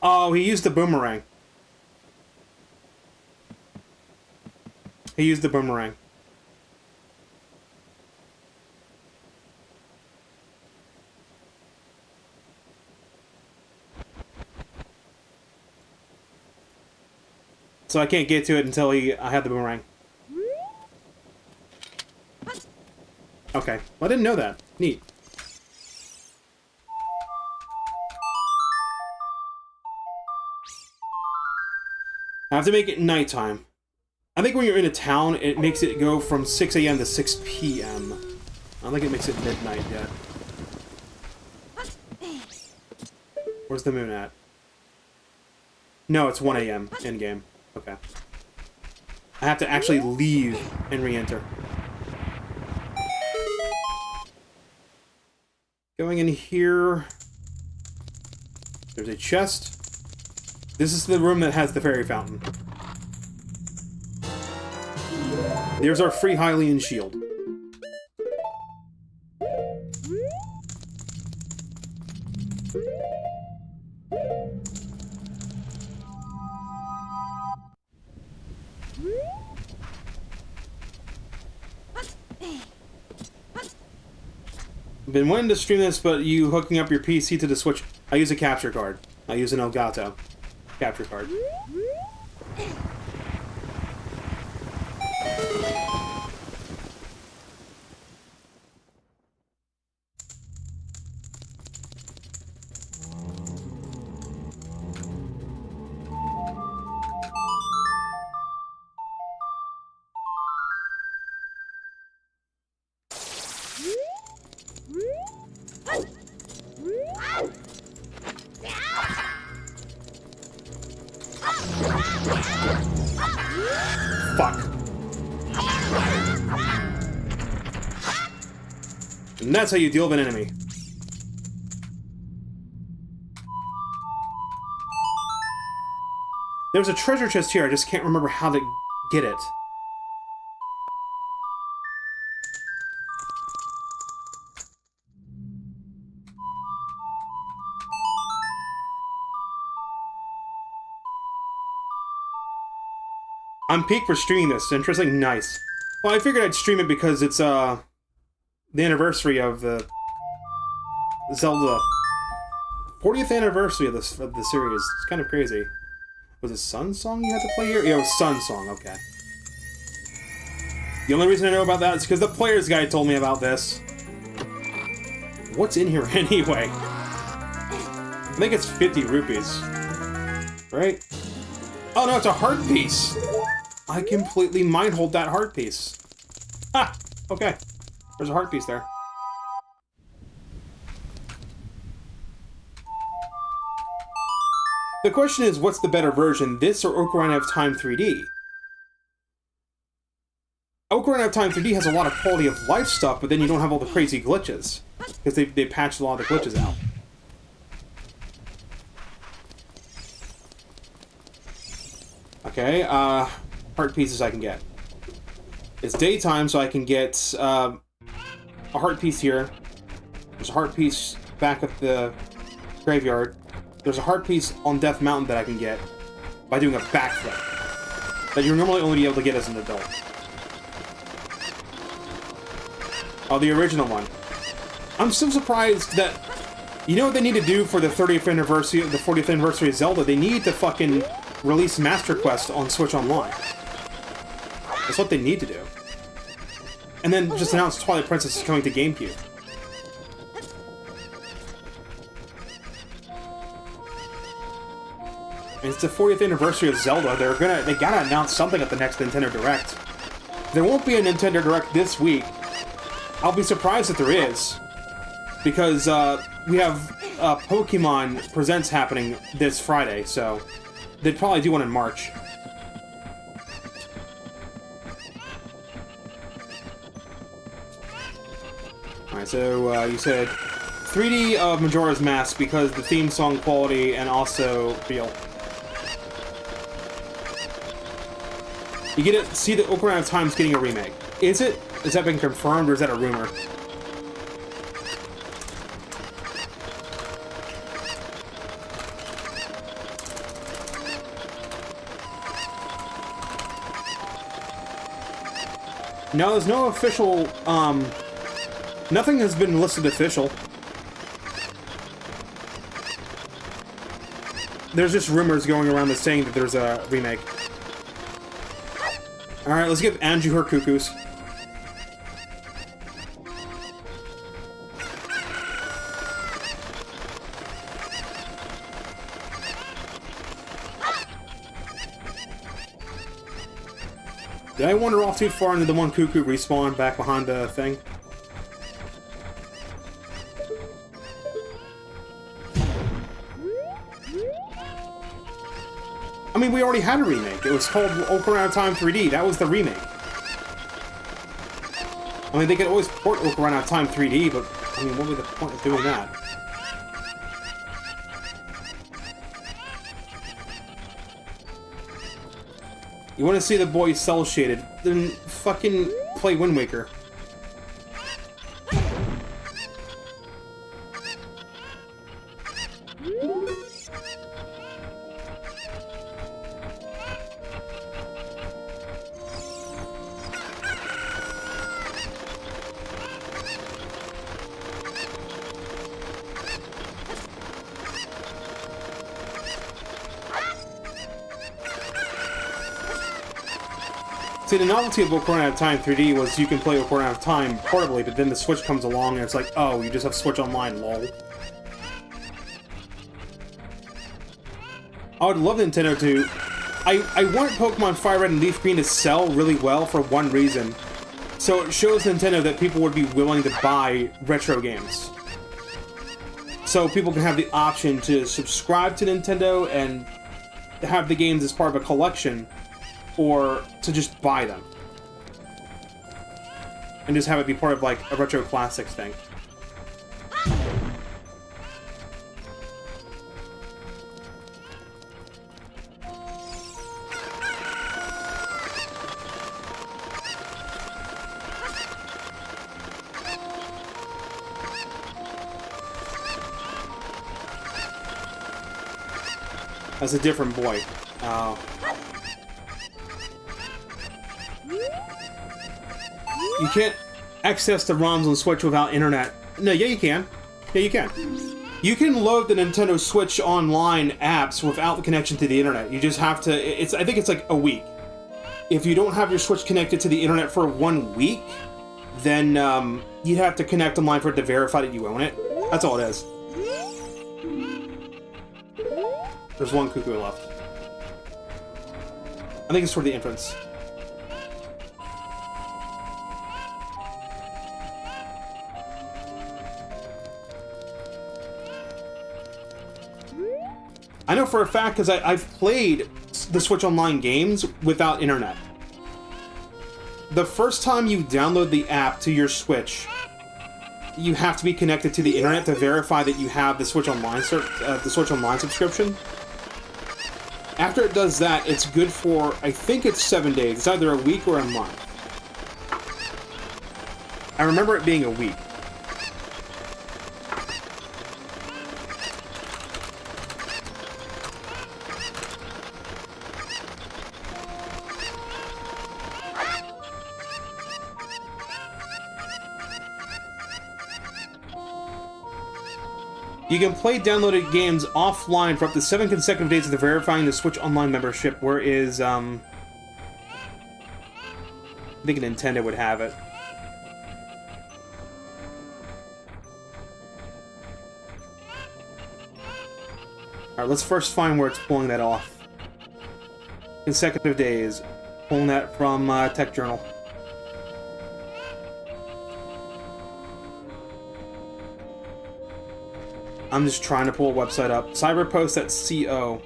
Oh, he used the boomerang. He used the boomerang. So I can't get to it until I have the boomerang. Okay. Well, I didn't know that. Neat. I have to make it nighttime. I think when you're in a town, it makes it go from 6 a.m. to 6 p.m. I don't think it makes it midnight yet. Where's the moon at? No, it's 1 a.m. in-game. Okay. I have to actually leave and re-enter. Going in here... There's a chest. This is the room that has the fairy fountain. There's our free Hylian shield. Been wanting to stream this, but you hooking up your PC to the Switch. I use a capture card. I use an Elgato capture card. Fuck. And that's how you deal with an enemy. There's a treasure chest here, I just can't remember how to get it. I'm peaked for streaming this. Interesting. Nice. Well, I figured I'd stream it because it's, the anniversary of the Zelda. 40th anniversary of the series. It's kind of crazy. Was it Sun Song you had to play here? Yeah, it was Sun Song. Okay. The only reason I know about that is because the player's guide told me about this. What's in here anyway? I think it's 50 rupees. Right? Oh no, it's a heart piece! I completely mind-hold that heart piece. Ah! Okay. There's a heart piece there. The question is, what's the better version, this or Ocarina of Time 3D? Ocarina of Time 3D has a lot of quality of life stuff, but then you don't have all the crazy glitches. Because they patched a lot of the glitches out. Okay, heart pieces I can get. It's daytime, so I can get a heart piece here. There's a heart piece back at the graveyard. There's a heart piece on Death Mountain that I can get by doing a backflip that you're normally only be able to get as an adult. Oh, the original one. I'm still surprised that... You know what they need to do for the 30th anniversary, the 40th anniversary of Zelda? They need to fucking release Master Quest on Switch Online. That's what they need to do. And then just announce Twilight Princess is coming to GameCube. And it's the 40th anniversary of Zelda. They gotta announce something at the next Nintendo Direct. There won't be a Nintendo Direct this week. I'll be surprised if there is. Because, we have Pokemon Presents happening this Friday, so they'd probably do one in March. Alright, so you said 3D of Majora's Mask because the theme song quality and also feel. You get to see that Ocarina of Time's getting a remake. Is it? Has that been confirmed or is that a rumor? No, there's no official, nothing has been listed official. There's just rumors going around that's saying that there's a remake. Alright, let's give Anju her cuckoos. Did I wander off too far and did the one cuckoo respawn back behind the thing? I mean, we already had a remake. It was called Ocarina of Time 3D. That was the remake. I mean, they could always port Ocarina of Time 3D, but, I mean, what would be the point of doing that? You want to see the boy cel-shaded, then fucking play Wind Waker. See, the novelty of Ocarina of Time 3D was you can play Ocarina of Time portably, but then the Switch comes along and it's like, oh, you just have Switch Online, lol. I would love Nintendo to... I want Pokemon Fire Red and Leaf Green to sell really well for one reason. So it shows Nintendo that people would be willing to buy retro games. So people can have the option to subscribe to Nintendo and have the games as part of a collection, or to just buy them. And just have it be part of, like, a retro classics thing. That's a different boy. Oh. You can't access the ROMs on Switch without internet. No, yeah you can. Yeah, you can. You can load the Nintendo Switch Online apps without the connection to the internet. You just have to... I think it's like a week. If you don't have your Switch connected to the internet for 1 week, then you have to connect online for it to verify that you own it. That's all it is. There's one cuckoo left. I think it's toward the entrance. I know for a fact because I've played the Switch Online games without internet. The first time you download the app to your Switch, you have to be connected to the internet to verify that you have the Switch Online subscription. After it does that, it's good for, I think it's 7 days. It's either a week or a month. I remember it being a week. You can play downloaded games offline for up to 7 consecutive days after verifying the Switch Online membership, whereas, I think Nintendo would have it. Alright, let's first find where it's pulling that off. Consecutive days. Pulling that from Tech Journal. I'm just trying to pull a website up. Cyberpost.co.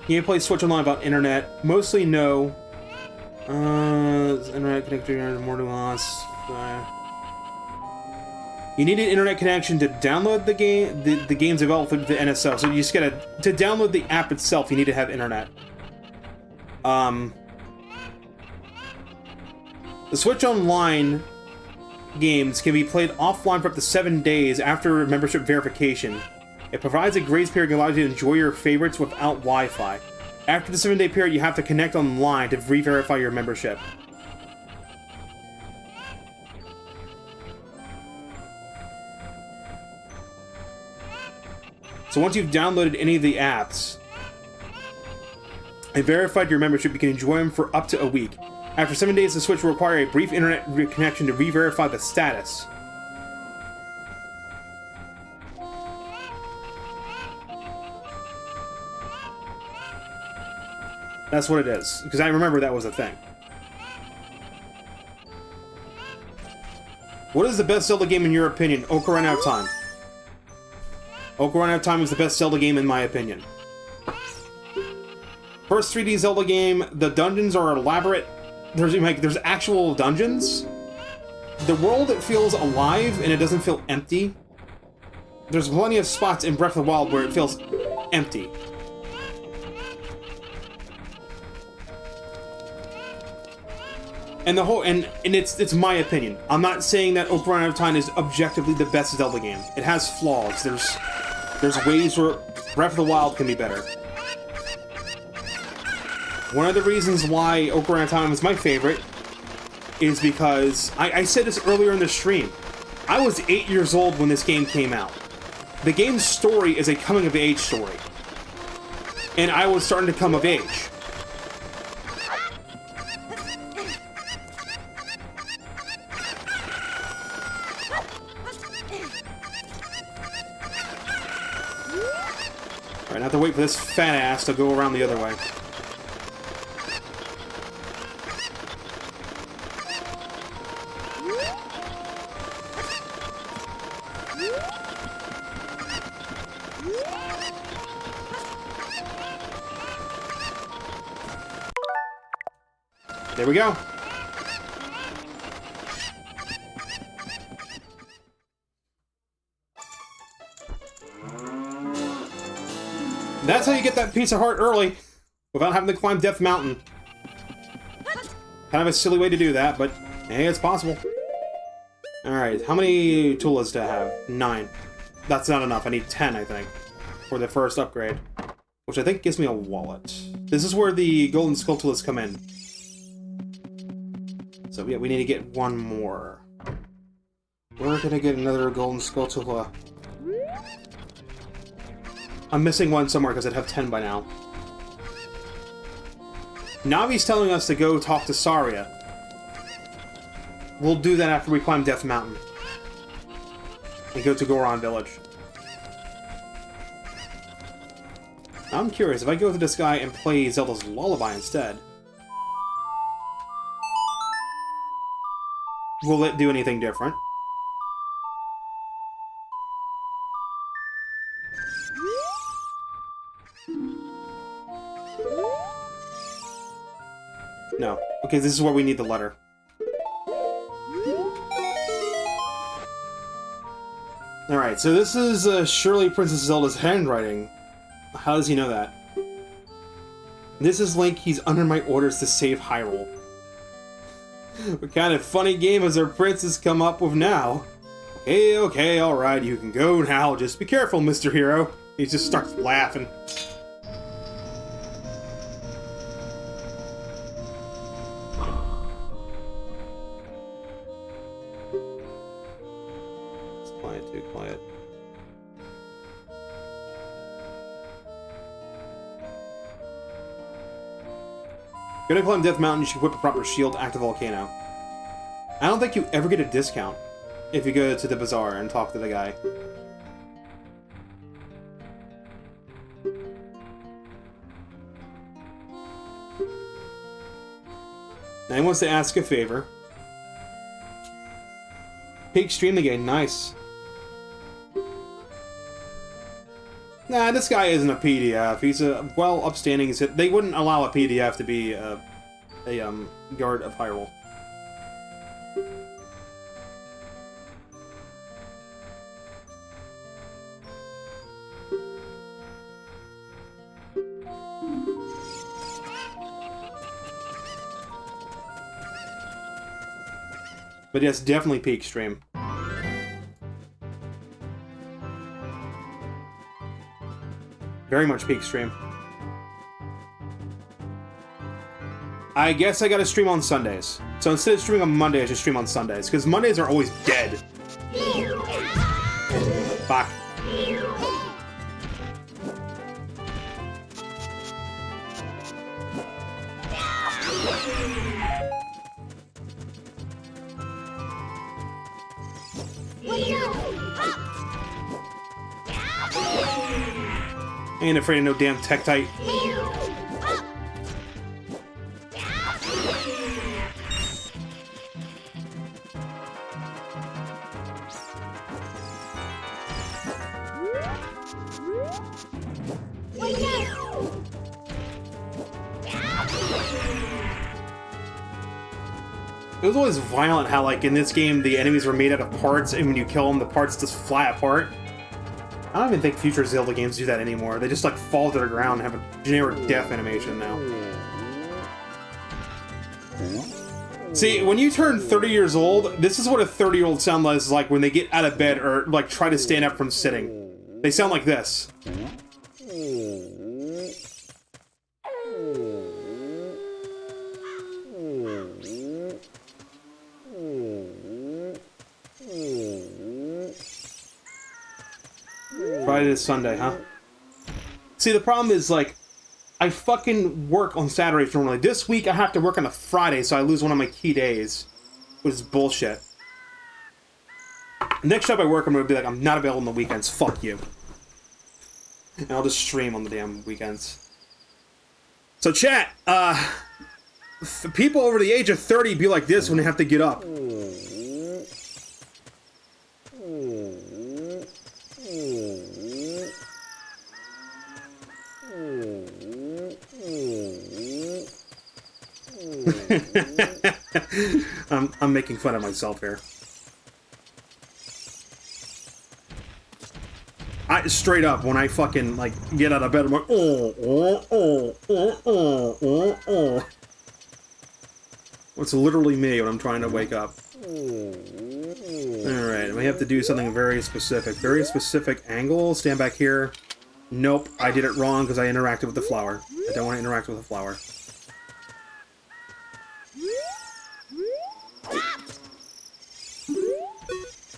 Can you play Switch Online without internet? Mostly no. Internet connected, more nuance. You need an internet connection to download the game. The game's developed through the NSO. So you just gotta to download the app itself. You need to have internet. The Switch Online games can be played offline for up to 7 days after membership verification. It provides a grace period and allows you to enjoy your favorites without Wi-Fi. After the 7-day period, you have to connect online to re-verify your membership. So once you've downloaded any of the apps and verified your membership, you can enjoy them for up to a week. After 7 days, the Switch will require a brief internet connection to re-verify the status. That's what it is, because I remember that was a thing. What is the best Zelda game in your opinion? Ocarina of Time. Ocarina of Time is the best Zelda game in my opinion. First 3D Zelda game, the dungeons are elaborate. There's actual dungeons. The world, it feels alive and it doesn't feel empty. There's plenty of spots in Breath of the Wild where it feels empty. And the whole and it's my opinion. I'm not saying that Ocarina of Time is objectively the best Zelda game. It has flaws. There's ways where Breath of the Wild can be better. One of the reasons why Ocarina of Time is my favorite is because, I said this earlier in the stream, I was 8 years old when this game came out. The game's story is a coming-of-age story. And I was starting to come of age. Alright, I have to wait for this fat ass to go around the other way. There we go. That's how you get that piece of heart early, without having to climb Death Mountain. Kind of a silly way to do that, but hey, it's possible. Alright, how many tools do I have? 9. That's not enough. I need 10, I think, for the first upgrade. Which I think gives me a wallet. This is where the golden skulltulas come in. So yeah, we need to get one more. Where can I get another golden skulltula? I'm missing one somewhere because I'd have 10 by now. Navi's telling us to go talk to Saria. We'll do that after we climb Death Mountain. And go to Goron Village. I'm curious, if I go to this guy and play Zelda's Lullaby instead, will it do anything different? No. Okay, this is where we need the letter. Alright, so this is surely Princess Zelda's handwriting. How does he know that? This is Link, he's under my orders to save Hyrule. What kind of funny game has our princess come up with now? Okay, alright, you can go now. Just be careful, Mr. Hero. He just starts laughing. It's quiet, too quiet. Gonna climb Death Mountain, you should equip a proper shield, active volcano. I don't think you ever get a discount if you go to the bazaar and talk to the guy. Now he wants to ask a favor. Peak stream again, nice. Nah, this guy isn't a PDF. He's a well upstanding. They wouldn't allow a PDF to be a guard of Hyrule. But yes, definitely peak stream. Very much peak stream. I guess I gotta stream on Sundays. So instead of streaming on Monday, I should stream on Sundays. Because Mondays are always dead. Fuck. Ain't afraid of no damn Tektite. It was always violent how, like, in this game, the enemies were made out of parts, and when you kill them, the parts just fly apart. I don't even think future Zelda games do that anymore. They just, like, fall to the ground and have a generic death animation now. See, when you turn 30 years old, this is what a 30-year-old sounds like when they get out of bed or, like, try to stand up from sitting. They sound like this. Friday to Sunday, huh? See, the problem is, like, I fucking work on Saturdays normally. This week, I have to work on a Friday, so I lose one of my key days. Which is bullshit. Next job I work, I'm gonna be like, I'm not available on the weekends. Fuck you. And I'll just stream on the damn weekends. So chat, people over the age of 30 be like this when they have to get up. I'm making fun of myself here. I straight up when I fucking like get out of bed, I'm like, oh. It's literally me when I'm trying to wake up. Alright, we have to do something very specific. Very specific angle. Stand back here. Nope, I did it wrong because I interacted with the flower. I don't want to interact with the flower.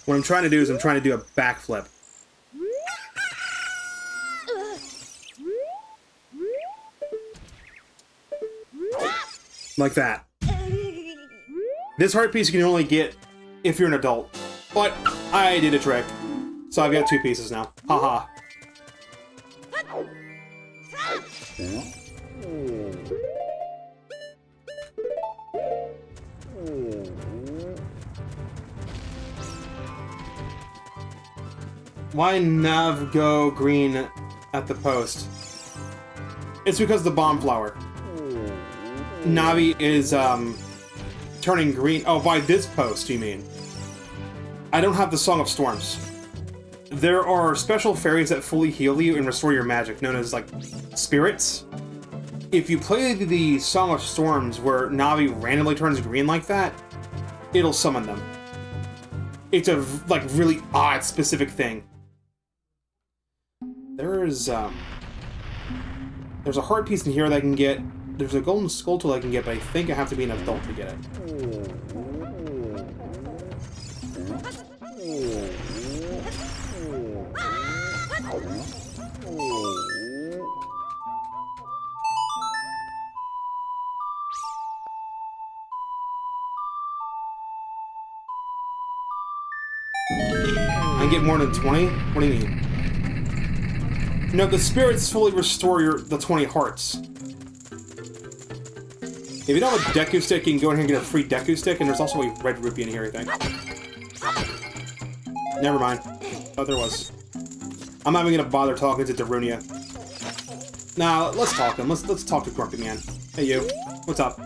What I'm trying to do is I'm trying to do a backflip. Like that. This heart piece you can only get if you're an adult. But I did a trick. So I've got 2 pieces now. Haha. Why Nav go green at the post? It's because the bomb flower. Navi is, turning green. Oh, by this post, you mean? I don't have the Song of Storms. There are special fairies that fully heal you and restore your magic, known as, like, spirits. If you play the Song of Storms where Navi randomly turns green like that, it'll summon them. It's a, like, really odd, specific thing. There's a heart piece in here that I can get. There's a golden skull tool I can get, but I think I have to be an adult to get it. I can get more than 20? What do you mean? No, the spirits fully restore the 20 hearts. If you don't have a Deku stick, you can go in here and get a free Deku stick, and there's also a red rupee in here, I think. Never mind. Oh, there was. I'm not even gonna bother talking to Darunia. Nah, let's talk to him. Let's talk to Grumpy Man. Hey, you. What's up?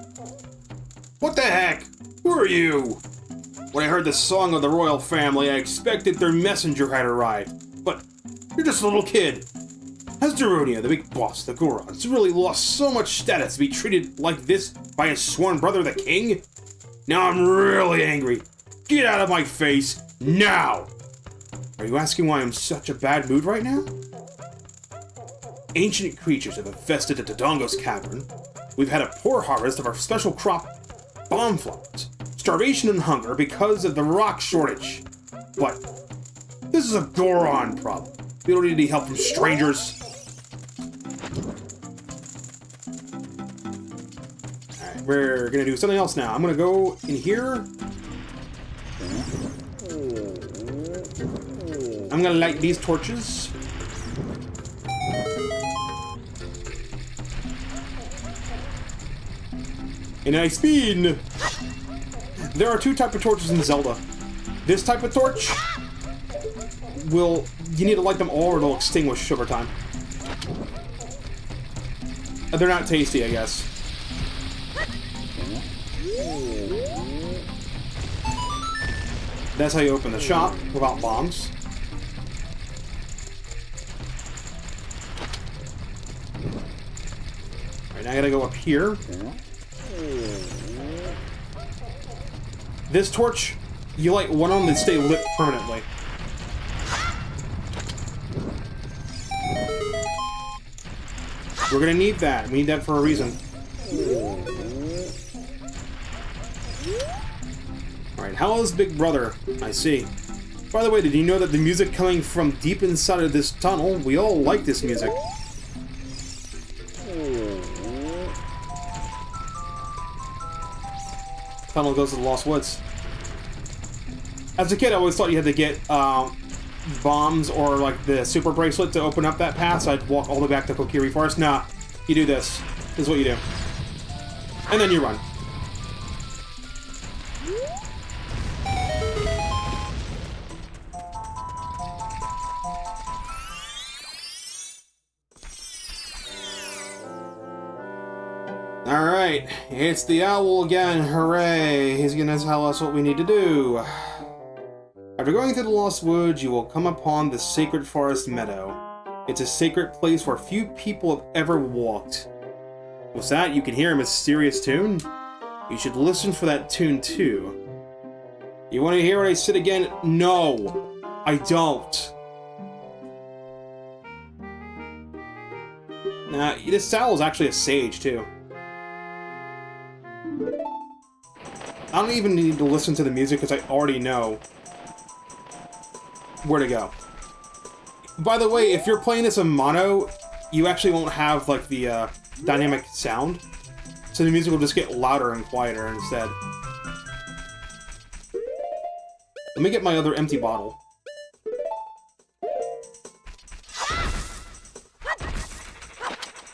What the heck? Who are you? When I heard the song of the royal family, I expected their messenger had arrived. But you're just a little kid. Has Darunia, the big boss, the Gorons, really lost so much status to be treated like this by his sworn brother, the king? Now I'm really angry. Get out of my face, now! Are you asking why I'm in such a bad mood right now? Ancient creatures have infested the Dodongo's cavern. We've had a poor harvest of our special crop, bomb flowers. Starvation and hunger because of the rock shortage. But this is a Goron problem. We don't need any help from strangers. Alright, we're gonna do something else now. I'm gonna go in here. I'm gonna light these torches. And I spin! There are 2 types of torches in Zelda. This type of torch you need to light them all or they'll extinguish over time. They're not tasty, I guess. That's how you open the shop without bombs. Alright, now I gotta go up here. This torch, you light one of them and stay lit permanently. We're gonna need that. We need that for a reason. Alright, how is Big Brother? I see. By the way, did you know that the music coming from deep inside of this tunnel, we all like this music. Tunnel goes to the Lost Woods. As a kid, I always thought you had to get bombs or like the super bracelet to open up that path, so I'd walk all the way back to Kokiri Forest. Nah, you do this. This is what you do. And then you run. Alright, it's the owl again, hooray! He's gonna tell us what we need to do. After going through the Lost Woods, you will come upon the Sacred Forest Meadow. It's a sacred place where few people have ever walked. What's that? You can hear a mysterious tune? You should listen for that tune too. You want to hear what I said again? No! I don't. Nah, this owl is actually a sage too. I don't even need to listen to the music because I already know where to go. By the way, if you're playing this in mono, you actually won't have like the dynamic sound, so the music will just get louder and quieter instead. Let me get my other empty bottle.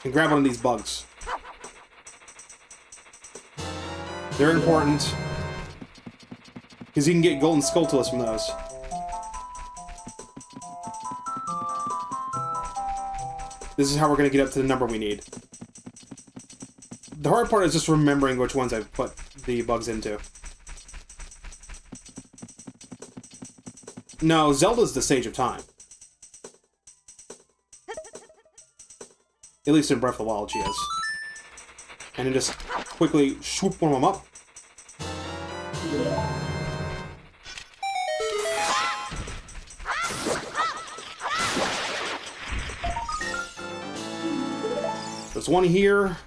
And grab one of these bugs. They're important, because you can get golden skulltulas from those. This is how we're going to get up to the number we need. The hard part is just remembering which ones I've put the bugs into. No, Zelda's the Sage of Time. At least in Breath of the Wild she is. And then just quickly swoop one of them up. There's one here.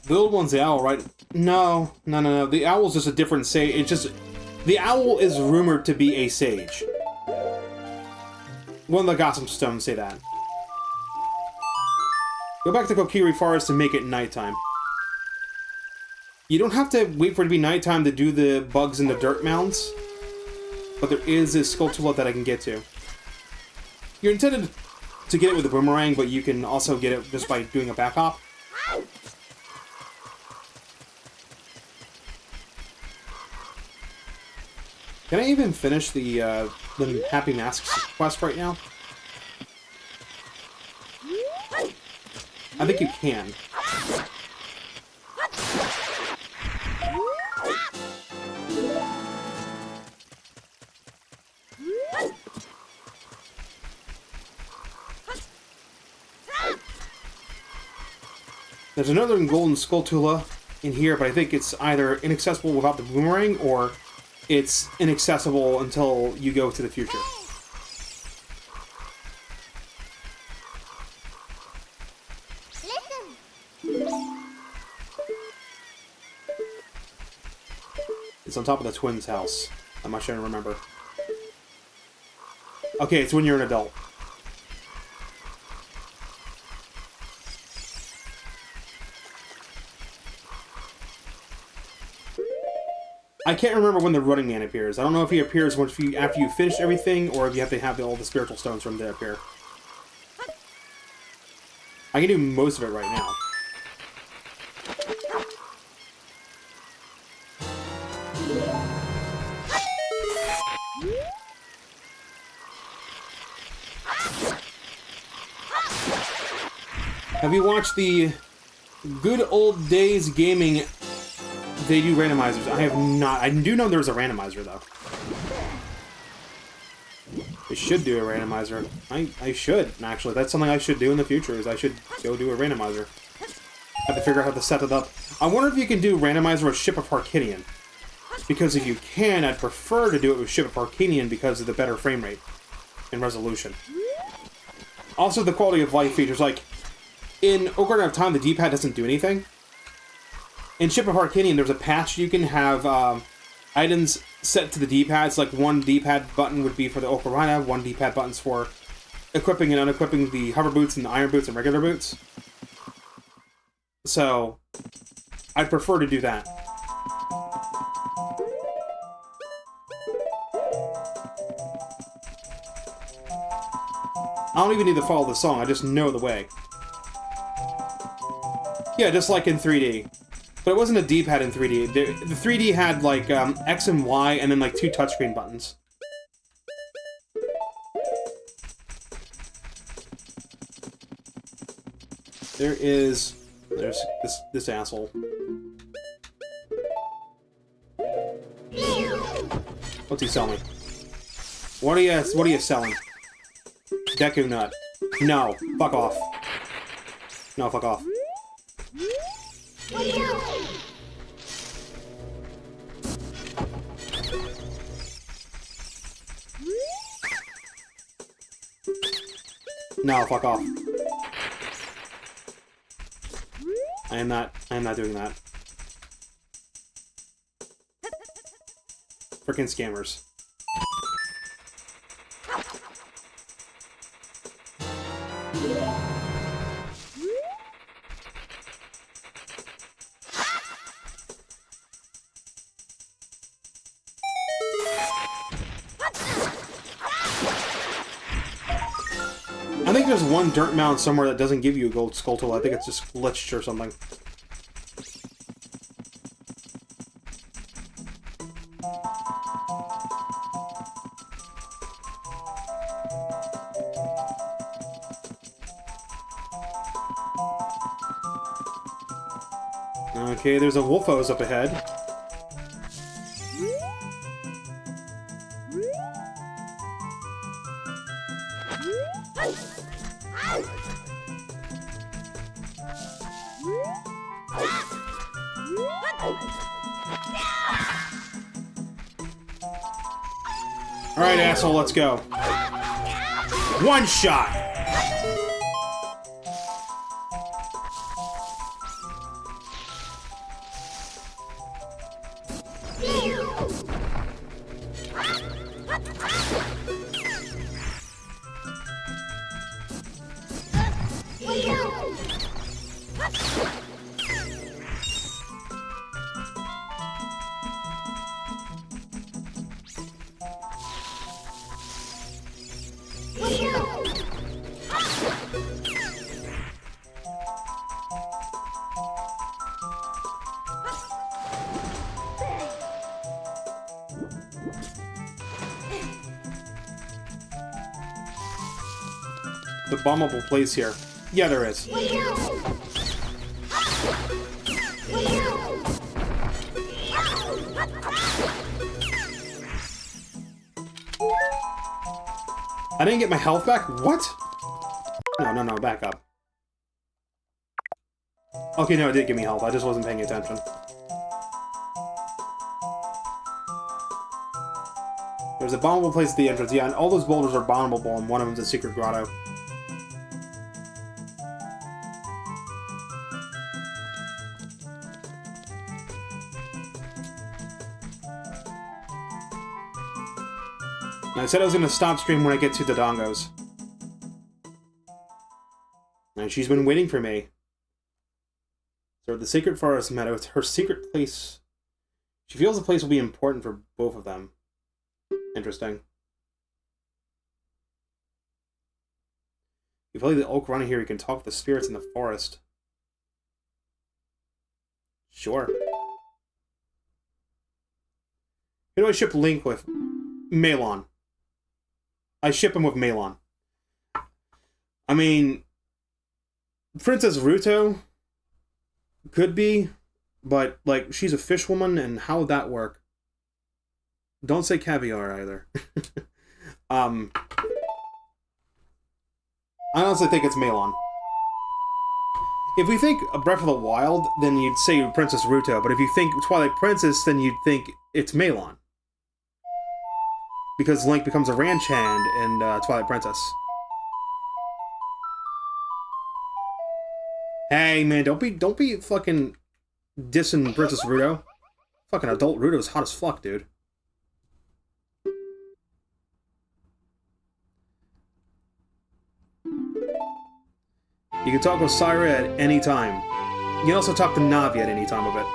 The old one's the owl, right? No. The owl's just a different sage. It's just... The owl is rumored to be a sage. One of the Gotham Stones say that. Go back to Kokiri Forest and make it nighttime. You don't have to wait for it to be nighttime to do the bugs in the dirt mounds, but there is this Skulltula that I can get to. You're intended to get it with a boomerang, but you can also get it just by doing a back hop. Can I even finish the Happy Masks quest right now? I think you can. There's another golden Skulltula in here, but I think it's either inaccessible without the boomerang, or it's inaccessible until you go to the future. It's on top of the twins' house. I'm not sure I remember. Okay, it's when you're an adult. I can't remember when the Running Man appears. I don't know if he appears after you finish everything, or if you have to have all the spiritual stones for him to appear. I can do most of it right now. Have you watched the Good Old Days Gaming? They do randomizers. I have not. I do know there's a randomizer, though. They should do a randomizer. I should, actually. That's something I should do in the future, is I should go do a randomizer. I have to figure out how to set it up. I wonder if you can do randomizer with Ship of Harkinian. Because if you can, I'd prefer to do it with Ship of Harkinian because of the better frame rate and resolution. Also, the quality of life features. Like, in Ocarina of Time, the D-pad doesn't do anything. In Ship of Harkinian, there's a patch you can have items set to the D-pads. Like, one D-pad button would be for the Ocarina, one D-pad button's for equipping and unequipping the hover boots and the iron boots and regular boots. So, I'd prefer to do that. I don't even need to follow the song, I just know the way. Yeah, just like in 3D. But it wasn't a D-pad in 3D. The 3D had, like, X and Y, and then, like, 2 touchscreen buttons. There's this asshole. What's he selling? What are you selling? Deku nut. No, fuck off. No, fuck off. No, fuck off. I am not doing that. Frickin' scammers. I think there's one dirt mound somewhere that doesn't give you a gold skull tool. I think it's just glitched or something. Okay, there's a Wolfos up ahead. Alright, asshole, let's go. One shot! The bombable place here. Yeah, there is. I didn't get my health back? What? No, back up. Okay, no, it did give me health. I just wasn't paying attention. There's a bombable place at the entrance. Yeah, and all those boulders are bombable, and one of them's a secret grotto. And I said I was going to stop stream when I get to the Dongos. And she's been waiting for me. So the Sacred Forest Meadow, it's her secret place. She feels the place will be important for both of them. Interesting. You play the Ocarina here, you can talk to the spirits in the forest. Sure. Who do I ship Link with? Malon. I ship him with Malon. I mean, Princess Ruto could be, but, like, she's a fish woman, and how would that work? Don't say caviar, either. I honestly think it's Malon. If we think Breath of the Wild, then you'd say Princess Ruto, but if you think Twilight Princess, then you'd think it's Malon. Because Link becomes a ranch hand in Twilight Princess. Hey, man, don't be fucking dissing Princess Ruto. Fucking adult Ruto's hot as fuck, dude. You can talk with Syra at any time. You can also talk to Navi at any time of it.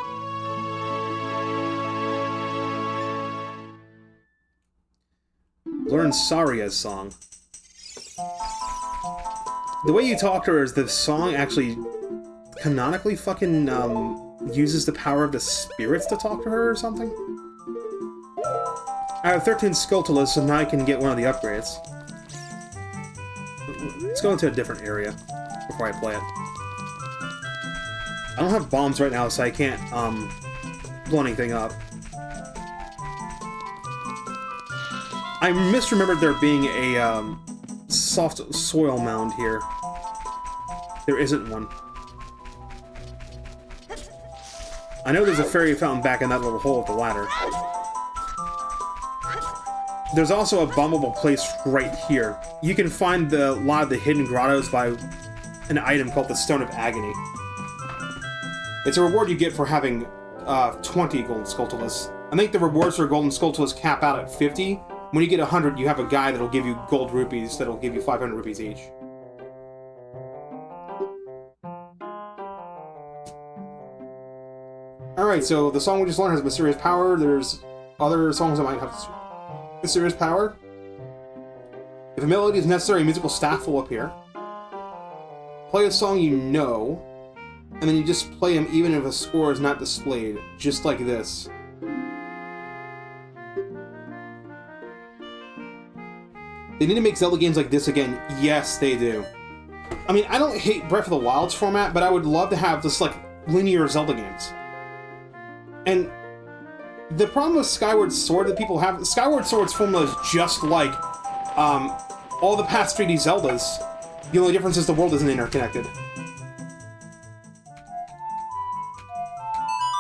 Learn Saria's song. The way you talk to her is the song actually canonically fucking uses the power of the spirits to talk to her or something. I have 13 Skulltulas, so now I can get one of the upgrades. Let's go into a different area before I play it. I don't have bombs right now, so I can't blow anything up. I misremembered there being a soft soil mound here. There isn't one. I know there's a fairy fountain back in that little hole at the ladder. There's also a bombable place right here. You can find a lot of the hidden grottos by an item called the Stone of Agony. It's a reward you get for having 20 Golden Skulltulas. I think the rewards for Golden Skulltulas cap out at 50. When you get 100, you have a guy that'll give you gold rupees that'll give you 500 rupees each. Alright, so the song we just learned has mysterious power. There's other songs that might have mysterious power. If a melody is necessary, a musical staff will appear. Play a song you know, and then you just play them even if a score is not displayed, just like this. They need to make Zelda games like this again. Yes, they do. I mean, I don't hate Breath of the Wild's format, but I would love to have just, like, linear Zelda games. And the problem with Skyward Sword that people have... Skyward Sword's formula is just like all the past 3D Zeldas. The only difference is the world isn't interconnected.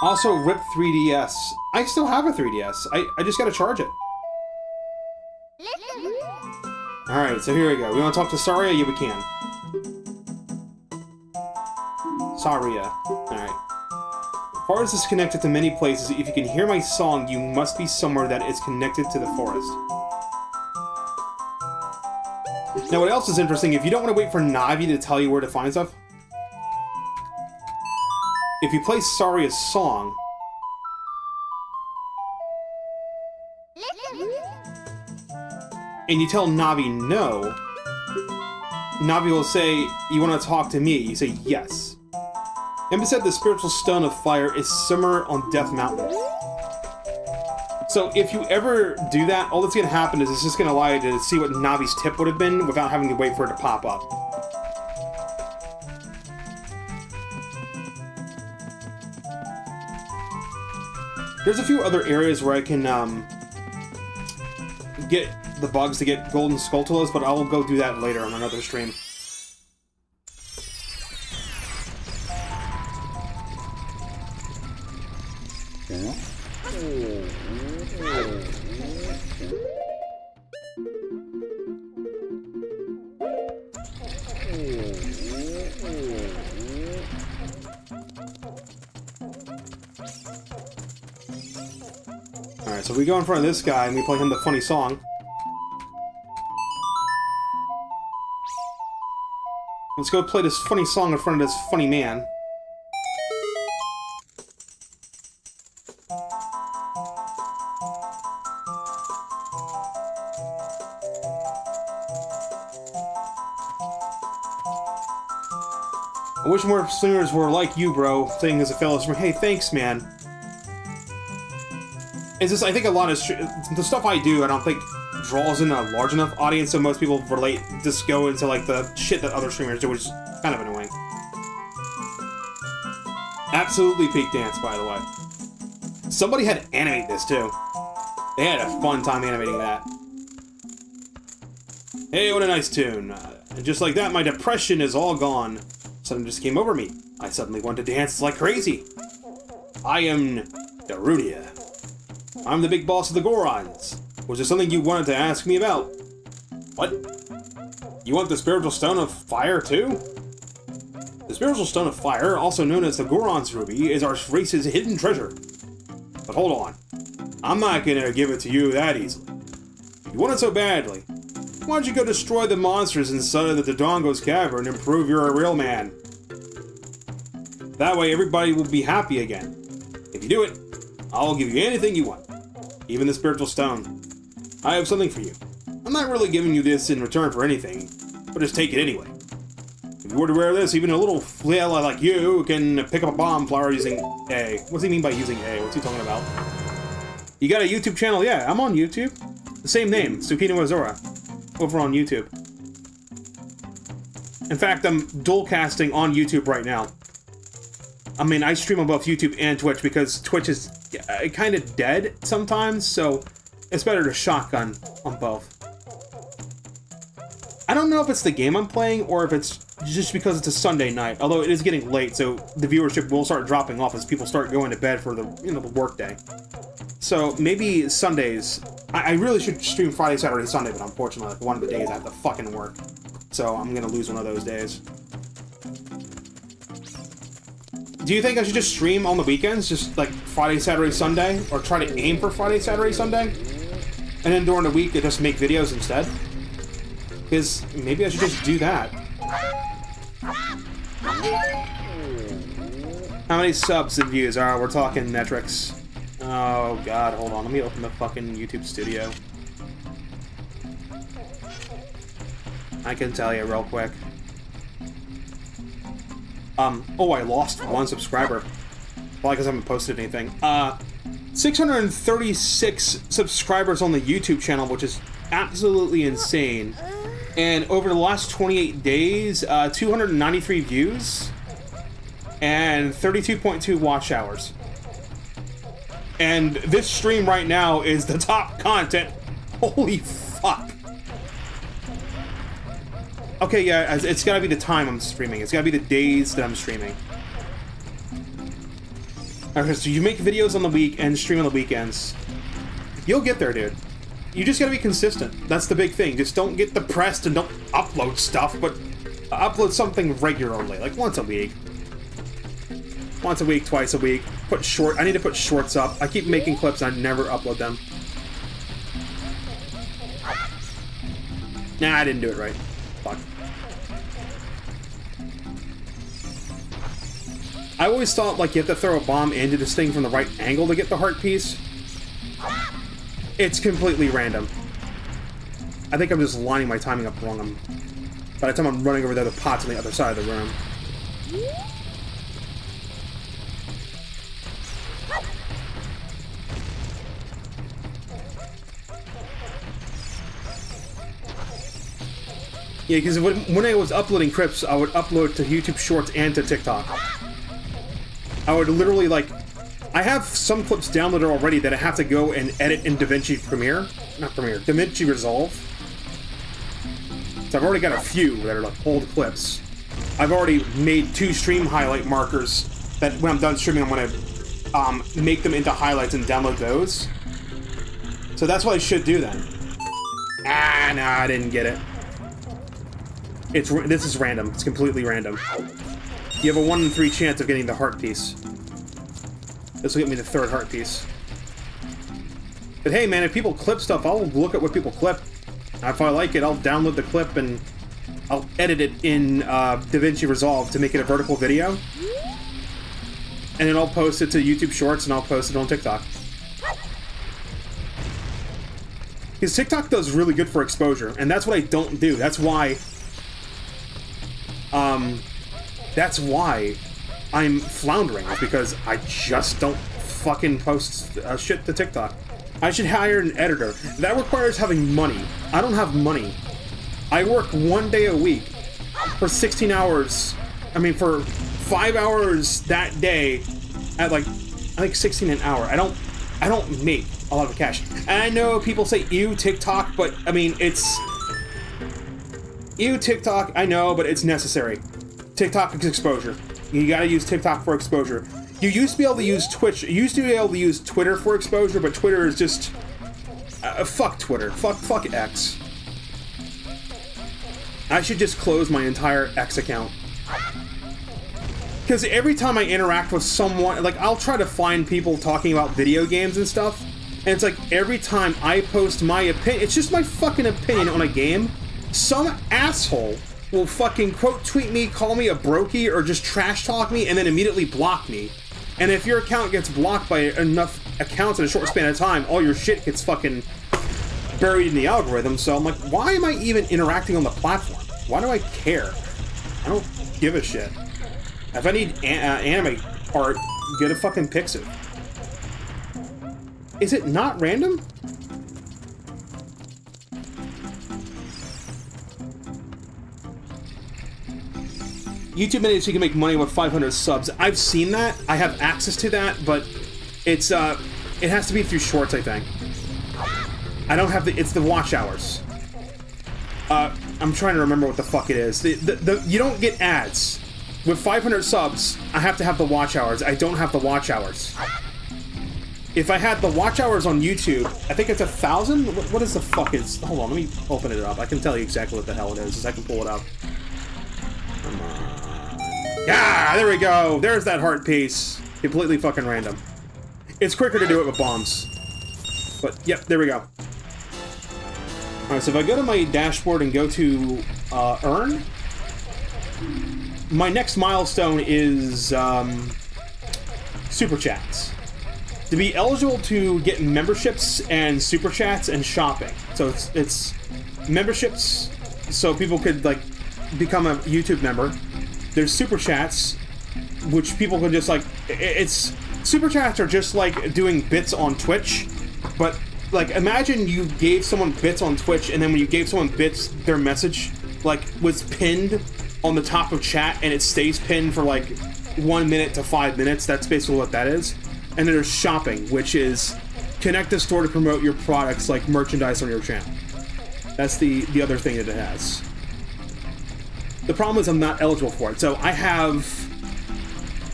Also, RIP 3DS. I still have a 3DS. I just gotta charge it. Alright, so here we go. We want to talk to Saria? Yeah, we can. Saria. Alright. Forest is connected to many places. If you can hear my song, you must be somewhere that is connected to the forest. Now, what else is interesting, if you don't want to wait for Navi to tell you where to find stuff, if you play Saria's song, and you tell Navi no, Navi will say, you want to talk to me? You say yes. Emma said the spiritual stone of fire is somewhere on Death Mountain. So if you ever do that, all that's going to happen is it's just going to allow you to see what Navi's tip would have been without having to wait for it to pop up. There's a few other areas where I can get the bugs to get golden Skulltulas, but I'll go do that later on another stream. Alright, so we go in front of this guy and we play him the funny song. Let's go play this funny song in front of this funny man. I wish more singers were like you, bro, saying as a fellow streamer, hey, thanks, man. It's just, I think a lot of the stuff I do, I don't think draws in a large enough audience, so most people relate, just go into like the shit that other streamers do, which is kind of annoying. Absolutely peak dance, by the way. Somebody had to animate this too. They had a fun time animating that. Hey, what a nice tune. And just like that, my depression is all gone. Something just came over me. I suddenly wanted to dance like crazy. I am Darudia. I'm the big boss of the Gorons. Was there something you wanted to ask me about? What? You want the Spiritual Stone of Fire, too? The Spiritual Stone of Fire, also known as the Goron's Ruby, is our race's hidden treasure. But hold on. I'm not gonna give it to you that easily. If you want it so badly, why don't you go destroy the monsters inside of the Dodongo's cavern and prove you're a real man? That way everybody will be happy again. If you do it, I'll give you anything you want. Even the spiritual stone. I have something for you. I'm not really giving you this in return for anything, but just take it anyway. If you were to wear this, even a little fella like you can pick up a bomb flower using A. What's he mean by using A? What's he talking about? You got a YouTube channel? Yeah, I'm on YouTube. The same name, Tsukino Azura. Over on YouTube. In fact, I'm dual casting on YouTube right now. I mean, I stream on both YouTube and Twitch because Twitch is kind of dead sometimes, so it's better to shotgun on both. I don't know if it's the game I'm playing or if it's just because it's a Sunday night, although it is getting late, so the viewership will start dropping off as people start going to bed for the, the work day. So maybe Sundays. I really should stream Friday, Saturday, Sunday, but unfortunately, like, one of the days I have to fucking work. So I'm gonna lose one of those days. Do you think I should just stream on the weekends? Just like Friday, Saturday, Sunday? Or try to aim for Friday, Saturday, Sunday? And then during the week, I just make videos instead? Because maybe I should just do that. How many subs and views? Alright, we're talking metrics. Oh god, hold on. Let me open the fucking YouTube studio. I can tell you real quick. Oh, I lost one subscriber. Probably because I haven't posted anything. 636 subscribers on the YouTube channel, which is absolutely insane. And over the last 28 days, 293 views and 32.2 watch hours. And this stream right now is the top content. Holy fuck. Okay, yeah, it's gotta be the time I'm streaming. It's gotta be the days that I'm streaming. Okay, so you make videos on the week and stream on the weekends. You'll get there, dude. You just gotta be consistent. That's the big thing. Just don't get depressed and don't upload stuff, but upload something regularly, like once a week. Once a week, twice a week. I need to put shorts up. I keep making clips and I never upload them. Nah, I didn't do it right. Fuck. I always thought, like, you have to throw a bomb into this thing from the right angle to get the heart piece. It's completely random. I think I'm just lining my timing up wrong. By the time I'm running over there, the pot's on the other side of the room. Yeah, because when I was uploading clips, I would upload to YouTube Shorts and to TikTok. I would literally, like... I have some clips downloaded already that I have to go and edit in DaVinci Premiere. Not Premiere, DaVinci Resolve. So I've already got a few that are, like, old clips. I've already made 2 stream highlight markers that when I'm done streaming, I'm going to make them into highlights and download those. So that's what I should do then. Ah, no, I didn't get it. This is random. It's completely random. You have a 1 in 3 chance of getting the heart piece. This will get me the 3rd heart piece. But hey, man, if people clip stuff, I'll look at what people clip. If I like it, I'll download the clip and I'll edit it in DaVinci Resolve to make it a vertical video. And then I'll post it to YouTube Shorts and I'll post it on TikTok. Because TikTok does really good for exposure, and that's what I don't do. That's why I'm floundering, because I just don't fucking post shit to TikTok. I should hire an editor. That requires having money. I don't have money. I work 1 day a week for 16 hours. I mean, for 5 hours that day at, like, I think 16 an hour. I don't make a lot of cash. And I know people say, ew, TikTok, but, I mean, it's... Ew, TikTok, I know, but it's necessary. TikTok is exposure. You gotta use TikTok for exposure. You used to be able to use Twitch. You used to be able to use Twitter for exposure, but Twitter is just... fuck Twitter. Fuck X. I should just close my entire X account. Because every time I interact with someone... Like, I'll try to find people talking about video games and stuff, and it's like, every time I post my opinion... It's just my fucking opinion on a game. Some asshole will fucking quote tweet me, call me a brokey, or just trash talk me, and then immediately block me. And if your account gets blocked by enough accounts in a short span of time, all your shit gets fucking buried in the algorithm. So I'm like, why am I even interacting on the platform? Why do I care? I don't give a shit. If I need anime art, get a fucking Pixar. Is it not random? YouTube minutes you can make money with 500 subs. I've seen that. I have access to that, but it's it has to be through shorts, I think. I don't have it's the watch hours. I'm trying to remember what the fuck it is. You don't get ads. With 500 subs, I have to have the watch hours. I don't have the watch hours. If I had the watch hours on YouTube, I think it's 1,000? What is the fuck is... Hold on, let me open it up. I can tell you exactly what the hell it is, as I can pull it up. Come on. Yeah, there we go! There's that heart piece. Completely fucking random. It's quicker to do it with bombs. But, yep, there we go. Alright, so if I go to my dashboard and go to Earn, my next milestone is Super Chats. To be eligible to get memberships and Super Chats and shopping. So it's memberships, so people could, like, become a YouTube member. There's Super Chats, which people can just, like... It's... Super Chats are just like doing bits on Twitch, but, like, imagine you gave someone bits on Twitch, and then when you gave someone bits, their message, like, was pinned on the top of chat, and it stays pinned for, like, 1 minute to 5 minutes. That's basically what that is. And then there's shopping, which is connect the store to promote your products, like merchandise on your channel. That's the other thing that it has. The problem is I'm not eligible for it. So I have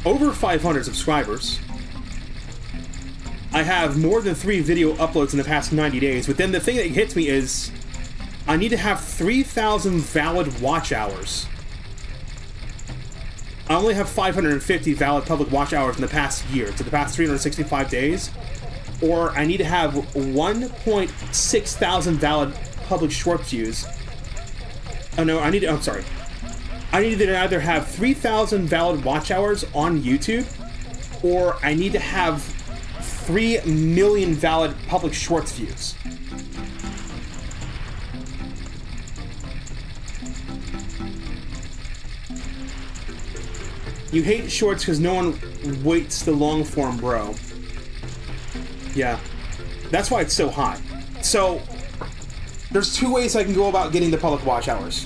over 500 subscribers. I have more than 3 video uploads in the past 90 days, but then the thing that hits me is I need to have 3,000 valid watch hours. I only have 550 valid public watch hours in the past year, so the past 365 days, or I need to have 1.6 thousand valid public short views. Oh no, I'm sorry. I need to either have 3,000 valid watch hours on YouTube, or I need to have 3 million valid public shorts views. You hate shorts because no one waits the long form, bro. Yeah. That's why it's so high. So, there's 2 ways I can go about getting the public watch hours.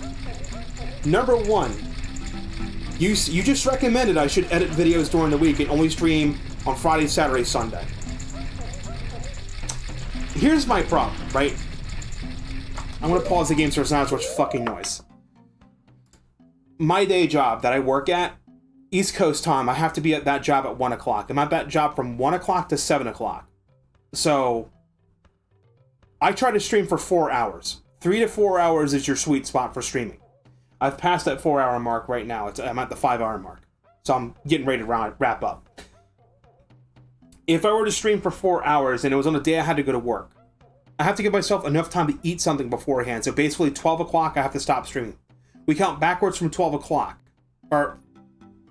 Number 1, you just recommended I should edit videos during the week and only stream on Friday, Saturday, Sunday. Here's my problem, right? I'm gonna pause the game so it's not as much fucking noise. My day job that I work at, East Coast time, I have to be at that job at 1 o'clock. I'm at that job from 1 o'clock to 7 o'clock. So, I try to stream for 4 hours. 3 to 4 hours is your sweet spot for streaming. I've passed that 4-hour mark right now. I'm at the 5-hour mark. So I'm getting ready to wrap up. If I were to stream for 4 hours and it was on a day I had to go to work, I have to give myself enough time to eat something beforehand. So basically 12 o'clock, I have to stop streaming. We count backwards from 12 o'clock.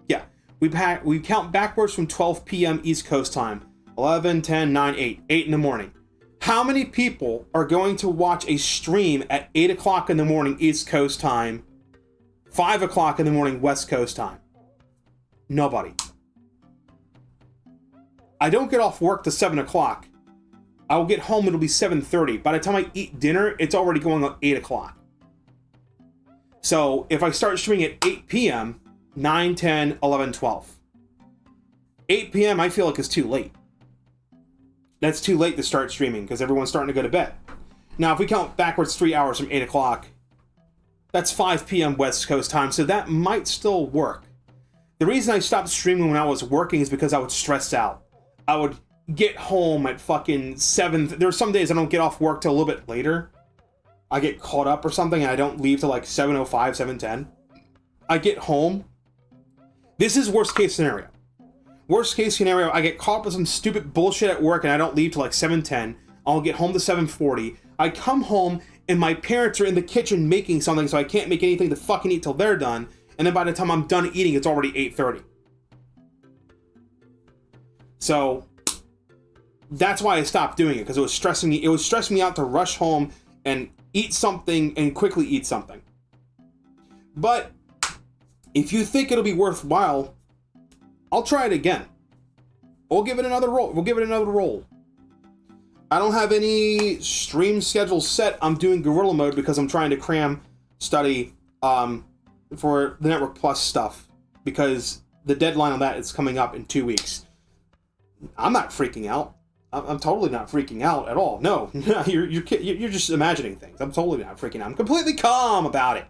Yeah. We count backwards from 12 p.m. East Coast time. 11, 10, 9, 8. 8 in the morning. How many people are going to watch a stream at 8 o'clock in the morning East Coast time, 5 o'clock in the morning West Coast time? Nobody. I don't get off work to 7 o'clock. I will get home, it'll be 7:30. By the time I eat dinner, it's already going on 8 o'clock. So, if I start streaming at 8 p.m., 9, 10, 11, 12. 8 p.m. I feel like it's too late. That's too late to start streaming because everyone's starting to go to bed. Now, if we count backwards 3 hours from 8 o'clock, that's 5 p.m. West Coast time, so that might still work. The reason I stopped streaming when I was working is because I was stressed out. I would get home at fucking 7. There are some days I don't get off work till a little bit later. I get caught up or something and I don't leave till like 7:05, 7:10. I get home. This is worst case scenario. Worst case scenario, I get caught up with some stupid bullshit at work and I don't leave till like 7:10. I'll get home to 7:40. I come home and my parents are in the kitchen making something, so I can't make anything to fucking eat till they're done, and then by the time I'm done eating, it's already 8:30. So that's why I stopped doing it, because it was stressing me. It was stressing me out to rush home and eat something and quickly eat something. But if you think it'll be worthwhile, I'll try it again. We'll give it another roll. I don't have any stream schedule set. I'm doing guerrilla mode because I'm trying to cram study for the Network Plus stuff, because the deadline on that is coming up in 2 weeks. I'm not freaking out. I'm totally not freaking out at all. No, you're just imagining things. I'm totally not freaking out. I'm completely calm about it.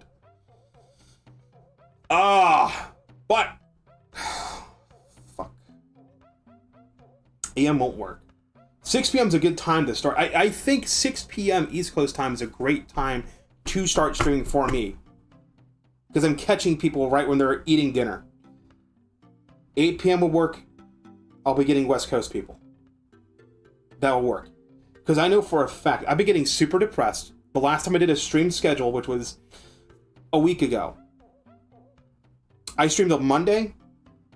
But fuck. AM won't work. 6 p.m. is a good time to start. I think 6 p.m. East Coast time is a great time to start streaming for me, because I'm catching people right when they're eating dinner. 8 p.m. will work. I'll be getting West Coast people. That will work. Because I know for a fact, I've been getting super depressed. The last time I did a stream schedule, which was a week ago, I streamed on Monday,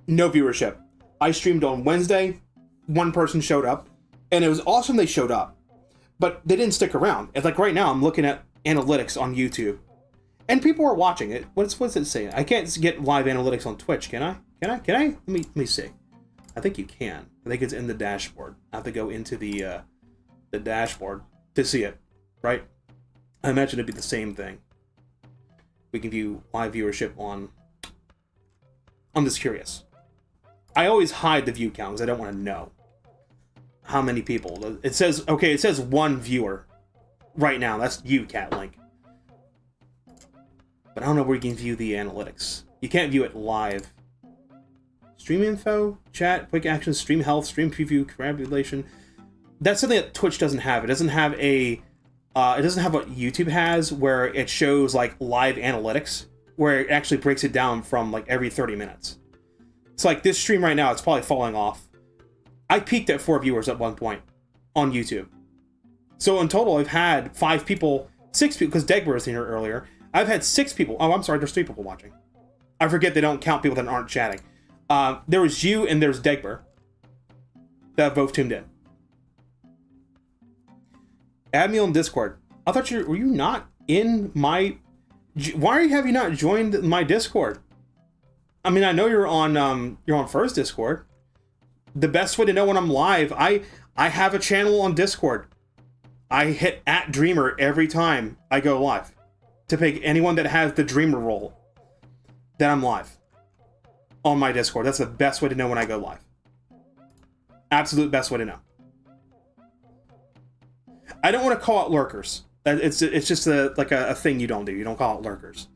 no viewership. I streamed on Wednesday, one person showed up, and it was awesome they showed up. But they didn't stick around. It's like right now I'm looking at analytics on YouTube, and people are watching it. What's it saying? I can't get live analytics on Twitch, can I? Can I? Let me see. I think you can. I think it's in the dashboard. I have to go into the dashboard to see it, right? I imagine it'd be the same thing. We can view live viewership on... I'm just curious. I always hide the view count because I don't want to know how many people. It says, okay, it says one viewer right now. That's you, Catlink. But I don't know where you can view the analytics. You can't view it live. Stream info, chat, quick action, stream health, stream preview, coagulation. That's something that Twitch doesn't have. It doesn't have a... it doesn't have what YouTube has, where it shows like live analytics, where it actually breaks it down from like every 30 minutes. It's like this stream right now, it's probably falling off. I peaked at 4 viewers at one point on YouTube. So in total, I've had 5 people, 6 people, because Degber was here earlier. I've had 6 people. Oh, I'm sorry, there's 3 people watching. I forget they don't count people that aren't chatting. There was you and there's Degber that both tuned in. Add me on Discord. I thought were you not in my... Why have you not joined my Discord? I mean, I know you're on First Discord. The best way to know when I'm live, I have a channel on Discord. I hit @Dreamer every time I go live to pick anyone that has the Dreamer role that I'm live on my Discord. That's the best way to know when I go live. Absolute best way to know. I don't want to call out lurkers. It's just a thing you don't do. You don't call out lurkers.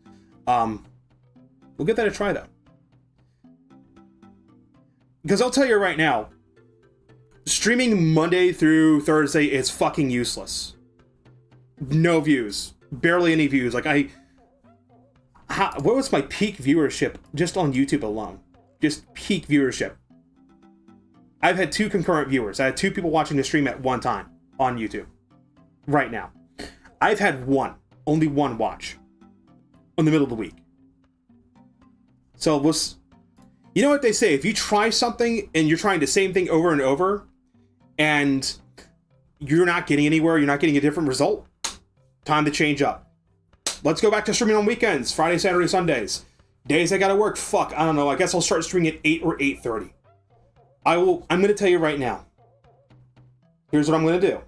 We'll give that a try though. Because I'll tell you right now, streaming Monday through Thursday is fucking useless. No views. Barely any views. Like what was my peak viewership just on YouTube alone? Just peak viewership. I've had 2 concurrent viewers. I had 2 people watching the stream at one time on YouTube. Right now. I've had only one watch in the middle of the week. So you know what they say, if you try something and you're trying the same thing over and over and you're not getting anywhere, you're not getting a different result, time to change up. Let's go back to streaming on weekends, Friday, Saturday, Sundays. Days I gotta work, fuck, I don't know, I guess I'll start streaming at 8 or 8:30. I'm gonna tell you right now. Here's what I'm gonna do.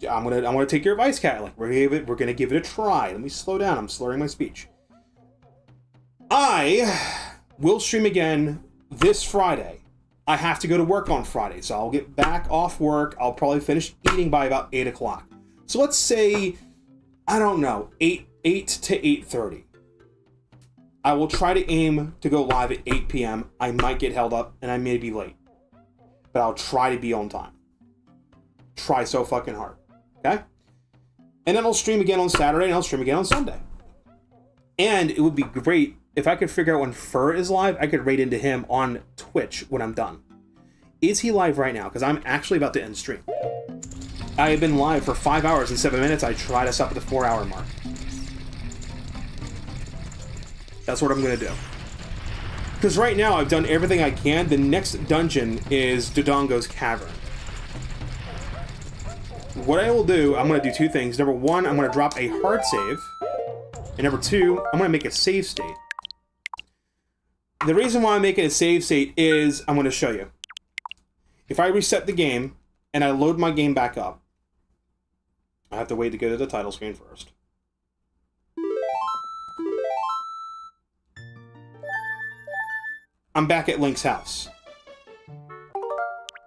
I'm gonna take your advice, Cat. Like we're gonna give it a try. Let me slow down. I'm slurring my speech. I will stream again this Friday. I have to go to work on Friday, so I'll get back off work. I'll probably finish eating by about 8 o'clock. So let's say, I don't know, 8 to 8:30. I will try to aim to go live at 8 p.m. I might get held up, and I may be late. But I'll try to be on time. Try so fucking hard. Okay? And then I'll stream again on Saturday, and I'll stream again on Sunday. And it would be great if I could figure out when Fur is live, I could raid into him on Twitch when I'm done. Is he live right now? Because I'm actually about to end stream. I have been live for 5 hours and 7 minutes. I try to stop at the 4-hour mark. That's what I'm going to do. Because right now, I've done everything I can. The next dungeon is Dodongo's Cavern. What I will do, I'm going to do two things. Number one, I'm going to drop a hard save. And number two, I'm going to make a save state. The reason why I'm making a save state is, I'm going to show you. If I reset the game, and I load my game back up, I have to wait to go to the title screen first. I'm back at Link's house.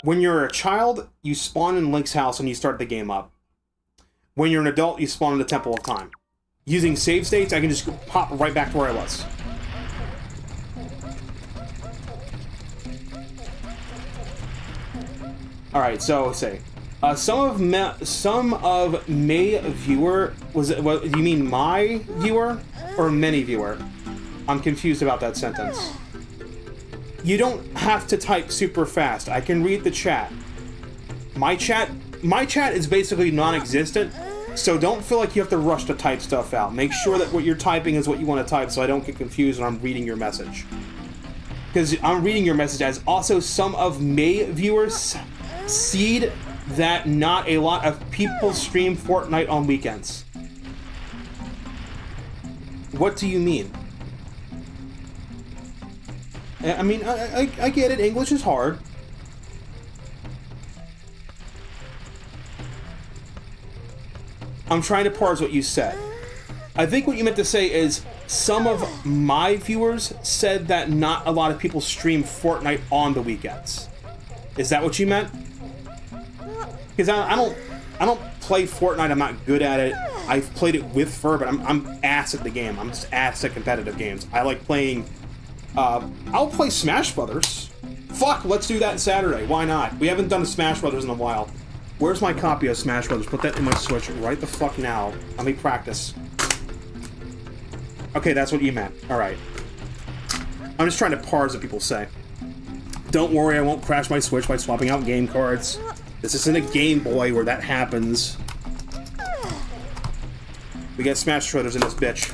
When you're a child, you spawn in Link's house and you start the game up. When you're an adult, you spawn in the Temple of Time. Using save states, I can just pop right back to where I was. Alright, so say some of May viewer, was it, what, you mean my viewer or many viewer? I'm confused about that sentence. You don't have to type super fast. I can read the chat. My chat is basically non-existent, so don't feel like you have to rush to type stuff out. Make sure that what you're typing is what you want to type so I don't get confused when I'm reading your message. Because I'm reading your message as also some of May viewers seed that not a lot of people stream Fortnite on weekends. What do you mean? I mean, I get it. English is hard. I'm trying to parse what you said. I think what you meant to say is some of my viewers said that not a lot of people stream Fortnite on the weekends. Is that what you meant? Because I don't play Fortnite. I'm not good at it. I've played it with Fur, but I'm ass at the game. I'm just ass at competitive games. I like playing. I'll play Smash Brothers. Fuck, let's do that Saturday. Why not? We haven't done a Smash Brothers in a while. Where's my copy of Smash Brothers? Put that in my Switch right the fuck now. Let me practice. Okay, that's what you meant. Alright. I'm just trying to parse what people say. Don't worry, I won't crash my Switch by swapping out game cards. This isn't a Game Boy where that happens. We got Smash Brothers in this bitch.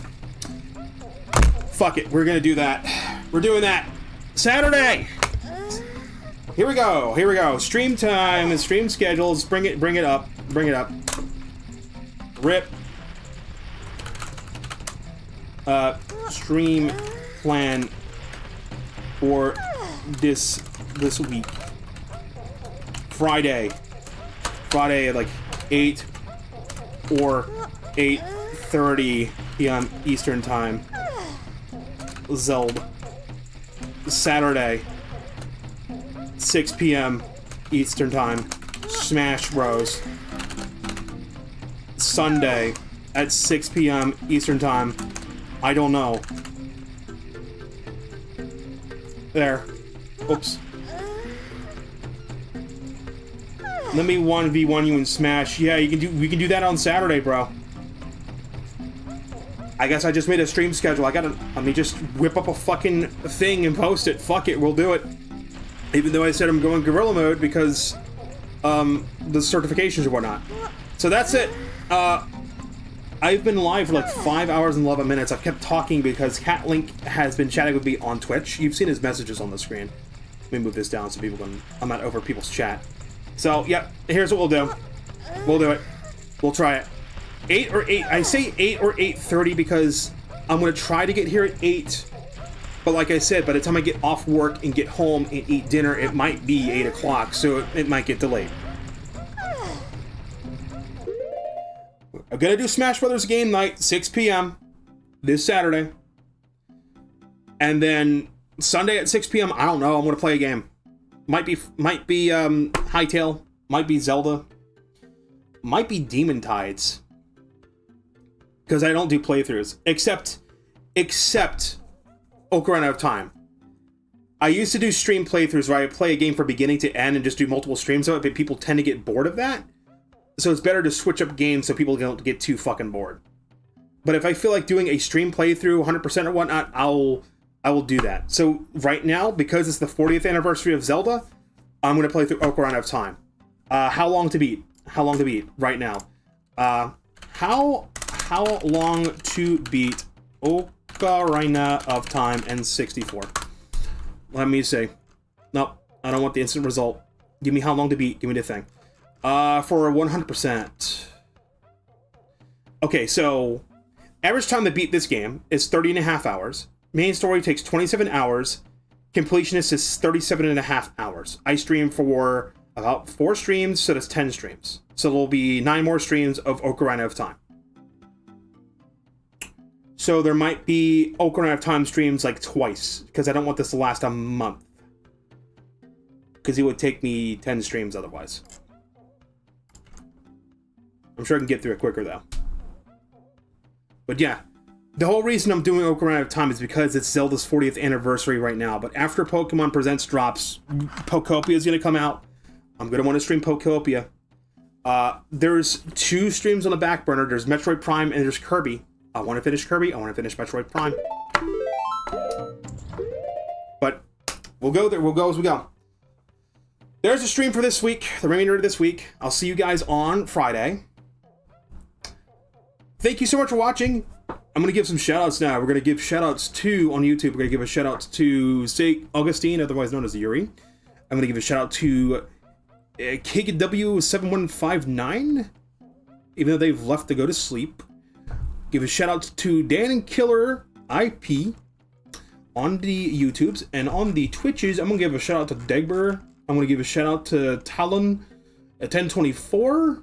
Fuck it, we're gonna do that. We're doing that. Saturday! Here we go, here we go. Stream time and stream schedules. Bring it up. Bring it up. Rip. Stream plan for this week. Friday at like 8 or 8:30 p.m. Eastern Time. Zelda. Saturday, 6 p.m. Eastern Time. Smash Bros. Sunday at 6 p.m. Eastern Time. I don't know. There. Oops. Let me 1v1 you in Smash. Yeah, we can do that on Saturday, bro. I guess I just made a stream schedule. Let me just whip up a fucking thing and post it. Fuck it, we'll do it. Even though I said I'm going gorilla mode because, the certifications and whatnot. So that's it. I've been live for like 5 hours and 11 minutes. I've kept talking because Cat Link has been chatting with me on Twitch. You've seen his messages on the screen. Let me move this down so people can... I'm not over people's chat. So, yeah, here's what we'll do. We'll do it. We'll try it. 8 or 8... I say 8 or 8:30 because I'm going to try to get here at 8. But like I said, by the time I get off work and get home and eat dinner, it might be 8 o'clock, so it might get delayed. I'm going to do Smash Brothers game night, 6 p.m. this Saturday. And then Sunday at 6 p.m., I don't know, I'm going to play a game. Might be Hytale, might be Zelda, might be Demon Tides. Because I don't do playthroughs, except Ocarina of Time. I used to do stream playthroughs where I play a game from beginning to end and just do multiple streams of it, but people tend to get bored of that. So it's better to switch up games so people don't get too fucking bored. But if I feel like doing a stream playthrough 100% or whatnot, I will do that. So right now, because it's the 40th anniversary of Zelda, I'm going to play through Ocarina of Time. How long to beat? how long to beat right now. How long to beat Ocarina of Time N64? Let me see. Nope, I don't want the instant result. Give me how long to beat. Give me the thing. For 100%. Okay, so average time to beat this game is 30.5 hours. Main story takes 27 hours. Completionist is 37.5 hours. I stream for about 4 streams, so that's 10 streams. So there'll be 9 more streams of Ocarina of Time. So there might be Ocarina of Time streams like twice, because I don't want this to last a month. Because it would take me 10 streams otherwise. I'm sure I can get through it quicker though. But yeah, the whole reason I'm doing Ocarina of Time is because it's Zelda's 40th anniversary right now. But after Pokemon Presents drops, Pokopia is going to come out. I'm going to want to stream Pokopia. There's 2 streams on the back burner. There's Metroid Prime and there's Kirby. I want to finish Kirby. I want to finish Metroid Prime. But we'll go there. We'll go as we go. There's a stream for this week, the remainder of this week. I'll see you guys on Friday. Thank you so much for watching. I'm going to give some shoutouts now. We're going to give shoutouts to, on YouTube, we're going to give a shoutout to St. Augustine, otherwise known as Yuri. I'm going to give a shoutout to KW7159, even though they've left to go to sleep. Give a shoutout to Dan and Killer IP on the YouTubes, and on the Twitches, I'm going to give a shoutout to Degber. I'm going to give a shoutout to Talon at 1024.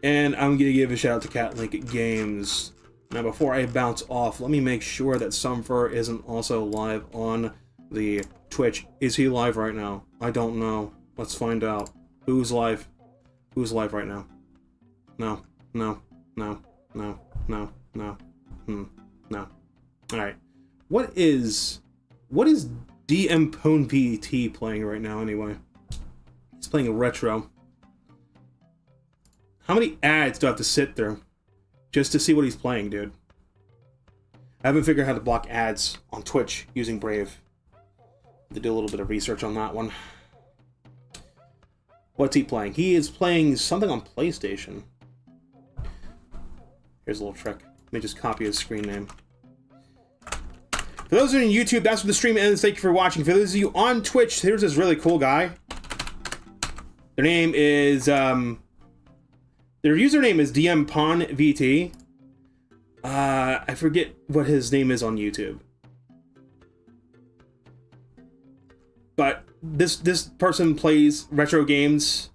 And I'm going to give a shout out to Catlink Games. Now, before I bounce off, let me make sure that Sumfer isn't also live on the Twitch. Is he live right now? I don't know. Let's find out. Who's live? Who's live right now? No. No. No. No. No. No. No. Alright. What is DM Pone VT playing right now anyway? He's playing a retro. How many ads do I have to sit through just to see what he's playing, dude? I haven't figured out how to block ads on Twitch using Brave. I have to do a little bit of research on that one. What's he playing? He is playing something on PlayStation. Here's a little trick. Let me just copy his screen name. For those of you on YouTube, that's where the stream ends. Thank you for watching. For those of you on Twitch, here's this really cool guy. Their name is, their username is DMPonVT. I forget what his name is on YouTube. But this person plays retro games.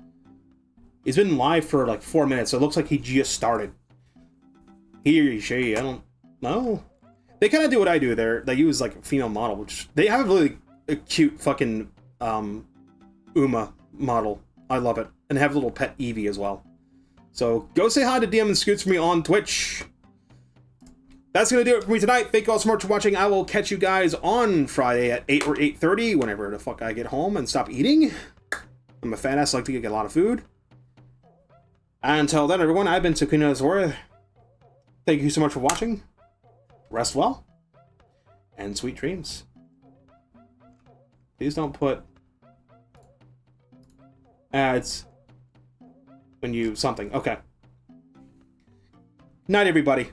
He's been live for like 4 minutes, so it looks like he just started. He or she, I don't know. They kind of do what I do there. They use like a female model, which they have a really cute fucking Uma model. I love it. And they have a little pet Eevee as well. So go say hi to DM and Scoots for me on Twitch. That's going to do it for me tonight. Thank you all so much for watching. I will catch you guys on Friday at 8 or 8:30, whenever the fuck I get home and stop eating. I'm a fat ass, I like to get a lot of food. Until then, everyone, I've been Ocarina of War. Thank you so much for watching. Rest well. And sweet dreams. Please don't put ads when you something. Okay. Night, everybody.